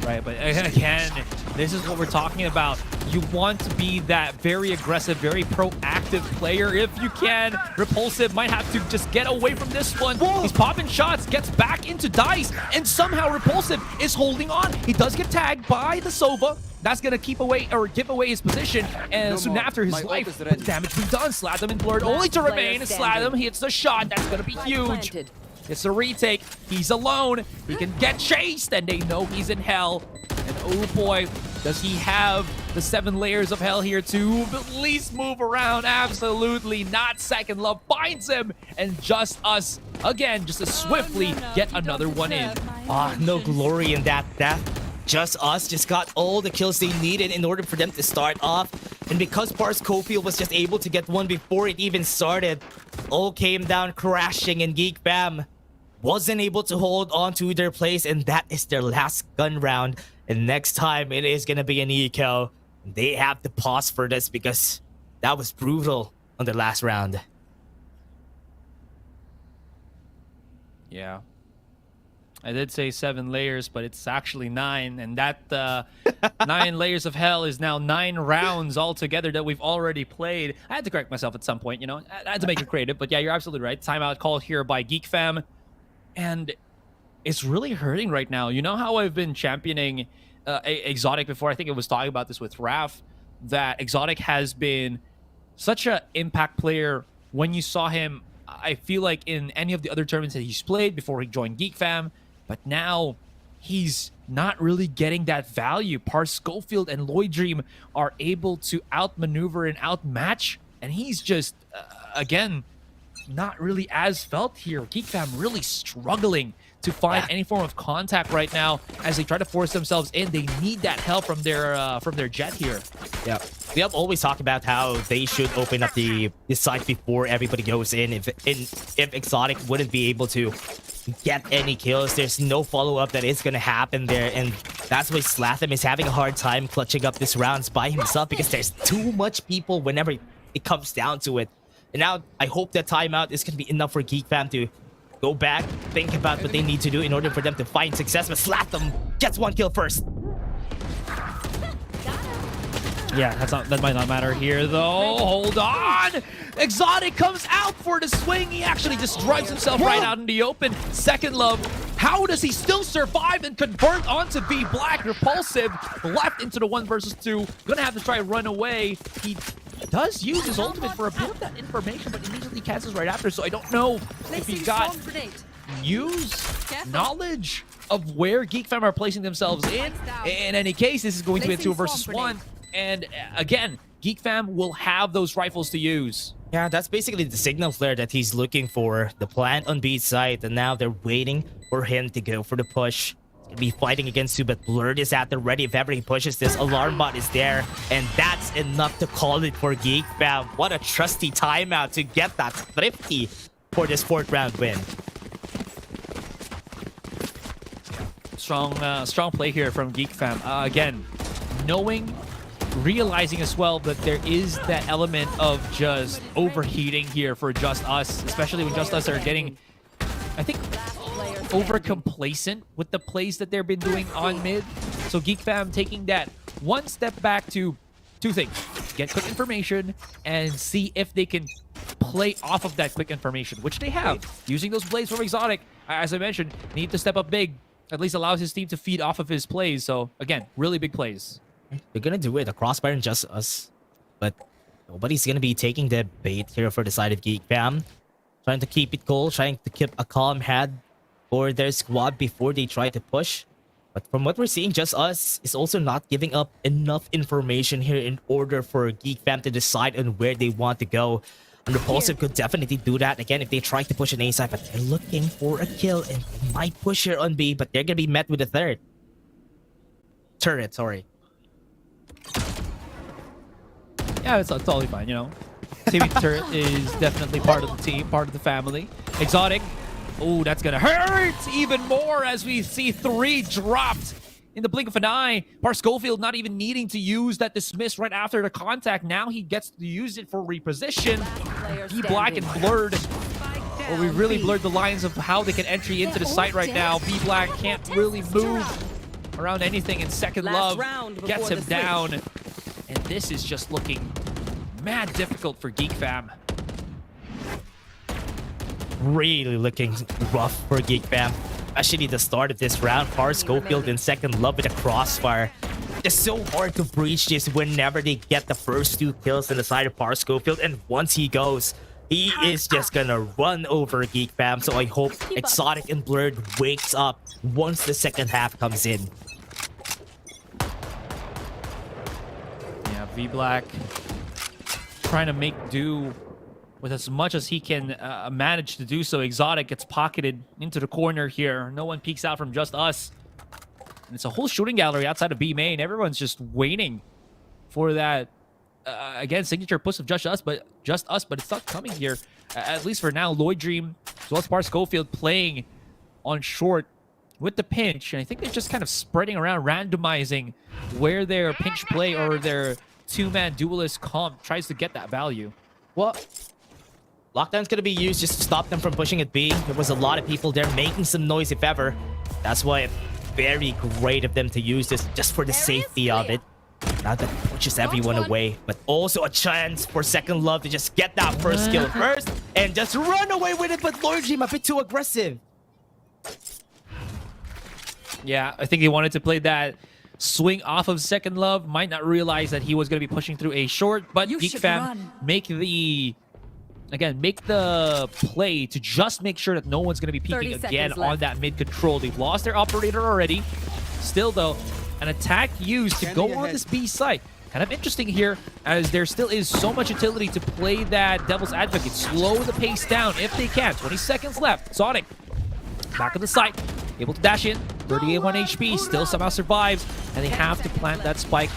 right? But again, this is what we're talking about. You want to be that very aggressive, very proactive player if you can. Repulsive might have to just get away from this one. He's popping shots, gets back into Dice, and somehow Repulsive is holding on. He does get tagged by the Sova. That's gonna keep away or give away his position, and soon after his life, the damage being done. Slatham and Blurred only to remain. Slatham hits the shot. That's gonna be huge. It's a retake. He's alone. He can get chased, and they know he's in hell. And oh boy, does he have the 7 layers of hell here to at least move around? Absolutely not. Second Love finds him, and JustUs again, just to swiftly get another one in. No glory in that death. JustUs just got all the kills they needed in order for them to start off. And because Pars Cofield was just able to get one before it even started, all came down crashing, and Geek Fam wasn't able to hold on to their place, and that is their last gun round. And next time it is gonna be an eco. They have to pause for this because that was brutal on the last round. Yeah. I did say 7 layers, but it's actually 9, and that 9 layers of hell is now 9 rounds altogether that we've already played. I had to correct myself at some point, you know. I had to make it creative, but yeah, you're absolutely right. Timeout call here by Geek Fam, and it's really hurting right now. You know how I've been championing Exotic before? I think I was talking about this with Raph, that Exotic has been such an impact player. When you saw him, I feel like in any of the other tournaments that he's played before he joined Geek Fam, but now he's not really getting that value. Pars Schofield and Lloyd Dream are able to outmaneuver and outmatch, and he's just, again, not really as felt here. Geek Fam really struggling to find any form of contact right now as they try to force themselves in. They need that help from their jet here. Yeah, we have always talked about how they should open up the site before everybody goes in. If Exotic wouldn't be able to get any kills, there's no follow-up that is going to happen there, and that's why Slatham is having a hard time clutching up these rounds by himself, because there's too much people whenever it comes down to it. And now I hope that timeout is going to be enough for Geek Fam to go back, think about what they need to do in order for them to find success, but Slatham gets 1 kill first. Yeah, that might not matter here, though. Hold on! Exotic comes out for the swing. He actually just drives himself right out in the open. Second Love, how does he still survive and convert onto B Black? Repulsive left into the 1 versus 2. Gonna have to try to run away. He does use his ultimate for a bit of that information, but immediately cancels right after, so I don't know if he got knowledge of where Geek Fam are placing themselves in. In any case, this is going to be a 2 versus 1. And again, Geek Fam will have those rifles to use. Yeah, that's basically the signal flare that he's looking for. The plant on B side, and now they're waiting for him to go for the push. He's gonna be fighting against you, but Blurred is at the ready. If ever he pushes this, Alarm Bot is there, and that's enough to call it for Geek Fam. What a trusty timeout to get that thrifty for this 4th round win. Strong play here from Geek Fam. Again, realizing as well that there is that element of just overheating here for JustUs, especially when JustUs are getting, I think, over complacent with the plays that they've been doing on mid. So Geek Fam taking that 1 step back to 2 things: get quick information and see if they can play off of that quick information, which they have. Using those plays from Exotic, as I mentioned, need to step up big. At least allows his team to feed off of his plays. So again, really big plays. They're gonna do it. A crossfire and just us. But nobody's gonna be taking the bait here for the side of Geek Fam. Trying to keep it cool, trying to keep a calm head for their squad before they try to push. But from what we're seeing, Just Us is also not giving up enough information here in order for Geek Fam to decide on where they want to go. And Repulsive could definitely do that again if they try to push an A side, but they're looking for a kill and they might push here on B, but they're gonna be met with a third. Turret, sorry. Yeah, it's totally fine, you know. TV Turret is definitely part of the team, part of the family. Exotic. Oh, that's gonna hurt even more as we see 3 dropped in the blink of an eye. Schofield not even needing to use that dismiss right after the contact. Now he gets to use it for reposition. Be Black and Blurred. Or we really blurred the lines of how they can entry into the site right now. Be Black can't really move around anything, and Second Love gets him down. And this is just looking mad difficult for Geek Fam. Really looking rough for Geek Fam. Especially the start of this round. Schofield in Second Love with a crossfire. It's so hard to breach this whenever they get the first 2 kills on the side of Schofield. And once he goes, he is just gonna run over Geek Fam. So I hope Exotic and Blurred wakes up once the second half comes in. Yeah, V Black trying to make do with as much as he can manage to do so. Exotic gets pocketed into the corner here. No one peeks out from Just Us. And it's a whole shooting gallery outside of B main. Everyone's just waiting for that, again, signature push of Just Us, but it's not coming here. At least for now, Lloyd Dream, as well as Schofield playing on short with the pinch. And I think they're just kind of spreading around, randomizing where their pinch play or their 2-man duelist comp tries to get that value. Well, Lockdown's gonna be used just to stop them from pushing at B. There was a lot of people there making some noise, if ever. That's why it's very great of them to use this just for the safety of it. Now that pushes everyone away, but also a chance for Second Love to just get that first kill first and just run away with it. But Lord Dream a bit too aggressive. Yeah, I think he wanted to play that swing off of Second Love. Might not realize that he was going to be pushing through a short, but Geek Fam make the play to just make sure that no one's going to be peeking again on that mid control. They've lost their operator already. Still, though, an attack used to go on this B site. Kind of interesting here, as there still is so much utility to play that Devil's Advocate. Slow the pace down if they can. 20 seconds left. Sonic, back of the site, able to dash in. 38-1 HP, still somehow survives, and they have to plant that spike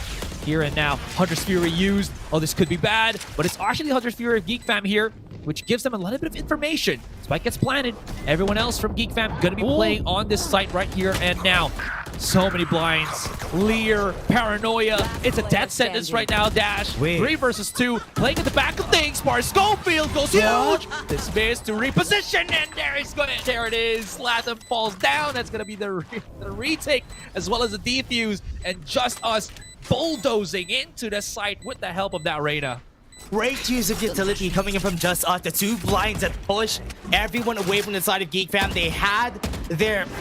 here and now. Hunter's Fury used. Oh, this could be bad, but it's actually Hunter's Fury of Geek Fam here, which gives them a little bit of information. Spike gets planted. Everyone else from Geek Fam gonna be playing on this site right here and now. So many blinds. Lear, Paranoia. It's a death sentence right now, Dash. 3 versus 2. Playing at the back of things. Schofield goes huge. Dismiss to reposition, and there it is. Latham falls down. That's gonna be the retake as well as the defuse. And Just Us bulldozing into the site with the help of that Reyna. Great use of utility coming in from Just Us. The 2 blinds that push everyone away from the side of Geek Fam. They had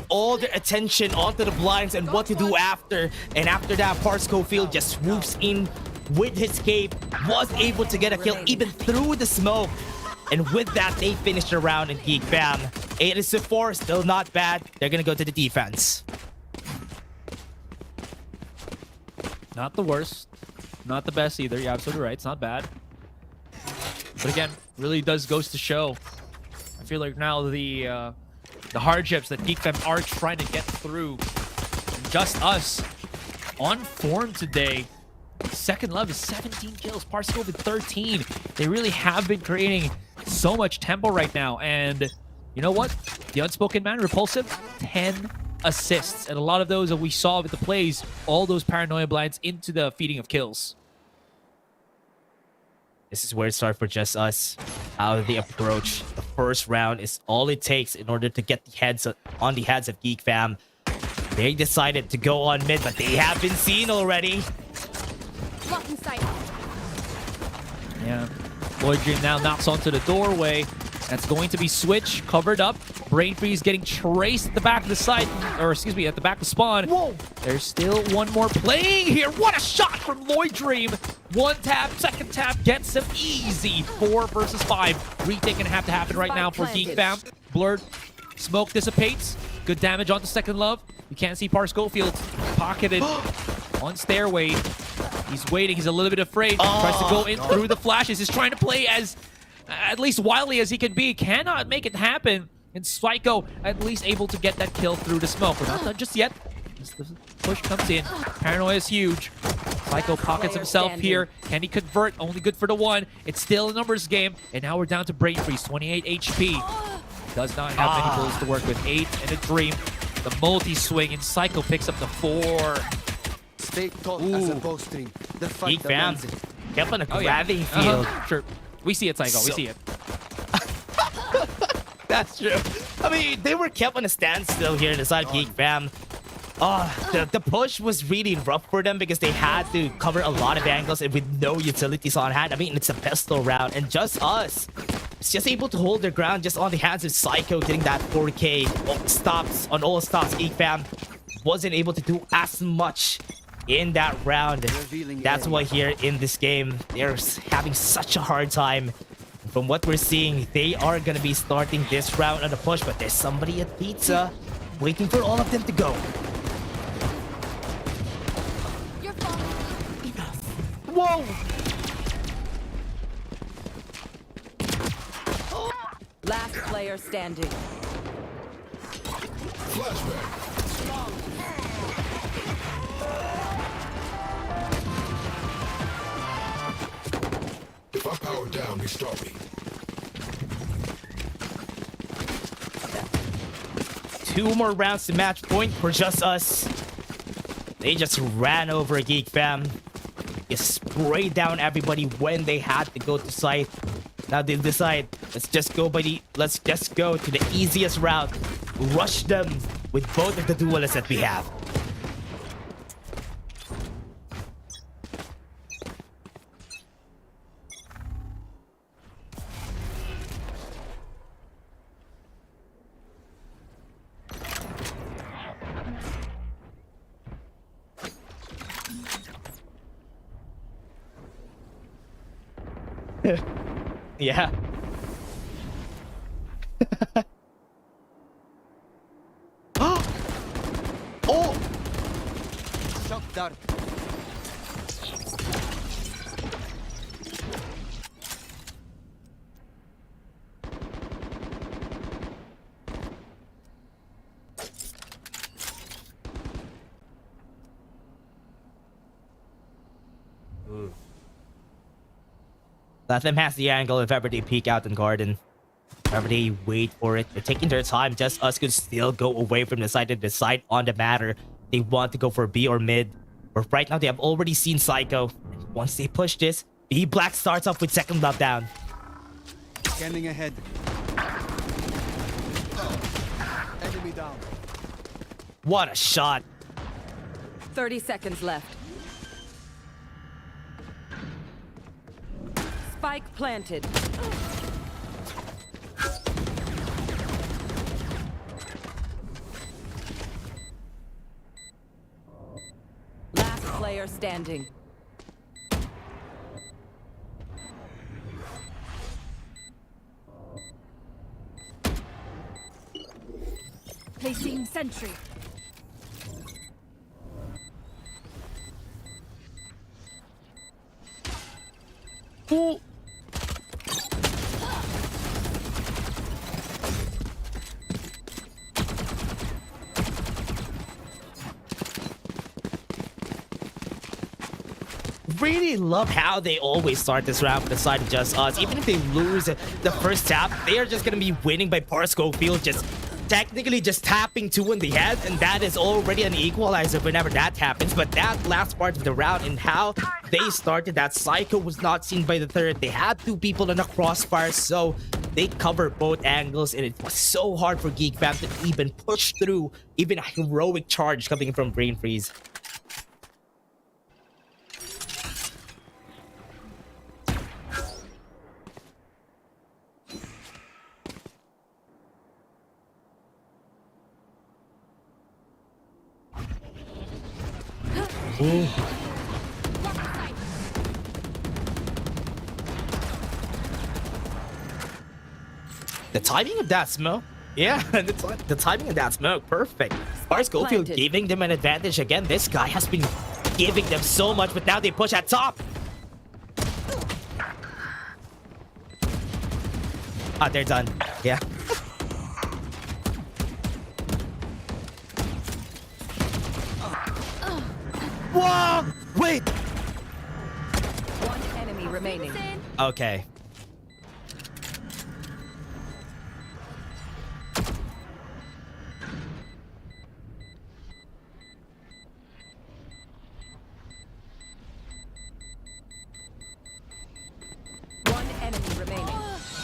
all their attention onto the blinds and what to do after. And after that, Schofield just swoops in with his cape, was able to get a kill even through the smoke. And with that, they finished the round in Geek Fam. 8-4, still not bad. They're gonna go to the defense. Not the worst. Not the best either. You're absolutely right. It's not bad. But again, really does goes to show. I feel like now the hardships that Geek Fam are trying to get through. Just Us on form today. Second Love is 17 kills. Schofield with 13. They really have been creating so much tempo right now. And you know what? The unspoken man, Repulsive, 10 assists. And a lot of those that we saw with the plays, all those Paranoia blinds into the feeding of kills. This is where it starts for Just Us. How they approach the first round is all it takes in order to get the heads on the heads of Geek Fam. They decided to go on mid, but they have been seen already. Yeah. Lloyd Dream now knocks onto the doorway. That's going to be Switch covered up. Brain Freeze getting traced at the back of the side, or excuse me, at the back of spawn. Whoa! There's still one more playing here. What a shot from Lloyd Dream. One tap, second tap gets him easy. 4 versus 5. Retake gonna have to happen right now for Geek Fam. Blurred. Smoke dissipates. Good damage onto Second Love. You can't see Par Schofield pocketed on Stairway. He's waiting. He's a little bit afraid. Tries to go in through the flashes. He's trying to play as at least wildly as he can be. Cannot make it happen. And Psycho at least able to get that kill through the smoke. We're not done just yet. As the push comes in. Paranoia is huge. Psycho pockets himself here. Can he convert? Only good for the 1. It's still a numbers game. And now we're down to Brain Freeze. 28 HP. Does not have many bullets to work with. 8 and a Dream. The multi-swing, and Psycho picks up the 4. Stay taut as a bowstring. The fight Geek Fam. demands it. Kept on a grabbing field. Sure. We see it, Psycho. We see it. That's true. I mean, they were kept on a standstill here in the side of Geek Fam. The push was really rough for them because they had to cover a lot of angles and with no utilities on hand. I mean, it's a pistol round, and JustUs is just able to hold their ground just on the hands of Psycho, getting that 4K stops on all stops. Geek Fam wasn't able to do as much in that round. That's why here in this game, they're having such a hard time. From what we're seeing, they are going to be starting this round on the push, but there's somebody at Pizza waiting for all of them to go. Whoa! Last player standing. If I power down, they stop me. 2 more rounds to match point for JustUs. They just ran over Geek Fam. They sprayed down everybody when they had to go to site. Now they decide, let's just go to the easiest route. Rush them with both of the duelists that we have. Yeah. Oh! Shock dart. Latham has the angle if ever they peek out in Garden. If ever they wait for it. They're taking their time. JustUs could still go away from the side and decide on the matter. They want to go for B or mid. But right now they have already seen Psycho. And once they push this, B Black starts off with Second Love down. Scanning ahead. Enemy down. What a shot. 30 seconds left. Spike planted. Last player standing. Placing sentry. Ooh. Really love how they always start this round with the side of JustUs. Even if they lose the first tap, they are just going to be winning by Par Schofield, just technically just tapping 2 in the head, and that is already an equalizer whenever that happens. But that last part of the round and how they started that, Psycho was not seen by the third. They had 2 people in the crossfire, so they covered both angles, and it was so hard for Geek Fam to even push through even a heroic charge coming from Brain Freeze. Ooh. The timing of that smoke. Yeah, the timing of that smoke, perfect. Schofield giving them an advantage again. This guy has been giving them so much, but now they push at top. Ah, they're done. Yeah. Whoa! Wait! One enemy remaining. Okay. One enemy remaining.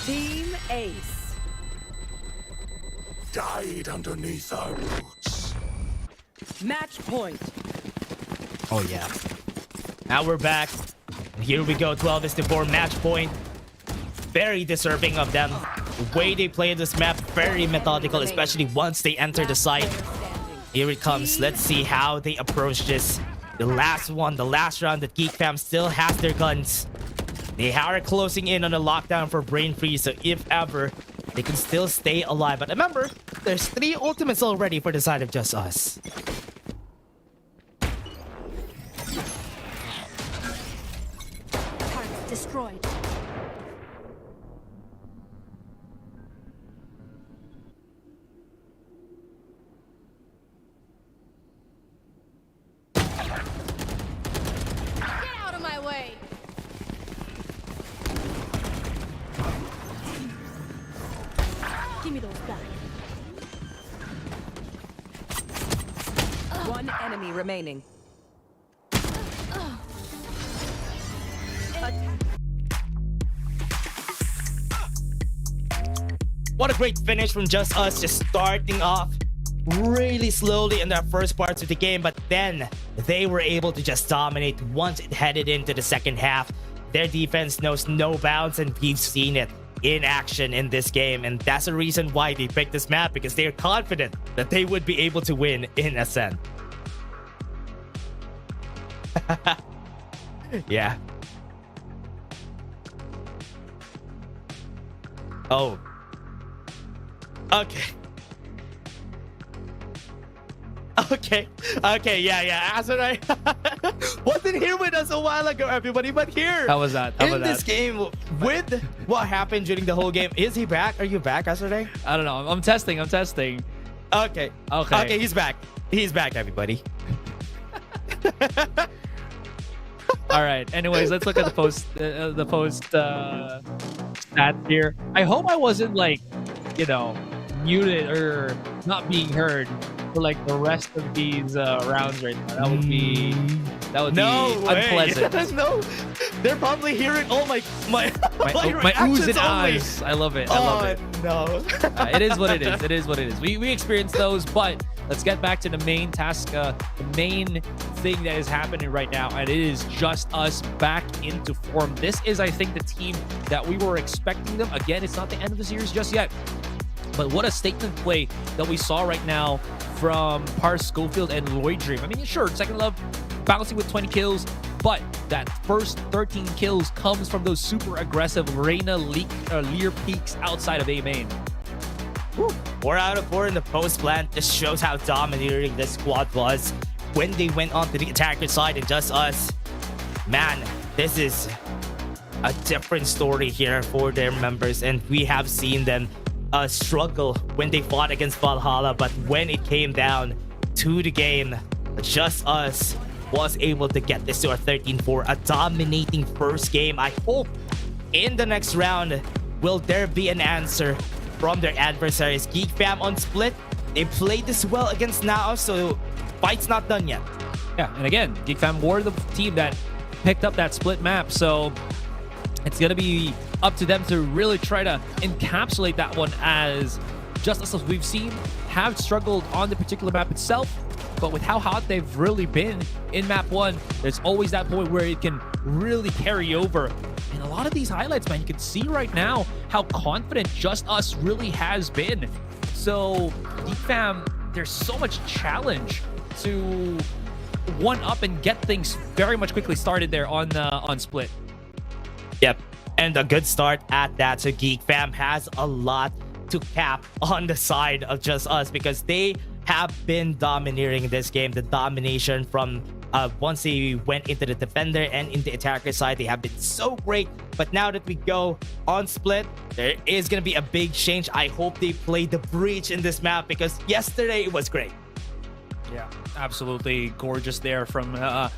Team Ace. Died underneath our boots. Match point. Oh yeah. Now we're back. And here we go. 12-4 match point. Very deserving of them. The way they play this map, very methodical, especially once they enter the site. Here it comes. Let's see how they approach this. The last one, the last round that Geek Fam still has their guns. They are closing in on a lockdown for Brain Freeze, so if ever, they can still stay alive. But remember, there's 3 ultimates already for the side of Just Us. Target destroyed. Get out of my way. Give me those back. One enemy remaining. What a great finish from Just Us, just starting off really slowly in their first parts of the game, but then they were able to just dominate once it headed into the second half. Their defense knows no bounds, and we've seen it in action in this game, and that's the reason why they picked this map, because they're confident that they would be able to win in Ascent. Yeah. Oh. Okay. Okay, yeah. As I wasn't here with us a while ago, everybody, but here. How was that? In this game, with what happened during the whole game, is he back? Are you back, yesterday? I don't know. I'm testing. Okay, he's back. He's back, everybody. All right. Anyways, let's look at the post stats here. I hope I wasn't muted or not being heard for the rest of these rounds right now. That would be unpleasant. Yes, no, they're probably hearing all my oohs and ahs. I love it. I love it. No. It is what it is. It is what it is. We experienced those, but let's get back to the main task, the main thing that is happening right now, and it is Just Us back into form. This is, I think, the team that we were expecting them. Again, it's not the end of the series just yet, but what a statement play that we saw right now from Schofield and Lloyd Dream. I mean, sure, Second Love bouncing with 20 kills, but that first 13 kills comes from those super aggressive Reyna Lear peaks outside of A main. 4 out of 4 in the post plant. This shows how dominating this squad was when they went onto the attacker side and Just Us. Man, this is a different story here for their members, and we have seen them struggle when they fought against Valhalla, but when it came down to the game, Just Us was able to get this to a 13-4, a dominating first game. I hope in the next round, will there be an answer from their adversaries? Geek Fam on split, they played this well against NAOS, so fight's not done yet. Yeah, and again, Geek Fam were the team that picked up that split map, so it's going to be up to them to really try to encapsulate that one, as Just Us, as we've seen, have struggled on the particular map itself, but with how hot they've really been in map 1, there's always that point where it can really carry over. And a lot of these highlights, man, you can see right now how confident Just Us really has been. So, Geek Fam, there's so much challenge to one up and get things very much quickly started there on split. Yep, and a good start at that. So Geek Fam has a lot to cap on the side of Just Us because they have been domineering this game. The domination from once they went into the defender and in the attacker side, they have been so great. But now that we go on split, there is going to be a big change. I hope they play the breach in this map because yesterday it was great. Yeah, absolutely gorgeous there from the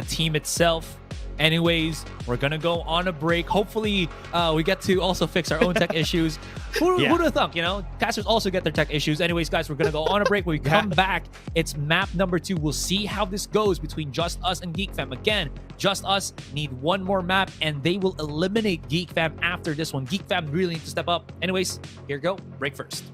team itself. Anyways, we're gonna go on a break. Hopefully, we get to also fix our own tech issues. Who'd have thunk, you know? Casters also get their tech issues. Anyways, guys, we're gonna go on a break. When we come back, it's map number 2. We'll see how this goes between Just Us and Geek Fam. Again, Just Us need one more map, and they will eliminate Geek Fam after this one. Geek Fam really need to step up. Anyways, here we go. Break first.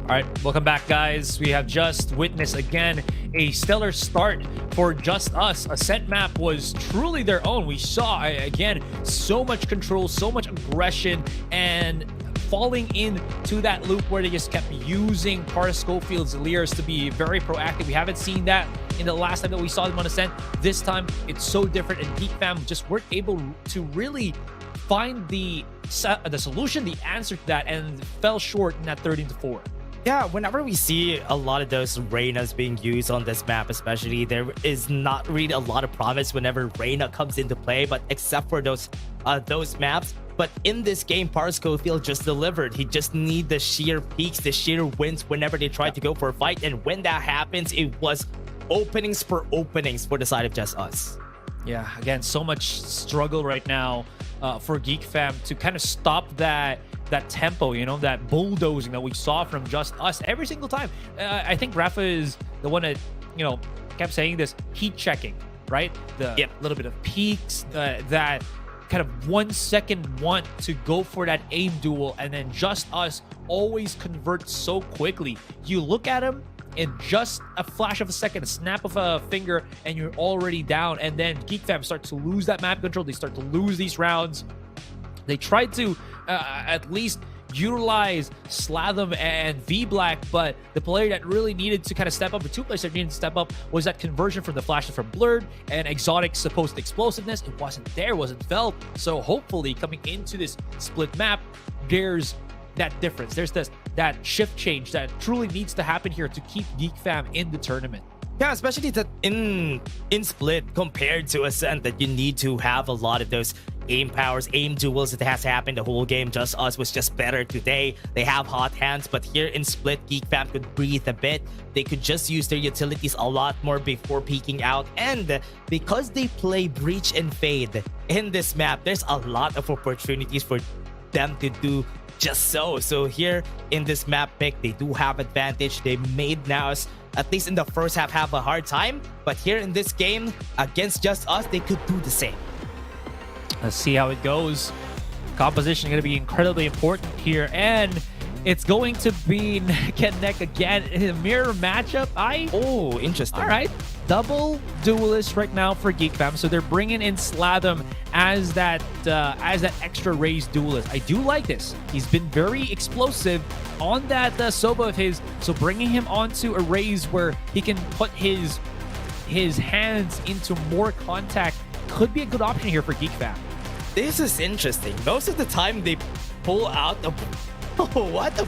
All right, welcome back, guys. We have just witnessed again a stellar start for Just Us. Ascent map was truly their own. We saw, again, so much control, so much aggression, and falling into that loop where they just kept using part of Schofield's Lears to be very proactive. We haven't seen that in the last time that we saw them on Ascent. This time, it's so different, and Geek Fam just weren't able to really find the solution, the answer to that, and fell short in that 13-4. Yeah, whenever we see a lot of those Reynas being used on this map especially, there is not really a lot of promise whenever Reyna comes into play, but except for those maps. But in this game, Schofield just delivered. He just need the sheer peaks, the sheer wins whenever they try to go for a fight. And when that happens, it was openings for the side of Just Us. Yeah, again, so much struggle right now for Geek Fam to kind of stop that tempo, you know, that bulldozing that we saw from Just Us every single time. I think Rafa is the one that, you know, kept saying this, heat checking, right? The little bit of peaks, that kind of 1 second want to go for that aim duel, and then Just Us always convert so quickly. You look at him, in just a flash of a second, a snap of a finger, and you're already down. And then Geek Fam start to lose that map control. They start to lose these rounds. They tried to at least utilize Slatham and V-Black, but the player that really needed to kind of step up, the two players that needed to step up, was that conversion from the flashes from Blurred and Exotic's supposed explosiveness. It wasn't there, wasn't felt. So hopefully coming into this split map, there's that difference. There's that shift change that truly needs to happen here to keep Geek Fam in the tournament. Yeah, especially that in split compared to Ascent, that you need to have a lot of those aim powers, aim duels that has happened the whole game. Just Us was just better today. They have hot hands, but here in split, Geek Fam could breathe a bit. They could just use their utilities a lot more before peeking out. And because they play Breach and Fade in this map, there's a lot of opportunities for them to do just so. So here in this map pick, they do have advantage. They made NAOS, at least in the first half, have a hard time. But here in this game, against Just Us, they could do the same. Let's see how it goes. Composition going to be incredibly important here. And it's going to be neck and neck again in a mirror matchup. Oh, interesting. All right. Double duelist right now for Geek Fam. So they're bringing in Slatham as that extra raised duelist. I do like this. He's been very explosive on that Soba of his. So bringing him onto a raise where he can put his hands into more contact could be a good option here for Geek Fam. This is interesting. Most of the time they pull out a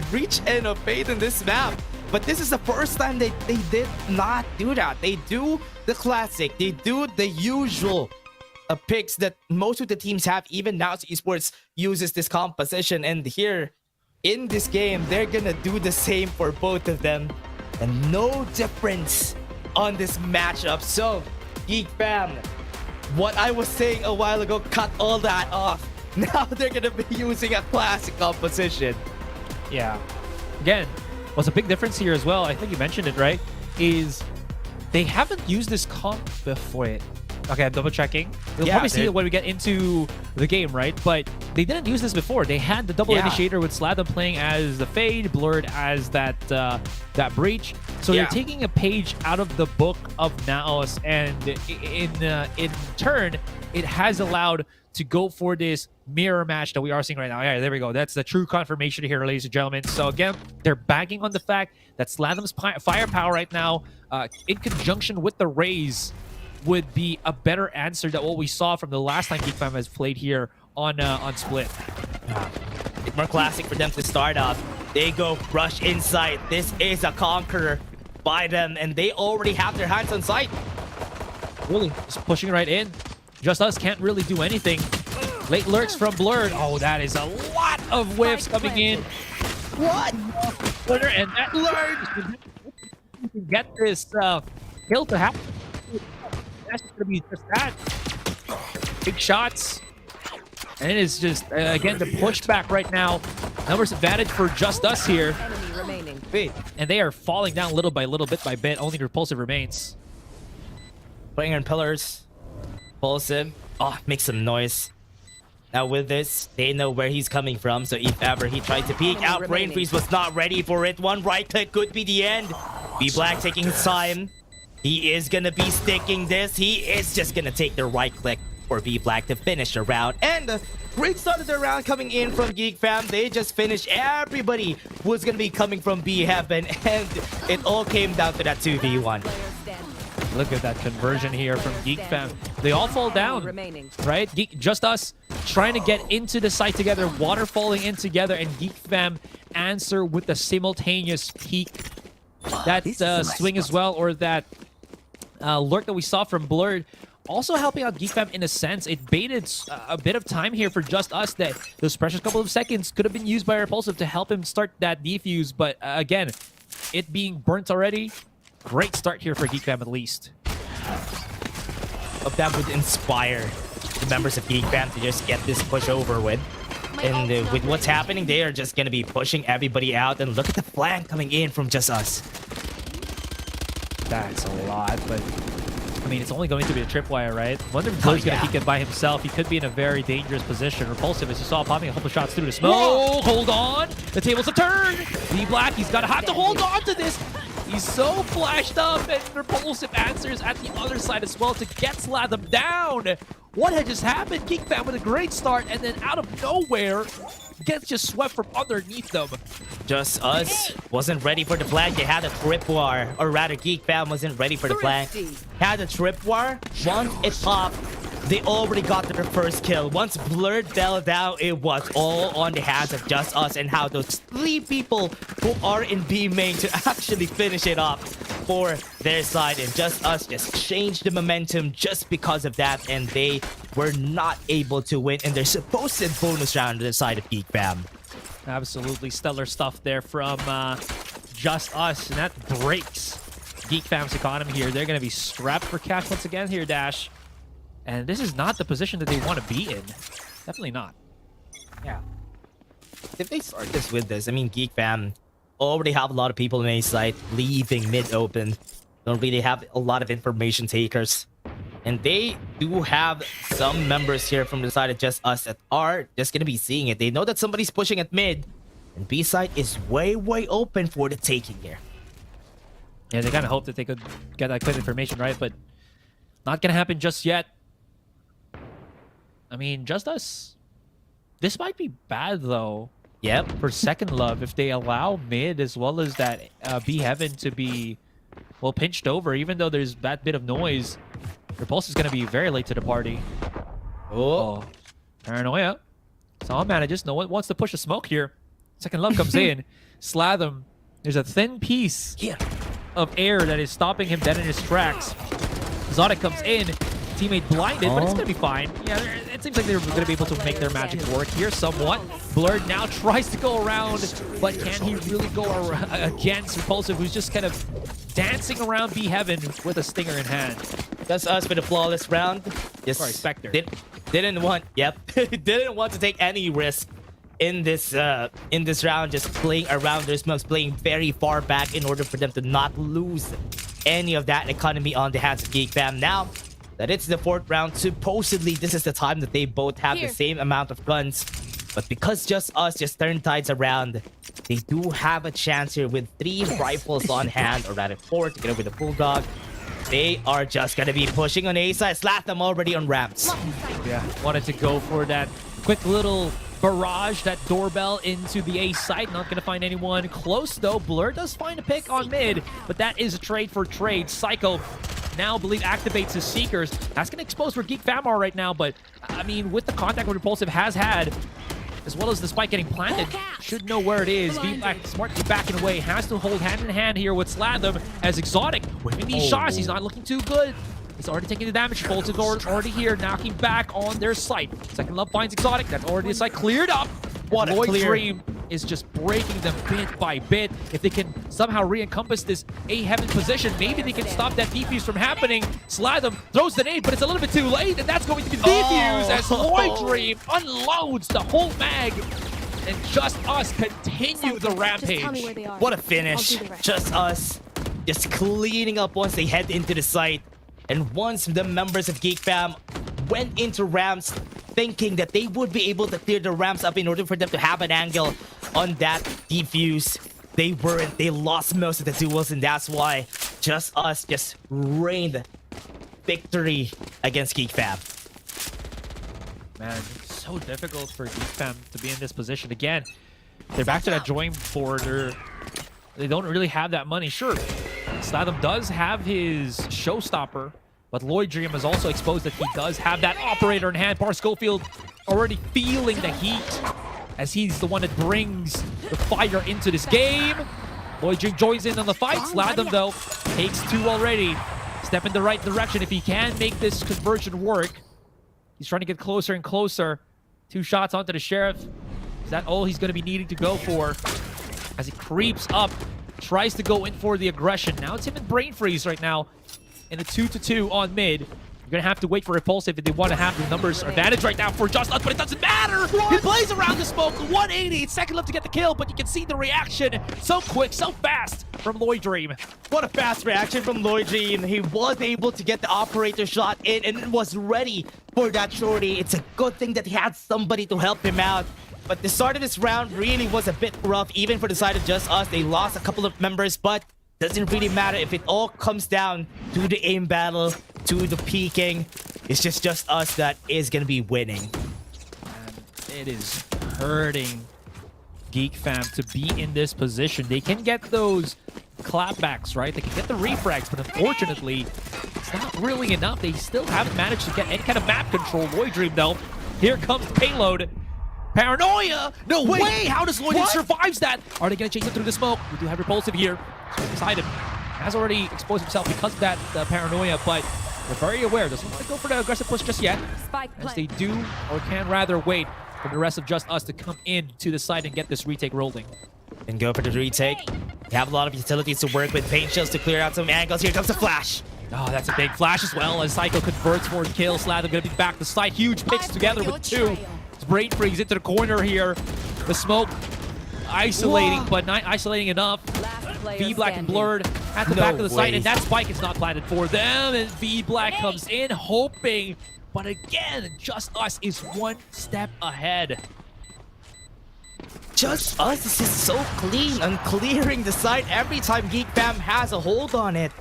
Breach and a Fade in this map. But this is the first time they did not do that. They do the classic. They do the usual picks that most of the teams have. Even now, Esports uses this composition. And here in this game, they're gonna do the same for both of them. And no difference on this matchup. So, Geek Fam, what I was saying a while ago, cut all that off. Now they're gonna be using a classic composition. Yeah. Again, what's a big difference here as well, I think you mentioned it, right, is they haven't used this comp before it. Okay, I'm double checking. You'll probably see it when we get into the game, right? But they didn't use this before. They had the double initiator with Slatham playing as the Fade, Blurred as that Breach. So they're taking a page out of the book of NAOS, and in turn, it has allowed to go for this mirror match that we are seeing right now. Yeah, there we go. That's the true confirmation here, ladies and gentlemen. So again, they're banking on the fact that Slatham's firepower right now, in conjunction with the Raze, would be a better answer than what we saw from the last time Geek Fam has played here on Split. It's more classic for them to start off. They go rush inside. This is a conqueror by them, and they already have their hands on sight. Really, just pushing right in. Just Us can't really do anything. Late lurks from Blurred. Oh, that is a lot of whiffs coming in. What? Blurred and that Blurred. Get this kill to happen. That's going to be just that. Big shots. And it is just, again, the pushback right now. Numbers advantage for Just Us here. And they are falling down little by little, bit by bit. Only Repulsive remains. Playing on pillars. Repulsive. Oh, make some noise. Now with this, they know where he's coming from. So if ever he tried to peek out, Brain Freeze was not ready for it. One right click could be the end. B Black taking his time. He is gonna be sticking this. He is just gonna take the right click for B Black to finish the round. And great start of the round coming in from Geek Fam. They just finished. Everybody was gonna be coming from B Heaven, and it all came down to that 2v1. Look at that conversion here from Geek Fam. They all fall down, right? Just Us trying to get into the site together, waterfalling in together, and Geek Fam answer with the simultaneous peak. That swing as well, or that lurk that we saw from Blurred, also helping out Geek Fam in a sense. It baited a bit of time here for Just Us. That those precious couple of seconds could have been used by Repulsive to help him start that defuse. But again, it being burnt already. Great start here for Geek Fam at least. Hope that would inspire the members of Geek Fam to just get this push over with. And with what's happening, they are just going to be pushing everybody out. And look at the flank coming in from Just Us. That's a lot, but I mean, it's only going to be a tripwire, right? Wonder if Blue's going to peek it by himself. He could be in a very dangerous position. Repulsive, as you saw, popping a couple shots through the smoke. Whoa! Hold on. The tables have turned. B Black, he's got to have to hold on to this. He's so flashed up, and Repulsive answers at the other side as well to get Slatham down. What had just happened? Geek Fam with a great start, and then out of nowhere, gets just swept from underneath them. Just Us wasn't ready for the flank. They had a tripwire, or rather, Geek Fam wasn't ready for the flank. Had a tripwire. Once it popped, they already got their first kill. Once Blurred fell down, it was all on the hands of Just Us and how those 3 people who are in B main to actually finish it off for their side. And Just Us just changed the momentum just because of that, and they were not able to win in their supposed bonus round on the side of Geek Fam. Absolutely stellar stuff there from Just Us, and that breaks Geek Fam's economy here. They're going to be strapped for cash once again here, Dash. And this is not the position that they want to be in. Definitely not. Yeah. If they start this with this, I mean, Geek Fam already have a lot of people in A site leaving mid open. Don't really have a lot of information takers. And they do have some members here from the side of Just Us that are just going to be seeing it. They know that somebody's pushing at mid. And B side is way, way open for the taking here. Yeah, they kind of hope that they could get that quick information, right? But not going to happen just yet. I mean, Just Us. This might be bad, though. Yep. For Second Love, if they allow mid as well as that B Heaven to be, well, pinched over, even though there's that bit of noise, Repulse is going to be very late to the party. Oh. Paranoia. Someone manages. No one wants to push a smoke here. Second Love comes in. Slatham. There's a thin piece of air that is stopping him dead in his tracks. Exotic comes in. Teammate blinded, but it's going to be fine. Yeah, it seems like they're going to be able to make their magic work here somewhat. Blurred now tries to go around, but can he really go against Repulsive, who's just kind of dancing around B Heaven with a stinger in hand? That's Us for the flawless round. Yes, sorry, Spectre. Didn't want to take any risk in this round, just playing around their smokes, playing very far back in order for them to not lose any of that economy on the hands of Geek Fam. Now that it's the 4th round, supposedly this is the time that they both have the same amount of guns. But because Just Us just turned tides around, they do have a chance here with 3 rifles on hand, or rather 4 together with the Bulldog. They are just going to be pushing on A side. Slap them already on ramps. Yeah, wanted to go for that quick little barrage, that doorbell into the A side. Not going to find anyone close, though. Blur does find a pick on mid, but that is a trade for trade. Psycho now, believe, activates his Seekers. That's going to expose where Geek Fam are right now, but, I mean, with the contact what Repulsive has had, as well as the spike getting planted, should know where it is. Be Black smartly backing away, has to hold hand in hand here with Slatham as Exotic whipping these shots. He's not looking too good. He's already taking the damage. Repulsive already here, knocking back on their site. Second Love finds Exotic. That's already the site cleared up. What a Void clear. Dream is just breaking them bit by bit. If they can somehow re-encompass this A Heaven position, maybe they can stop that defuse from happening. Slatham throws the nade, but it's a little bit too late, and that's going to be defuse as Void Dream unloads the whole mag. And Just Us continue the rampage. What a finish. Just Us just cleaning up once they head into the site. And once the members of Geek Fam went into ramps, thinking that they would be able to clear the ramps up in order for them to have an angle on that defuse. They weren't. They lost most of the duels, and that's why JustUs just reigned victory against Geek Fam. Man, it's so difficult for Geek Fam to be in this position again. They're back to that drawing board. They don't really have that money. Sure, Slatham does have his showstopper, but Lloyd Dream has also exposed that he does have that operator in hand. Par Schofield already feeling the heat as he's the one that brings the fire into this game. Lloyd Dream joins in on the fight. Slatham, though, takes 2 already. Step in the right direction if he can make this conversion work. He's trying to get closer and closer. 2 shots onto the Sheriff. Is that all he's going to be needing to go for? As he creeps up, tries to go in for the aggression. Now it's him and Brain Freeze right now in a 2-2 on mid. You're going to have to wait for Repulsive if they want to have the numbers advantage right now for JustUs, but it doesn't matter! He plays around the smoke, 180, second left to get the kill, but you can see the reaction so quick, so fast from Lloyd Dream. What a fast reaction from Lloyd Dream. He was able to get the operator shot in and was ready for that shorty. It's a good thing that he had somebody to help him out. But the start of this round really was a bit rough, even for the side of JustUs. They lost a couple of members, but doesn't really matter if it all comes down to the aim battle, to the peeking. It's just JustUs that is going to be winning. And it is hurting Geek Fam to be in this position. They can get those clapbacks, right? They can get the refrags, but unfortunately, it's not really enough. They still haven't managed to get any kind of map control. Lloyd Dream, though. Here comes the payload. Paranoia! No way! How does Lloyd survives that? Are they going to chase him through the smoke? We do have Repulsive here. So beside him. Has already exposed himself because of that paranoia, but they're very aware. Doesn't want to go for the aggressive push just yet. As they do, or can rather wait for the rest of JustUs to come in to the side and get this retake rolling. And go for the retake. They have a lot of utilities to work with. Paint Shells to clear out some angles. Here comes the flash. Oh, that's a big flash as well as Psycho converts for the kill. Slatham going to be back to side. Huge picks together with 2. Brain Freeze into the corner here. The smoke isolating, but not isolating enough. V-Black and Blurred at the back of the site, and that spike is not planted for them. And V-Black comes in hoping, but again, JustUs is 1 step ahead. JustUs is just so clean on clearing the site every time Geek Fam has a hold on it.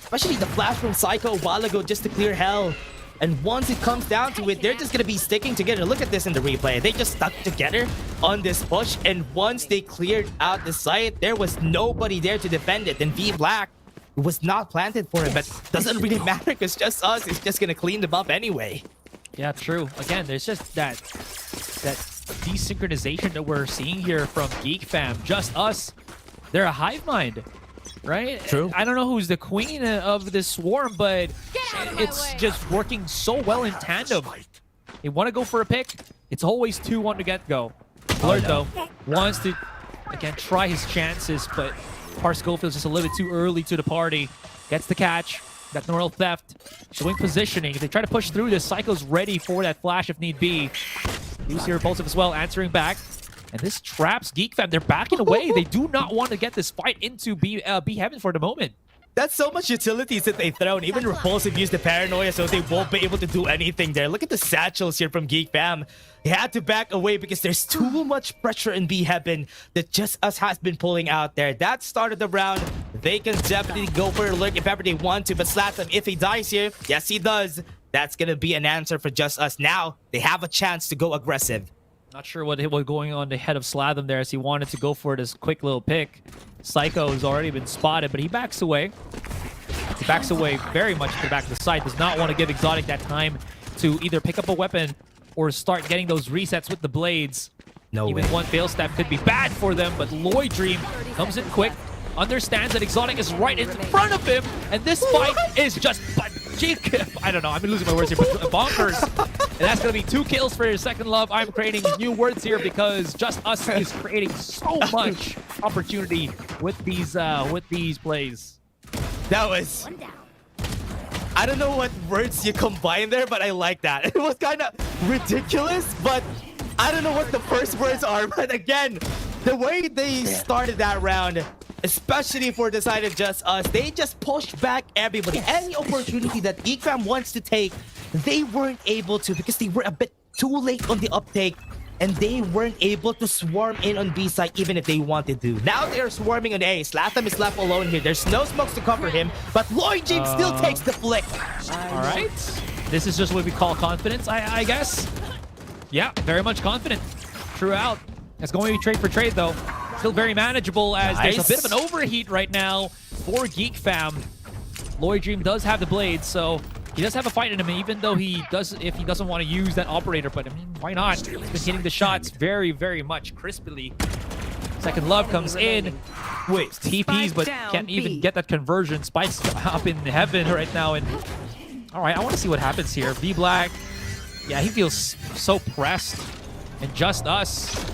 Especially the flash from Psycho a while ago just to clear hell. And once it comes down to it, they're just going to be sticking together. Look at this in the replay. They just stuck together on this push. And once they cleared out the site, there was nobody there to defend it. And V-Black was not planted for it. But doesn't really matter because JustUs is just going to clean them up anyway. Yeah, true. Again, there's just that desynchronization that we're seeing here from Geek Fam. JustUs, they're a hive mind. Right? True. I don't know who's the queen of this swarm, but it's just working so well in tandem. They want to go for a pick. It's always 2-1 to get-go. Blurred, though, wants to, again, try his chances, but Par Schofield's just a little bit too early to the party. Gets the catch. That Neural Theft. Showing positioning. If they try to push through this, Psycho's ready for that flash if need be. Use here Repulsive as well, answering back. And this traps Geek Fam. They're backing away. They do not want to get this fight into B Heaven for the moment. That's so much utilities that they've thrown. Even Repulsive used the paranoia, so they won't be able to do anything there. Look at the satchels here from Geek Fam. They had to back away because there's too much pressure in B Heaven that JustUs has been pulling out there. That started the round. They can definitely go for a lurk if ever they want to. But Slatham, if he dies here, yes he does. That's going to be an answer for JustUs. Now, they have a chance to go aggressive. Not sure what was going on the head of Slatham there as he wanted to go for this quick little pick. Psycho has already been spotted, but he backs away. He backs away very much to the back of the site. Does not want to give Exotic that time to either pick up a weapon or start getting those resets with the blades. Even one fail step could be bad for them, but Lloyd Dream comes in quick, understands that Exotic is right in front of him, and this fight is just... I don't know, I've been losing my words here, but bonkers. And that's going to be 2 kills for your second love. I'm creating new words here because JustUs is creating so much opportunity with these plays. That was... I don't know what words you combine there, but I like that. It was kind of ridiculous, but I don't know what the first words are. But again, the way they started that round, especially for the side of JustUs, they just pushed back everybody. Any opportunity that Geek Fam wants to take, they weren't able to because they were a bit too late on the uptake, and they weren't able to swarm in on B side even if they wanted to. Now they're swarming on A. Slatham is left alone here. There's no smokes to cover him, but Lloyd James still takes the flick. All right. This is just what we call confidence, I guess. Yeah, very much confident throughout. It's going to be trade for trade, though. Still very manageable as there's a bit of an overheat right now for Geek Fam. Lloyd Dream does have the blades, so he does have a fight in him, even though he does, if he doesn't want to use that operator. But I mean, why not? He's been hitting the shots very, very much crisply. Second Love comes in with TPs, but can't even get that conversion. Spike's up in heaven right now. And all right, I want to see what happens here. V Black, yeah, he feels so pressed. And Just Us,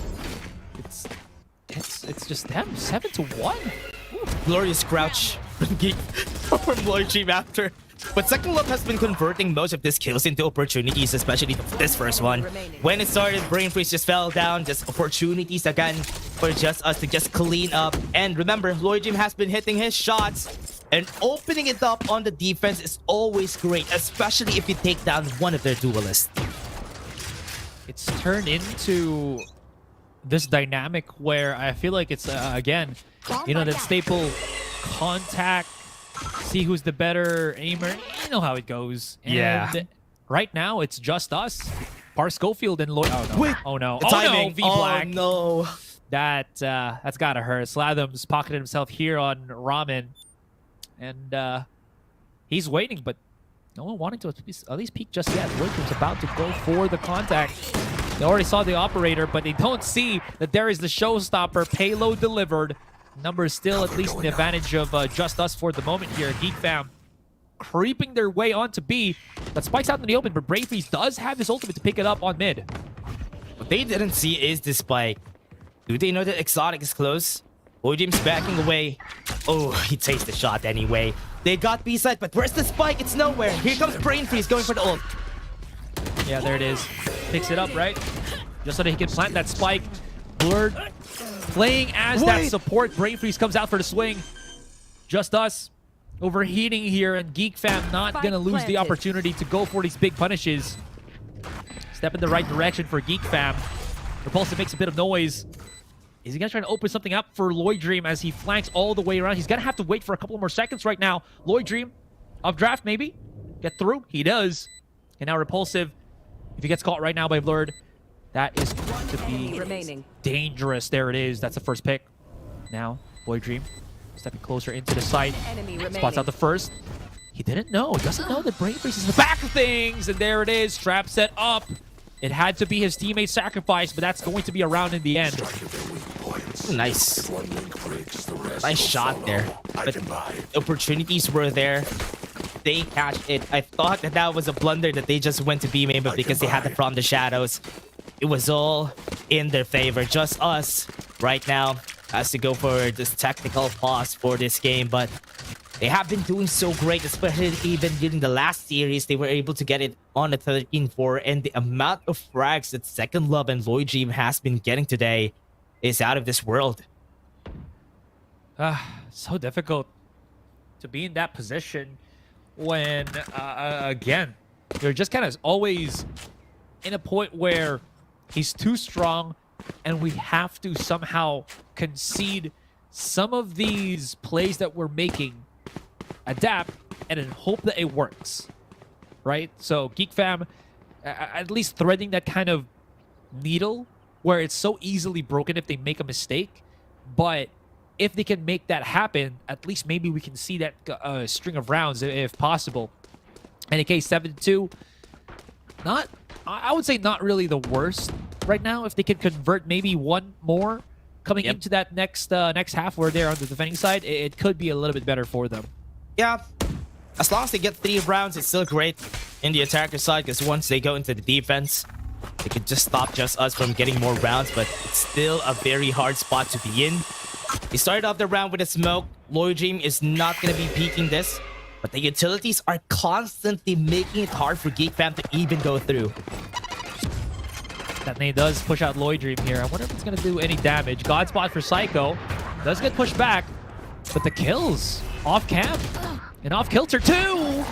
it's just them, 7-1. Glorious crouch from Lloyd Dream after. But Second Love has been converting most of these kills into opportunities, especially this first one. When it started, Brain Freeze just fell down. Just opportunities again for Just Us to just clean up. And remember, Lloyd Dream has been hitting his shots. And opening it up on the defense is always great, especially if you take down one of their duelists. It's turned into this dynamic where I feel like it's, again, you know, that staple contact, see who's the better aimer. You know how it goes. Yeah. And right now, it's Just Us. Par Schofield and Lloyd. Oh, no. Wait. Oh, no. The Oh, timing. no. V-Black. Oh, no. That's gotta hurt. Slatham's pocketed himself here on Ramen. And he's waiting, but no one wanting to at least peek just yet. Williams about to go for the contact. They already saw the operator, but they don't see that there is the showstopper. Payload delivered. Numbers still at least in the advantage of Just Us for the moment here. Geek Fam creeping their way onto B. That spikes out in the open, but Brave Freeze does have his ultimate to pick it up on mid. What they didn't see is the spike. Do they know that Exotic is close? Ojim's backing away. Oh, he takes the shot anyway. They got B side, but where's the spike? It's nowhere. Here comes Brain Freeze going for the ult. Yeah, there it is. Picks it up, right? Just so that he can plant that spike. Blurred playing as that support. Brain Freeze comes out for the swing. Just Us overheating here, and Geek Fam not going to lose the opportunity to go for these big punishes. Step in the right direction for Geek Fam. Repulsive makes a bit of noise. Is he going to try to open something up for Lloyd Dream as he flanks all the way around? He's going to have to wait for a couple more seconds right now. Lloyd Dream, updraft maybe? Get through? He does. And now Repulsive, if he gets caught right now by Blurred, that is going to be dangerous. There it is. That's the first pick. Now, Lloyd Dream stepping closer into the site. Spots out the first. He didn't know. He doesn't know that Brain Freeze is in the back of things. And there it is. Trap set up. It had to be his teammate's sacrifice, but that's going to be a round in the end. Nice. Nice shot there. But opportunities were there. They catch it. I thought that that was a blunder that they just went to B main, but because they had it from the shadows, it was all in their favor. Just Us right now has to go for this technical pause for this game, but they have been doing so great, especially even during the last series. They were able to get it on a 13-4, and the amount of frags that Second Love and Lloyd Dream has been getting today is out of this world. So difficult to be in that position when, again, you're just kind of always in a point where he's too strong and we have to somehow concede some of these plays that we're making, adapt, and then hope that it works, right? So Geek Fam, at least threading that kind of needle where it's so easily broken if they make a mistake. But if they can make that happen, at least maybe we can see that string of rounds if possible. In case 7-2, I would say not really the worst right now. If they can convert maybe one more coming into that next half where they're on the defending side, it could be a little bit better for them. Yeah, as long as they get 3 rounds, it's still great in the attacker side, because once they go into the defense, they could just stop Just Us from getting more rounds, but it's still a very hard spot to be in. They started off the round with a smoke. Lloyd Dream is not going to be peeking this, but the utilities are constantly making it hard for Geek Fam to even go through. That nade does push out Lloyd Dream here. I wonder if it's going to do any damage. God spot for Psycho. Does get pushed back, but the kills off camp and off kilter too.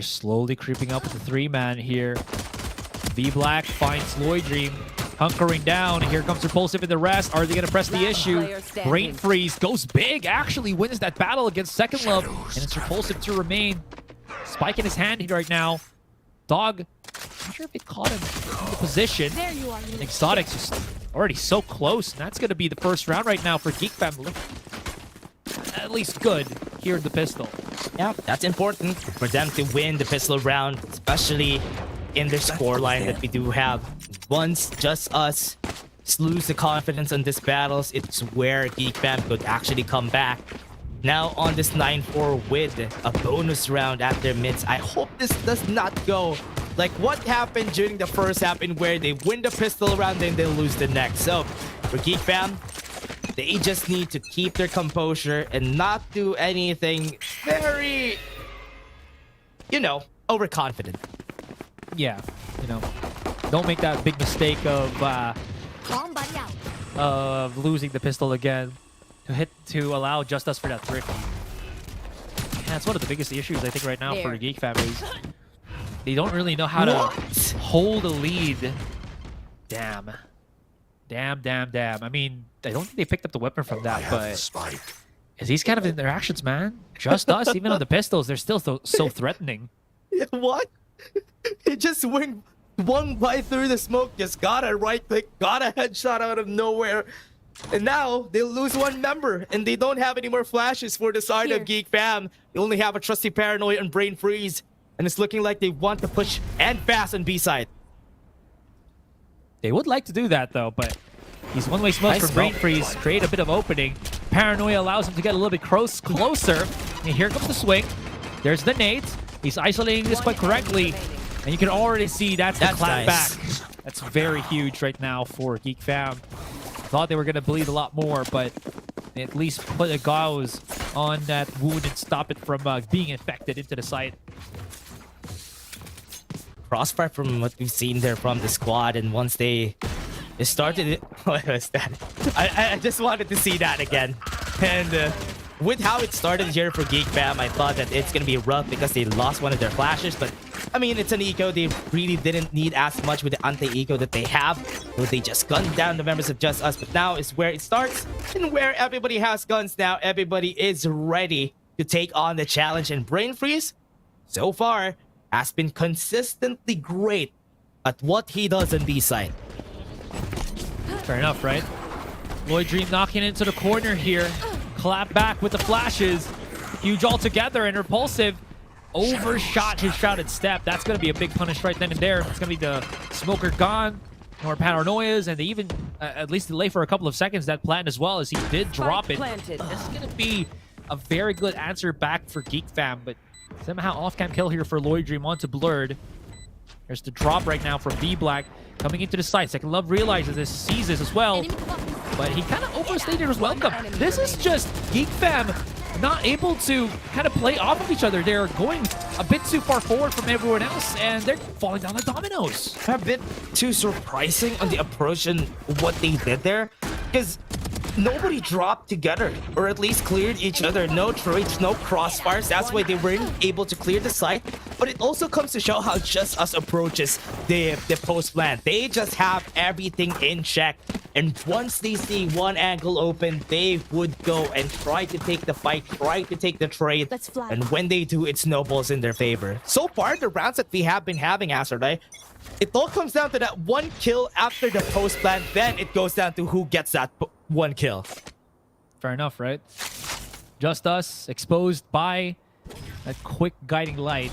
They're slowly creeping up with the 3-man here. V-Black finds Lloyd Dream hunkering down. Here comes Repulsive in the rest. Are they going to press the issue? Brain Freeze goes big, actually wins that battle against Second Love. And it's Repulsive to remain. Spike in his hand here right now. Dog, not sure if it caught him in the position. There you are. Exotic's just already so close. And that's going to be the first round right now for Geek Fam. At least good here in the pistol. Yeah, that's important for them to win the pistol round, especially in their scoreline that we do have. Once Just Us lose the confidence on these battles, it's where Geek Fam could actually come back. Now on this 9-4 with a bonus round at their mids. I hope this does not go like what happened during the first half in where they win the pistol round and they lose the next. So for Geek Fam, they just need to keep their composure and not do anything very, overconfident. Yeah, don't make that big mistake of losing the pistol again to allow JustUs for that thrift. Yeah, that's one of the biggest issues I think right now for Geek Fam is they don't really know how to hold a lead. Damn. I mean, I don't think they picked up the weapon from that, but it's these kind of interactions, man. JustUs, even on the pistols, they're still so threatening. Yeah, what? He just went one by through the smoke, just got a right click, got a headshot out of nowhere. And now they lose one member and they don't have any more flashes for the side of Geek Fam. They only have a trusty Paranoid and Brain Freeze. And it's looking like they want to push and fast on B side. They would like to do that though, but these one-way smokes from Brain Freeze create a bit of opening. Paranoia allows him to get a little bit closer. And here comes the swing. There's the nades. He's isolating this quite correctly. And you can already see that's the clap back. That's very huge right now for Geek Fam. Thought they were going to bleed a lot more, but they at least put a gauze on that wound and stop it from being infected into the site. Crossfire from what we've seen there from the squad, and once they started it, what was that? I just wanted to see that again. And with how it started here for Geek Fam, I thought that it's going to be rough because they lost one of their flashes, but I mean, it's an eco. They really didn't need as much with the anti-eco that they have. So they just gunned down the members of Just Us. But now is where it starts and where everybody has guns now. Everybody is ready to take on the challenge. And Brain Freeze, so far, has been consistently great at what he does on B side. Fair enough, right? Lloyd Dream knocking into the corner here. Clap back with the flashes. Huge altogether, and Repulsive overshot his shrouded step. That's going to be a big punish right then and there. It's going to be the smoker gone. More paranoias, and they even at least delay for a couple of seconds that plant as well, as he did drop it. This is going to be a very good answer back for Geek Fam, but somehow off-cam kill here for Lloyd Dream onto Blurred. There's the drop right now from V-Black coming into the site. Second Love realizes this, sees this as well, but he kind of overstated his welcome. This is just Geek Fam not able to kind of play off of each other. They're going a bit too far forward from everyone else, and they're falling down like dominoes. A bit too surprising on the approach and what they did there, because nobody dropped together, or at least cleared each other. No trades, no crossfires. That's why they weren't able to clear the site. But it also comes to show how Just Us approaches the post plan. They just have everything in check. And once they see one angle open, they would go and try to take the fight, try to take the trade. And when they do, it snowballs in their favor. So far, the rounds that we have been having, Azardai, it all comes down to that one kill after the post plan. Then it goes down to who gets that one kill. Fair enough, right? JustUs exposed by that quick guiding light.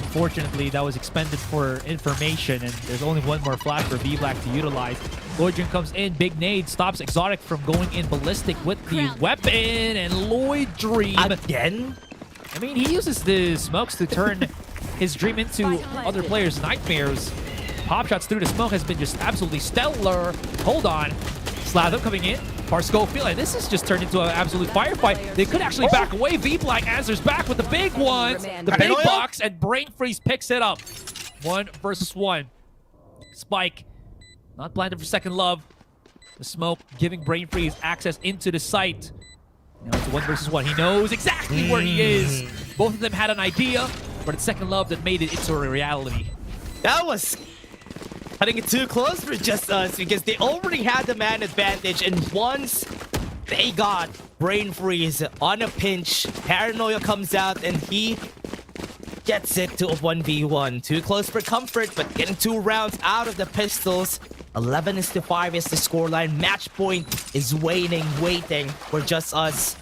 Fortunately, that was expended for information, and there's only one more flash for V-Black to utilize. Lloyd Dream comes in, big nade, stops Exotic from going in ballistic with the weapon, and Lloyd Dream... Again? I mean, he uses the smokes to turn his Dream into other players' nightmares. Pop shots through the smoke has been just absolutely stellar. Hold on. Slather coming in. Schofield, and this has just turned into an absolute firefight. They could actually back away. V-Black answers back with the big ones. The big box, and Brain Freeze picks it up. 1 versus 1. Spike, not planted for Second Love. The smoke giving Brain Freeze access into the site. Now it's 1 versus 1. He knows exactly where he is. Both of them had an idea. but it's Second Love that made it into a reality. That was cutting it too close for JustUs because they already had the man advantage, and once they got Brain Freeze on a pinch, Paranoia comes out and he gets it to a 1v1. Too close for comfort, but getting 2 rounds out of the pistols. 11-5 is the scoreline. Match point is waiting for JustUs.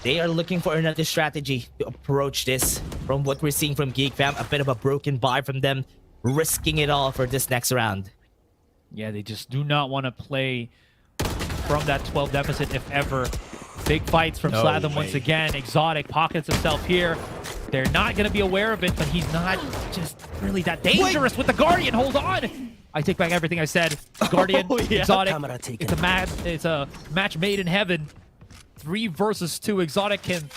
They are looking for another strategy to approach this. From what we're seeing from Geek Fam, a bit of a broken buy from them, risking it all for this next round. Yeah, they just do not want to play from that 12 deficit if ever. Big fights from Slatham once again. Exotic pockets himself here. They're not going to be aware of it, but he's not just really that dangerous with the Guardian. Hold on. I take back everything I said. Guardian, Exotic. It's a match made in heaven. 3 versus 2. Exotic can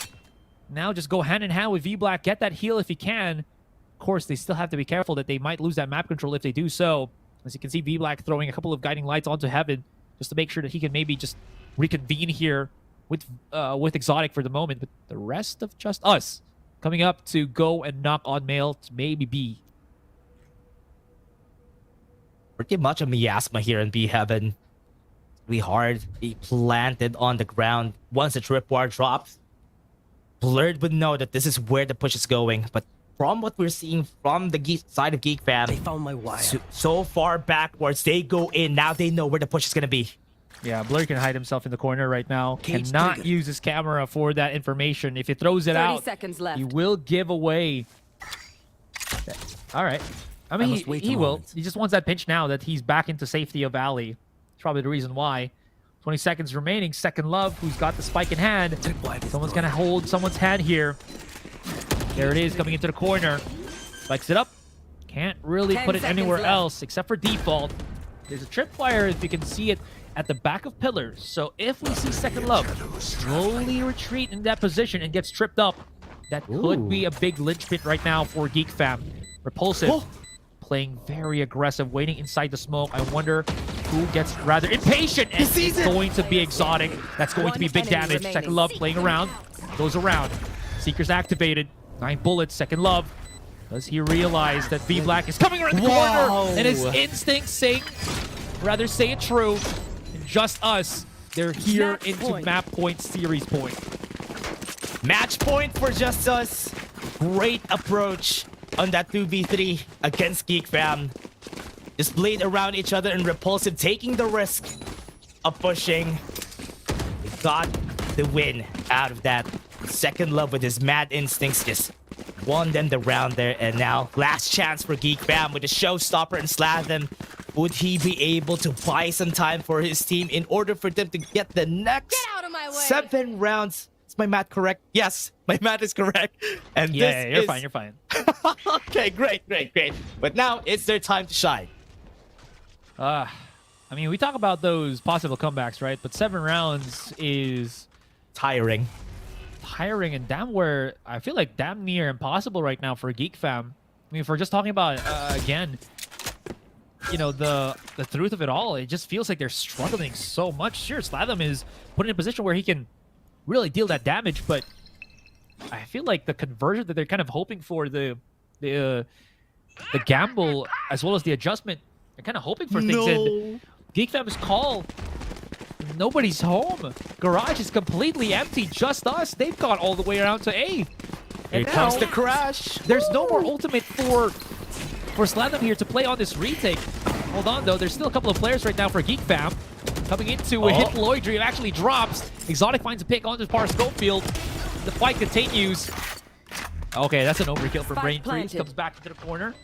now just go hand in hand with V-Black. Get that heal if he can. Of course, they still have to be careful that they might lose that map control if they do so. As you can see, V-Black throwing a couple of guiding lights onto heaven just to make sure that he can maybe just reconvene here with Exotic for the moment. But the rest of JustUs coming up to go and knock on Mail to maybe B. Pretty much a miasma here in B Heaven. Really hard. He planted on the ground. Once the tripwire drops, Blurred would know that this is where the push is going. But from what we're seeing from the side of Geek Fam, they found my wire. So far backwards, they go in. Now they know where the push is gonna be. Yeah, Blur can hide himself in the corner right now. Cannot use his camera for that information. If he throws it out, 30 seconds left. He will give away. All right. I mean, he will. He just wants that pinch now that he's back into safety of Alley. It's probably the reason why. 20 seconds remaining. Second Love, who's got the spike in hand. Someone's going to hold someone's hand here. There it is, coming into the corner. Spikes it up. Can't really put it anywhere else except for default. There's a tripwire, if you can see it, at the back of pillars. So if we see Second Love slowly retreat in that position and gets tripped up, that could be a big linchpin right now for Geek Fam. Repulsive, playing very aggressive, waiting inside the smoke. I wonder who gets rather impatient, and it's going to be Exotic. That's going to be big damage. Second Love playing around, goes around. Seeker's activated, 9 bullets. Second Love, does he realize that V-Black is coming around the corner? And his instincts say it true. JustUs, they're here into map point, series point. Match point for JustUs. Great approach on that 2v3 against Geek Fam. Just played around each other, and Repulsive taking the risk of pushing. They got the win out of that. Second Love with his mad instincts just won them the round there. And now last chance for Geek Fam with the showstopper and Slatham. Would he be able to buy some time for his team in order for them to get the next 7 rounds? Is my math correct? Yes, my math is correct. And yeah, you're fine, you're fine. Okay, great. But now it's their time to shine. I mean, we talk about those possible comebacks, right? But 7 rounds is tiring. And I feel like damn near impossible right now for Geek Fam. I mean, if we're just talking about, again, you know, the truth of it all, it just feels like they're struggling so much. Sure, Slatham is put in a position where he can really deal that damage, but I feel like the conversion that they're kind of hoping for, the gamble as well as the adjustment, they're kind of hoping for things. And Geek Fam's call, nobody's home. Garage is completely empty. JustUs, they've gone all the way around to A. Here comes the crash. There's no more ultimate for Slatham here to play on this retake. Hold on, though. There's still a couple of players right now for Geek Fam. Coming into a hit, Lloydry actually drops. Exotic finds a pick onto Par Schofield. The fight continues. Okay, that's an overkill for Brain Freeze. Comes back into the corner.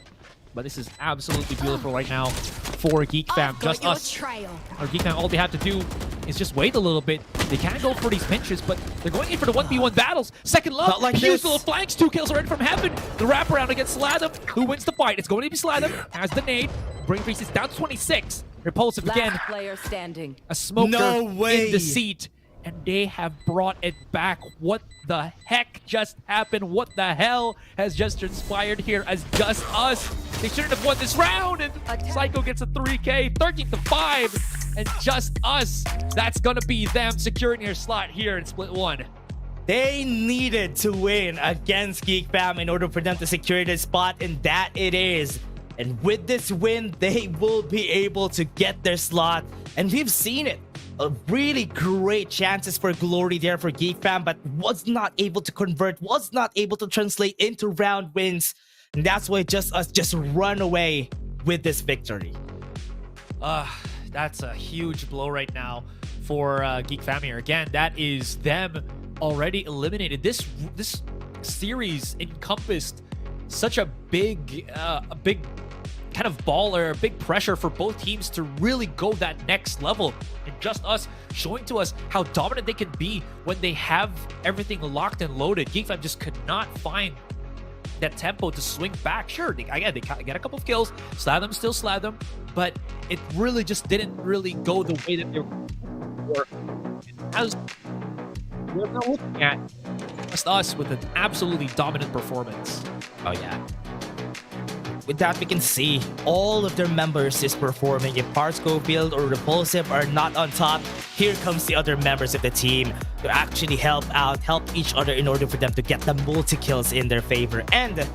But this is absolutely beautiful right now for Geek Fam. JustUs. Or Geek Fam, all they have to do is just wait a little bit. They can go for these pinches, but they're going in for the 1v1 battles. Second Love, huge little flanks. 2 kills already from Heaven. The wraparound against Slatham. Who wins the fight? It's going to be Slatham. Has the nade. Brain Freeze is down to 26. Repulsive again. Player standing. A smoker in the seat. And they have brought it back. What the heck just happened? What the hell has just transpired here as JustUs? They shouldn't have won this round. And Psycho gets a 3K, 13-5. And JustUs, that's going to be them securing their slot here in Split 1. They needed to win against Geek Fam in order for them to secure the spot, and that it is. And with this win, they will be able to get their slot. And we've seen it. A really great chances for glory there for Geek Fam, but was not able to convert, was not able to translate into round wins. And that's why JustUs just run away with this victory. That's a huge blow right now for Geek Fam here. Again, that is them already eliminated. This series encompassed such a big kind of ball or a big pressure for both teams to really go that next level. And JustUs showing to us how dominant they can be when they have everything locked and loaded. Geek Fam just could not find that tempo to swing back. Sure, they get a couple of kills, still slab them, but it really just didn't really go the way that they were. As we're now looking at JustUs with an absolutely dominant performance. Oh yeah. With that, we can see all of their members is performing. If Parscofield or Repulsive are not on top, here comes the other members of the team to actually help each other in order for them to get the multi-kills in their favor. And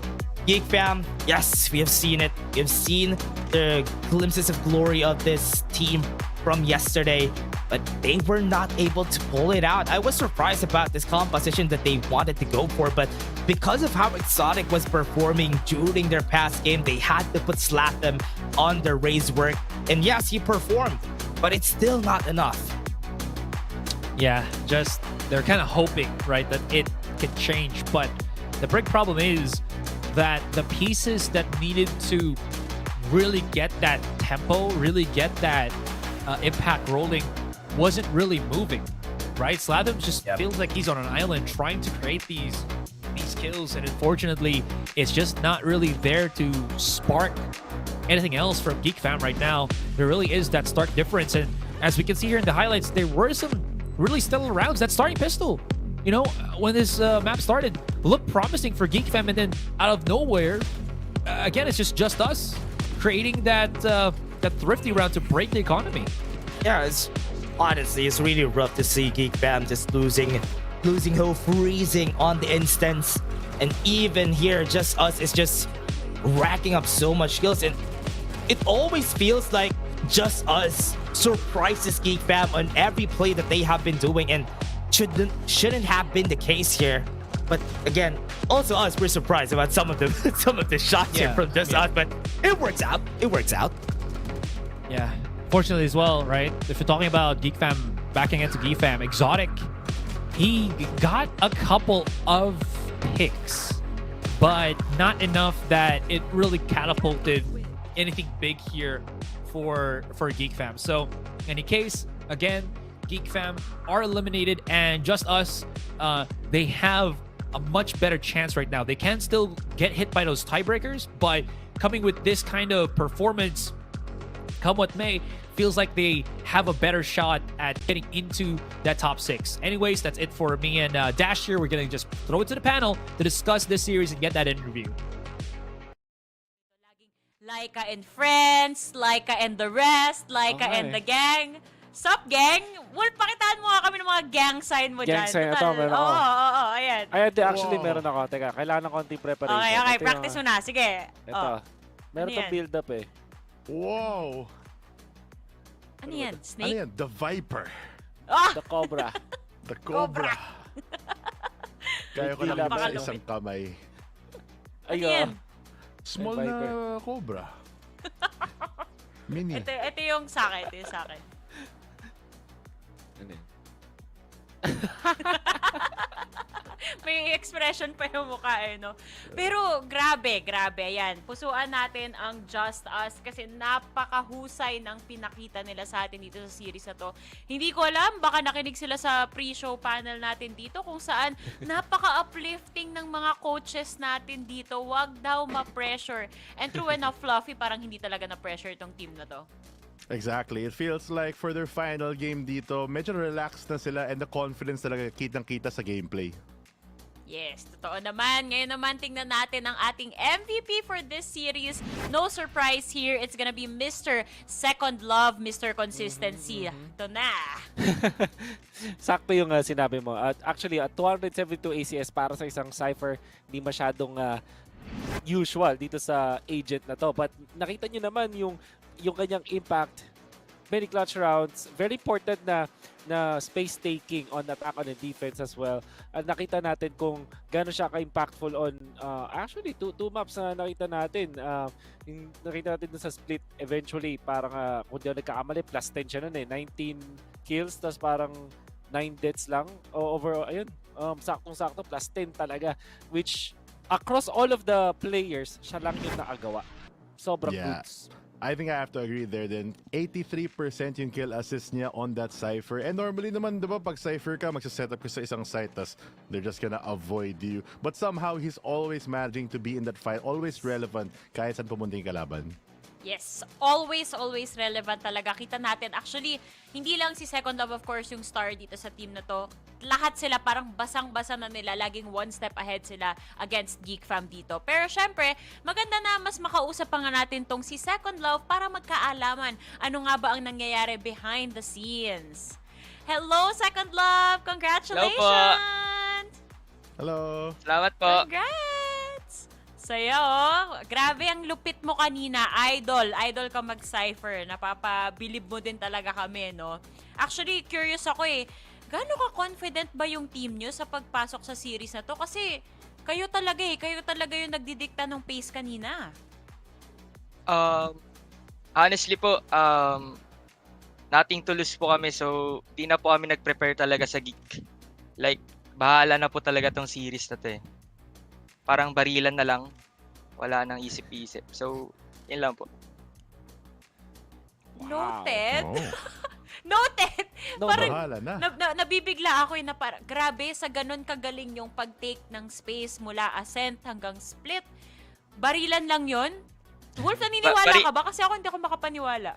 Geek Fam, yes, we have seen it. We have seen the glimpses of glory of this team from yesterday, but they were not able to pull it out. I was surprised about this composition that they wanted to go for, but because of how Exotic was performing during their past game, they had to put Slatham on their raise work. And yes, he performed, but it's still not enough. Yeah, just they're kind of hoping, right, that it can change. But the big problem is that the pieces that needed to really get that tempo, really get that impact rolling, wasn't really moving, right? Slatham just feels like he's on an island trying to create these kills, and unfortunately, it's just not really there to spark anything else from Geek Fam right now. There really is that stark difference, and as we can see here in the highlights, there were some really stellar rounds. That starting pistol, you know, when this map started, looked promising for Geek Fam, and then out of nowhere, again, it's just JustUs creating that thrifty round to break the economy. Yeah, honestly, it's really rough to see Geek Fam just losing hope, freezing on the instance. And even here, JustUs is just racking up so much skills. And it always feels like JustUs surprises Geek Fam on every play that they have been doing, and shouldn't have been the case here. But again, also us, we're surprised about some of the shots here from JustUs, but it works out. It works out. Yeah, fortunately as well, right? If you're talking about Geek Fam backing into Geek Fam, Exotic, he got a couple of picks, but not enough that it really catapulted anything big here for Geek Fam. So in any case, again, Geek Fam are eliminated, and JustUs, they have a much better chance right now. They can still get hit by those tiebreakers, but coming with this kind of performance, come what may, feels like they have a better shot at getting into that top 6. Anyways, that's it for me and Dash here. We're going to just throw it to the panel to discuss this series and get that interview. Laika and friends, Laika and the rest, Laika and the gang. Sup, gang? Well, pakitaan mo nga kami ng mga gang sign mo dyan. Gang sign, ito, meron ako. Oo, ayan. Ayan, actually, meron ako. Teka, kailangan ng konting preparation. Okay, ito practice mo na. Sige. Ito. Meron itong build up eh. Wow! Ano yan? Snake? Ano yan? The Viper. The Cobra. The Cobra. Kaya ko lang sa isang kamay. Ayun. Small na Cobra. Mini. Ito yung sa akin. Ito yung sa akin. Ano yan? May expression pa yung mukha eh, no? Pero grabe. Ayan. Pusuan natin ang JustUs kasi napakahusay ng pinakita nila sa atin dito sa series na to. Hindi ko alam, baka nakinig sila sa pre-show panel natin dito kung saan napaka-uplifting ng mga coaches natin dito. Wag daw ma-pressure. And true enough, Fluffy, parang hindi talaga na-pressure itong team na to. Exactly. It feels like for their final game dito, medyo relaxed na sila and the confidence talaga kitang-kita sa gameplay. Yes, totoo naman. Ngayon naman, tingnan natin ang ating MVP for this series. No surprise here. It's gonna be Mr. Second Love, Mr. Consistency. Ito na. Sakto yung sinabi mo. At actually, at 272 ACS para sa isang Cypher, di masyadong usual dito sa agent na to. But nakita nyo naman yung kanyang impact. Very clutch rounds. Very important na space taking on attack on the defense as well. At nakita natin kung gaano siya ka-impactful on actually two maps na nakita natin. Nakita natin dun sa split eventually parang kung di ako nagkakamali plus 10 siya nun 19 kills tapos parang 9 deaths lang. Overall, ayun, saktong-sakto plus 10 talaga, which across all of the players, siya lang yung nakagawa. Sobrang goods. I think I have to agree there then. 83% yung kill assist niya on that Cypher. And normally naman, di ba, pag Cypher ka, magsasetup ka sa isang site, tas they're just gonna avoid you. But somehow, he's always managing to be in that fight, always relevant, kahit saan pumunta yung kalaban. Yes, always relevant talaga. Kita natin, actually, hindi lang si Second Love, of course, yung star dito sa team na to. Lahat sila parang basang-basa na nila. Laging one step ahead sila against Geek Fam dito. Pero syempre, maganda na mas makausap pa nga natin tong si Second Love para magkaalaman ano nga ba ang nangyayari behind the scenes. Hello, Second Love! Congratulations! Hello! Salamat po! Congrats! Sa'yo, oh. Grabe ang lupit mo kanina. Idol ka mag-cypher. Napapabilib mo din talaga kami, no? Actually, curious ako eh. Gaano ka-confident ba yung team nyo sa pagpasok sa series na to? Kasi kayo talaga yung nagdidikta ng pace kanina. Honestly po, nothing to lose po kami, so di na po kami nag-prepare talaga sa Geek. Like, bahala na po talaga tong series na to eh. Parang barilan na lang, wala nang isip-isip. So, yun lang po. Noted? Oh. Noted! No, parang bahala na. Nabibigla ako na parang, grabe, sa ganun kagaling yung pag-take ng space mula ascent hanggang split. Barilan lang yon. Wolf, naniniwala ka ba? Kasi ako hindi ako makapaniwala.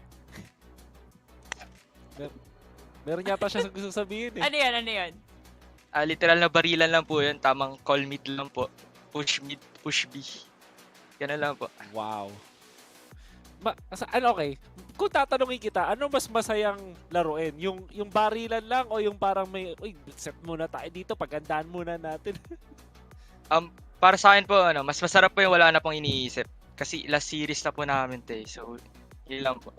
Meron yata siya gusto sabihin eh. Ano yan? Literal na barilan lang po yun. Tamang call mid lang po. Push mid, push B. Ganun lang po. Wow. Okay. Kung tatanungin kita, ano mas masayang laruin? Yung barilan lang o yung parang may, set muna tayo dito, pagandaan muna natin? Para sa akin po, mas masarap po yung wala na pong iniisip. Kasi last series na po namin to eh. So, yun lang po.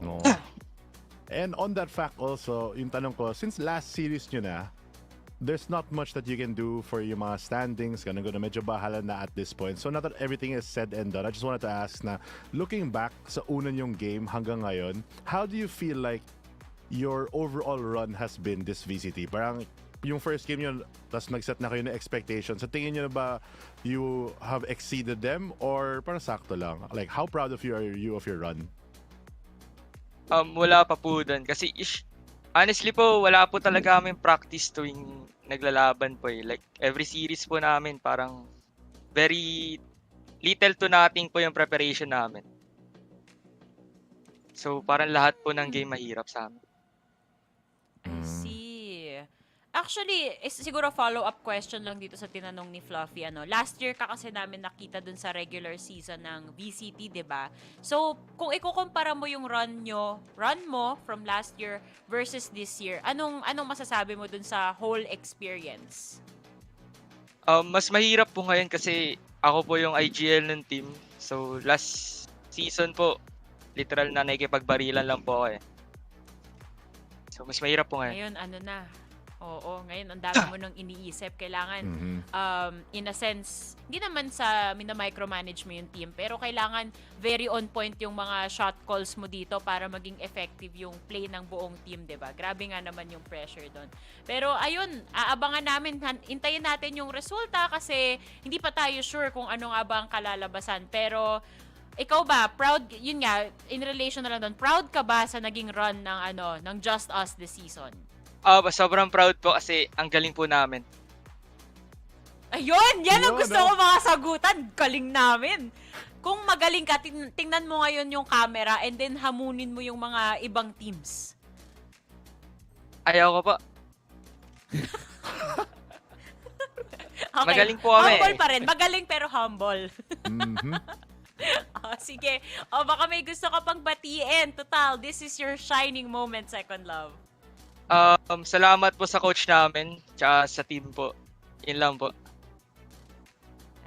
No. And on that fact also, yung tanong ko, since last series nyo na, there's not much that you can do for yung mga standings, ganun medyo bahala na at this point. So not that everything is said and done, I just wanted to ask na, looking back sa una nyong game hanggang ngayon, how do you feel like your overall run has been this VCT? Parang yung first game nyo, tas nag-set na kayo ng expectations. Sa tingin nyo na ba you have exceeded them or parang sakto lang? Like, how proud of you are you of your run? Wala pa po dun. Kasi honestly po, wala po talaga kaming practice tuwing naglalaban po eh. Like, every series po namin, parang very little to nothing po yung preparation namin. So, parang lahat po ng game mahirap sa amin. I see. Actually, siguro follow-up question lang dito sa tinanong ni Fluffy. Last year ka kasi namin nakita dun sa regular season ng VCT, diba? So, kung ikukumpara mo yung run mo from last year versus this year, anong masasabi mo dun sa whole experience? Mas mahirap po ngayon kasi ako po yung IGL ng team. So, last season po, literal na nakikipagbarilan lang po ako eh. So, mas mahirap po ngayon. Ngayon, Oo, ngayon ang dami mo nang iniisip. Kailangan, in a sense, hindi naman sa mina-micromanage mo yung team, pero kailangan very on point yung mga shot calls mo dito para maging effective yung play ng buong team, diba? Grabe nga naman yung pressure doon. Pero ayun, aabangan namin, hintayin natin yung resulta kasi hindi pa tayo sure kung ano nga ba ang kalalabasan. Pero ikaw ba, proud, yun nga, in relation na lang doon, proud ka ba sa naging run ng JustUs this season? Sobrang proud po kasi ang galing po namin. Ayun! Yan ang gusto ko mga sagutan. Galing namin. Kung magaling ka, tingnan mo ngayon yung camera and then hamunin mo yung mga ibang teams. Ayaw ko po. Okay. Magaling po kami. Humble pa rin. Magaling pero humble. Mhm. Sige. Baka may gusto ka pang batiin. Total, this is your shining moment, Second Love. Salamat po sa coach namin, tsaka sa team po. Yun lang po.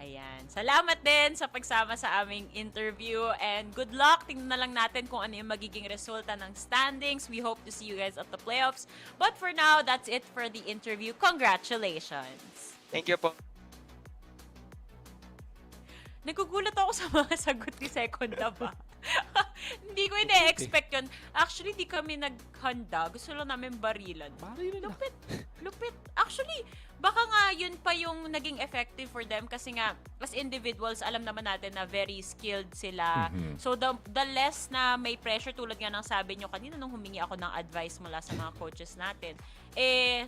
Ayan. Salamat din sa pagsama sa aming interview and good luck. Tingnan na lang natin kung ano yung magiging resulta ng standings. We hope to see you guys at the playoffs. But for now, that's it for the interview. Congratulations! Thank you po. Nagugulat ako sa mga sagot ni Second Love. Hindi ko ina-expect yun. Actually, di kami naghanda. Gusto lang namin barilan. Lupit. Lupit. Actually, baka nga yun pa yung naging effective for them kasi nga, as individuals, alam naman natin na very skilled sila. So, the less na may pressure, tulad nga ng sabi nyo kanina nung humingi ako ng advice mula sa mga coaches natin,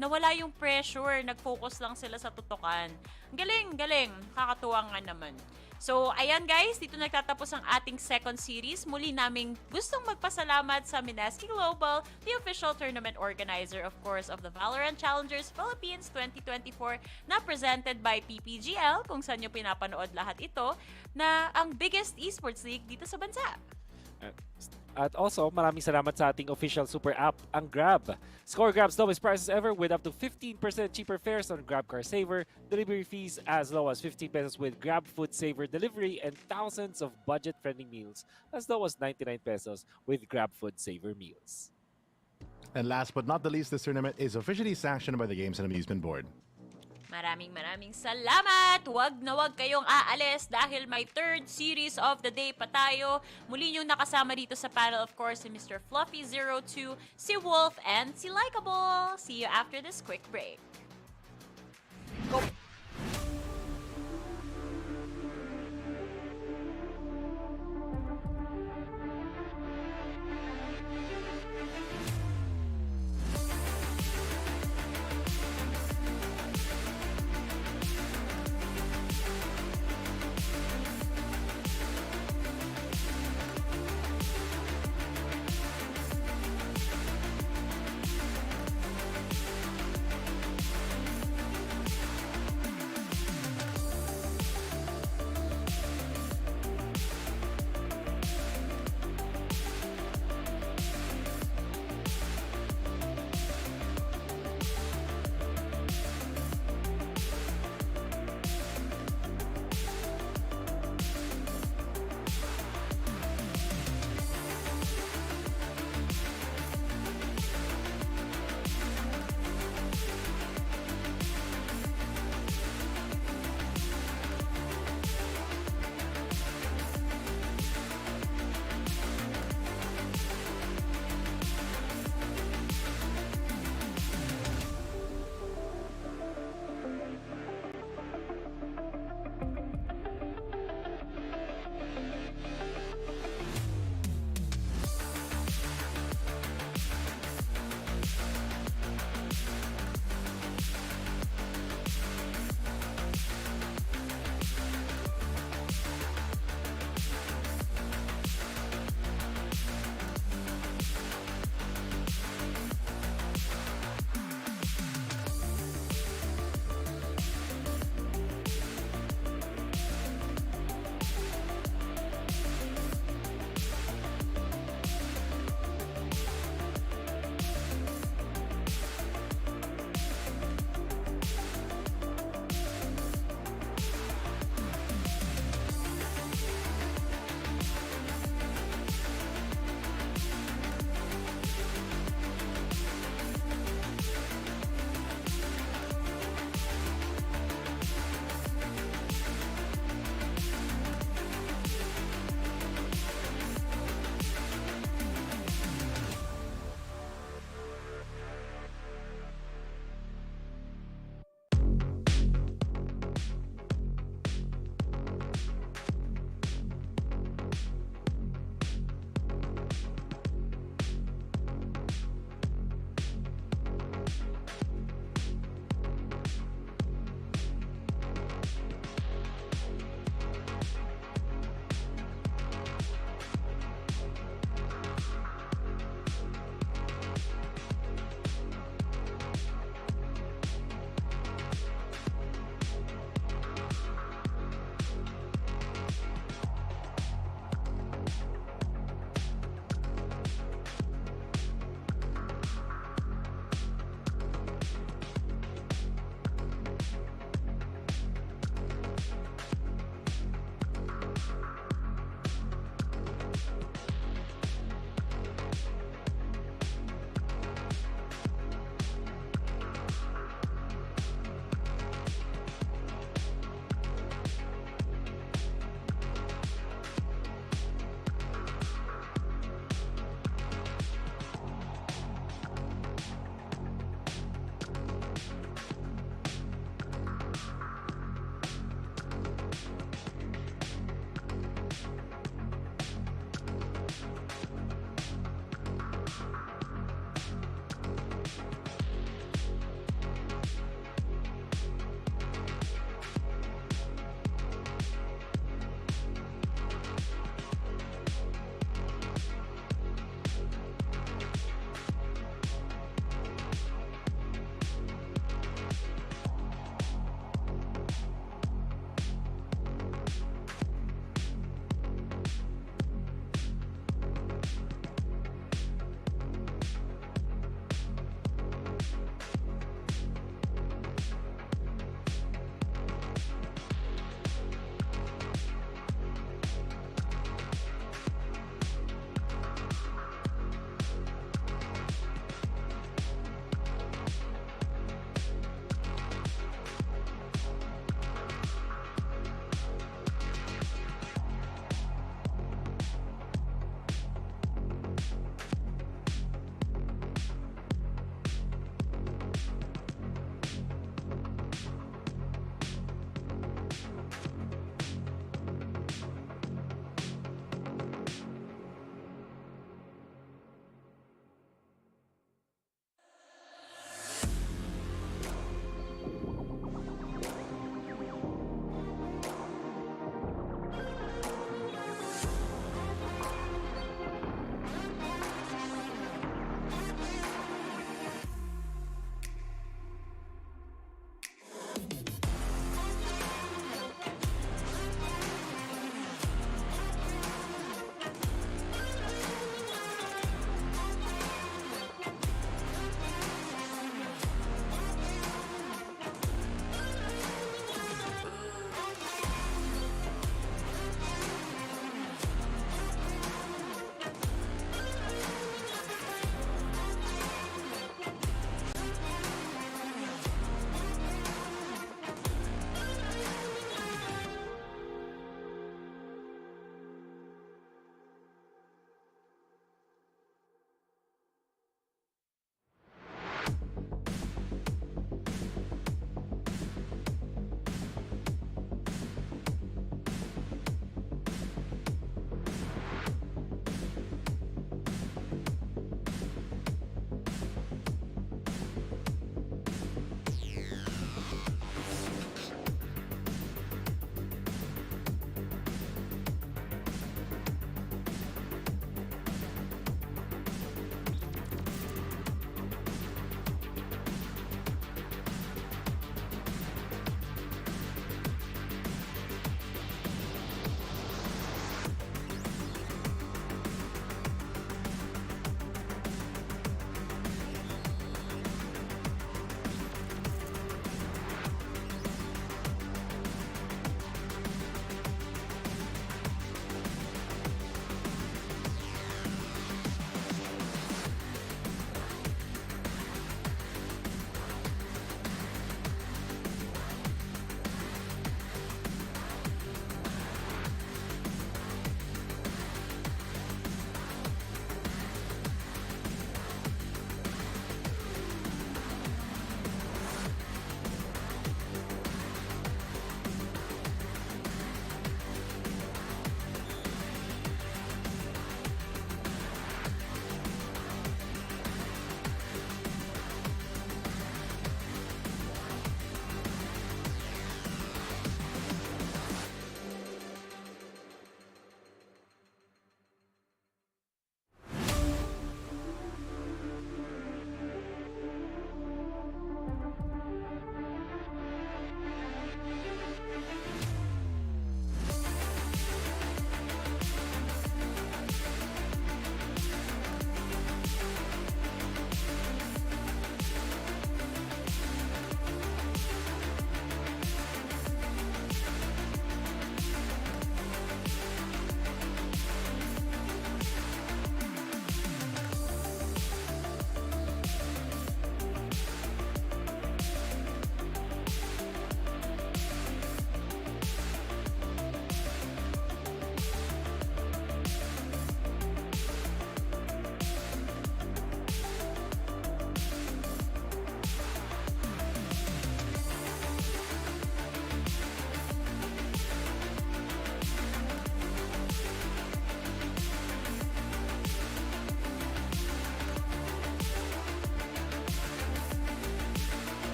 nawala yung pressure. Nag-focus lang sila sa tutukan. Galing, galing. Kakatuwa nga naman. So, ayan guys, dito nagtatapos ang ating second series. Muli naming gustong magpasalamat sa Mineski Global, the official tournament organizer, of course, of the VALORANT Challengers Philippines 2024 na presented by PPGL, kung saan nyo pinapanood lahat ito, na ang biggest esports league dito sa bansa. At also, maraming salamat sa ating official super app, ang Grab. Score Grab's lowest prices ever with up to 15% cheaper fares on Grab Car Saver, delivery fees as low as 15 pesos with Grab Food Saver delivery, and thousands of budget-friendly meals as low as 99 pesos with Grab Food Saver meals. And last but not the least, this tournament is officially sanctioned by the Games and Amusement Board. Maraming salamat! Huwag na huwag kayong aalis dahil may third series of the day pa tayo. Muli niyong nakasama dito sa panel, of course, si Mr. Fluffy02, si Wolf, and si Likeable. See you after this quick break. Go!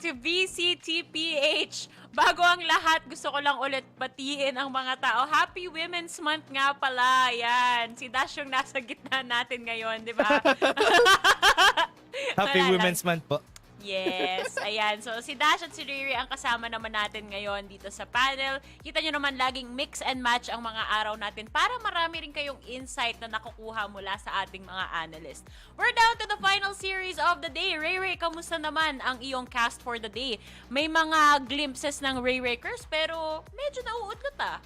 to VCTPH. Bago ang lahat, gusto ko lang ulit batiin ang mga tao. Happy Women's Month nga pala. Yan. Si Dash yung nasa gitna natin ngayon, di ba? Happy Wala Women's lang. Month po. Yes, ayan. So, si Dash at si Riri ang kasama naman natin ngayon dito sa panel. Kita nyo naman laging mix and match ang mga araw natin para marami rin kayong insight na nakukuha mula sa ating mga analyst. We're down to the final series of the day. Riri, kamusta naman ang iyong cast for the day? May mga glimpses ng Ray Rakers pero medyo nauudlot ah.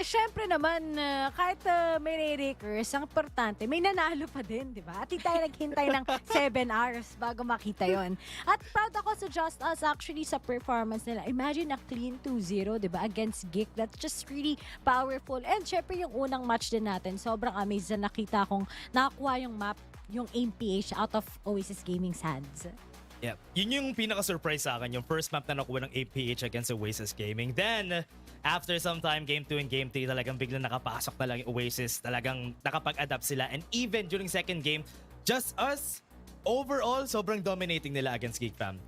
Syempre naman, kahit may Ray-Rakers, ang importante, may nanalo pa din, di ba? At hindi tayo naghintay ng 7 hours bago makita yon. At proud ako sa JustUs actually sa performance nila. Imagine a clean 2-0, di ba? Against Geek. That's just really powerful. And syempre yung unang match din natin, sobrang amazed na nakita kong nakakuha yung map, yung aim PH out of Oasis Gaming's hands. Yep. Yun yung pinaka-surprise sa akin, yung first map na nakuha ng APH against Oasis Gaming. Then, after some time, Game 2 and Game 3, talagang biglang nakapasok na lang yung Oasis. Talagang nakapag-adapt sila. And even during second game, JustUs, overall, sobrang dominating nila against Geek Fam.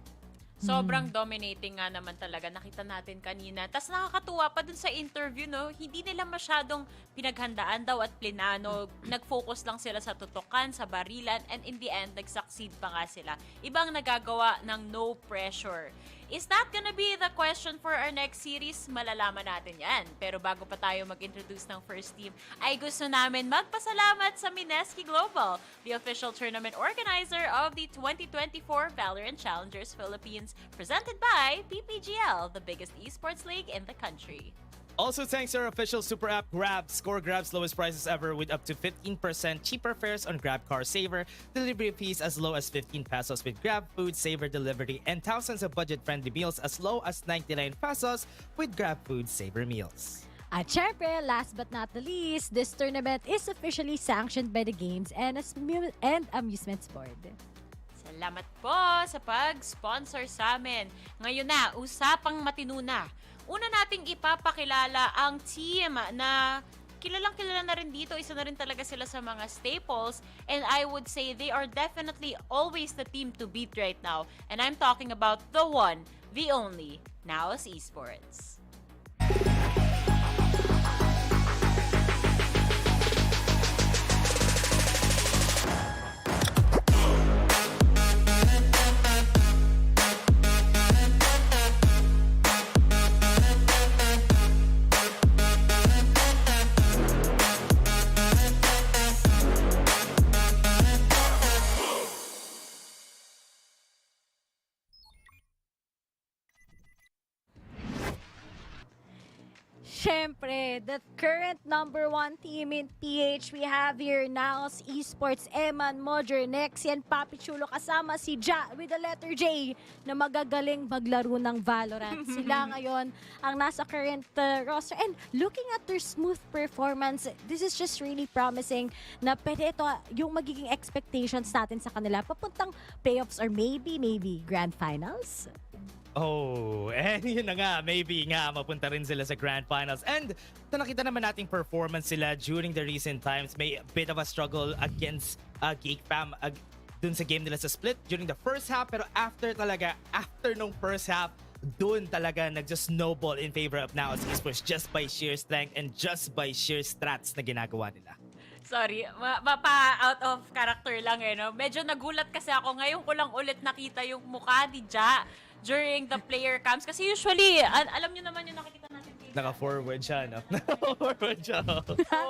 Sobrang dominating nga naman talaga. Nakita natin kanina. Tapos nakakatuwa pa dun sa interview, no? Hindi nila masyadong pinaghandaan daw at plinano. Nag-focus lang sila sa tutukan, sa barilan, and in the end, nag-succeed pa nga sila. Ibang nagagawa ng no pressure. Is that gonna be the question for our next series? Malalaman natin yan. Pero bago pa tayo mag-introduce ng first team, ay gusto namin magpasalamat sa Mineski Global, the official tournament organizer of the 2024 VALORANT Challengers Philippines, presented by PPGL, the biggest esports league in the country. Also, thanks to our official super app, Grab. Score Grab's lowest prices ever with up to 15% cheaper fares on Grab Car Saver, delivery fees as low as 15 pesos with Grab Food Saver delivery, and thousands of budget-friendly meals as low as 99 pesos with Grab Food Saver meals. At syempre, last but not the least, this tournament is officially sanctioned by the Games and Amusements Board. Salamat po sa pag-sponsor sa amin. Ngayon na, usapang matino na. Una nating ipapakilala ang team na kilalang-kilala na rin dito. Isa na rin talaga sila sa mga staples. And I would say they are definitely always the team to beat right now. And I'm talking about the one, the only, NAOS Esports. Syempre, the current #1 team in PH, we have here NAOS Esports, Eman, Modger, Nexian, Papi Chulo, kasama si Ja with the letter J na magagaling maglaro ng Valorant. Sila ngayon ang nasa current roster. And looking at their smooth performance, this is just really promising na pwede ito yung magiging expectations natin sa kanila papuntang playoffs or maybe grand finals. Oh, and yun na nga, maybe nga mapunta rin sila sa Grand Finals. And nakita naman nating performance sila during the recent times. May a bit of a struggle against Geek Fam dun sa game nila sa split during the first half. Pero after nung first half, dun talaga nag-snowball in favor of NAOS Esports just by sheer strength and just by sheer strats na ginagawa nila. Sorry, mapa-out of character lang eh, no? Medyo nagulat kasi ako. Ngayon ko lang ulit nakita yung mukha ni Ja during the player camps. Kasi usually, alam nyo naman yung nakikita natin dito. Naka-forward siya, no? Naka-forward siya. So,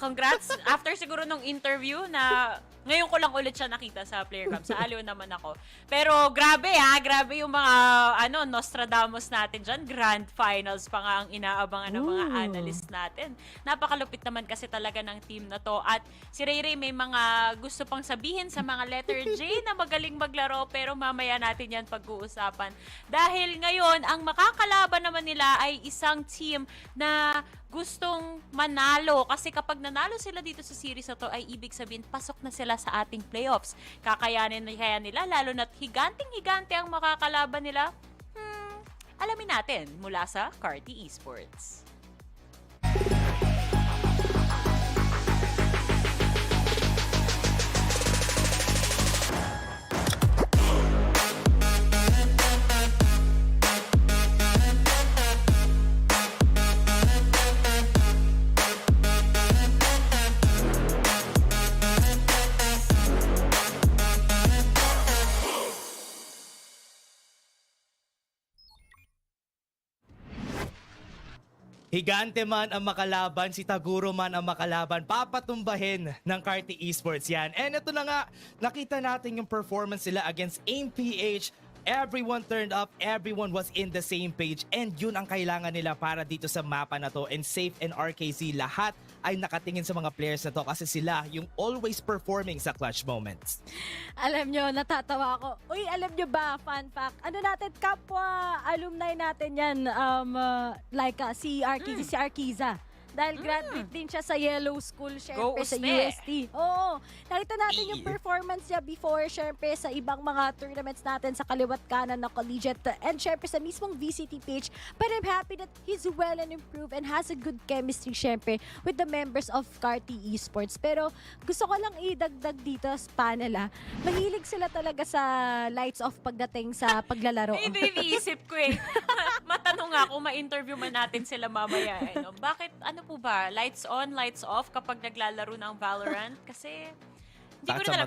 congrats. After siguro nung interview na ngayon ko lang ulit siya nakita sa player camp. Sa aliw naman ako. Pero grabe grabe yung mga Nostradamus natin dyan. Grand finals pa nga ang inaabangan ng mga analyst natin. Napakalupit naman kasi talaga ng team na to. At si Ray Ray may mga gusto pang sabihin sa mga letter J na magaling maglaro, pero mamaya natin yan pag-uusapan. Dahil ngayon, ang makakalaban naman nila ay isang team na gustong manalo, kasi kapag nanalo sila dito sa series na to ay ibig sabihin pasok na sila sa ating playoffs. Kakayanin na kaya nila, lalo na't higanting-higante ang makakalaban nila? Alamin natin mula sa Carti Esports. Higante man ang makalaban, si Taguro man ang makalaban, papatumbahin ng Carti Esports yan. And ito na nga, nakita natin yung performance nila against AIM-PH. Everyone turned up, everyone was in the same page, and yun ang kailangan nila para dito sa mapa na to. And Safe and RKZ, lahat ay nakatingin sa mga players na to kasi sila yung always performing sa clutch moments. Alam nyo, natatawa ako. Uy, alam nyo ba, fun fact, ano natin, kapwa alumni natin yan, si Arkiza, si Arkiza. Dahil graduate din siya sa Yellow School, syempre sa UST. Oo. Nakita natin yung performance niya before, syempre sa ibang mga tournaments natin sa kaliwat kanan na collegiate and syempre sa mismong VCT page. But I'm happy that he's well and improved and has a good chemistry, syempre, with the members of Carti Esports. Pero gusto ko lang idagdag dito sa panel, mahilig sila talaga sa lights off pagdating sa paglalaro. Hindi, iniisip ko eh. Matanong nga kung ma-interview man natin sila mamaya. No? Bakit, ano po ba? Lights on, lights off kapag naglalaro ng Valorant? Kasi, hindi ko rin alam.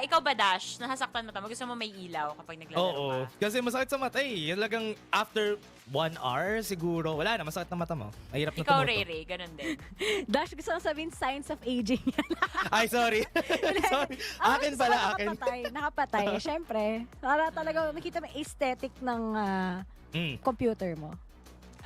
Ikaw ba, Dash? Nasasaktan mata mo? Gusto mo may ilaw kapag naglalaro ka? Kasi masakit sa mata eh. Talagang after 1 hour siguro, wala na, masakit na mata mo. Mahirap na Ikaw, tumuto. Ray, ganun din. Dash, gusto ko sabihin signs of aging. Ay, sorry. Sorry. Akin pala, akin. Nakapatay. Syempre, para talaga makita mo aesthetic ng computer mo.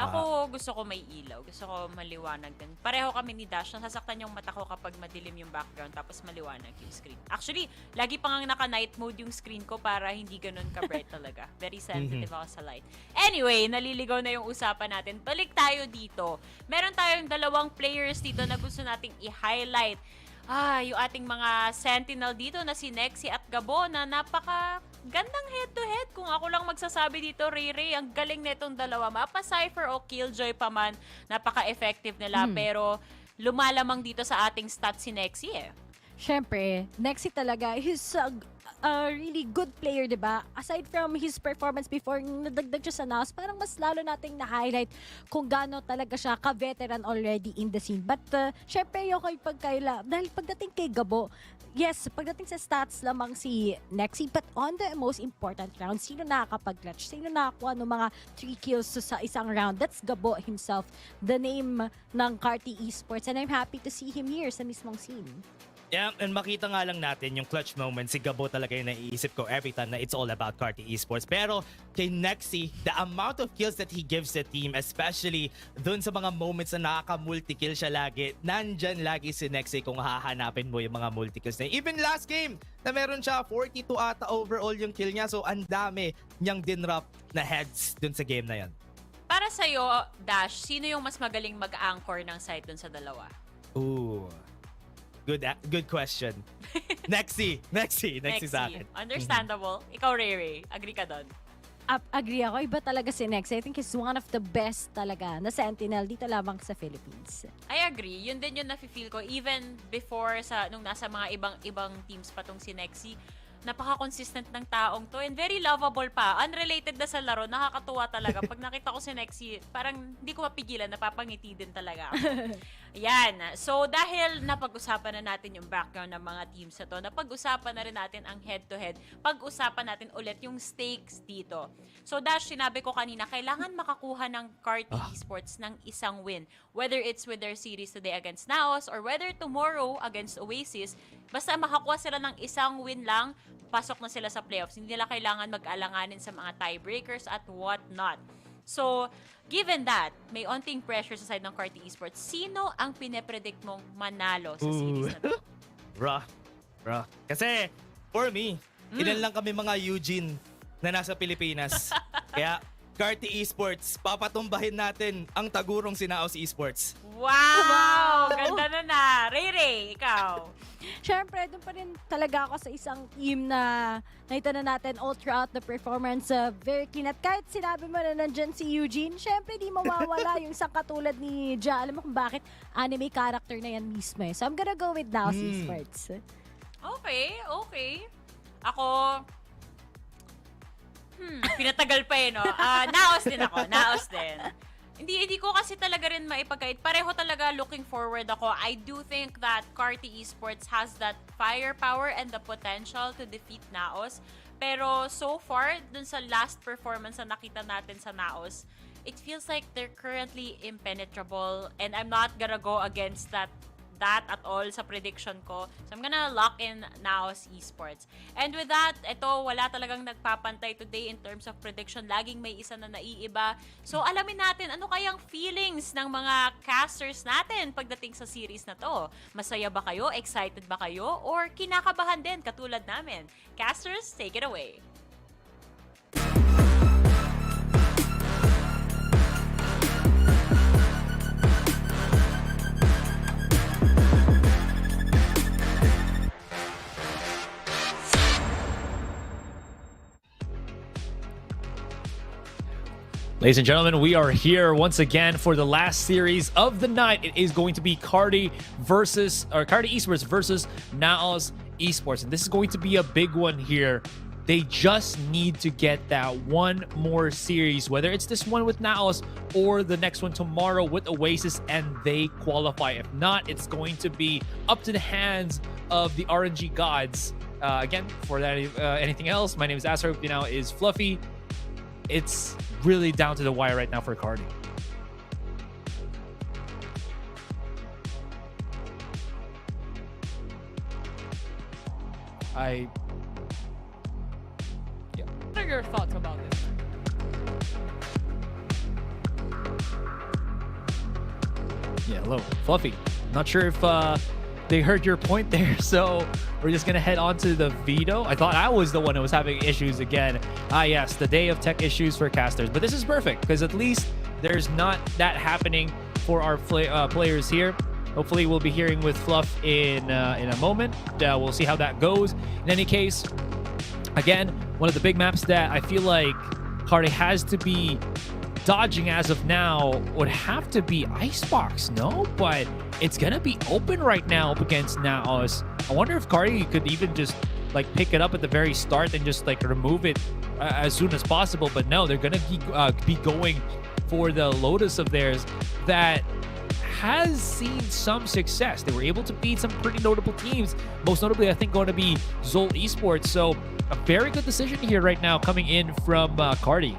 Ako, gusto ko may ilaw. Gusto ko maliwanag din. Pareho kami ni Dash. Nasasaktan yung mata ko kapag madilim yung background tapos maliwanag yung screen. Actually, lagi pa nga naka-night mode yung screen ko para hindi ganun ka-bright talaga. Very sensitive ako sa light. Anyway, naliligaw na yung usapan natin. Balik tayo dito. Meron tayong 2 players dito na gusto nating i-highlight. Yung ating mga sentinel dito na si Nexy at Gabo na napaka gandang head-to-head. Kung ako lang magsasabi dito, Ray, ang galing na itong dalawa. Mapa-Cypher o Killjoy pa man, napaka-effective nila. Pero lumalamang dito sa ating stats si Nexy eh. Siyempre, Nexy talaga, he's a really good player, diba? Aside from his performance before, nadagdag siya sa NAOS, parang mas lalo nating na-highlight kung gaano talaga siya ka-veteran already in the scene. But, syempre, yung dahil pagdating kay Gabo, yes, pagdating sa stats lamang si Nexy, but on the most important round, sino nakakapag-clutch? Sino nakakuha ng mga 3 kills sa isang round? That's Gabo himself, the name ng Carti Esports, and I'm happy to see him here sa mismong scene. Yeah, and makita nga lang natin yung clutch moment. Si Gabo talaga yung naiisip ko every time na it's all about Carti Esports. Pero kay Nexy, the amount of kills that he gives the team, especially dun sa mga moments na nakaka-multi-kill siya lagi, nandyan lagi si Nexy kung hahanapin mo yung mga multi-kills na. Even last game, na meron siya 42 ata overall yung kill niya. So ang dami niyang dinrop na heads dun sa game na yan. Para sa'yo, Dash, sino yung mas magaling mag-anchor ng site dun sa dalawa? Ooh. Good question. Nexy sa akin. Understandable. Ikaw, Ray, agree ka doon? Agree ako. Iba talaga si Nexy. I think he's one of the best talaga na sentinel dito lamang sa Philippines. I agree. Yun din yung nafe-feel ko. Even before, nung nasa mga ibang teams pa tong si Nexy, napaka-consistent ng taong to and very lovable pa. Unrelated na sa laro, nakakatuwa talaga. Pag nakita ko si Nexy, parang hindi ko mapigilan, napapangiti din talaga ako. Yan. So, dahil napag-usapan na natin yung background ng mga teams na to, napag-usapan na rin natin ang head-to-head, pag-usapan natin ulit yung stakes dito. So, Dash, sinabi ko kanina, kailangan makakuha ng Carti Esports ng isang win. Whether it's with their series today against NAOS or whether tomorrow against Oasis, basta makakuha sila ng isang win lang, pasok na sila sa playoffs. Hindi nila kailangan mag-alanganin sa mga tiebreakers at what-not. So, given that, may onting pressure sa side ng Carti Esports, sino ang pinapredict mong manalo sa series na to? Rough. Kasi, for me, ilan lang kami mga Eugene na nasa Pilipinas. Kaya, Carti Esports, papatumbahin natin ang tagurong si NAOS Esports. Wow! Ganda na. Ray, ikaw. Siyempre, doon pa rin talaga ako sa isang team na nakita na natin all throughout the performance. Very clean. At kahit sinabi mo na nandyan si Eugene, siyempre di mawawala yung isang katulad ni Ja. Alam mo kung bakit? Anime character na yan mismo eh. So I'm gonna go with NAOS Esports. Okay. Ako, pinatagal pa no? NAOS din ako. NAOS din. Hindi ko kasi talaga rin maipagkait. Pareho talaga looking forward ako. I do think that Carti Esports has that firepower and the potential to defeat NAOS. Pero so far, dun sa last performance na nakita natin sa NAOS, it feels like they're currently impenetrable, and I'm not gonna go against that at all sa prediction ko. So I'm gonna lock in NAOS Esports. And with that, ito, wala talagang nagpapantay today in terms of prediction. Laging may isa na naiiba. So alamin natin, ano kayang feelings ng mga casters natin pagdating sa series na to? Masaya ba kayo? Excited ba kayo? Or kinakabahan din katulad namin? Casters, take it away. Ladies and gentlemen, we are here once again for the last series of the night. It is going to be Carti Esports versus NAOS Esports. And this is going to be a big one here. They just need to get that one more series, whether it's this one with NAOS or the next one tomorrow with Oasis, and they qualify. If not, it's going to be up to the hands of the RNG gods. Again, for that, anything else, my name is Asar. Now is Fluffy. It's really down to the wire right now for Carti. What are your thoughts about this? Yeah, hello, Fluffy. Not sure if they heard your point there, so we're just gonna head on to the veto. I thought I was the one who was having issues again. Yes, the day of tech issues for casters, but this is perfect because at least there's not that happening for our players here. Hopefully we'll be hearing with Fluff in a moment. We'll see how that goes. In any case, again, one of the big maps that I feel like Carti has to be dodging as of now would have to be Icebox, no? But it's gonna be open right now up against NAOS. I wonder if Carti could even just like pick it up at the very start and just like remove it as soon as possible. But no, they're gonna be going for the Lotus of theirs that has seen some success. They were able to beat some pretty notable teams, most notably I think going to be Zol Esports. So a very good decision here right now coming in from Carti.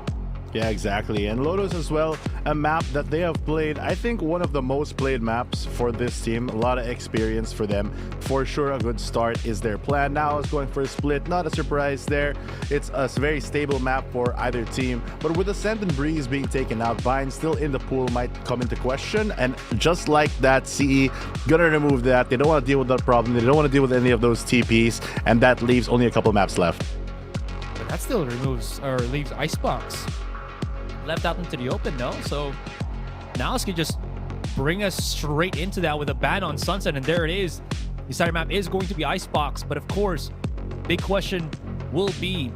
Yeah, exactly. And Lotus as well, a map that they have played, I think one of the most played maps for this team. A lot of experience for them. For sure, a good start is their plan. Now it's going for a split. Not a surprise there. It's a very stable map for either team. But with the Scent and Breeze being taken out, Vine still in the pool might come into question. And just like that, CE gonna remove that. They don't want to deal with that problem. They don't want to deal with any of those TPs. And that leaves only a couple maps left. But that still removes or leaves Icebox left out into the open, no? So NAOS can just bring us straight into that with a ban on Sunset, and there it is. The starter map is going to be Icebox, but of course, big question will be,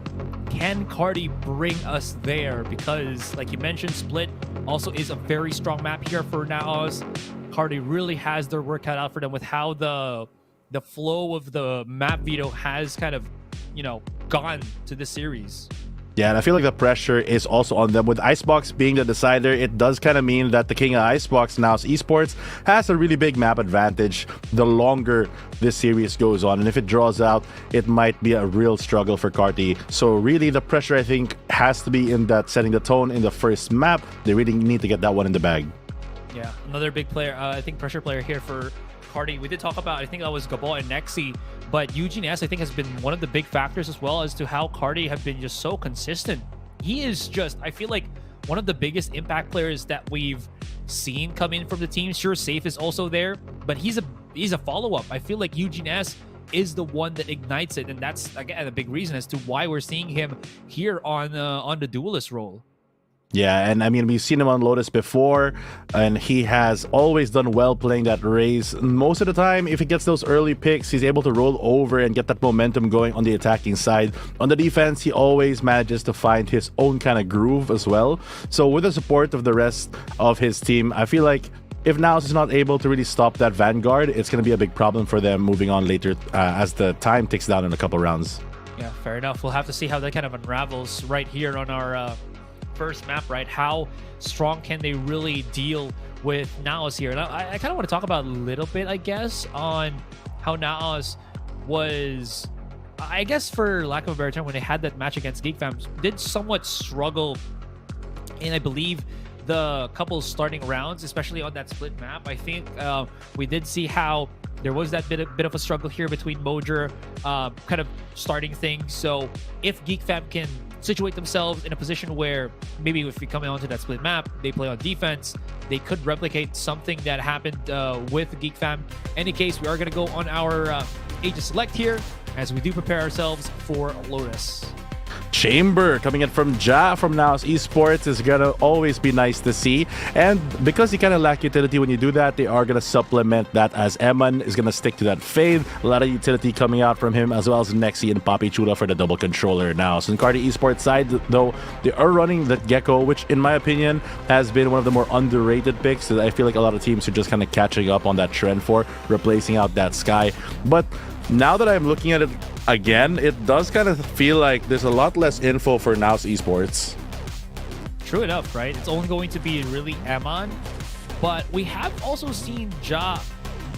can Carti bring us there? Because, like you mentioned, Split also is a very strong map here for NAOS. Carti really has their work cut out for them with how the flow of the map veto has kind of, you know, gone to the series. Yeah, and I feel like the pressure is also on them. With Icebox being the decider, it does kind of mean that the king of Icebox, NAOS Esports, has a really big map advantage the longer this series goes on. And if it draws out, it might be a real struggle for Carti. So really, the pressure, I think, has to be in that setting the tone in the first map. They really need to get that one in the bag. Yeah, another big player, I think pressure player here for Carti. We did talk about, I think that was Gabal and Nexi, but Eugene S, I think, has been one of the big factors as well as to how Carti have been just so consistent. He is just, I feel like, one of the biggest impact players that we've seen come in from the team. Sure, Safe is also there, but he's a follow-up. I feel like Eugene S is the one that ignites it, and that's, again, a big reason as to why we're seeing him here on the duelist role. Yeah, and I mean, we've seen him on Lotus before, and he has always done well playing that Raze. Most of the time, if he gets those early picks, he's able to roll over and get that momentum going on the attacking side. On the defense, he always manages to find his own kind of groove as well. So with the support of the rest of his team, I feel like if NAOS is not able to really stop that Vanguard, it's going to be a big problem for them moving on later as the time ticks down in a couple rounds. Yeah, fair enough. We'll have to see how that kind of unravels right here on our first map, right? How strong can they really deal with NAOS here? And I kind of want to talk about a little bit, I guess, on how NAOS was, I guess, for lack of a better term, when they had that match against Geek Fam, did somewhat struggle in, I believe, the couple starting rounds, especially on that split map. I think we did see how there was that bit of a struggle here between Mojer kind of starting things. So if Geek Fam can situate themselves in a position where maybe if we come onto that split map, they play on defense, they could replicate something that happened with Geek Fam. Any case, we are going to go on our Age of Select here as we do prepare ourselves for Lotus. Chamber coming in from Ja from NAOS Esports is gonna always be nice to see, and because you kind of lack utility when you do that, they are gonna supplement that as Eman is gonna stick to that fade. A lot of utility coming out from him, as well as Nexi and Papi Chula for the double controller now. So in Carti Esports side, though, they are running that Gecko, which in my opinion has been one of the more underrated picks that I feel like a lot of teams are just kind of catching up on that trend for, replacing out that Sky. But now that I'm looking at it again, it does kind of feel like there's a lot less info for NAOS Esports. True enough, right? It's only going to be really Eman, but we have also seen Ja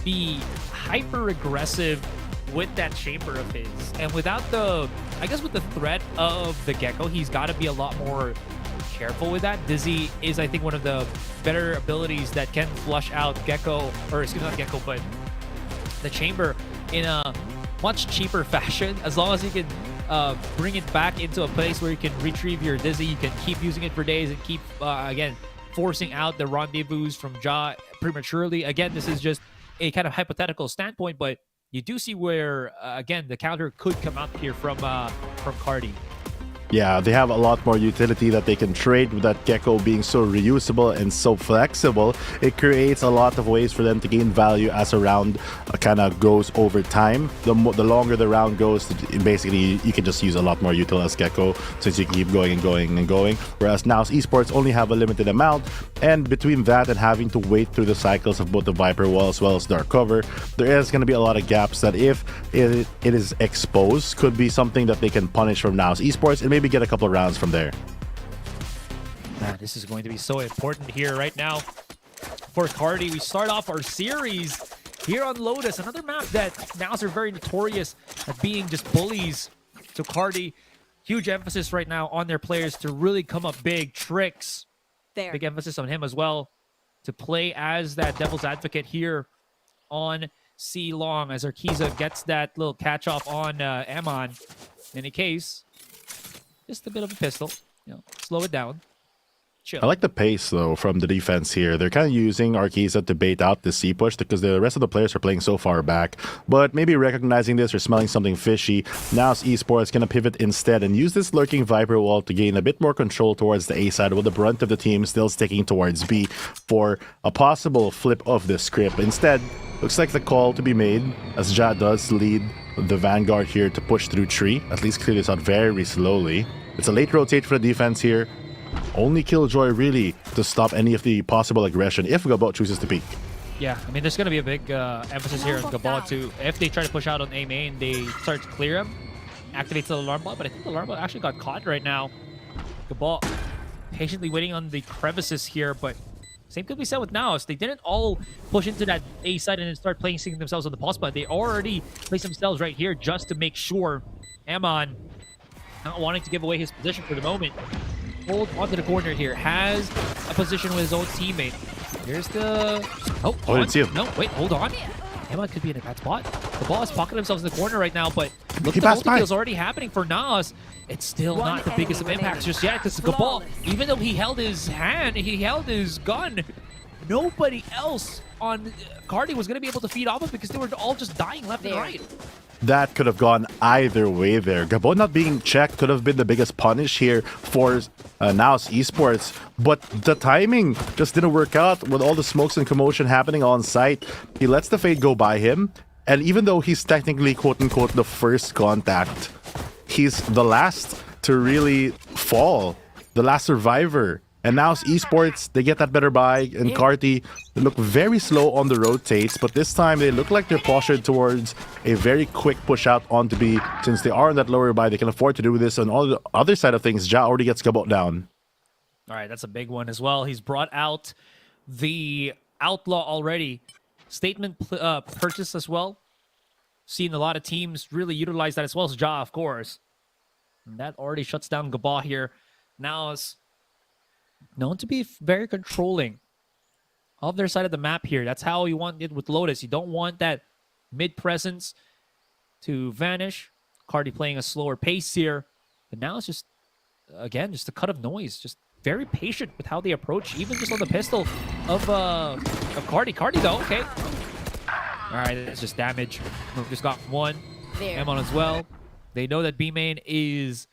be hyper aggressive with that chamber of his, and without the, I guess with the threat of the Gecko, he's got to be a lot more careful with that. Dizzy is, I think, one of the better abilities that can flush out Gecko, or excuse me, not Gecko, but the chamber in a much cheaper fashion. As long as you can bring it back into a place where you can retrieve your Dizzy, you can keep using it for days and keep, again, forcing out the rendezvous from Ja prematurely. Again, this is just a kind of hypothetical standpoint, but you do see where, again, the counter could come out here from Carti. Yeah, they have a lot more utility that they can trade with that Gecko being so reusable and so flexible. It creates a lot of ways for them to gain value as a round kind of goes over time. The longer the round goes, basically you can just use a lot more util as Gecko since you can keep going and going and going. Whereas now Esports only have a limited amount, and between that and having to wait through the cycles of both the Viper wall as well as Dark Cover, there is going to be a lot of gaps that if it is exposed, could be something that they can punish from NAOS Esports and maybe get a couple of rounds from there. Man, this is going to be so important here right now for Carti. We start off our series here on Lotus, another map that NAOS are very notorious at being just bullies to Carti. Huge emphasis right now on their players to really come up big. Tricks, big emphasis on him as well to play as that devil's advocate here on C Long as Arkiza gets that little catch off on Eman. In any case, just a bit of a pistol, slow it down. Chill. I like the pace, though, from the defense here. They're kind of using Arkiza to bait out the C-push because the rest of the players are playing so far back. But maybe recognizing this or smelling something fishy, now Esports going to pivot instead and use this lurking Viper wall to gain a bit more control towards the A side, while the brunt of the team still sticking towards B for a possible flip of the script. Instead, looks like the call to be made as Ja does lead the Vanguard here to push through tree. At least clear this out very slowly. It's a late rotate for the defense here. Only Killjoy really to stop any of the possible aggression if Gabot chooses to peek. Yeah, I mean, there's going to be a big emphasis here on Gabot too. If they try to push out on A main, they start to clear him, activates the alarm bot, but I think the alarm bot actually got caught right now. Gabot patiently waiting on the crevices here, but same could be said with NAOS. They didn't all push into that A side and then start placing themselves on the pulse button. They already placed themselves right here just to make sure Eman, not wanting to give away his position for the moment, hold onto the corner here, has a position with his own teammate. Here's the... Oh, didn't see him. No, wait, hold on. Eman could be in a bad spot. The ball is pocketing themselves in the corner right now, but look at the multi-kills already happening for NAOS. It's still not the biggest of impacts just yet because Gabot, even though he held his hand, he held his gun, nobody else on Carti was going to be able to feed off of because they were all just dying left and right. That could have gone either way there. Gabon not being checked could have been the biggest punish here for NAOS Esports, but the timing just didn't work out with all the smokes and commotion happening on site. He lets the fade go by him, and even though he's technically quote-unquote the first contact, he's the last to really fall, the last survivor. And now Esports, they get that better buy, and Carti, they look very slow on the rotates, but this time they look like they're postured towards a very quick push out onto B. Since they are on that lower buy, they can afford to do this. On all the other side of things, Ja already gets Gabot down. All right, that's a big one as well. He's brought out the Outlaw already. Statement purchase as well. Seen a lot of teams really utilize that as well as Ja, of course. And that already shuts down Gabot here. Now known to be very controlling of their side of the map here. That's how you want it with Lotus. You don't want that mid presence to vanish. Carti playing a slower pace here. But now it's just, again, just a cut of noise. Just very patient with how they approach, even just on the pistol of Carti. Carti, though, okay. All right, that's just damage. Just got one. Emon as well. They know that B main is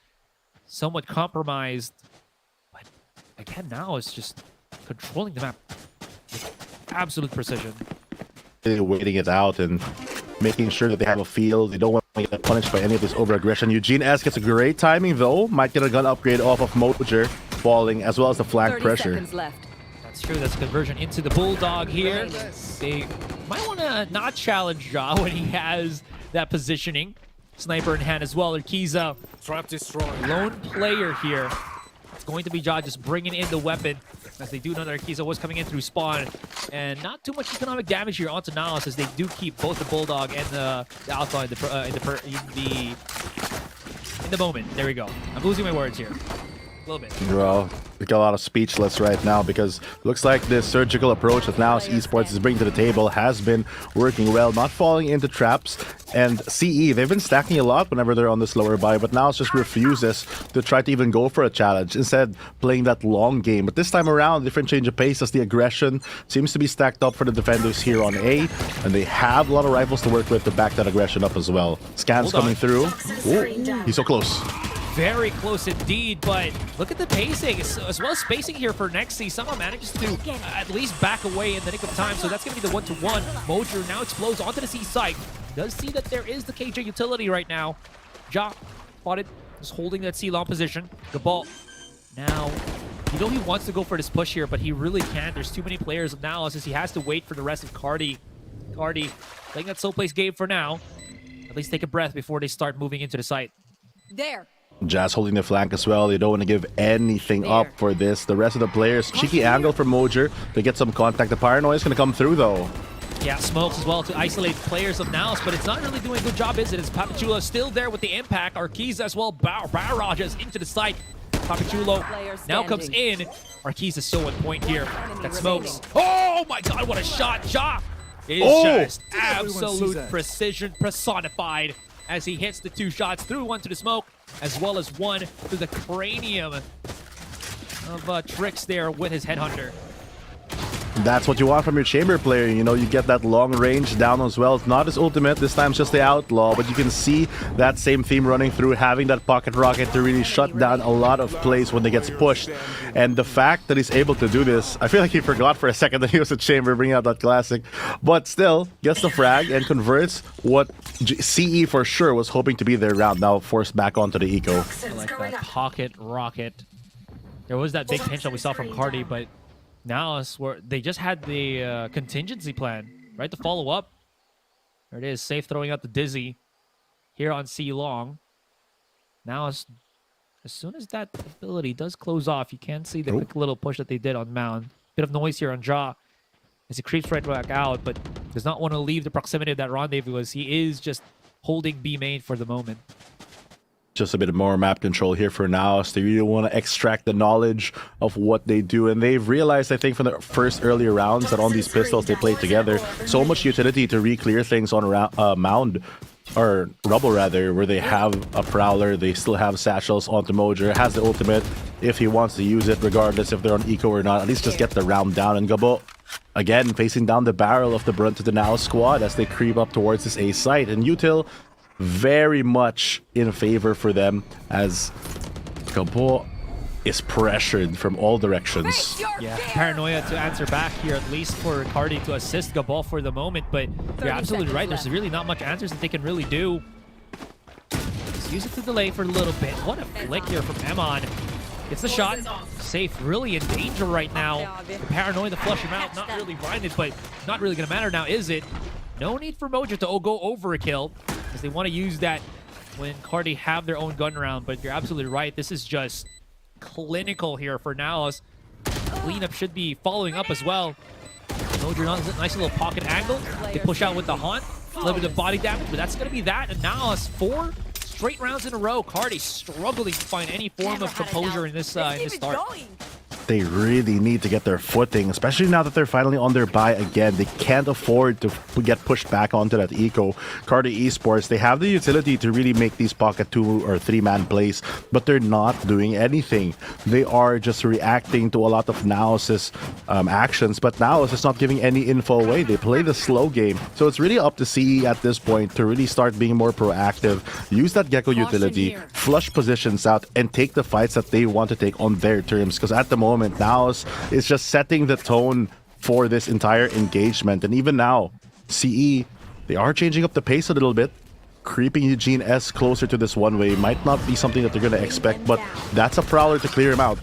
somewhat compromised. But again, now it's just controlling the map with absolute precision. They're waiting it out and making sure that they have a field. They don't want to get punished by any of this over-aggression. Eugene S gets a great timing, though. Might get a gun upgrade off of Mojer falling, as well as the flank pressure. That's true. That's a conversion into the Bulldog here. They might want to not challenge Ja when he has that positioning. Sniper in hand as well. Urquiza, trap destroyed. Lone player here. It's going to be Ja just bringing in the weapon, as they do know that Urquiza was coming in through spawn. And not too much economic damage here onto NAOS, as they do keep both the Bulldog and the Alpha in the moment. There we go. I'm losing my words here. A little bit. Bro, we got a lot of speechless right now because looks like this surgical approach that NAOS Esports is bringing to the table has been working well, not falling into traps. And CE, they've been stacking a lot whenever they're on the slower buy, but NAOS just refuses to try to even go for a challenge, instead playing that long game. But this time around, different change of pace as the aggression seems to be stacked up for the defenders here on A, and they have a lot of rifles to work with to back that aggression up as well. Scans coming through. Ooh, he's so close. Very close indeed, but look at the pacing, as well as spacing here for Nexi. Somehow manages to at least back away in the nick of time, so that's going to be the 1-to-1. Mojer now explodes onto the C site. Does see that there is the KJ utility right now. Ja spotted, just holding that C long position. Gabal now, you know he wants to go for this push here, but he really can't. There's too many players of NAOS, since he has to wait for the rest of Carti. Carti playing that slow place game for now. At least take a breath before they start moving into the site. There. Jazz holding the flank as well. They don't want to give anything up for this. The rest of the players, cheeky angle from Mojer to get some contact. The paranoia is going to come through, though. Yeah, smokes as well to isolate players of NAOS, but it's not really doing a good job, is it? As Papichulo still there with the impact. Urquiza as well barrages into the site. Papichulo now comes in. Urquiza is so on point here. That smokes. Oh my god, what a shot! Ja is just absolute precision personified as he hits the two shots through, one to the smoke, as well as one to the cranium of Trix there with his headhunter. That's what you want from your chamber player. You know, you get that long range down as well. It's not his ultimate, this time it's just the outlaw, but you can see that same theme running through, having that pocket rocket to really shut down a lot of plays when they gets pushed. And the fact that he's able to do this, I feel like he forgot for a second that he was a chamber, bringing out that classic, but still gets the frag and converts what CE for sure was hoping to be their round, now forced back onto the eco. I like that pocket rocket. There was that big pinch that we saw from Carti, but now they just had the contingency plan, right, to follow up. There it is, safe throwing out the Dizzy here on C long. Now, as soon as that ability does close off, you can see the quick little push that they did on Mound. Bit of noise here on Ja as he creeps right back out, but does not want to leave the proximity of that rendezvous, as he is just holding B main for the moment. Just a bit more map control here for NAOS. They really want to extract the knowledge of what they do, and they've realized, I think, from the first earlier rounds that on these pistols they play together, so much utility to re-clear things on Mound, or Rubble rather, where they have a Prowler, they still have Satchels onto Mojer, has the ultimate if he wants to use it, regardless if they're on eco or not, at least just get the round down. And Gabo, again, facing down the barrel of the brunt of the NAOS squad as they creep up towards this A site, and Util very much in favor for them, as Gabo is pressured from all directions. Yeah, paranoia to answer back here, at least for Carti to assist Gabal for the moment, but you're absolutely right. There's really not much answers that they can really do. Just use it to delay for a little bit. What a flick here from Emon. Gets the shot. Safe, really in danger right now. Paranoia to flush him out, not really blinded, but not really gonna matter now, is it? No need for Mojer to go over a kill, because they want to use that when Carti have their own gun round, but you're absolutely right. This is just clinical here for NAOS. Cleanup should be following up as well. Mojer, nice little pocket angle. They push out with the haunt. A little bit of body damage, but that's going to be that. And NAOS, 4 straight rounds in a row. Carti struggling to find any form of composure in this start. they really need to get their footing, especially now that they're finally on their bye again. They can't afford to get pushed back onto that eco. Carti Esports, they have the utility to really make these pocket 2 or 3-man plays, but they're not doing anything. They are just reacting to a lot of NAOS's actions, but NAOS is not giving any info away. They play the slow game. So it's really up to CE at this point to really start being more proactive, use that Gecko utility, flush positions out, and take the fights that they want to take on their terms. Because at the moment, NAOS is just setting the tone for this entire engagement. And even now, CE, they are changing up the pace a little bit. Creeping Eugene S closer to this one-way might not be something that they're going to expect, but that's a prowler to clear him out.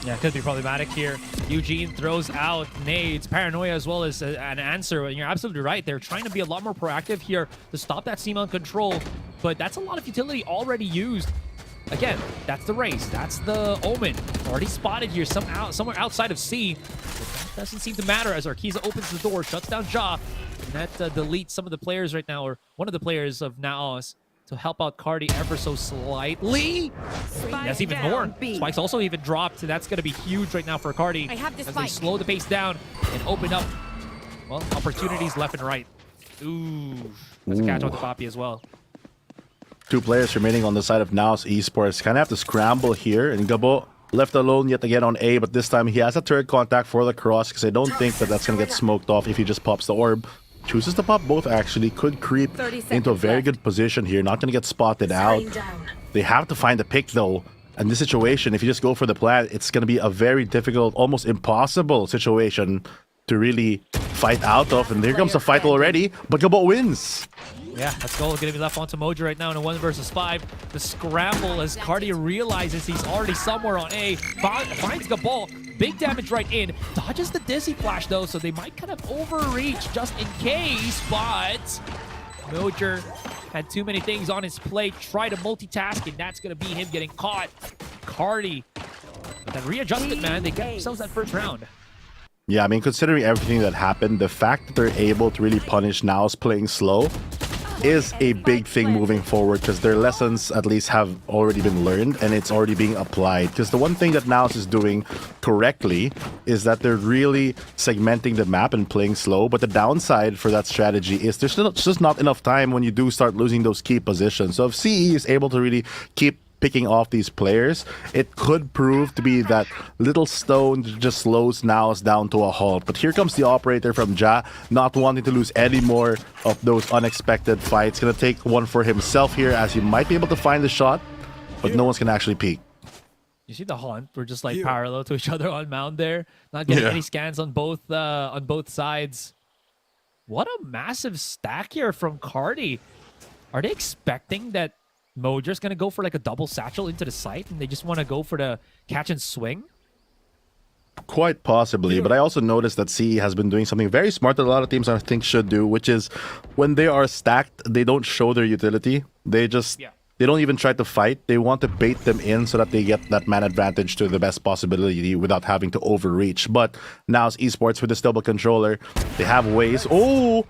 Yeah, could be problematic here. Eugene throws out nades, paranoia as well as an answer. And you're absolutely right. They're trying to be a lot more proactive here to stop that Seamon control, but that's a lot of utility already used. Again, that's the race. That's the Omen. Already spotted here somewhere outside of C. But that doesn't seem to matter as Arkiza opens the door, shuts down Ja. And that deletes some of the players right now, or one of the players of NAOS, to help out Carti ever so slightly. That's even more. Spike's also even dropped. So that's going to be huge right now for Carti as they slow the pace down and open up, well, opportunities left and right. Ooh. That's a catch on the Poppy as well. 2 players remaining on the side of NAOS Esports. Kind of have to scramble here, and Gabo left alone yet again on A, but this time he has a turret contact for the cross because I don't think that that's going to get smoked off if he just pops the orb. Chooses to pop both, actually. Could creep into a very good position here. Not going to get spotted out. They have to find a pick, though. In this situation, if you just go for the plant, it's going to be a very difficult, almost impossible situation to really fight out of. And here comes the fight already, but Gabo wins. Yeah, that's goal going to be left onto Mojo right now in a 1 versus 5. The scramble as Carti realizes he's already somewhere on A. Finds Gabo. Big damage right in. Dodges the Dizzy Flash though, so they might kind of overreach just in case, but Mojo had too many things on his plate. Try to multitask, and that's going to be him getting caught. Carti, but then readjusted, man. They get themselves that first round. Yeah, I mean, considering everything that happened, the fact that they're able to really punish NAOS playing slow is a big thing moving forward, because their lessons at least have already been learned and it's already being applied. Because the one thing that NAOS is doing correctly is that they're really segmenting the map and playing slow, but the downside for that strategy is there's just not enough time when you do start losing those key positions. So if CE is able to really keep picking off these players, it could prove to be that little stone that just slows NAOS down to a halt. But here comes the operator from Ja, not wanting to lose any more of those unexpected fights. Gonna take one for himself here, as he might be able to find the shot, but no one's gonna actually peek. You see the Haunt? We're just like parallel to each other on mound there. Not getting any scans on both sides. What a massive stack here from Carti. Are they expecting that Mojo's gonna go for like a double satchel into the site and they just want to go for the catch and swing? Quite possibly, but I also noticed that CE has been doing something very smart that a lot of teams I think should do, which is when they are stacked, they don't show their utility. They just they don't even try to fight. They want to bait them in so that they get that man advantage to the best possibility without having to overreach. But now it's Esports with this double controller. They have ways. Oh,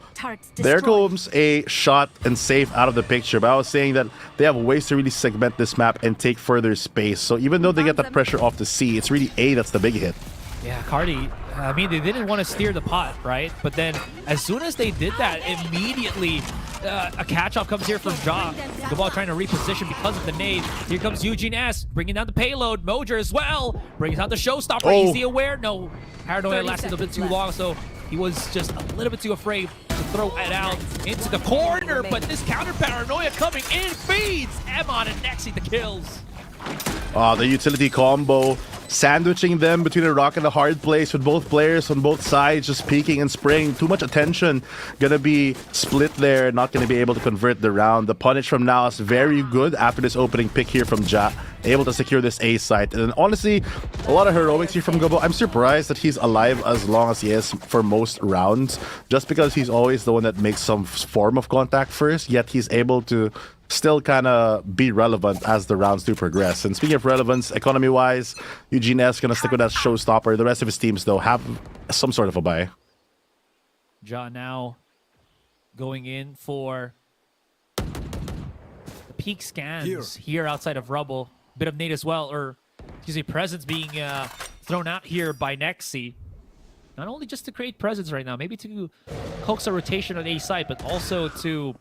there comes a shot and save out of the picture. But I was saying that they have ways to really segment this map and take further space. So even though they get that pressure off the C, it's really A that's the big hit. Yeah, Carti, I mean, they didn't want to steer the pot, right? But then as soon as they did that, immediately a catch-off comes here from Ja. The ball trying to reposition because of the nade. Here comes Eugene S, bringing down the payload. Mojo as well, brings out the showstopper. Easy aware. No, paranoia lasted a bit too long, so he was just a little bit too afraid to throw it out into the corner. But this counter paranoia coming in feeds Emon and Nexi the kills. The utility combo, sandwiching them between a rock and a hard place with both players on both sides just peeking and spraying. Too much attention. Gonna be split there, not gonna be able to convert the round. The punish from NAOS, very good after this opening pick here from Ja. Able to secure this A site. And honestly, a lot of heroics here from Gabo. I'm surprised that he's alive as long as he is for most rounds, just because he's always the one that makes some form of contact first, yet he's able to still kind of be relevant as the rounds do progress. And speaking of relevance, economy-wise, Eugene S gonna stick with that showstopper. The rest of his teams, though, have some sort of a buy. Ja now going in for the peak scans here outside of Rubble. Bit of nade as well, or excuse me, presence being thrown out here by Nexi. Not only just to create presence right now, maybe to coax a rotation on A side, but also to,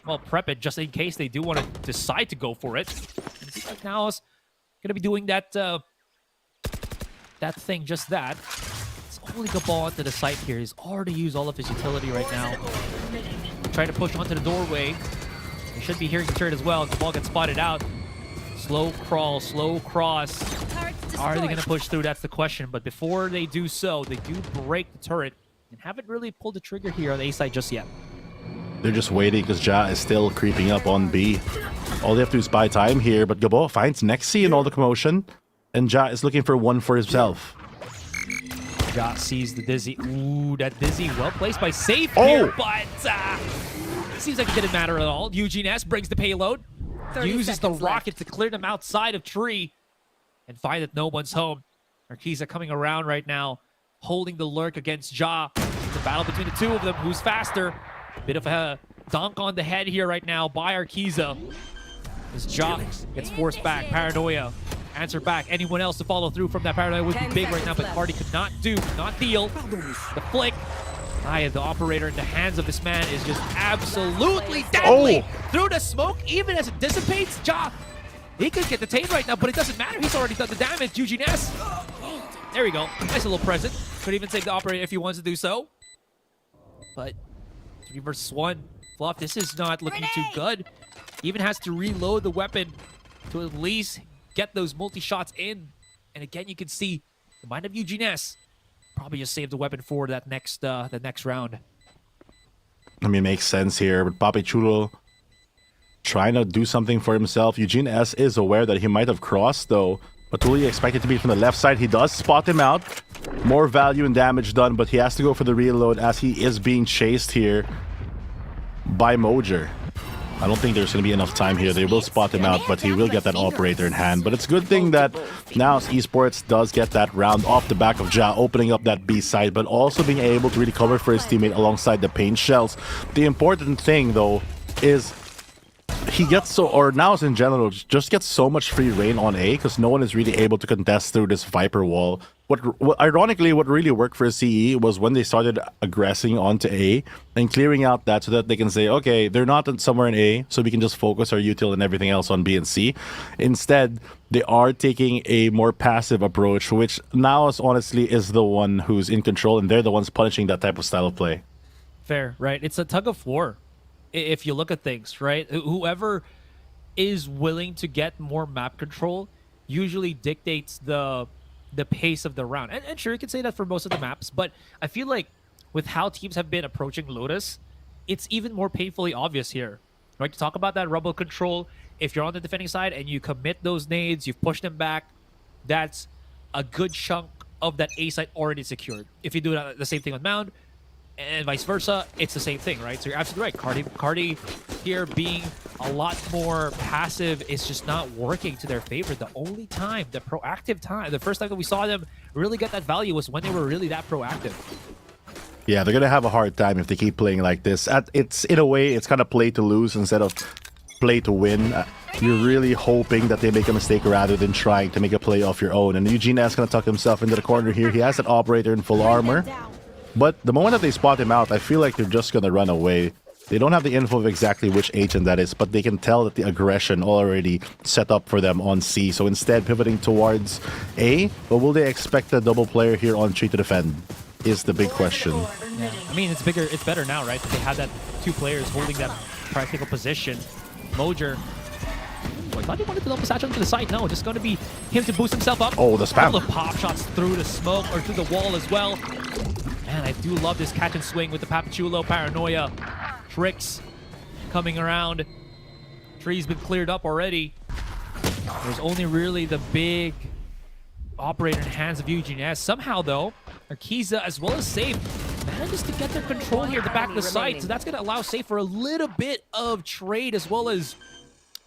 well, prep it just in case they do want to decide to go for it. And it seems like NAOS going to be doing that that thing, just that. It's only the ball onto the site here. He's already used all of his utility right now. Trying to push onto the doorway. He should be hearing the turret as well. The ball gets spotted out. Slow crawl, slow cross. Are they going to push through? That's the question. But before they do so, they do break the turret and haven't really pulled the trigger here on the A side just yet. They're just waiting because Ja is still creeping up on B. All they have to do is buy time here, but Gabo finds Nexi in all the commotion, and Ja is looking for one for himself. Ja sees the Dizzy. Ooh, that Dizzy well placed by Safe here, but seems like it didn't matter at all. Eugene S brings the payload, uses the rocket to clear them outside of tree, and find that no one's home. Arkiza coming around right now, holding the lurk against Ja. The battle between the two of them, who's faster. Bit of a dunk on the head here right now by Arkiza. As Ja gets forced back. Paranoia. Answer back. Anyone else to follow through from that paranoia would be big right now, but Carti could not deal. The flick. The operator in the hands of this man is just absolutely deadly. Through the smoke, even as it dissipates, Ja, he could get detained right now, but it doesn't matter. He's already done the damage. Eugene S. There we go. Nice little present. Could even save the operator if he wants to do so. But 3 versus 1. Fluff, this is not looking too good. Even has to reload the weapon to at least get those multi-shots in. And again, you can see the mind of Eugene S. Probably just save the weapon for that next round. I mean, it makes sense here, but Papi Chulo trying to do something for himself. Eugene S is aware that he might have crossed, though. But will he expect it to be from the left side? He does spot him out. More value and damage done, but he has to go for the reload as he is being chased here by Mojer. I don't think there's going to be enough time here. They will spot him out, but he will get that operator in hand. But it's a good thing that now Esports does get that round off the back of Ja, opening up that B side, but also being able to really cover for his teammate alongside the paint shells. The important thing, though, is he gets so, or NAOS in general, just gets so much free reign on A because no one is really able to contest through this Viper wall. Ironically, what really worked for CE was when they started aggressing onto A and clearing out that so that they can say, okay, they're not somewhere in A, so we can just focus our util and everything else on B and C. Instead, they are taking a more passive approach, which NAOS honestly is the one who's in control, and they're the ones punishing that type of style of play. Fair, right? It's a tug of war. If you look at things, right? Whoever is willing to get more map control usually dictates the pace of the round. And sure, you can say that for most of the maps, but I feel like with how teams have been approaching Lotus, it's even more painfully obvious here. Right? To talk about that rubble control, if you're on the defending side and you commit those nades, you've pushed them back, that's a good chunk of that A site already secured. If you do the same thing on Mound, and vice versa, it's the same thing, right? So you're absolutely right. Carti here being a lot more passive is just not working to their favor. The only time, the proactive time, the first time that we saw them really get that value was when they were really that proactive. Yeah, they're going to have a hard time if they keep playing like this. It's in a way, it's kind of play to lose instead of play to win. You're really hoping that they make a mistake rather than trying to make a play off your own. And Eugene S going to tuck himself into the corner here. He has that operator in full armor. But the moment that they spot him out, I feel like they're just going to run away. They don't have the info of exactly which agent that is, but they can tell that the aggression already set up for them on C. So instead, pivoting towards A, but will they expect a double player here on C to defend? Is the big question. Yeah. I mean, it's better now, right? They have that 2 players holding that practical position. Mojer. I thought he wanted to double satchel to the side. No, just going to be him to boost himself up. Oh, the spam. All the pop shots through the smoke or through the wall as well. Man, I do love this catch and swing with the Papichulo paranoia. Tricks coming around. Tree's been cleared up already. There's only really the big operator in hands of Eugene S. Somehow, though, Arkiza as well as Safe manages to get their control here at the back of the site. So that's going to allow Safe for a little bit of trade as well as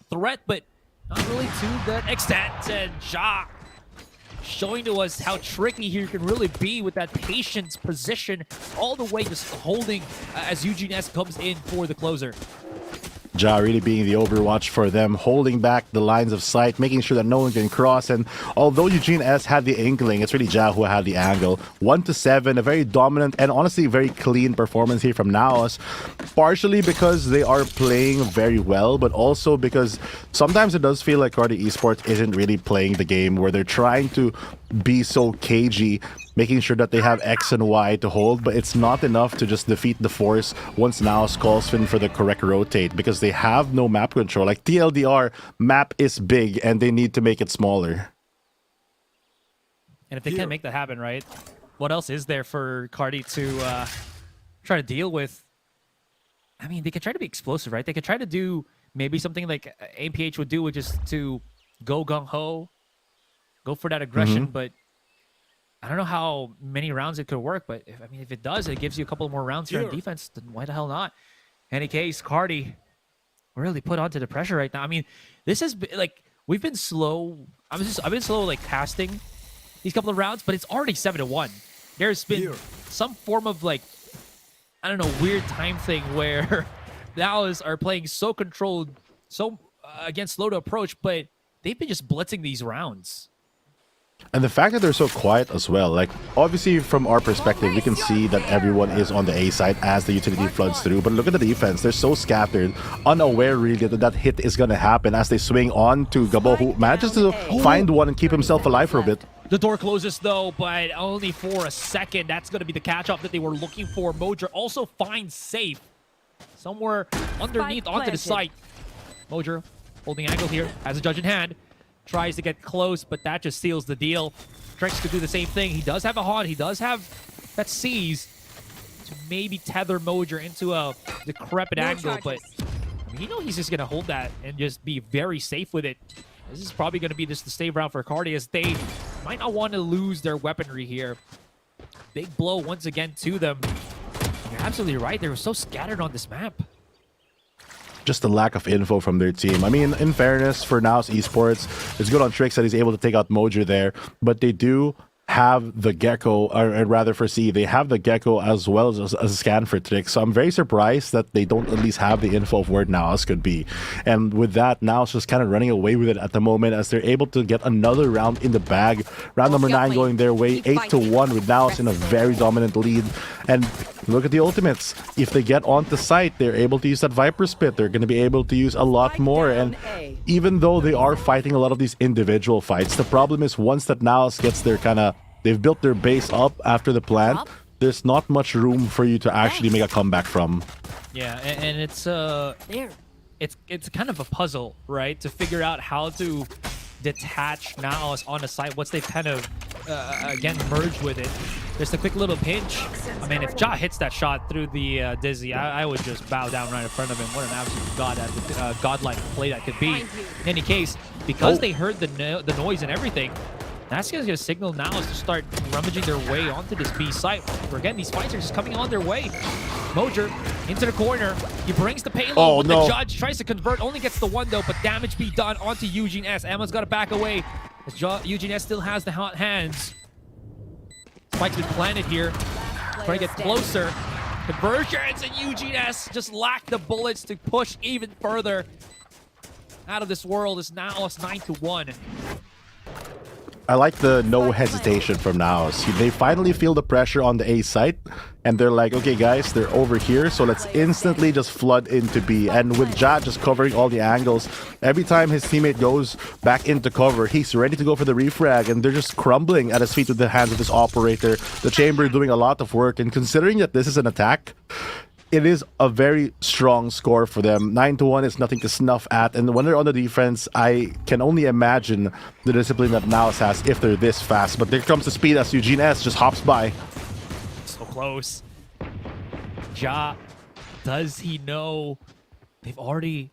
threat, but not really to that extent. And Ja showing to us how tricky he can really be with that patience position all the way just holding as Eugene S comes in for the closer. Ja really being the overwatch for them, holding back the lines of sight, making sure that no one can cross. And although Eugene S had the inkling, it's really Ja who had the angle. 1-7, a very dominant and honestly very clean performance here from NAOS. Partially because they are playing very well, but also because sometimes it does feel like Carti Esports isn't really playing the game, where they're trying to be so cagey, making sure that they have X and Y to hold, but it's not enough to just defeat the force once NAOS calls in for the correct rotate, because they have no map control. Like TLDR, map is big and they need to make it smaller. And if they can't make that happen, right, what else is there for Carti to try to deal with? I mean, they can try to be explosive, right? They could try to do maybe something like APH would do, which is to go gung-ho, go for that aggression, but I don't know how many rounds it could work, but if it does, it gives you a couple more rounds here on defense, then why the hell not? Any case, Carti really put onto the pressure right now. I mean, this has been, like, we've been slow. I've been slow, like, casting these couple of rounds, but it's already 7-1. There's been some form of, like, I don't know, weird time thing where NAOS are playing so controlled, so again, slow to approach, but they've been just blitzing these rounds. And the fact that they're so quiet as well, like, obviously from our perspective, we can see that everyone is on the A side as the utility floods through, but look at the defense. They're so scattered, unaware really that that hit is going to happen as they swing on to Gabo, who manages to find one and keep himself alive for a bit. The door closes though, but only for a second. That's going to be the catch-off that they were looking for. Mojer also finds safe somewhere underneath onto the site. Mojer holding angle here, has a judge in hand. Tries to get close, but that just seals the deal. Trex could do the same thing. He does have a haunt. He does have that seize to maybe tether Mojer into a decrepit angle, but I mean, you know he's just going to hold that and just be very safe with it. This is probably going to be just the save round for Carti, as they might not want to lose their weaponry here. Big blow once again to them. You're absolutely right. They were so scattered on this map. Just the lack of info from their team. I mean, in fairness, for NAOS Esports, it's good on Trix that he's able to take out Mojer there, but they do have the Gecko, or rather for C, they have the Gecko as well as a scan for Trix. So I'm very surprised that they don't at least have the info of where NAOS could be. And with that, NAOS just kind of running away with it at the moment as they're able to get another round in the bag. Round number 9 going their way, 8-1 with NAOS in a very dominant lead. And look at the ultimates. If they get onto site, they're able to use that Viper Spit. They're going to be able to use a lot more. And even though they are fighting a lot of these individual fights, the problem is once that NAOS gets their they've built their base up after the plant, there's not much room for you to actually make a comeback from. Yeah, and it's kind of a puzzle, right? To figure out how to detach NAOS on the site once they've kind of again merged with it. Just a quick little pinch. I mean, if Ja hits that shot through the Dizzy, I would just bow down right in front of him. What an absolute godlike play that could be. In any case, because they heard the noise and everything, that's going to signal NAOS to start rummaging their way onto this B site. Where again, these fights are just coming on their way. Mojer into the corner. He brings the payload with the judge. Tries to convert. Only gets the one though, but damage be done onto Eugene S. Emma's got to back away. As Eugene S still has the hot hands. Spike's been planted here. Trying to get closer. Conversions, and Eugene S just lack the bullets to push even further. Out of this world is NAOS 9-1. I like the no hesitation from NAOS. They finally feel the pressure on the A site, and they're like, okay guys, they're over here, so let's instantly just flood into B. And with Ja just covering all the angles, every time his teammate goes back into cover, he's ready to go for the refrag, and they're just crumbling at his feet with the hands of this operator. The chamber doing a lot of work, and considering that this is an attack, it is a very strong score for them. 9-1 is nothing to snuff at, and when they're on the defense, I can only imagine the discipline that NAOS has if they're this fast. But there comes the speed as Eugene S just hops by. So close. Ja, does he know they've already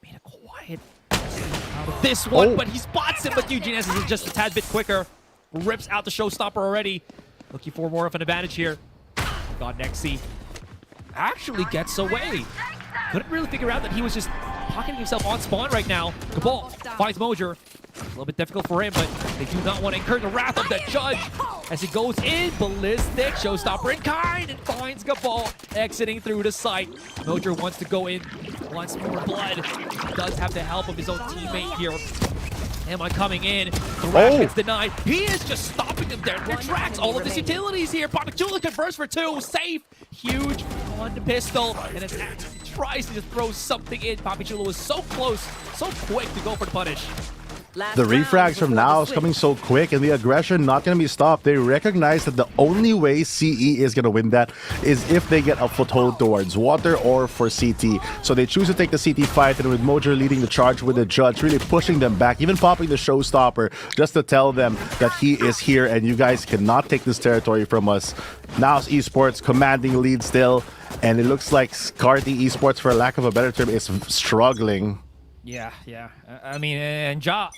made a quiet out of this one? But he spots him, but Eugene S is just a tad bit quicker. Rips out the showstopper already. Looking for more of an advantage here. God, Nexi actually gets away. Couldn't really figure out that he was just pocketing himself on spawn right now. Cabal finds Mojer. A little bit difficult for him, but they do not want to incur the wrath of the judge as he goes in. Ballistic showstopper in kind and finds Cabal exiting through the site. Mojer wants to go in wants more blood. Does have the help of his own teammate here. Emon coming in. The rash gets denied. He is just stopping them there in their tracks. All of his utilities here. Papachula converts for 2. Safe. Huge on the pistol. And it tries to just throw something in. Papachula was so close, so quick to go for the punish. The refrags from NAOS coming so quick, and the aggression not going to be stopped. They recognize that the only way CE is going to win that is if they get a foothold towards water or for CT. So they choose to take the CT fight, and with Mojer leading the charge with the judge, really pushing them back, even popping the showstopper just to tell them that he is here and you guys cannot take this territory from us. NAOS Esports commanding lead still, and it looks like Carti Esports, for lack of a better term, is struggling. Yeah. I mean, and Ja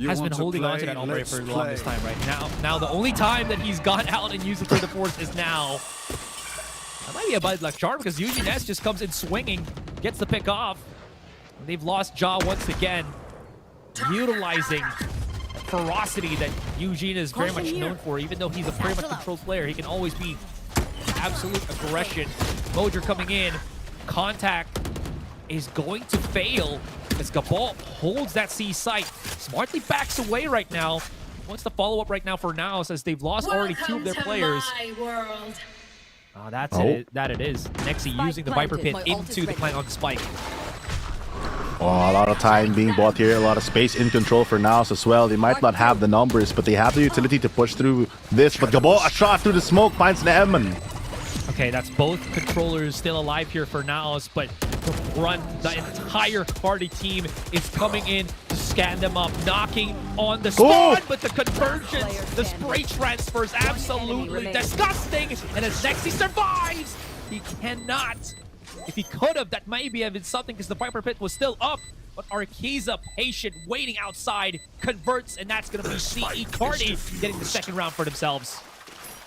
has been holding on to that Ombre for the longest time right now. Now the only time that he's gone out and used it for the force is now. That might be a bad luck charm because Eugene S just comes in swinging, gets the pick off. They've lost Ja once again, utilizing ferocity that Eugene is very much known for. Even though he's a pretty much controlled player, he can always be absolute aggression. Mojer coming in, contact is going to fail as Gabal holds that C site. Smartly backs away right now. Wants the follow-up right now for NAOS as they've lost already 2 of their players. Oh, that's it. That it is. Nexi using the Viper Pit into the plant on the spike. Oh, a lot of time being bought here, a lot of space in control for NAOS as well. They might not have the numbers, but they have the utility to push through this. But Gabal, a shot through the smoke, finds Neeman. Okay, that's both controllers still alive here for NAOS, but the front, the entire Carti team is coming in to scan them up, knocking on the spawn, but the conversions, the spray transfers, absolutely disgusting. And as Nexi survives, he cannot. If he could have, that maybe have been something because the Viper Pit was still up. But Arkiza, patient, waiting outside, converts, and that's going to be CE Carti getting the second round for themselves.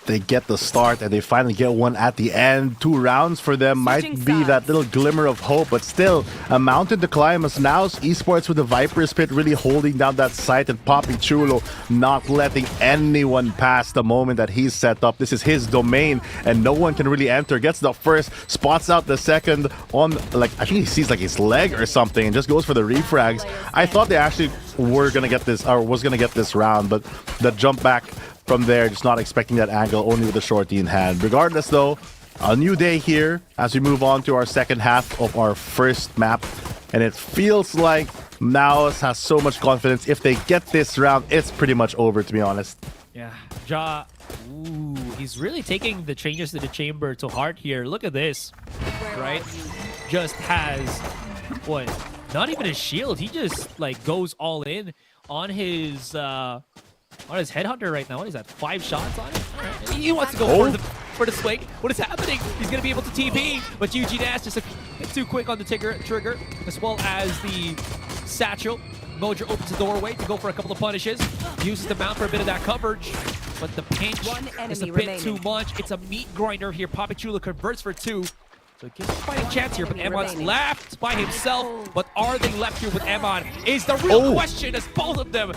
They get the start and they finally get one at the end. 2 rounds for them might be that little glimmer of hope, but still a mountain to climb as NAOS Esports with the Viper's Pit really holding down that site, and Papi Chulo not letting anyone pass the moment that he's set up. This is his domain and no one can really enter. Gets the first, spots out the second on, like, I think he sees like his leg or something and just goes for the refrags. I thought they actually were gonna get this, or was gonna get this round, but the jump back from there, just not expecting that angle, only with the shorty in hand. Regardless though, a new day here as we move on to our second half of our first map, and it feels like NAOS has so much confidence. If they get this round, it's pretty much over, to be honest. Yeah, Ja, ooh, he's really taking the changes to the chamber to heart here. Look at this, right? Just has, what, not even a shield. He just like goes all in on his headhunter right now. What is that? 5 shots on it? All right. He wants to go for the swing. What is happening? He's going to be able to TP, but Eugene S just a bit too quick on the trigger, as well as the satchel. Mojer opens the doorway to go for a couple of punishes. Uses the mount for a bit of that coverage, but the pinch is a bit too much. It's a meat grinder here. Papichula converts for 2. So it gives a fighting chance here, but Emon's left by himself. But are they left here with Emon? Is the real question, as both of them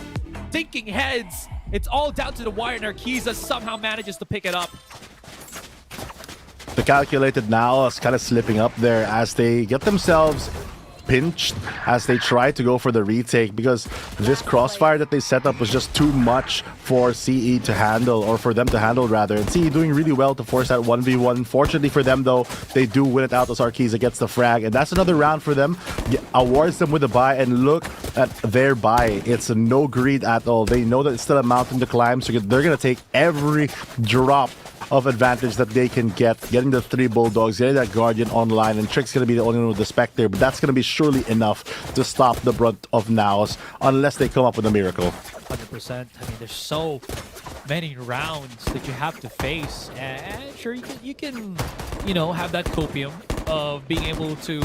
thinking heads. It's all down to the wire, and Arkiza somehow manages to pick it up. The calculated NAOS kind of slipping up there as they get themselves pinched as they try to go for the retake, because this crossfire that they set up was just too much for CE to handle, or for them to handle rather. And CE doing really well to force that 1v1. Fortunately for them though, they do win it out as Arkiza gets the frag, and that's another round for them. Awards them with a bye, and look at their bye. It's no greed at all. They know that it's still a mountain to climb, so they're gonna take every drop of advantage that they can get, getting the 3 Bulldogs, getting that Guardian online, and Trick's gonna be the only one with the Spectre, but that's gonna be surely enough to stop the brunt of NAOS, unless they come up with a miracle. 100%. I mean, there's so many rounds that you have to face, and sure, you can, you know, have that copium of being able to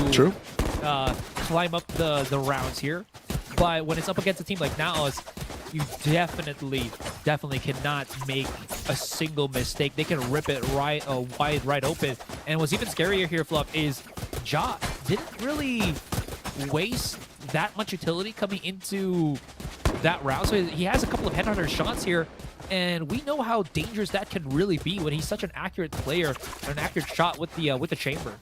climb up the rounds here, but when it's up against a team like NAOS, you definitely cannot make a single mistake. They can rip it wide right open. And what's even scarier here, Fluff, is Ja didn't really waste that much utility coming into that round. So he has a couple of headhunter shots here, and we know how dangerous that can really be when he's such an accurate player, an accurate shot with the chamber.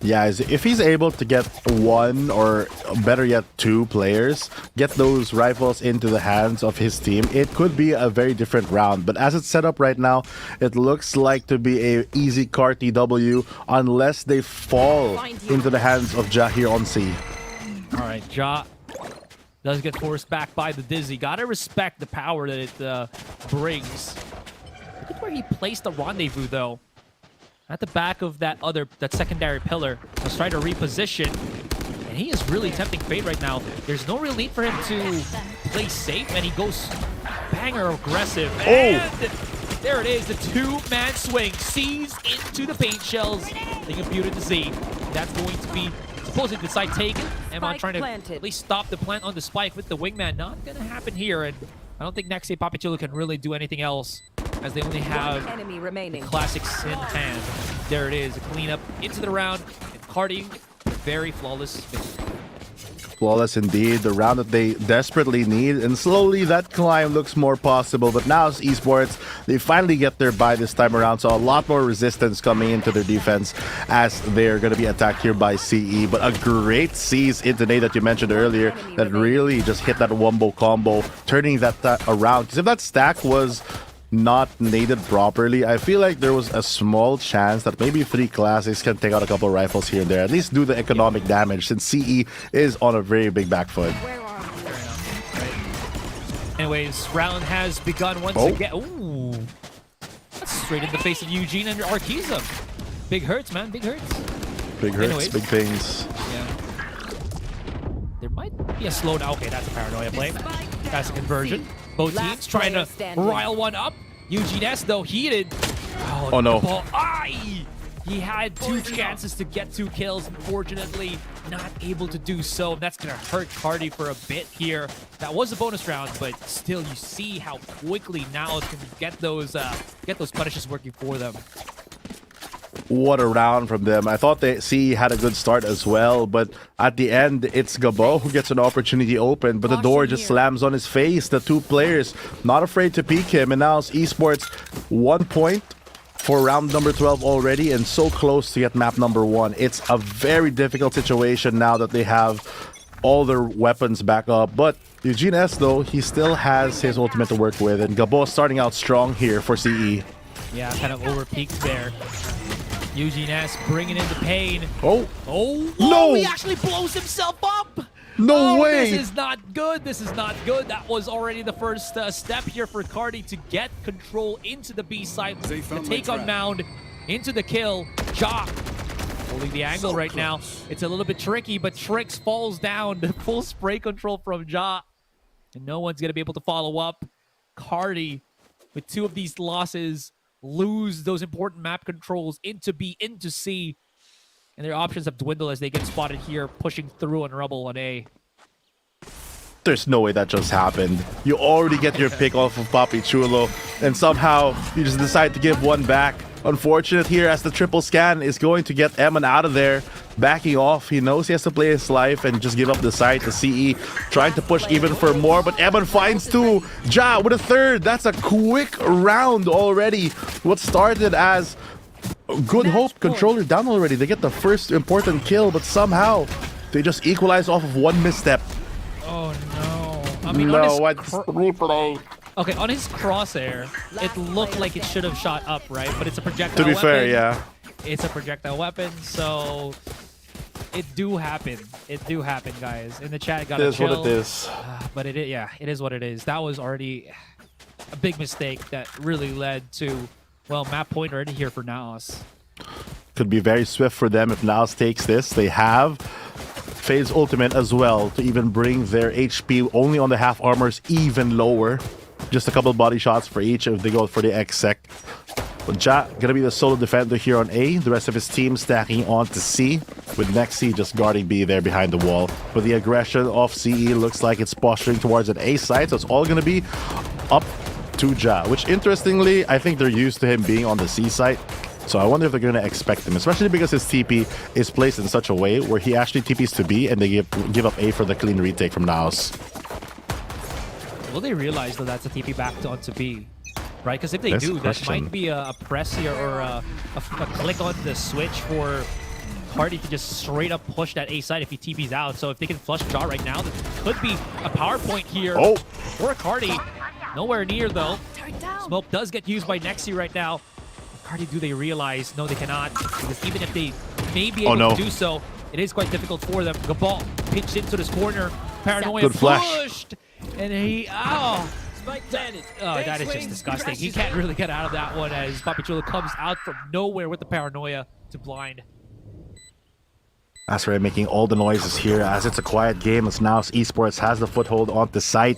Yeah, if he's able to get one or better yet 2 players, get those rifles into the hands of his team, it could be a very different round. But as it's set up right now, it looks like to be a easy Carti W unless they fall into the hands of Ja here on C. All right, Ja does get forced back by the Dizzy. Gotta respect the power that it brings. Look at where he placed the rendezvous, though. At the back of that secondary pillar. Let's try to reposition. And he is really tempting fate right now. There's no real need for him to play safe, and he goes banger aggressive. And there it is, the 2-man swing. Sees into the paint shells. They compute it to Z. That's going to be supposedly the side taken. Emon trying to at least stop the plant on the spike with the wingman. Not going to happen here. And I don't think Nexi Papichulo can really do anything else, as they only have the classics in hand. There it is, a cleanup into the round. And Carti, very flawless victory. Flawless indeed, the round that they desperately need, and slowly that climb looks more possible. But now it's Esports, they finally get their buy this time around, so a lot more resistance coming into their defense as they're going to be attacked here by CE. But a great seize into Nate that you mentioned earlier that really just hit that wombo combo, turning that around. Because if that stack was not nated properly, I feel like there was a small chance that maybe 3 classics can take out a couple of rifles here and there, at least do the economic damage, since CE is on a very big back foot. Anyways, round has begun once again. Ooh, that's straight in the face of Eugene and Arkiza. Big hurts, man, big hurts. Big hurts, big things. Yeah. There might be a slowdown. Okay, that's a paranoia play. That's a conversion. Both teams trying to rile one up. Eugene S, though, heated. Oh no. He had 2 chances to get 2 kills. Unfortunately, not able to do so. That's going to hurt Carti for a bit here. That was a bonus round, but still, you see how quickly NAOS can get those punishes working for them. What a round from them. I thought they had a good start as well, but at the end, it's Gabo who gets an opportunity open, but the door just slams on his face. The 2 players not afraid to peek him, and now it's Esports 1 point for round number 12 already, and so close to get map number 1. It's a very difficult situation now that they have all their weapons back up, but Eugene S, though, he still has his ultimate to work with, and Gabo starting out strong here for CE. Yeah, kind of over-peaked there. Eugene S bringing in the pain. Oh no! He actually blows himself up. No way! This is not good. This is not good. That was already the first step here for Carti to get control into the B side. The take on Mound into the kill. Ja holding the angle right now. It's a little bit tricky, but Trix falls down. The full spray control from Ja, and no one's gonna be able to follow up. Carti with 2 of these losses lose those important map controls into B, into C. And their options have dwindled as they get spotted here, pushing through on Rubble on A. There's no way that just happened. You already get your pick off of Papichulo, and somehow you just decide to give one back. Unfortunate here, as the triple scan is going to get Emon out of there. Backing off, he knows he has to play his life and just give up the side to CE. Trying to push even for more, but Emon finds 2. Ja with a 3rd. That's a quick round already. What started as Good Hope controller down already. They get the first important kill, but somehow they just equalize off of 1 misstep. Oh no. I mean, no, what replay? Okay, on his crosshair, it looked like it should have shot up, right? But it's a projectile To be weapon. fair, yeah. It's a projectile weapon, so it do happen. It do happen, guys. In the chat, got It to is chill. what it is. But it is what it is. That was already a big mistake that really led to, well, map point already here for NAOS. Could be very swift for them if NAOS takes this. They have Fade's ultimate as well to even bring their HP only on the half armors even lower. Just a couple body shots for each if they go for the exec. But Ja gonna be the solo defender here on A. The rest of his team stacking on to C, with Nexi just guarding B there behind the wall. But the aggression of CE looks like it's posturing towards an A side, so it's all gonna be up to Ja, which interestingly, I think they're used to him being on the C side. So I wonder if they're going to expect him, especially because his TP is placed in such a way where he actually TPs to B and they give up A for the clean retake from NAOS. Will they realize that that's a TP back onto B? Right? Because if they do, that might be a press here or a click on the switch for Carti can just straight up push that A side if he TP's out. So if they can flush Jaw right now, this could be a power point here for Carti. Nowhere near though. Smoke does get used by Nexi right now. Carti, do they realize? No, they cannot. Because even if they may be able to do so, it is quite difficult for them. Gabal pitched into this corner. Paranoia pushed. And he, that is just disgusting. He can't really get out of that one as Papichulo comes out from nowhere with the Paranoia to blind. That's right, making all the noises here as it's a quiet game as NAOS Esports has the foothold on the site.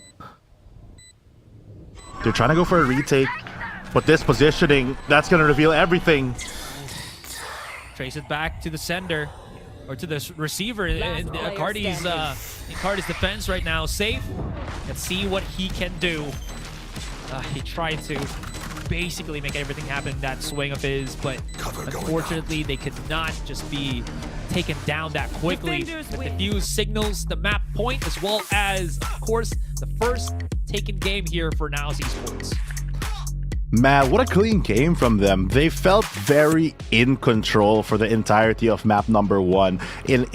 They're trying to go for a retake, but this positioning, that's going to reveal everything. Trace it back to the sender, or to the receiver in Carti's defense right now. Safe. Let's see what he can do. He tried to basically make everything happen, that swing of his, but unfortunately they could not just be taken down that quickly. The diffuse signals the map point, as well as, of course, the first taken game here for NAOS Esports. Man, what a clean game from them. They felt very in control for the entirety of map number 1.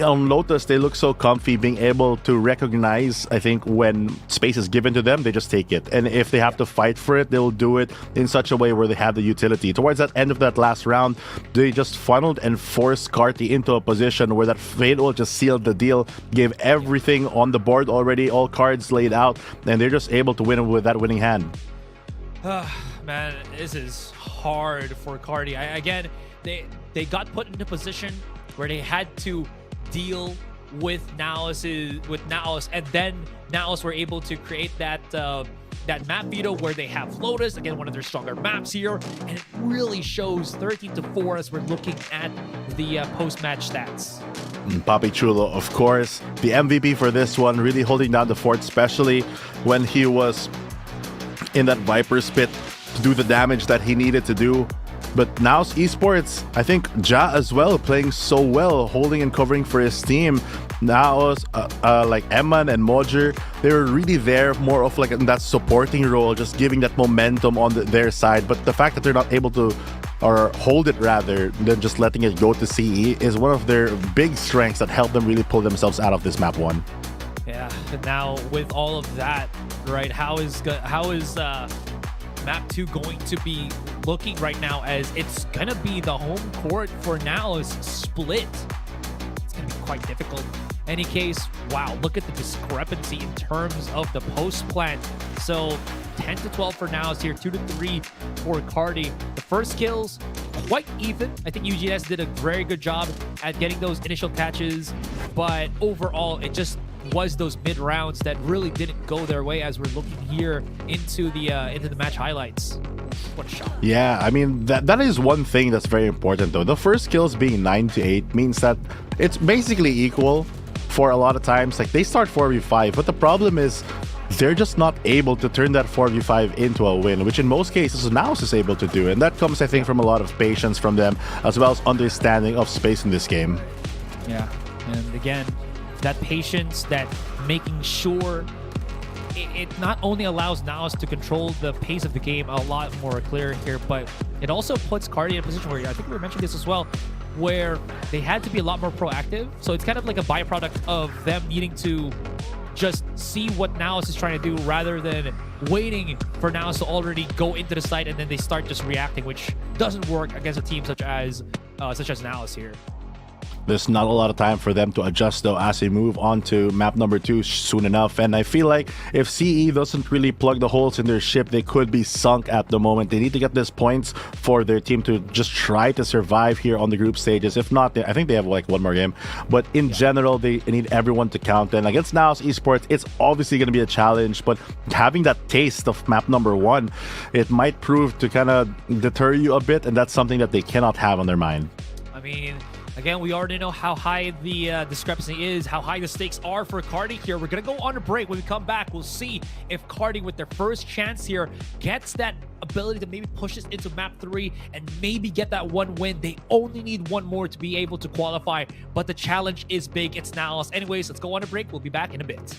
On Lotus, they look so comfy being able to recognize, I think, when space is given to them, they just take it. And if they have to fight for it, they'll do it in such a way where they have the utility. Towards that end of that last round, they just funneled and forced Carti into a position where that Veto just sealed the deal, gave everything on the board already, all cards laid out, and they're just able to win with that winning hand. Man, this is hard for Carti. Again, they got put into a position where they had to deal with NAOS, and then NAOS were able to create that that map veto where they have Lotus, again, one of their stronger maps here, and it really shows 13-4 as we're looking at the post-match stats. Papichulo, of course, the MVP for this one, really holding down the fort, especially when he was in that Viper's pit to do the damage that he needed to do. But NAOS Esports, I think Ja as well, playing so well, holding and covering for his team. NAOS, like Eman and Mojer, they were really there more of like in that supporting role, just giving that momentum on their side. But the fact that they're not able to, or hold it rather, than just letting it go to CE is one of their big strengths that help them really pull themselves out of this map 1. Yeah, and now with all of that, right, how is map 2 going to be looking right now, as it's gonna be the home court for NAOS split? It's gonna be quite difficult. Any case, wow, look at the discrepancy in terms of the post plant. So 10-12 for NAOS here, 2-3 for Carti. The first kills quite even. I think UGS did a very good job at getting those initial catches, but overall it just was those mid rounds that really didn't go their way, as we're looking here into the match highlights. What a shot. Yeah, I mean, that is one thing that's very important though. The first kills being 9-8 means that it's basically equal for a lot of times. Like, they start 4v5, but the problem is they're just not able to turn that 4v5 into a win, which in most cases NAOS is able to do. And that comes, I think, from a lot of patience from them, as well as understanding of space in this game. Yeah, and again, that patience, that making sure it not only allows NAOS to control the pace of the game a lot more clear here, but it also puts Carti in a position where, I think we were mentioning this as well, where they had to be a lot more proactive. So it's kind of like a byproduct of them needing to just see what NAOS is trying to do, rather than waiting for NAOS to already go into the site and then they start just reacting, which doesn't work against a team such as NAOS here. There's not a lot of time for them to adjust though as they move on to map number 2 soon enough. And I feel like if CE doesn't really plug the holes in their ship, they could be sunk at the moment. They need to get these points for their team to just try to survive here on the group stages. If not, I think they have like one more game. But in general, they need everyone to count. And against NAOS Esports, it's obviously going to be a challenge. But having that taste of map number 1, it might prove to kind of deter you a bit. And that's something that they cannot have on their mind. I mean, again, we already know how high the discrepancy is, how high the stakes are for Carti here. We're going to go on a break. When we come back, we'll see if Carti, with their first chance here, gets that ability to maybe push this into map 3 and maybe get that one win. They only need one more to be able to qualify, but the challenge is big. It's NAOS. Anyways, let's go on a break. We'll be back in a bit.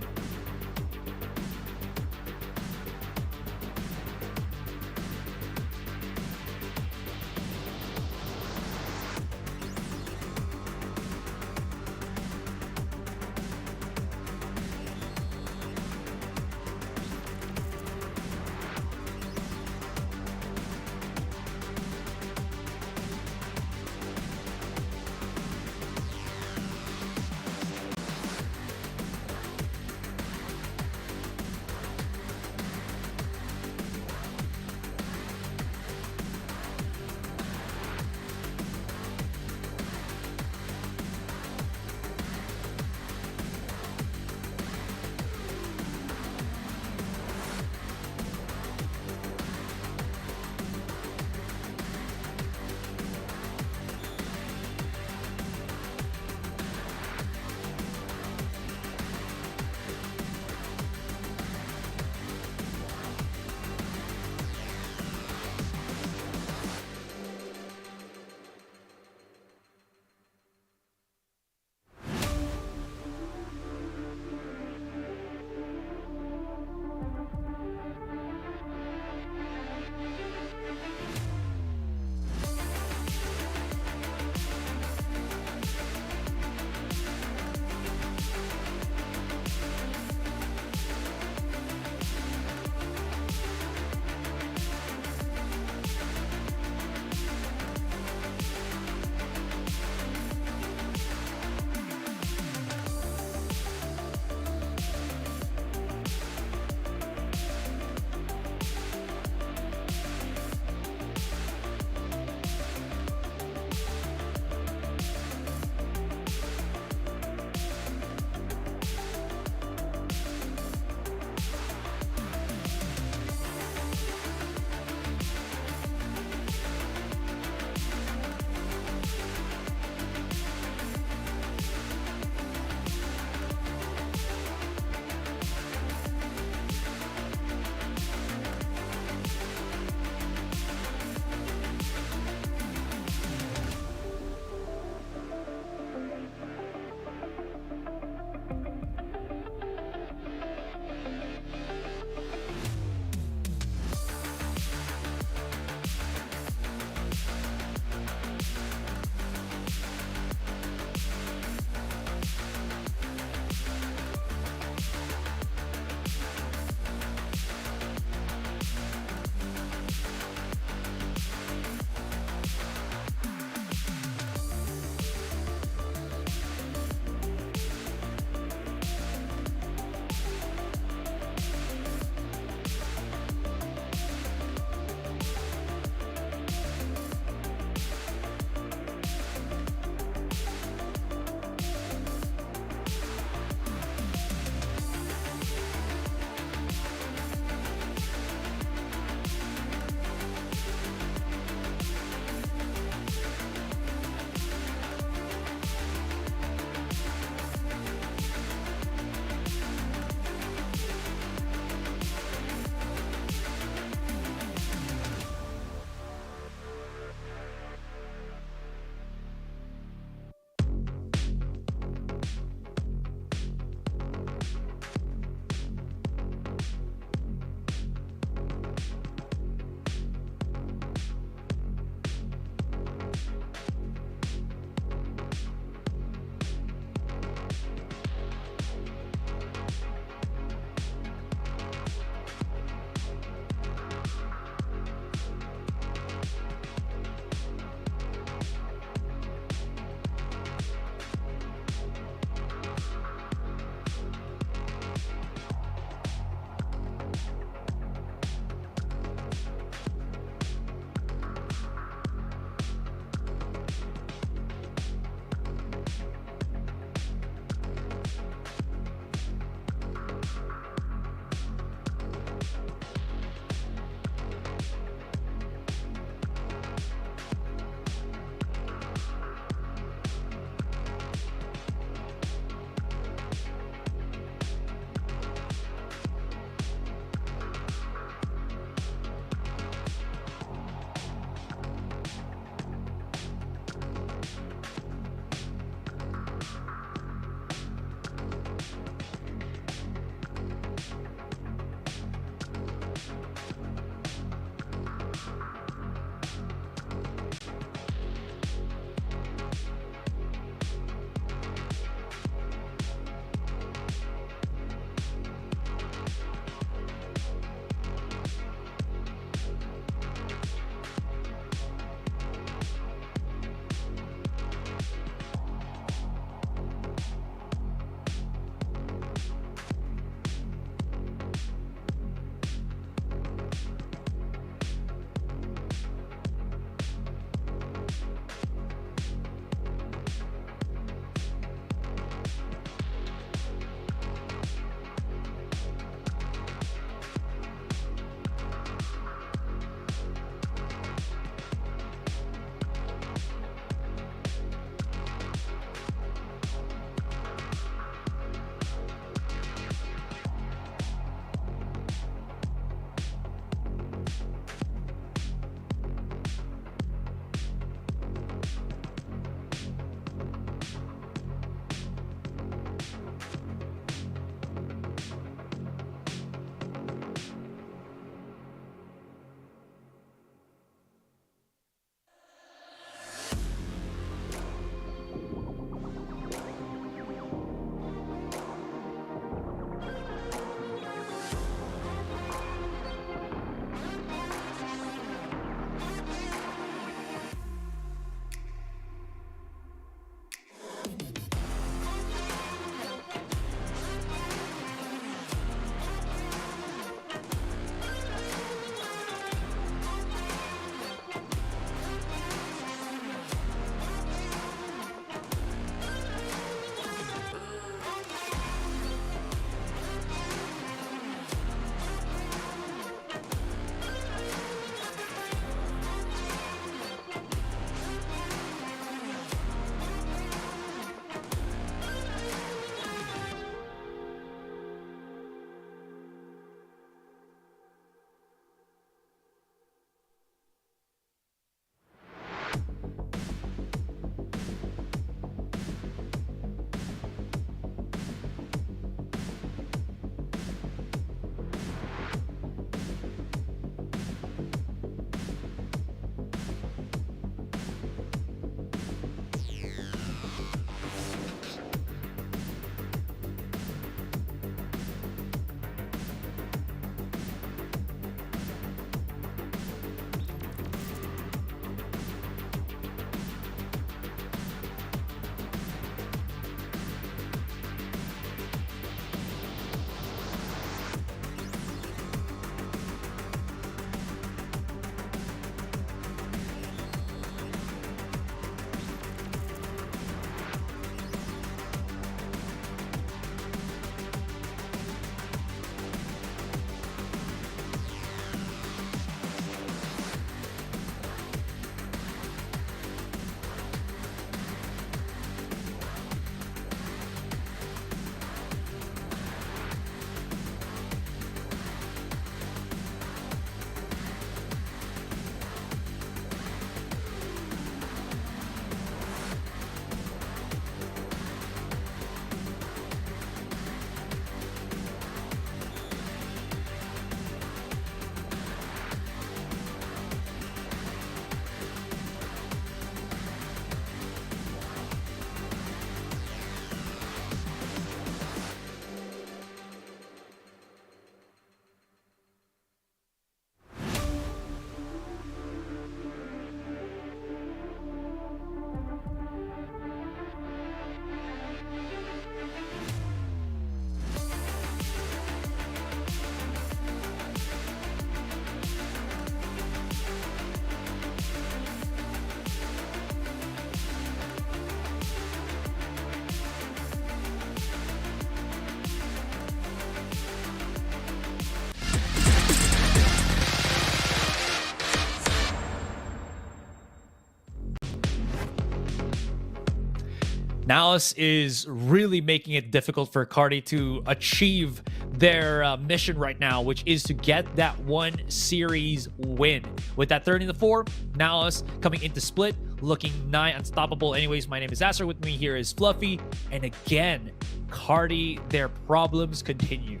NAOS is really making it difficult for Carti to achieve their mission right now, which is to get that one series win. With that 30-4, NAOS coming into split, looking nigh unstoppable. Anyways, my name is Asser. With me here is Fluffy. And again, Carti, their problems continue.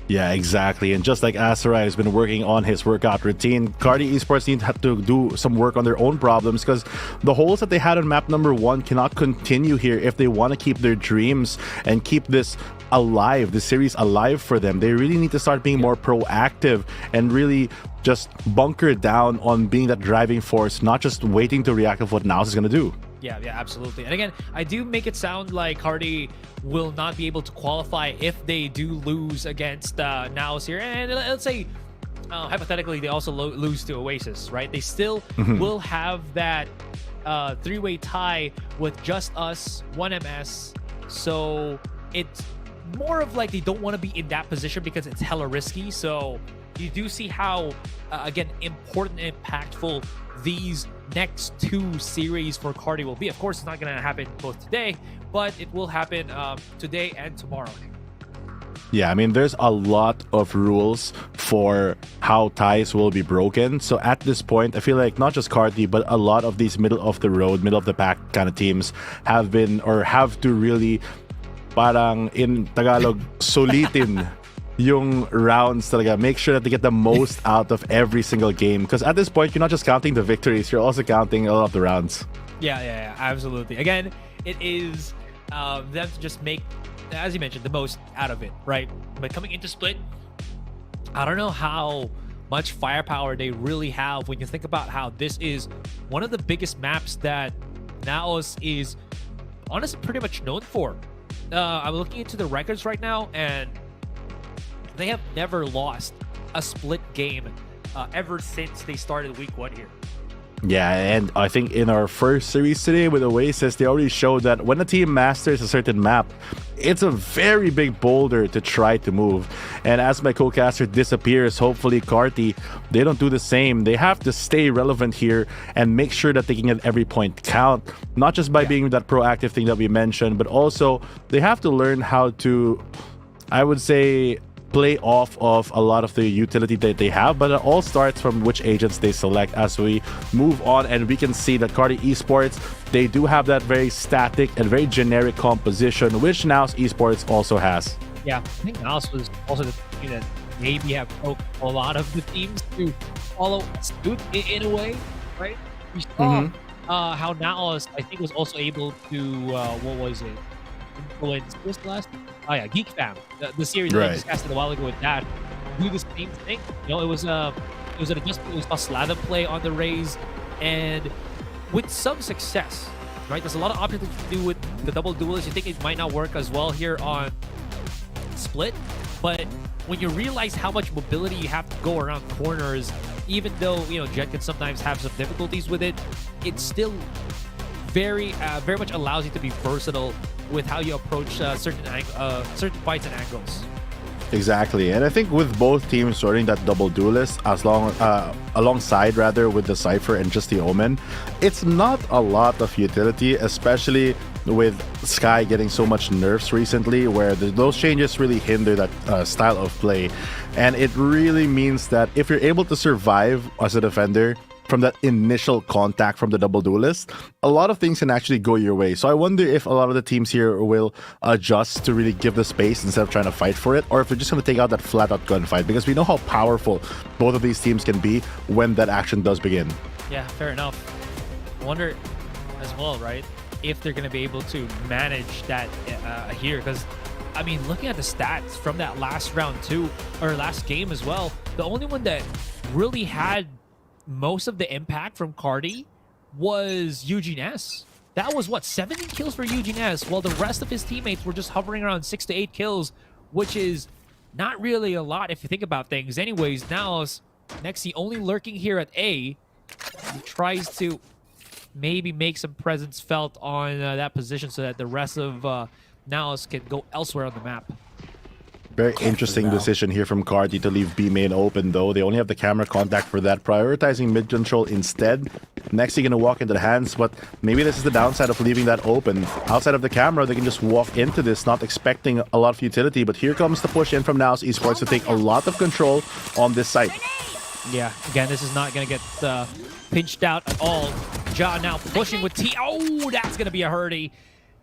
Yeah, exactly. And just like Asarai has been working on his workout routine, Carti Esports need to do some work on their own problems, because the holes that they had on map number 1 cannot continue here if they want to keep their dreams and keep this alive, this series alive for them. They really need to start being more proactive and really just bunker down on being that driving force, not just waiting to react to what NAOS is going to do. Yeah, absolutely. And again, I do make it sound like Carti will not be able to qualify if they do lose against NAOS here. And let's say, hypothetically, they also lose to Oasis, right? They still will have that three-way tie with JustUs, 1MS. So it's more of like they don't want to be in that position because it's hella risky. So you do see how, again, important and impactful these next 2 series for Carti will be. Of course, it's not going to happen both today, but it will happen today and tomorrow. Yeah, I mean, there's a lot of rules for how ties will be broken. So at this point, I feel like not just Carti, but a lot of these middle of the road, middle of the pack kind of teams have been, or have to really, parang in Tagalog, sulitin yung rounds talaga. Make sure that they get the most out of every single game. Because at this point, you're not just counting the victories, you're also counting a lot of the rounds. Yeah, absolutely. Again, it is them to just make, as you mentioned, the most out of it, right? But coming into split, I don't know how much firepower they really have when you think about how this is one of the biggest maps that NAOS is honestly pretty much known for. I'm looking into the records right now, and they have never lost a split game ever since they started week 1 here. Yeah, and I think in our first series today with Oasis, they already showed that when a team masters a certain map, it's a very big boulder to try to move. And as my co-caster disappears, hopefully Carti, they don't do the same. They have to stay relevant here and make sure that they can get every point count, not just by being that proactive thing that we mentioned, but also they have to learn how to, I would say, play off of a lot of the utility that they have, but it all starts from which agents they select as we move on. And we can see that Carti Esports, they do have that very static and very generic composition, which NAOS Esports also has. Yeah, I think NAOS was also the team that maybe have poked a lot of the teams to follow suit in a way, right? We saw how NAOS, I think, was also able to, what was it? Influence this last, Geek Fam, the series that I discussed a while ago with that, do the same thing. You know, it was an adjustment. It was a slather play on the Rays, and with some success, right? There's a lot of options to do with the double duels. You think it might not work as well here on split, but when you realize how much mobility you have to go around corners, even though Jet can sometimes have some difficulties with it, it's still very much allows you to be versatile with how you approach certain fights and angles. Exactly, and I think with both teams starting that double duelist alongside with the Cypher and just the Omen, it's not a lot of utility, especially with Sky getting so much nerfs recently, where those changes really hinder that style of play. And it really means that if you're able to survive as a defender from that initial contact from the double duelist, a lot of things can actually go your way. So I wonder if a lot of the teams here will adjust to really give the space instead of trying to fight for it, or if they're just going to take out that flat-out gunfight, because we know how powerful both of these teams can be when that action does begin. Yeah, fair enough. I wonder as well, right, if they're going to be able to manage that here, because I mean, looking at the stats from that last round too, or last game as well, the only one that really had most of the impact from Carti was Eugene S. That was, what, 17 kills for Eugene S, while the rest of his teammates were just hovering around 6 to 8 kills, which is not really a lot if you think about things. Anyways, NAOS, Nexi only lurking here at A. He tries to maybe make some presence felt on that position so that the rest of NAOS can go elsewhere on the map. Very interesting decision here from Carti to leave B main open though. They only have the camera contact for that, prioritizing mid control instead. Next you're gonna walk into the hands, but maybe this is the downside of leaving that open. Outside of the camera, they can just walk into this, not expecting a lot of utility, but here comes the push in from NAOS Esports to take a lot of control on this site. Yeah, again, this is not gonna get pinched out at all. Ja now pushing with T. Oh, that's gonna be a hurdy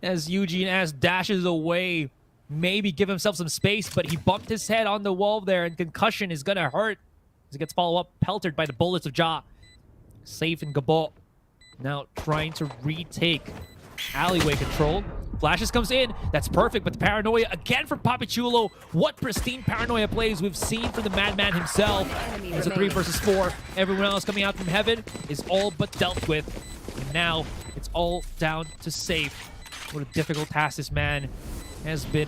as Eugene S dashes away. Maybe give himself some space, but he bumped his head on the wall there, and concussion is gonna hurt as he gets follow-up peltered by the bullets of Ja. Safe and Gabo now trying to retake alleyway control. Flashes comes in, that's perfect, but the paranoia again from Papichulo. What pristine paranoia plays we've seen from the madman himself. It's a 3 versus 4. Everyone else coming out from heaven is all but dealt with. And now it's all down to Safe. What a difficult task this man has been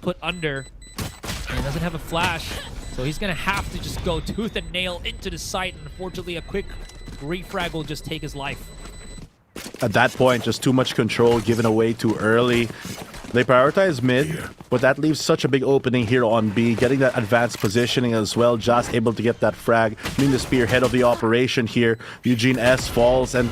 put under. And he doesn't have a flash, so he's gonna have to just go tooth and nail into the site. And unfortunately, a quick refrag will just take his life. At that point, just too much control given away too early. They prioritize mid, but that leaves such a big opening here on B, getting that advanced positioning as well. Just able to get that frag, being the spearhead of the operation here. Eugene S falls, and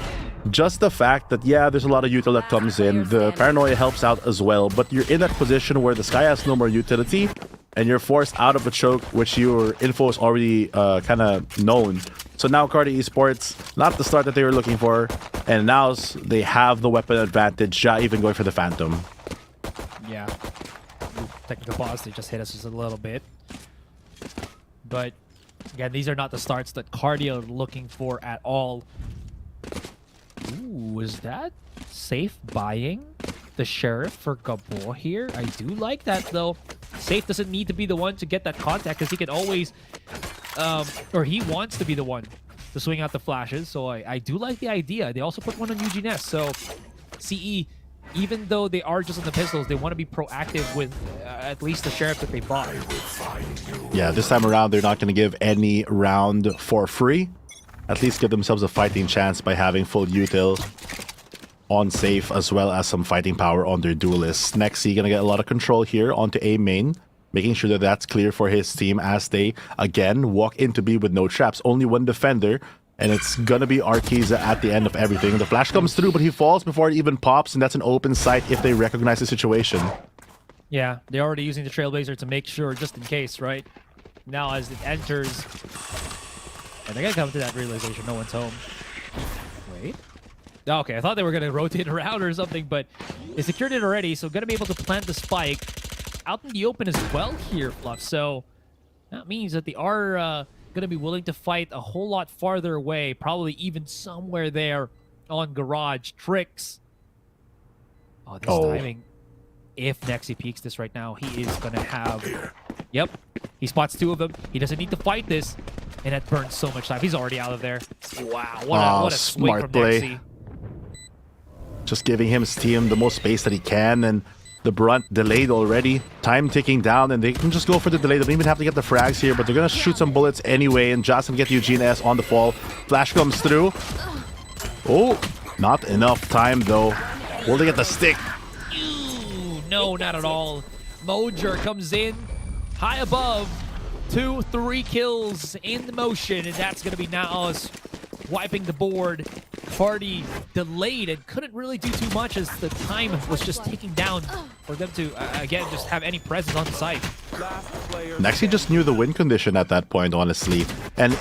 just the fact that, yeah, there's a lot of util that comes in. The paranoia helps out as well, but you're in that position where the Sky has no more utility, and you're forced out of a choke, which your info is already kind of known. So now Carti Esports, not the start that they were looking for, and now they have the weapon advantage, Ja even going for the Phantom. Yeah. Technical pause, they just hit us just a little bit. But, again, these are not the starts that Carti are looking for at all. Ooh, is that Safe buying the Sheriff for Gabo here? I do like that, though. Safe doesn't need to be the one to get that contact, because he can always, or he wants to be the one to swing out the flashes. So I do like the idea. They also put one on Eugene S. So CE, even though they are just on the pistols, they want to be proactive with at least the Sheriff that they bought. Yeah, this time around, they're not going to give any round for free. At least give themselves a fighting chance by having full util on Safe, as well as some fighting power on their duelists. Next, he's gonna get a lot of control here onto A main, making sure that that's clear for his team as they, again, walk into B with no traps. Only one defender, and it's gonna be Arkiza at the end of everything. The flash comes through, but he falls before it even pops, and that's an open sight if they recognize the situation. Yeah, they're already using the Trailblazer to make sure, just in case, right? Now, as it enters, and they're gonna come to that realization, no one's home. Wait. Okay, I thought they were gonna rotate around or something, but they secured it already, so gonna be able to plant the spike out in the open as well here, Fluff. So that means that they are gonna be willing to fight a whole lot farther away, probably even somewhere there on Garage. Tricks. Oh, this timing. If Nexi peeks this right now, he is gonna have... Yep, he spots 2 of them. He doesn't need to fight this, and that burns so much time. He's already out of there. Wow, what a swing from Nexi. Just giving his team the most space that he can, and the brunt delayed already. Time ticking down, and they can just go for the delay. They don't even have to get the frags here, but they're gonna shoot some bullets anyway, and Just can get Eugene S on the fall. Flash comes through. Oh, not enough time though. Will they get the stick? Ooh, no, not at all. Mojer comes in high above. 2, 3 kills in the motion, and that's gonna be NAOS wiping the board. Carti delayed and couldn't really do too much as the time was just ticking down for them to, again, just have any presence on the site. Nexi just knew the win condition at that point, honestly. And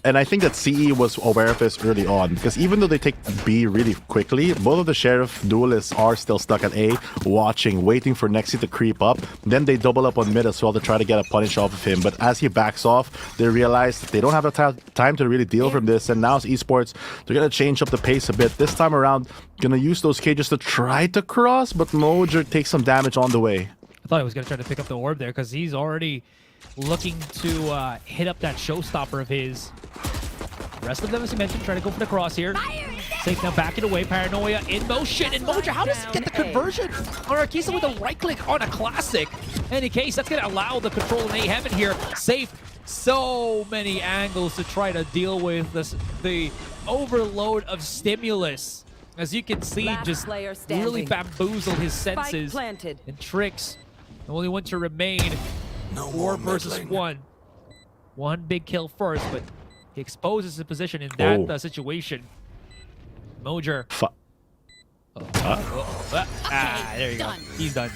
I think that CE was aware of this early on, because even though they take B really quickly, both of the Sheriff duelists are still stuck at A, watching, waiting for Nexi to creep up. Then they double up on mid as well to try to get a punish off of him. But as he backs off, they realize they don't have the time to really deal from this. And now it's Esports, they're going to change up the pace a bit. This time around, going to use those cages to try to cross, but Mojer takes some damage on the way. I thought he was going to try to pick up the orb there because he's already looking to hit up that showstopper of his. The rest of them, as you mentioned, trying to go for the cross here. Safe now backing away. Paranoia in motion. And Mojer, how does he get the conversion on Arkiza with a right click on a classic? In any case, that's going to allow the control in A heaven here. Safe. So many angles to try to deal with this, the overload of stimulus. As you can see, just really bamboozled his senses. And Tricks The only one to remain. 4 versus 1. One big kill first, but he exposes the position in that situation. Mojer. There you go. He's done.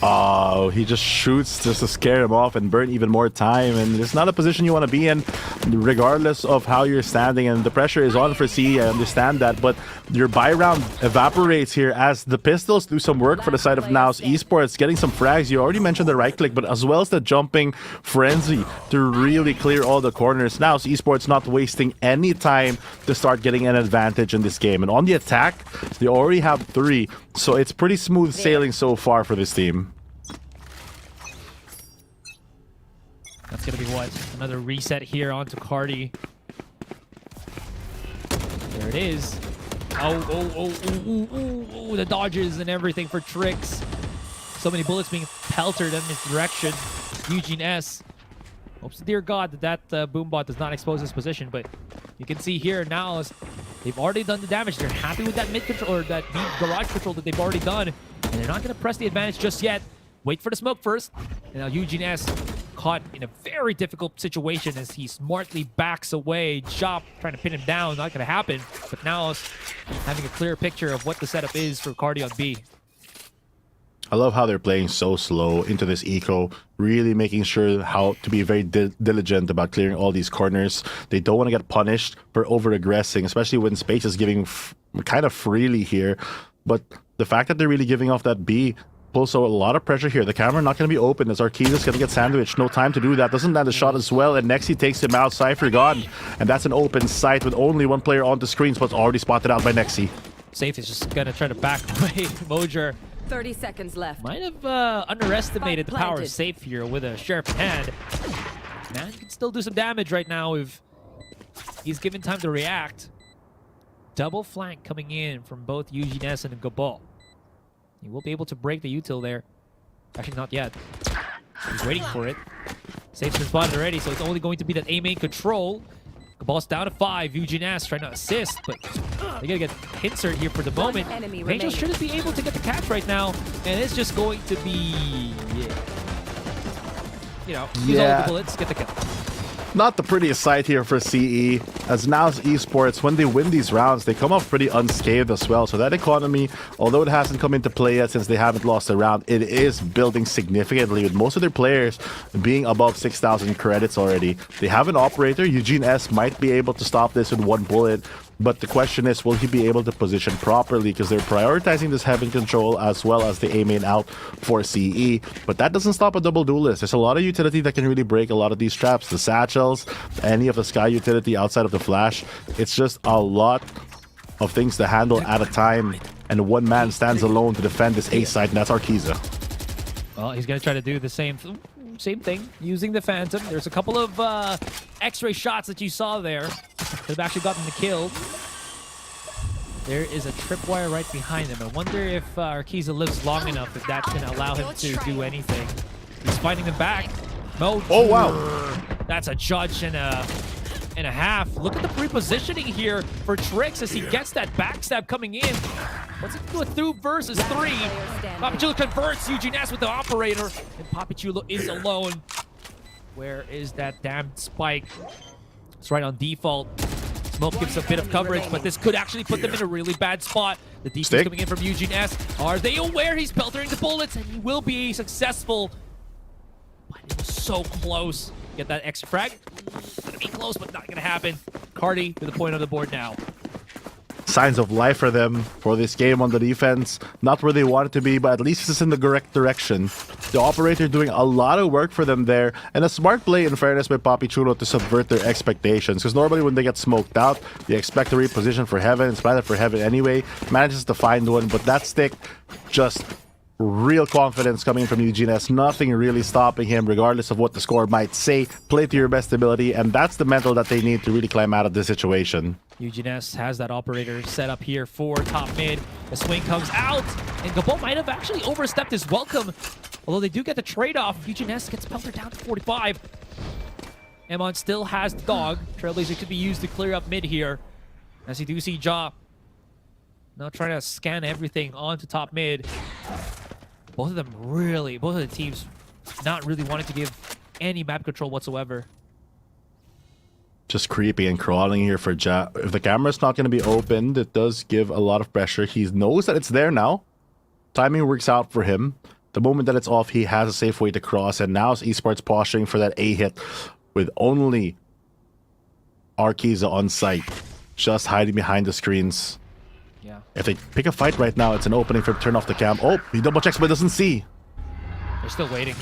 Oh, he just shoots just to scare him off and burn even more time. And it's not a position you want to be in, regardless of how you're standing. And the pressure is on for CE, I understand that. But your buy round evaporates here as the pistols do some work for the side of NAOS Esports, getting some frags. You already mentioned the right click, but as well as the jumping frenzy to really clear all the corners. NAOS Esports not wasting any time to start getting an advantage in this game. And on the attack, they already have 3. So it's pretty smooth sailing so far for this team. That's going to be what? Another reset here onto Carti. There it is. Oh, the dodges and everything for Tricks. So many bullets being pelted in this direction. Eugene S. Hopes to dear God that boombot does not expose his position, but you can see here now they've already done the damage. They're happy with that mid control or that deep garage control that they've already done, and they're not going to press the advantage just yet. Wait for the smoke first. And now Eugene S caught in a very difficult situation as he smartly backs away. Chop trying to pin him down, not going to happen. But now having a clear picture of what the setup is for Carti on B. I love how they're playing so slow into this eco, really making sure how to be very diligent about clearing all these corners. They don't want to get punished for over-aggressing, especially when space is giving kind of freely here. But the fact that they're really giving off that B pulls a lot of pressure here. The camera not going to be open as Arquiza's going to get sandwiched. No time to do that. Doesn't land a shot as well, and next he takes him out. Cypher gone, and that's an open sight with only one player on the screens, but already spotted out by Nexi. Safe is just going to try to back away. Mojer 30 seconds left. might have underestimated the power of Safe here with a sharp hand. Man can still do some damage right now if he's given time to react. Double flank coming in from both Eugene S and Gabal. He will be able to break the util there. Actually, not yet. He's waiting for it. Safe's been spotted already, so it's only going to be that A main control. Gabal's down to 5. Eugene S trying to assist, but they're going to get insert here for the moment. Angel shouldn't be able to get the catch right now, and it's just going to be, use all the bullets, get the kill. Not the prettiest sight here for CE, as NAOS Esports, when they win these rounds, they come off pretty unscathed as well. So that economy, although it hasn't come into play yet since they haven't lost a round, it is building significantly with most of their players being above 6,000 credits already. They have an operator. Eugene S might be able to stop this with 1 bullet. But the question is, will he be able to position properly? Because they're prioritizing this heaven control as well as the A main out for CE. But that doesn't stop a double duelist. There's a lot of utility that can really break a lot of these traps. The satchels, any of the sky utility outside of the flash. It's just a lot of things to handle at a time. And one man stands alone to defend this A site, and that's Arquiza. Well, he's going to try to do the same thing using the Phantom. There's a couple of X-ray shots that you saw there that have actually gotten the kill. There is a tripwire right behind him. I wonder if Arquiza lives long enough if that's going to allow him to do anything. He's fighting them back. Oh, wow. That's a judge and a half. Look at the repositioning here for Trix as he gets that backstab coming in. What's it do? A 2 versus 3. Papichulo converts Eugene S with the operator, and Papichulo is alone. Where is that damn spike? It's right on default. Smoke gives a bit of coverage, but this could actually put them in a really bad spot. The defense coming in from Eugene S. Are they aware he's peltering the bullets? And he will be successful. But it was so close. Get that extra frag. Gonna be close, but not gonna happen. Carti to the point on the board now. Signs of life for them for this game on the defense. Not where they want it to be, but at least it's in the correct direction. The operator doing a lot of work for them there, and a smart play, in fairness, by Papichulo to subvert their expectations. Because normally when they get smoked out, they expect to reposition for Heaven. It's planted for Heaven anyway. Manages to find one, but that stick just real confidence coming from Eugene S. Nothing really stopping him, regardless of what the score might say. Play to your best ability, and that's the mental that they need to really climb out of this situation. Eugene S has that operator set up here for top mid. The swing comes out, and Gabal might have actually overstepped his welcome. Although they do get the trade-off. Eugene S gets pelted down to 45. Emon still has the dog. Trailblazer could be used to clear up mid here. As you do see Ja now trying to scan everything onto top mid. both of the teams not really wanting to give any map control whatsoever. Just creepy and crawling here for Ja. If the camera's not going to be opened, it does give a lot of pressure. He knows that it's there now. Timing works out for him. The moment that it's off, he has a safe way to cross. And now Esports posturing for that A hit with only Arkiza on site, just hiding behind the screens. Yeah. If they pick a fight right now, it's an opening for turn off the cam. Oh, he double checks but doesn't see. They're still waiting.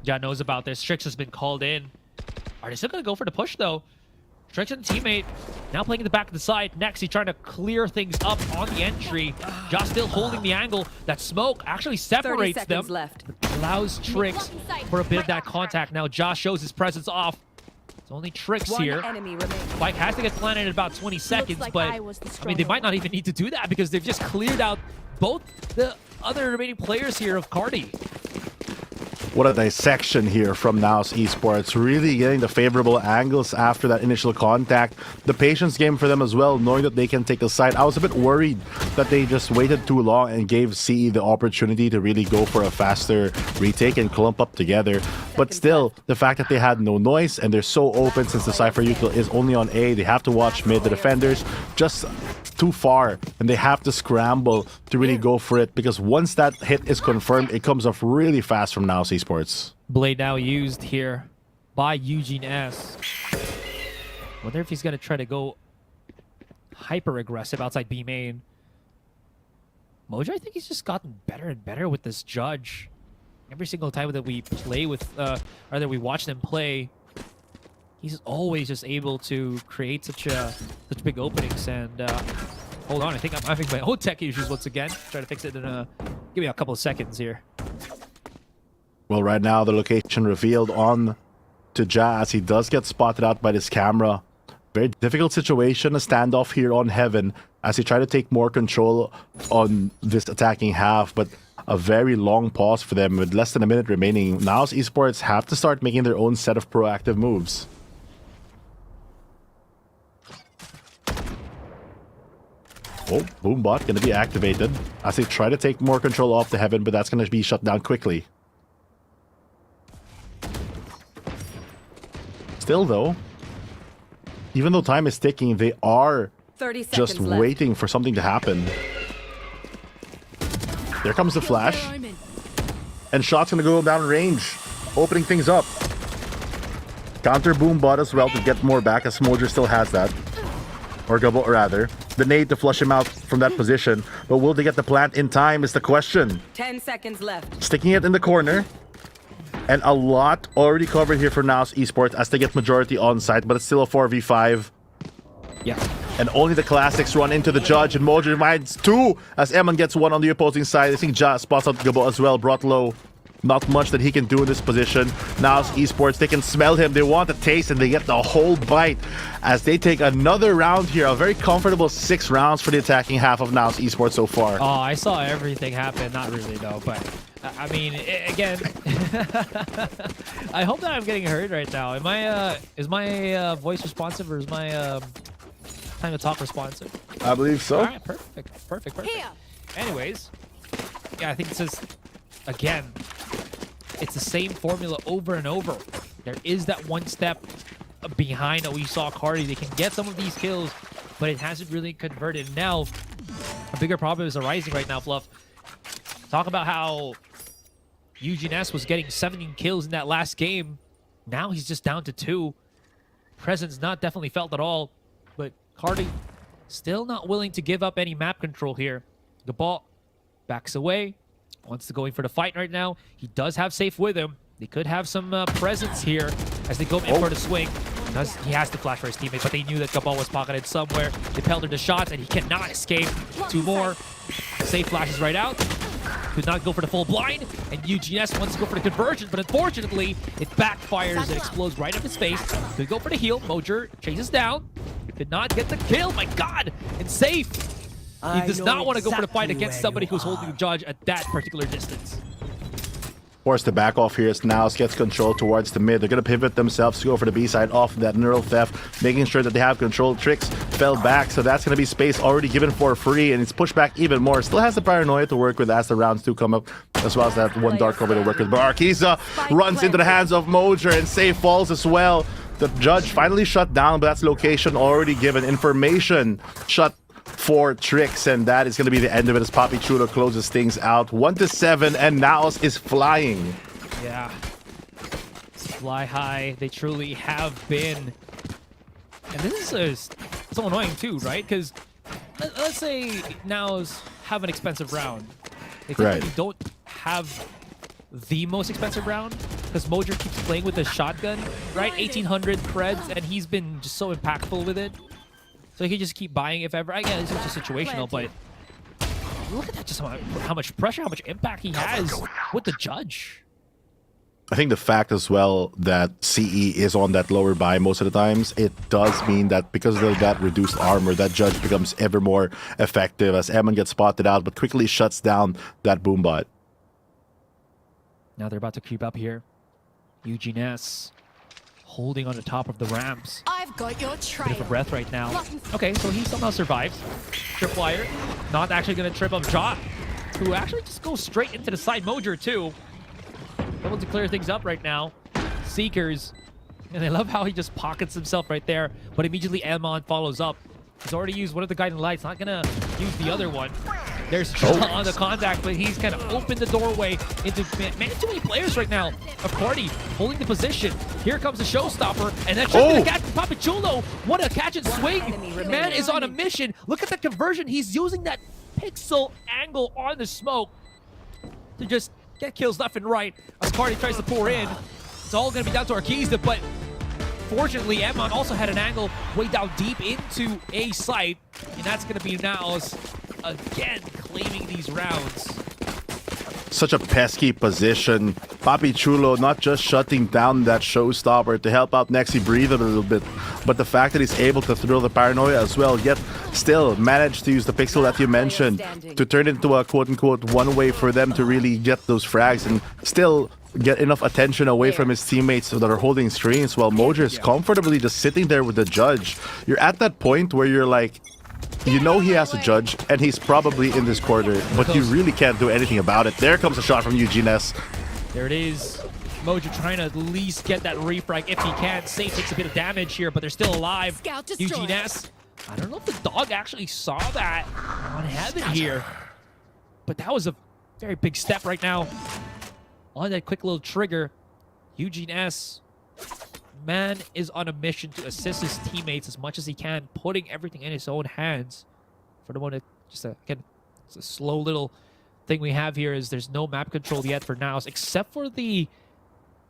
Ja knows about this. Strix has been called in. Are they still going to go for the push, though? Strix and teammate now playing in the back of the side. Next, he's trying to clear things up on the entry. Ja still holding the angle. That smoke actually separates them. Left. Allows Trix for a bit of that contact. Now Ja shows his presence off. It's only Trix here. Spike has to get planted in about 20 seconds, but I mean, they might not even need to do that because they've just cleared out both the other remaining players here of Carti. What a dissection here from NAOS Esports. Really getting the favorable angles after that initial contact. The patience game for them as well, knowing that they can take the side. I was a bit worried that they just waited too long and gave CE the opportunity to really go for a faster retake and clump up together. But still, the fact that they had no noise and they're so open since the Cypher util is only on A, they have to watch mid. The defenders just too far and they have to scramble to really go for it because once that hit is confirmed, it comes off really fast from NAOS Esports. Blade now used here by Eugene S. Wonder if he's going to try to go hyper aggressive outside B main. Mojo, I think he's just gotten better and better with this judge. Every single time that we play with, or that we watch them play, he's always just able to create such big openings. And hold on, I think I'm having my own tech issues once again. Try to fix it in give me a couple of seconds here. Well, right now the location revealed on to Ja as he does get spotted out by this camera. Very difficult situation, a standoff here on Heaven as he tried to take more control on this attacking half, but a very long pause for them with less than a minute remaining. Now Esports have to start making their own set of proactive moves. Oh, Boombot gonna be activated as they try to take more control off the Heaven, but that's gonna be shut down quickly. Still though, even though time is ticking, they are just waiting for something to happen. There comes the flash. And shot's gonna go down range, opening things up. Counter Boombot as well to get more back as Smolder still has that. Or Gabo rather. The nade to flush him out from that position. But will they get the plant in time is the question. 10 seconds left. Sticking it in the corner. And a lot already covered here for NAOS Esports as they get majority on site, but it's still a 4v5. Yeah. And only the classics run into the judge, and Mojo reminds two as Eman gets one on the opposing side. I think Ja spots out Gabo as well, brought low. Not much that he can do in this position. NAOS Esports, they can smell him, they want a taste, and they get the whole bite as they take another round here. A very comfortable 6 rounds for the attacking half of NAOS Esports so far. Oh, I saw everything happen. Not really though, but I mean, again, I hope that I'm getting heard right now. Am I, is my voice responsive or is my time to talk responsive? I believe so. All right, perfect. Anyways, yeah, I think this is, again, it's the same formula over and over. There is that one step behind that we saw Carti. They can get some of these kills, but it hasn't really converted. Now, a bigger problem is arising right now, Fluff. Talk about how Eugene S was getting 17 kills in that last game. Now he's just down to 2. Presence not definitely felt at all, but Carti still not willing to give up any map control here. The ball backs away, wants to go in for the fight right now. He does have safe with him. They could have some presence here as they go in for the swing. He has to flash for his teammate, but they knew that Gabal was pocketed somewhere. They pelted the shots, and he cannot escape. 2 more. Safe flashes right out. Could not go for the full blind, and UGS wants to go for the conversion, but unfortunately, it backfires and explodes right in his face. Could go for the heal. Mojer chases down. Could not get the kill. My God! And safe. He does not want to go for the fight against somebody who's holding the judge at that particular distance. Forced to back off here as NAOS gets control towards the mid. They're going to pivot themselves to go for the B side off that neural theft, making sure that they have control. Tricks fell back, so that's going to be space already given for free, and it's pushed back even more. Still has the paranoia to work with as the rounds do come up, as well as that one dark cover to work with. But Arkiza runs into the hands of Mojer, and save falls as well. The judge finally shut down, but that's location already given. Information shut for Tricks, and that is going to be the end of it as Papi Chulo closes things out. 1-7, and NAOS is flying. Yeah. Fly high. They truly have been. And this is so annoying too, right? Because let's say NAOS have an expensive round. They typically don't have the most expensive round because Mojer keeps playing with the shotgun, right? 1800 creds, and he's been just so impactful with it. So he can just keep buying if ever. Again, it's just situational, but look at that, just how much pressure, how much impact he has with the judge. I think the fact as well that CE is on that lower buy most of the times, it does mean that because of that reduced armor, that judge becomes ever more effective as Eman gets spotted out, but quickly shuts down that boombot. Now they're about to creep up here. Eugene S holding on the top of the ramps. I've got your trail. Bit of a breath right now. Okay, so he somehow survives. Tripwire, not actually going to trip up Ja, who actually just goes straight into the side Mojer too. Able to clear things up right now. Seekers, and I love how he just pockets himself right there, but immediately Elmon follows up. He's already used one of the guiding lights, not gonna use the other one. There's Ja on the contact, but he's kind of opened the doorway into, man, too many players right now. Of Carti holding the position. Here comes the showstopper, and that's just gonna catch Papi Chulo. What a catch and swing. Man is on a mission. Look at the conversion. He's using that pixel angle on the smoke to just get kills left and right as Carti tries to pour in. It's all going to be down to Arkiza, but fortunately, Emon also had an angle way down deep into a site, and that's going to be NAOS again claiming these rounds. Such a pesky position. Papi Chulo not just shutting down that showstopper to help out Nexi breathe a little bit, but the fact that he's able to throw the paranoia as well, yet still managed to use the pixel that you mentioned to turn it into a quote-unquote one way for them to really get those frags and still get enough attention away from his teammates that are holding screens while Mojer is comfortably just sitting there with the judge. You're at that point where you're like, you know he has a judge, and he's probably in this quarter, but you really can't do anything about it. There comes a shot from Eugene S. There it is. Mojer trying to at least get that refrag if he can. Safe takes a bit of damage here, but they're still alive. Eugene S. I don't know if the dog actually saw that on Heaven here, but that was a very big step right now. On that quick little trigger, Eugene S. Man is on a mission to assist his teammates as much as he can, putting everything in his own hands. For the one that just again, it's a slow little thing we have here is there's no map control yet for NAOS, except for the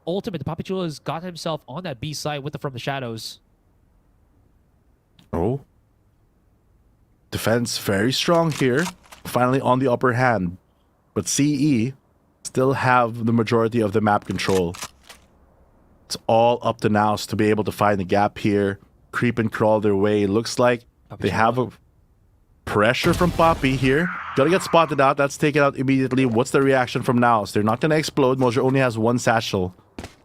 ultimate. The Papi Chulo has got himself on that B side with the From the Shadows. Oh. Defense very strong here. Finally on the upper hand. But CE still have the majority of the map control. It's all up to NAOS to be able to find the gap here, creep and crawl their way. Looks like they have a pressure from Papi here. Gonna get spotted out. That's taken out immediately. What's the reaction from NAOS? They're not gonna explode. Mojer only has one satchel.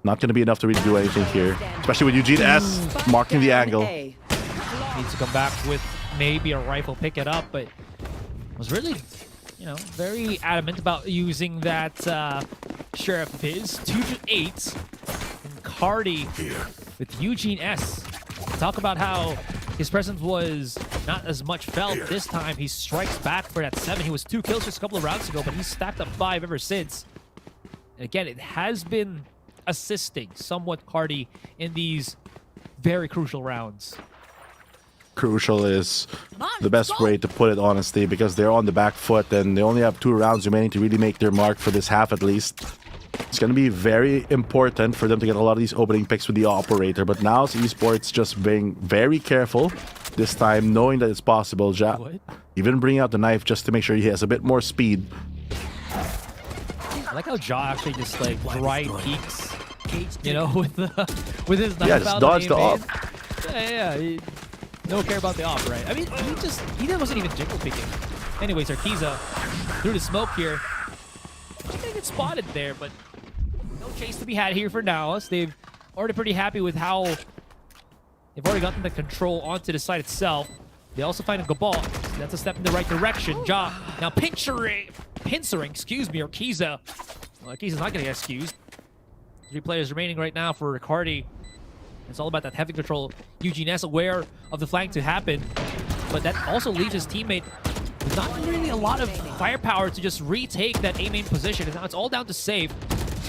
Not gonna be enough to really do anything here, especially with Eugene S marking the angle. Needs to come back with maybe a rifle, pick it up, but was really, you know, very adamant about using that Sheriff of his. 2-8. Carti with Eugene S. Talk about how his presence was not as much felt this time. He strikes back for that 7. He was 2 kills just a couple of rounds ago, but he's stacked up 5 ever since. And again, it has been assisting somewhat Carti in these very crucial rounds. Crucial is the best way to put it, honestly, because they're on the back foot and they only have 2 rounds remaining to really make their mark for this half at least. It's going to be very important for them to get a lot of these opening picks with the operator, but now Esports just being very careful this time, knowing that it's possible. Even bringing out the knife just to make sure he has a bit more speed. I like how Ja actually just like right peeks, you know, with his knife. Yeah, just dodge the op. Yeah, he don't care about the op, right? I mean, he wasn't even jiggle peeking. Anyways, Arkiza through the smoke here. He's gonna get spotted there, but No chase to be had here for NAOS. They've already pretty happy with how they've already gotten the control onto the site itself. They also find a Gabal. That's a step in the right direction. Ja now pincering, excuse me, or Kiza. Well, Kiza's not going to get excused. 3 players remaining right now for Carti. It's all about that heavy control. Eugene S aware of the flank to happen, but that also leaves his teammate with not really a lot of firepower to just retake that A main position. And now it's all down to Safe.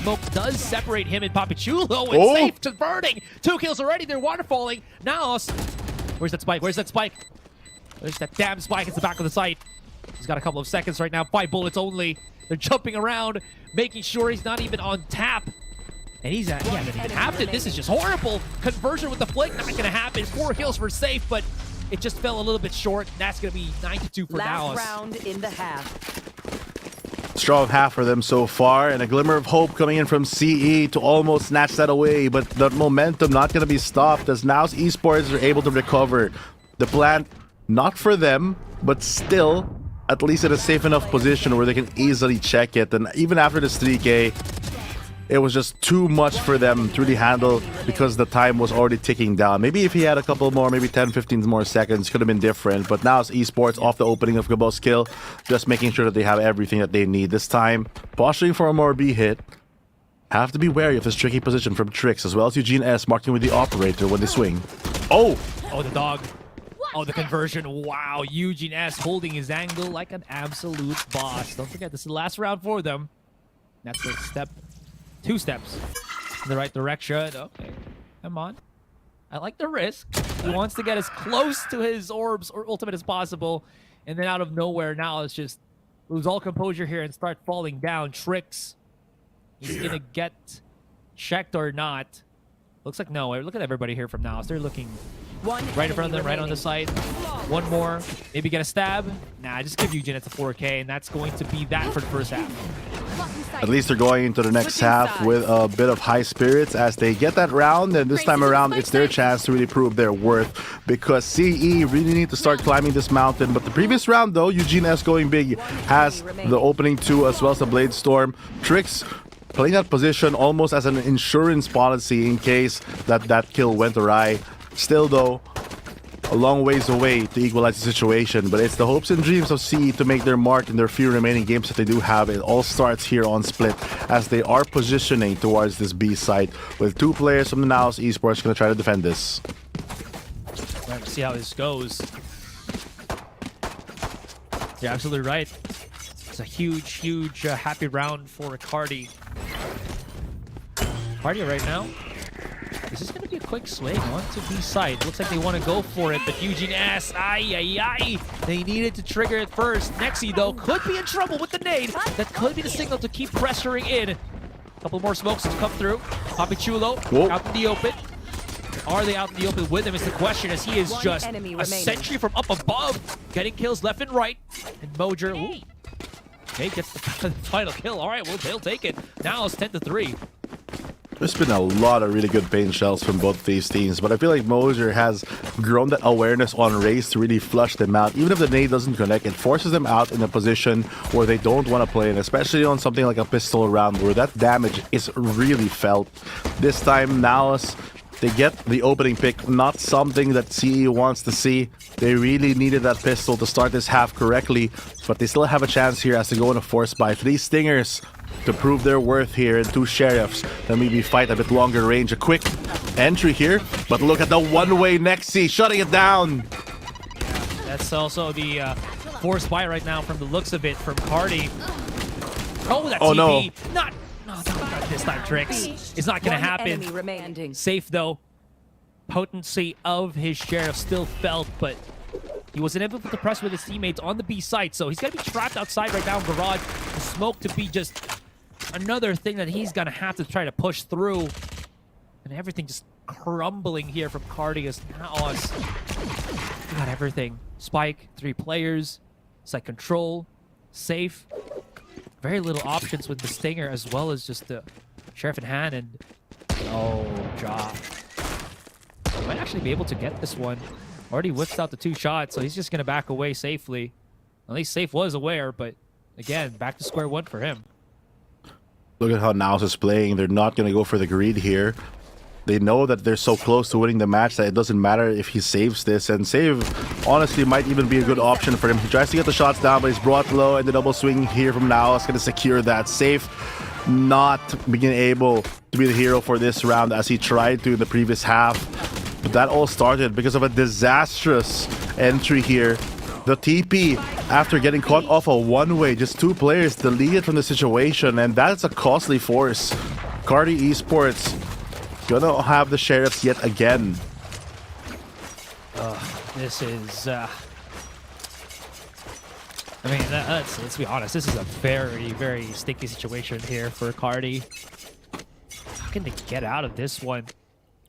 Smoke does separate him and Papichulo, and Safe converting. 2 kills already. They're waterfalling. Now, where's that spike? Where's that spike? There's that damn spike. It's the back of the site. He's got a couple of seconds right now. 5 bullets only. They're jumping around, making sure he's not even on tap. And he hasn't even halved it. This is just horrible. Conversion with the flick, not going to happen. 4 kills for Safe, but it just fell a little bit short. That's going to be 9-2 for NAOS. Last round in the half. Strong half for them so far, and a glimmer of hope coming in from CE to almost snatch that away, but the momentum not going to be stopped as NAOS Esports are able to recover. The plant, not for them, but still at least in a safe enough position where they can easily check it. And even after this 3K, it was just too much for them to really handle because the time was already ticking down. Maybe if he had a couple more, maybe 10-15 more seconds, could have been different. But now it's Esports off the opening of Gabal's kill, just making sure that they have everything that they need. This time, posturing for a more B hit. Have to be wary of this tricky position from Trix, as well as Eugene S marking with the operator when they swing. Oh! Oh, the dog. Oh, the conversion. Wow, Eugene S holding his angle like an absolute boss. Don't forget, this is the last round for them. That's a step. 2 steps in the right direction. Okay, come on. I like the risk. He wants to get as close to his orbs or ultimate as possible. And then out of nowhere, now it's just lose all composure here and start falling down. Trix. He's going to get checked or not. Looks like no. Look at everybody here from NAOS. They're looking right in front of them, right on the side. One more. Maybe get a stab. Nah, just give Eugene it to 4K, and that's going to be that for the first half. At least they're going into the next half with a bit of high spirits as they get that round, and this time around it's their chance to really prove their worth because CE really need to start climbing this mountain. But the previous round though, Eugene S going big has the opening 2 as well as the Blade Storm. Trix playing that position almost as an insurance policy in case that kill went awry. Still though, a long ways away to equalize the situation, but it's the hopes and dreams of CE to make their mark in their few remaining games that they do have. It all starts here on Split as they are positioning towards this B site with 2 players from the NAOS Esports going to try to defend this. We'll have to see how this goes. You're absolutely right. It's a huge happy round for Carti. Carti right now. This is going to be a quick swing onto B side. Looks like they want to go for it, but Eugene S. They needed to trigger it first. Nexi, though, could be in trouble with the nade. That could be the signal to keep pressuring in. A couple more smokes to come through. Papichulo out in the open. Are they out in the open with him is the question, as he is just a sentry from up above. Getting kills left and right. And Mojer, okay, gets the final kill. All right, well, they'll take it. Now it's 10-3. There's been a lot of really good paint shells from both of these teams, but I feel like Moser has grown that awareness on Raze to really flush them out. Even if the nade doesn't connect, it forces them out in a position where they don't want to play in, especially on something like a pistol round where that damage is really felt. This time, NAOS, they get the opening pick, not something that CE wants to see. They really needed that pistol to start this half correctly, but they still have a chance here as they go in a force buy. 3 stingers to prove their worth here, and 2 sheriffs that maybe fight a bit longer range. A quick entry here, but look at the one-way Nexi shutting it down. That's also the force buy right now from the looks of it from Carti. Oh, that TP. No. Not this time, Trix. It's not going to happen. Safe, though. Potency of his sheriff still felt, but he wasn't able to press with his teammates on the B site, so he's going to be trapped outside right now in Garage. The smoke to be just another thing that he's going to have to try to push through. And everything just crumbling here from Carti as NAOS. They got everything. Spike, 3 players, site control, safe. Very little options with the Stinger as well as just the Sheriff in hand. And oh, Ja. He might actually be able to get this one. Already whiffed out the 2 shots, so he's just going to back away safely. At least Safe was aware, but again, back to square one for him. Look at how NAOS is playing. They're not going to go for the greed here. They know that they're so close to winning the match that it doesn't matter if he saves this. And save, honestly, might even be a good option for him. He tries to get the shots down, but he's brought low. And the double swing here from NAOS going to secure that. Safe not being able to be the hero for this round as he tried to in the previous half. But that all started because of a disastrous entry here. The TP, after getting caught off a one-way, just 2 players deleted from the situation, and that's a costly force. Carti Esports gonna have the sheriffs yet again. This is... I mean, let's be honest, this is a very, very sticky situation here for Carti. How can they get out of this one?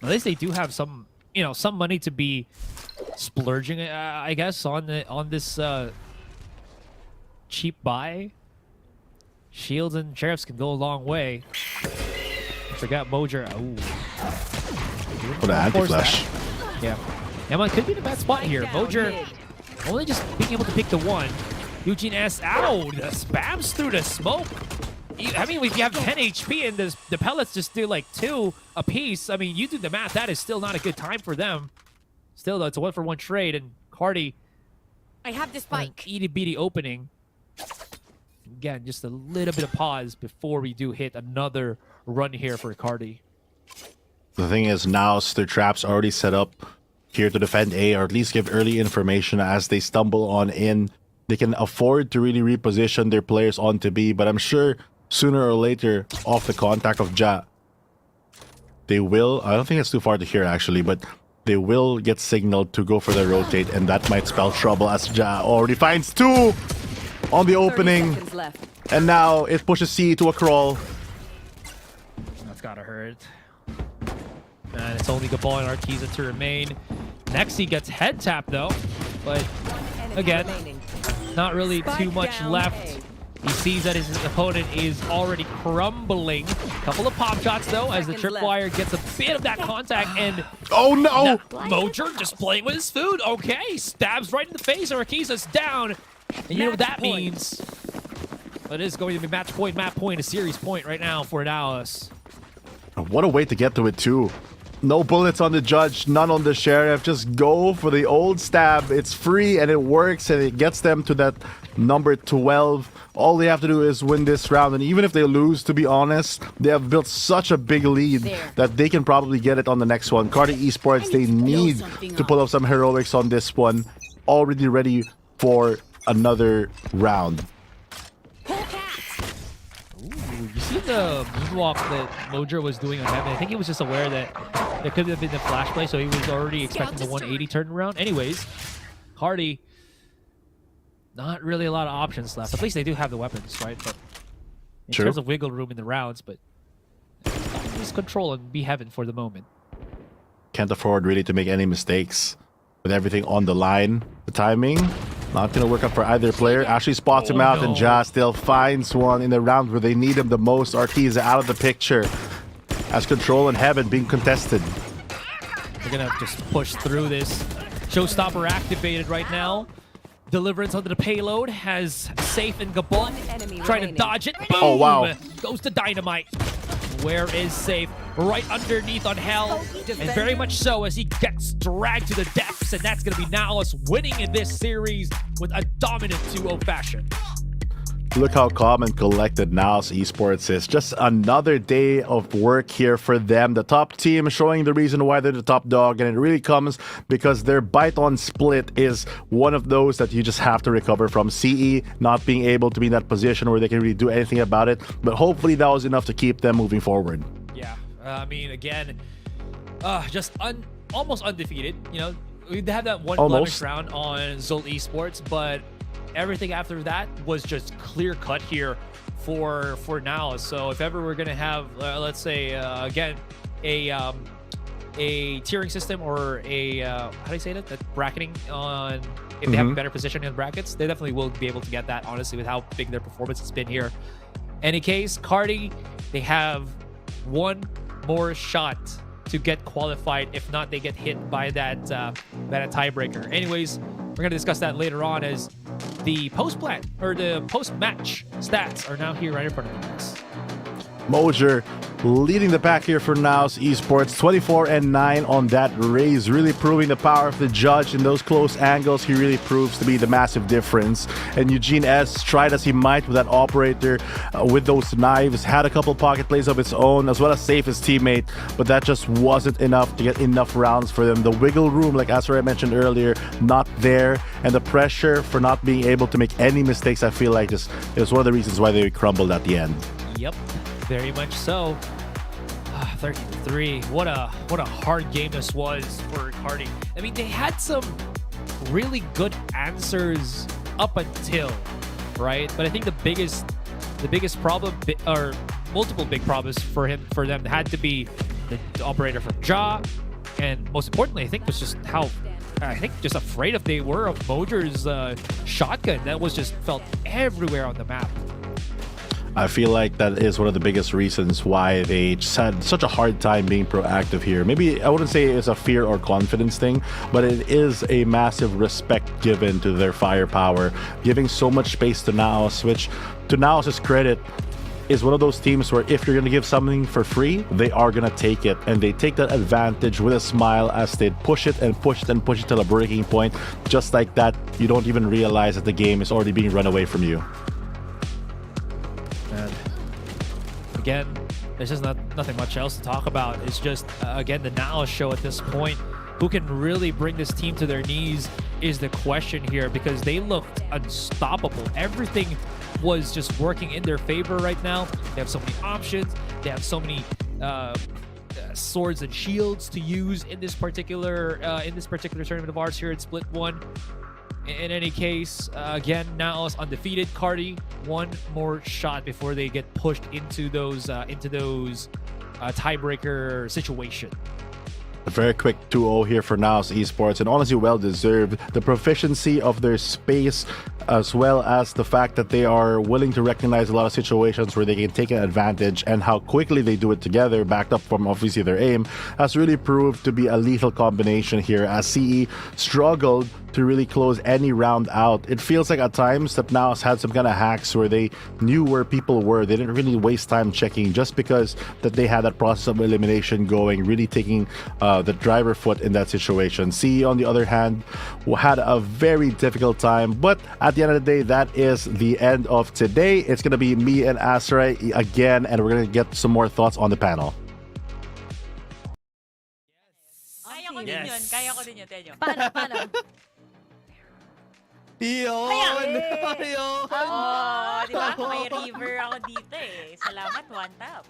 At least they do have some, you know, some money to be splurging, I guess, on this cheap buy. Shields and sheriffs can go a long way. Forgot Mojer. Ooh. For the anti-flash. Yeah. Emma could be in a bad spot here. Mojer only just being able to pick the one. Eugene S. Ow! The spams through the smoke. I mean, if you have 10 HP and the pellets just do like 2 a piece, I mean, you do the math. That is still not a good time for them. Still, though, it's a 1-for-1 trade, and Carti, I have this bike. Itty-bitty opening. Again, just a little bit of pause before we do hit another run here for Carti. The thing is, now their traps already set up here to defend A, or at least give early information as they stumble on in. They can afford to really reposition their players onto B, but I'm sure sooner or later, off the contact of Ja, they will, I don't think it's too far to hear actually, but they will get signaled to go for the rotate, and that might spell trouble as Ja already finds 2 on the opening. And now it pushes C to a crawl. That's gotta hurt. And it's only Gabal and Arkiza to remain. Nexi gets head tap though, but again, not really too much left. He sees that his opponent is already crumbling. Couple of pop shots though, as the tripwire gets a bit of that contact, and oh no! Mojer just playing with his food. Okay, stabs right in the face. Arkiza's down, and you know what that means. It is going to be match point, a series point right now for NAOS. What a way to get to it too. No bullets on the judge, none on the sheriff. Just go for the old stab. It's free and it works, and it gets them to that number 12. All they have to do is win this round, and even if they lose, to be honest, they have built such a big lead that they can probably get it on the next one. Carti Esports, they need to pull up some heroics on this one. Already ready for another round. You see the moonwalk that Mojer was doing on Heaven? I think he was just aware that there could have been the flash play, so he was already expecting the 180 turnaround. Anyways, Carti, not really a lot of options left. At least they do have the weapons, right? But in terms of wiggle room in the rounds, but just control and be Heaven for the moment. Can't afford really to make any mistakes with everything on the line. The timing, not going to work out for either player. Ashley spots him out, and Ja still finds one in the round where they need him the most. Arkiza out of the picture as Control and Heaven being contested. They're going to just push through this. Showstopper activated right now. Deliverance under the payload has Safe and Gabon trying to dodge it. Boom! Oh, wow. Goes to Dynamite. Where is Safe? Right underneath on Hell. And very much so as he gets dragged to the depths. And that's going to be NAOS winning in this series with a dominant 2-0 fashion. Look how calm and collected NAOS Esports is. Just another day of work here for them. The top team showing the reason why they're the top dog, and it really comes because their bite on split is one of those that you just have to recover from. CE not being able to be in that position where they can really do anything about it, but hopefully that was enough to keep them moving forward. Yeah, I mean, again, just almost undefeated. You know, we had that one blemish round on Zol Esports, but everything after that was just clear cut here for now. So if ever we're gonna have, let's say, again, a tiering system or a how do you say that? That bracketing on if they have a better position in the brackets, they definitely will be able to get that. Honestly, with how big their performance has been here. Any case, Carti, they have one more shot to get qualified. If not, they get hit by that tiebreaker. Anyways, we're going to discuss that later on as the post-match stats are now here right in front of you guys. Mojer leading the pack here for NAOS Esports, 24-9 on that raise, really proving the power of the judge in those close angles. He really proves to be the massive difference. And Eugene S, tried as he might with that operator, with those knives, had a couple pocket plays of its own, as well as save his teammate, but that just wasn't enough to get enough rounds for them. The wiggle room, like Azure mentioned earlier, not there, and the pressure for not being able to make any mistakes, I feel like just it was one of the reasons why they crumbled at the end. Yep, very much so. 13-3. What a hard game this was for Carti. I mean, they had some really good answers up until, right? But I think the biggest problem, or multiple big problems for them had to be the operator from Ja, and most importantly, I think was just how just afraid they were of Mojer's shotgun that was just felt everywhere on the map. I feel like that is one of the biggest reasons why they just had such a hard time being proactive here. Maybe I wouldn't say it's a fear or confidence thing, but it is a massive respect given to their firepower, giving so much space to NAOS, which to NAOS's credit is one of those teams where if you're going to give something for free, they are going to take it, and they take that advantage with a smile as they push it and push it and push it till a breaking point. Just like that, you don't even realize that the game is already being run away from you. And again, there's just nothing much else to talk about. It's just, again, the NAOS show at this point. Who can really bring this team to their knees is the question here, because they looked unstoppable. Everything was just working in their favor right now. They have so many options. They have so many swords and shields to use in this particular tournament of ours here at Split 1. In any case, again, NAOS undefeated. Carti, one more shot before they get pushed into those tiebreaker situation. A very quick 2-0 here for NAOS Esports, and honestly well deserved. The proficiency of their space, as well as the fact that they are willing to recognize a lot of situations where they can take an advantage, and how quickly they do it together, backed up from obviously their aim, has really proved to be a lethal combination here, as CE struggled to really close any round out. It feels like at times that NAOS had some kind of hacks where they knew where people were. They didn't really waste time checking, just because that they had that process of elimination going, really taking the driver foot in that situation. CE, on the other hand, had a very difficult time, but at the end of the day, that is the end of today. It's going to be me and Asray again, and we're going to get some more thoughts on the panel. Kaya ko din yun. Kaya ko din yun, Tenyo. Paano? Yun! Oh, di ba? May river ako dito eh. Salamat, one tap.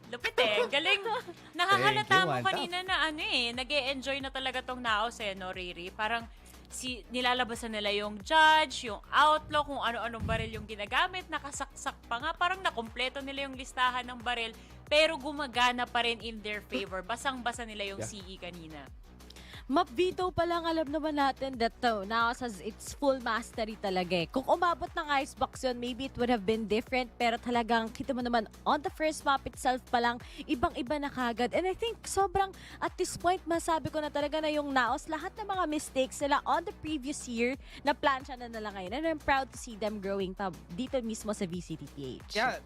Lupit eh. Galing. Nakahalata mo kanina na nag-e-enjoy na talaga tong NAOS no, Riri? Parang nilalabasan nila yung judge, yung outlaw, kung ano-anong baril yung ginagamit, nakasaksak pa nga. Parang nakompleto nila yung listahan ng baril, pero gumagana pa rin in their favor. Basang-basa nila yung CE kanina. Map veto pa lang, alam naman natin that NAOS has its full mastery talaga eh. Kung umabot ng icebox yun, maybe it would have been different, pero talagang kita mo naman on the first map itself pa lang, ibang-iba na kagad. And I think sobrang at this point, masabi ko na talaga na yung NAOS, lahat ng mga mistakes nila on the previous year, na plansya na nila ngayon. And I'm proud to see them growing pa dito mismo sa VCTPH. Yeah.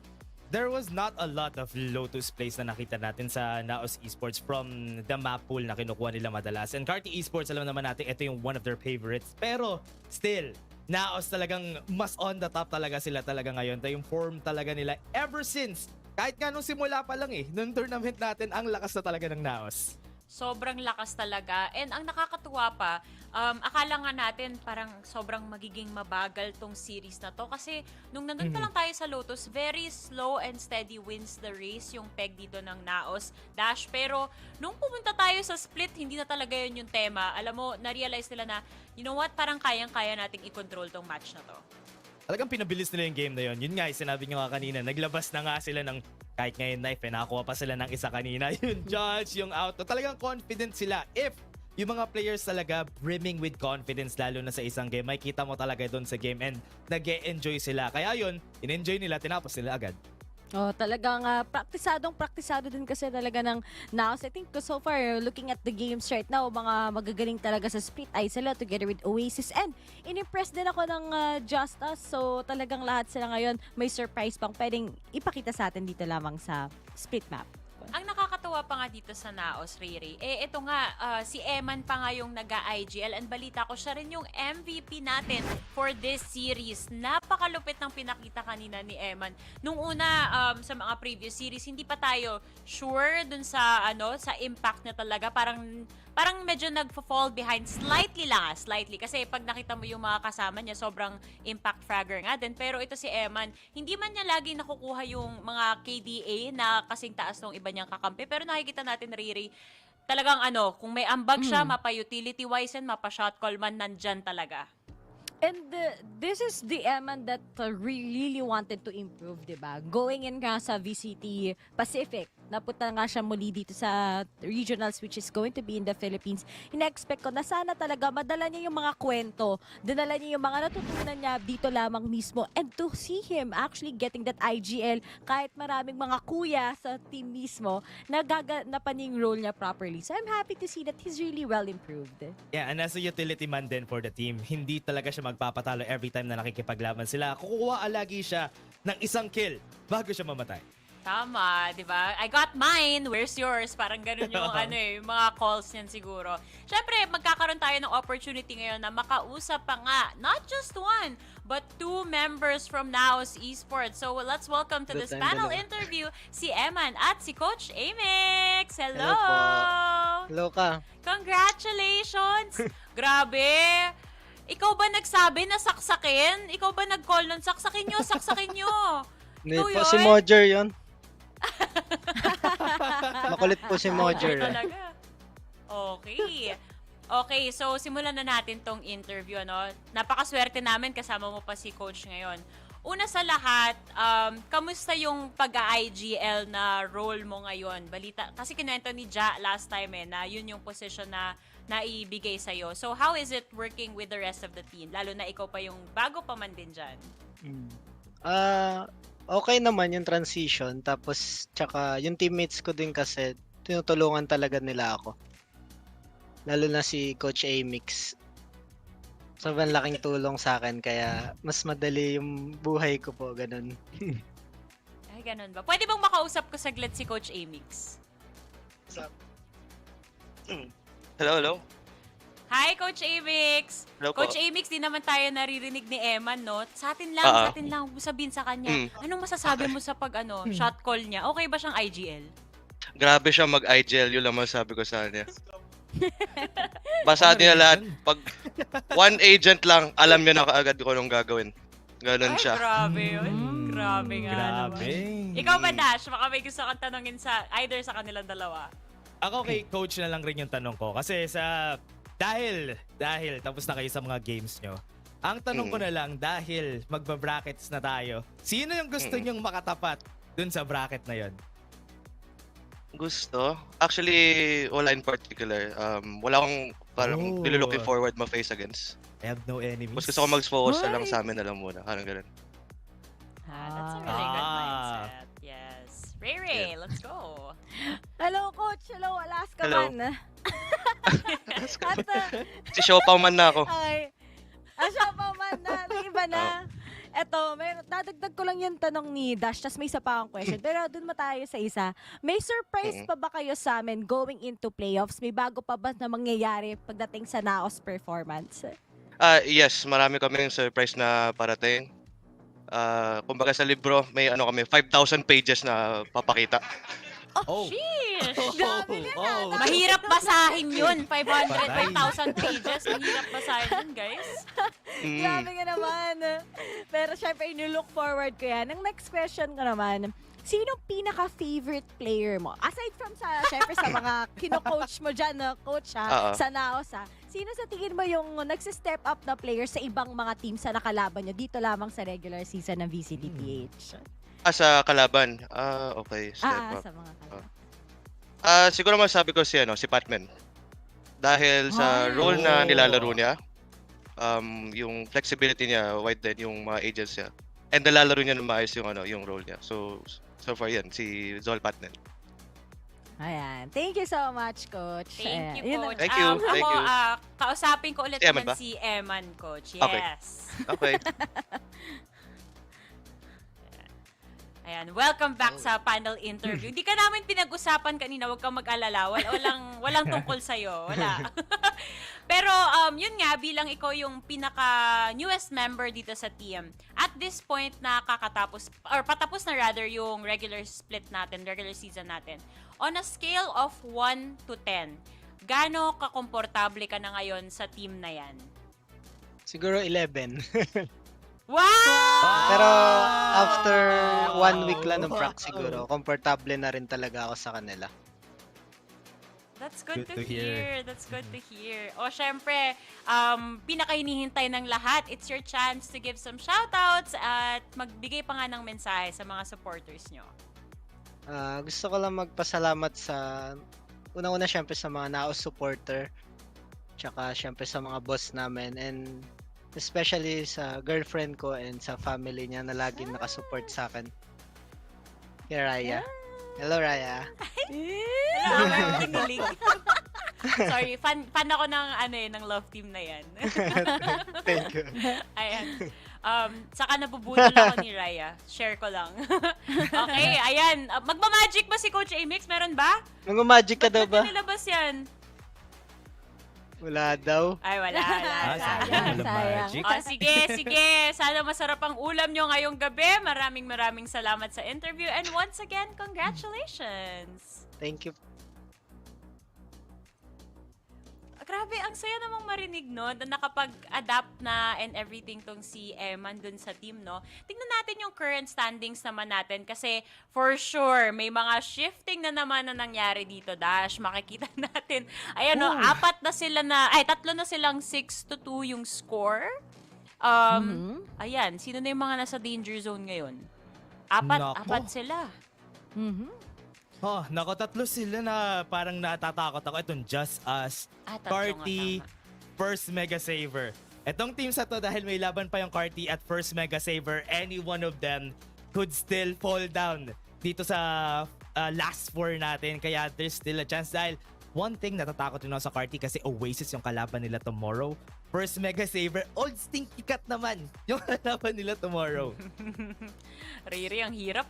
There was not a lot of Lotus plays na nakita natin sa NAOS Esports from the map pool na kinukuha nila madalas. And Carti Esports, alam naman natin, ito yung one of their favorites. Pero still, NAOS talagang mas on the top talaga sila talaga ngayon. Ito yung form talaga nila ever since. Kahit nga nung simula pa lang nung tournament natin, ang lakas na talaga ng NAOS. Sobrang lakas talaga. And ang nakakatuwa pa, akala nga natin parang sobrang magiging mabagal tong series na to. Kasi nung nandun pa lang tayo sa Lotus, very slow and steady wins the race yung peg dito ng NAOS Dash. Pero nung pumunta tayo sa split, hindi na talaga yun yung tema. Alam mo, na-realize nila na, you know what, parang kayang-kaya nating i-control tong match na to. Talagang pinabilis nila yung game na yun. Yun nga, sinabi nyo nga kanina, naglabas na nga sila ng kahit ngayon knife, nakakuha pa sila ng isa kanina. Yung judge, yung auto. Talagang confident sila. If yung mga players talaga brimming with confidence, lalo na sa isang game, makikita mo talaga doon sa game and nag-e-enjoy sila. Kaya yun, in-enjoy nila, tinapos nila agad. Oh, talagang praktisado din kasi talaga ng NAOS. I think so far, looking at the games right now, mga magagaling talaga sa split ay sila together with Oasis. And in-impress din ako ng JustUs. So talagang lahat sila ngayon may surprise pang pwedeng ipakita sa atin dito lamang sa split map. Ang nakakatawa pa nga dito sa NAOS, Riri, ito nga, si Eman pa nga yung nag-IGL and balita ko siya rin yung MVP natin for this series. Napakalupit ng pinakita kanina ni Eman. Nung una, sa mga previous series, hindi pa tayo sure dun sa, sa impact niya talaga. Parang medyo nag-fall behind slightly lang, slightly. Kasi pag nakita mo yung mga kasama niya, sobrang impact fragger nga din. Pero ito si Eman, hindi man niya lagi nakukuha yung mga KDA na kasing taas ng iba niyang kakampi. Pero nakikita natin, Riri, talagang kung may ambag siya, mapa-utility wise and mapa-shot call man, nandyan talaga. And this is the Eman that really wanted to improve, diba? Going in nga sa VCT Pacific, napunta nga siya muli dito sa regionals which is going to be in the Philippines. Ina-expect ko na sana talaga madala niya yung mga kwento, dinala niya yung mga natutunan niya dito lamang mismo. And to see him actually getting that IGL, kahit maraming mga kuya sa team mismo, nagaganapan yung role niya properly. So I'm happy to see that he's really well improved. Yeah, and as a utility man din for the team, hindi talaga siya magpapatalo every time na nakikipaglaban sila. Kukuha lagi siya ng isang kill bago siya mamatay. Tama, di ba? I got mine, where's yours? Parang ganun yung mga calls niyan siguro. Syempre, magkakaroon tayo ng opportunity ngayon na makausap pa nga, not just one, but 2 members from NAOS Esports. So let's welcome to this panel interview si Eman at si Coach Amix. Hello! Hello ka. Congratulations! Grabe! Ikaw ba nagsabi na saksakin? Ikaw ba nag-call nun? Saksakin nyo, saksakin nyo! Hindi po, si Mojer yun. Makulit po si Mojer. Talaga. Okay. Okay, so simulan na natin tong interview, Napakaswerte namin, kasama mo pa si Coach ngayon. Una sa lahat, kamusta yung pag-IGL na role mo ngayon? Balita, kasi kinuwento ni Ja last time na yun yung position na naibigay sa'yo. So how is it working with the rest of the team? Lalo na ikaw pa yung bago pa man din dyan. Okay naman yung transition. Tapos, tsaka yung teammates ko din kasi, tinutulungan talaga nila ako. Lalo na si Coach Amix. Sobrang laking tulong sa akin, kaya mas madali yung buhay ko po, ganun. Ay, ganun ba? Pwede bang makausap ko saglit si Coach Amix? Hello. Hi, Coach Amix! Hello Coach po. Amix, di naman tayo naririnig ni Eman, no? Sa atin lang, sabihin sa kanya. Anong masasabi mo sa shot call niya? Okay ba siyang IGL? Grabe siya mag-IGL, yun lang masasabi ko sa kanya. Basta niya lahat. Pag one agent lang, alam niya na kaagad kung anong gagawin. Ganon siya. Grabe yun. Grabe nga Grabe. naman. Ikaw ba, Dash? Baka may gusto kang tanongin either sa kanilang dalawa. Ako kay Coach na lang rin yung tanong ko. Kasi dahil tapos na kayo sa mga games nyo, ang tanong ko na lang, dahil magba-brackets na tayo, sino yung gusto nyong makatapat dun sa bracket na yon? Gusto? Actually, wala in particular. Wala akong parang nilulooking forward ma-face against. I have no enemies. Mas gusto ko mag-focus na lang sa amin na lang muna. Parang ganun. That's a really good mindset. Yes. Ray, let's go. Hello, Coach. Hello, Alaska Hello. man. Si Shopaw man na ako. Ay, Shopaw man na. Iba na. Eto, dadagdag ko lang yung tanong ni Dash, tas may isa pa akong question. Pero dun mo tayo sa isa. May surprise pa ba kayo sa amin going into playoffs? May bago pa ba na mangyayari pagdating sa NAOS performance? Yes, marami kaming surprise na parating. Kumbaga sa libro, may 5,000 pages na papakita. Sheesh! Mahirap basahin yun. 500,000 pages. Mahirap basahin yun, guys. Grabe nga naman. Pero syempre, inu-look forward ko yan. Ang next question ko naman, sinong pinaka-favorite player mo? Aside from syempre sa mga kino-coach mo dyan, coach sa NAOS sino sa tingin mo yung nagsi-step up na player sa ibang mga team sa nakalaban nyo dito lamang sa regular season ng VCTPH? Sa kalaban. Okay. Step up. Sa mga kalaban. Siguro masabi ko si Patman. Dahil sa role na nilalaro niya, yung flexibility niya, wide din yung mga agents niya. And nalalaro niya na maayos yung yung role niya. So far yan si Zolpat na. Ayan. Thank you so much, Coach. Thank Ayan. you, Yun Coach. Thank you, thank Ako, you. kausapin ko ulit Si Eman naman ba? si Eman, Coach. Okay. Yes. Okay. Ayan, welcome back sa panel interview. Hindi ka namin pinag-usapan kanina, huwag kang mag-alala. Walang tungkol sa'yo. Wala. Pero yun nga, bilang ikaw yung pinaka-newest member dito sa team, at this point na patapos na rather yung regular split natin, regular season natin, on a scale of 1 to 10, gaano ka-komportable ka na ngayon sa team na yan? Siguro 11. Wow! Pero after 1 week lang ng prac siguro, komportable na rin talaga ako sa kanila. That's good to hear. That's good to hear. O, syempre, pinaka-hinihintay ng lahat. It's your chance to give some shoutouts at magbigay pa nga ng mensahe sa mga supporters nyo. Gusto ko lang magpasalamat sa unang-una syempre sa mga NAOS supporter, tsaka syempre sa mga boss namin, and especially sa girlfriend ko and sa family niya na laging nakasupport sa akin. Kay Raya. Hello, Raya. Hello, I'm kinilig. Sorry, fan ako ng love team na yan. Thank you. Ayan. Saka nabubudol ako ni Raya. Share ko lang. Okay, ayan. Magma-magic ba si Coach Amix? Meron ba? Mag-magic ka daw ba? Ba't nilabas yan? Wala daw. Ay, wala. Magic. Sige. Sana masarap ang ulam nyo ngayong gabi. Maraming salamat sa interview. And once again, congratulations. Thank you. Grabe, ang saya namang marinig, no? Na nakapag-adapt na and everything tong si Eman dun sa team, no? Tingnan natin yung current standings naman natin kasi for sure, may mga shifting na naman na nangyari dito, Dash. Makikita natin. Ayan, no? 3 na silang 6-2 yung score. Ayan, sino na yung mga nasa danger zone ngayon? 4 sila. Oh, nako, 3 sila na parang natatakot ako. Itong JustUs, Carti, First Mega Saver. Itong team sa to, dahil may laban pa yung Carti at First Mega Saver, any one of them could still fall down dito sa last 4 natin. Kaya there's still a chance dahil one thing natatakot rin ako sa Carti kasi Oasis yung kalaban nila tomorrow. First Mega Saver, old stinky cat naman yung kalaban nila tomorrow. Riri, ang hirap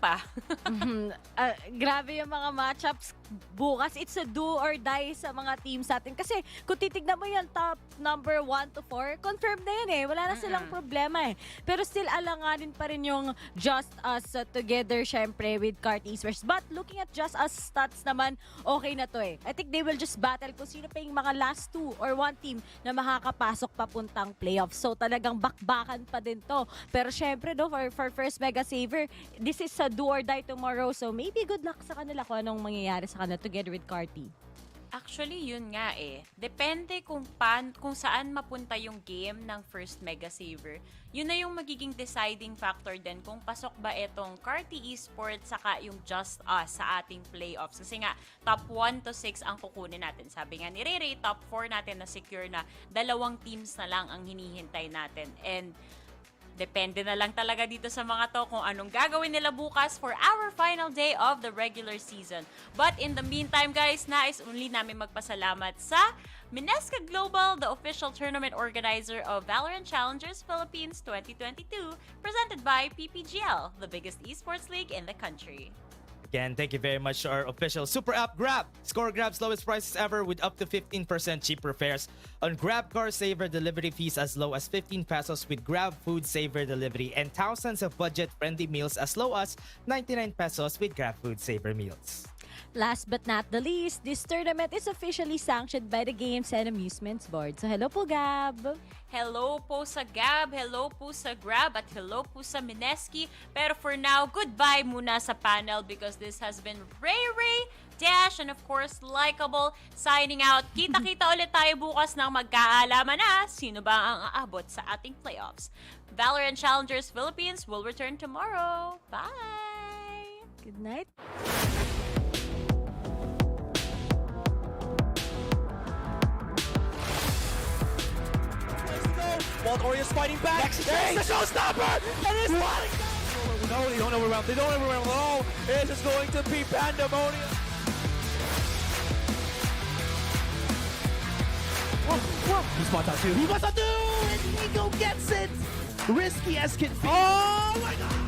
Grabe yung mga matchups bukas. It's a do or die sa mga teams natin. Kasi kung titignan mo yung top number 1 to 4, confirmed na yun eh. Wala na silang problema eh. Pero still alanganin pa rin yung JustUs together syempre with Carti Esports. But looking at JustUs stats naman, okay na to eh. I think they will just battle kung sino pa yung mga last 2 or 1 team na makakapasok papuntang playoffs. So talagang bakbakan pa din to. Pero syempre no, for First Mega Saver, this is a do or die tomorrow. So maybe good luck sa kanila kung anong mangyayari sa kanila together with Carti. Actually, yun nga eh. Depende kung saan mapunta yung game ng First Mega Saver. Yun na yung magiging deciding factor din kung pasok ba itong Carti Esports saka yung JustUs sa ating playoffs. Kasi nga, top 1 to 6 ang kukunin natin. Sabi nga ni Riri, top 4 natin na secure na 2 teams na lang ang hinihintay natin. And depende na lang talaga dito sa mga to kung anong gagawin nila bukas for our final day of the regular season. But in the meantime, guys, nais only namin magpasalamat sa Minesca Global, the official tournament organizer of VALORANT Challengers Philippines 2022, presented by PPGL, the biggest esports league in the country. Again, thank you very much to our official Super App Grab. Score Grab's lowest prices ever with up to 15% cheaper fares on Grab Car Saver delivery fees as low as 15 pesos with Grab Food Saver delivery and thousands of budget-friendly meals as low as 99 pesos with Grab Food Saver meals. Last but not the least, this tournament is officially sanctioned by the Games and Amusements Board. So hello po, Gab! Hello po sa Gab, hello po sa Grab, at hello po sa Mineski. Pero for now, goodbye muna sa panel because this has been Ray, Dash, and of course, Likeable signing out. Kita-kita ulit tayo bukas nang magkaalaman na sino ba ang aabot sa ating playoffs. VALORANT Challengers Philippines will return tomorrow. Bye! Good night! Wild Orioles fighting back. There's the showstopper! And it's no, they don't overwhelm. They don't overwhelm at all. It's just going to be pandemonium. He spots out two. He spots out two! And Nico gets it! Risky as can be. Oh my god!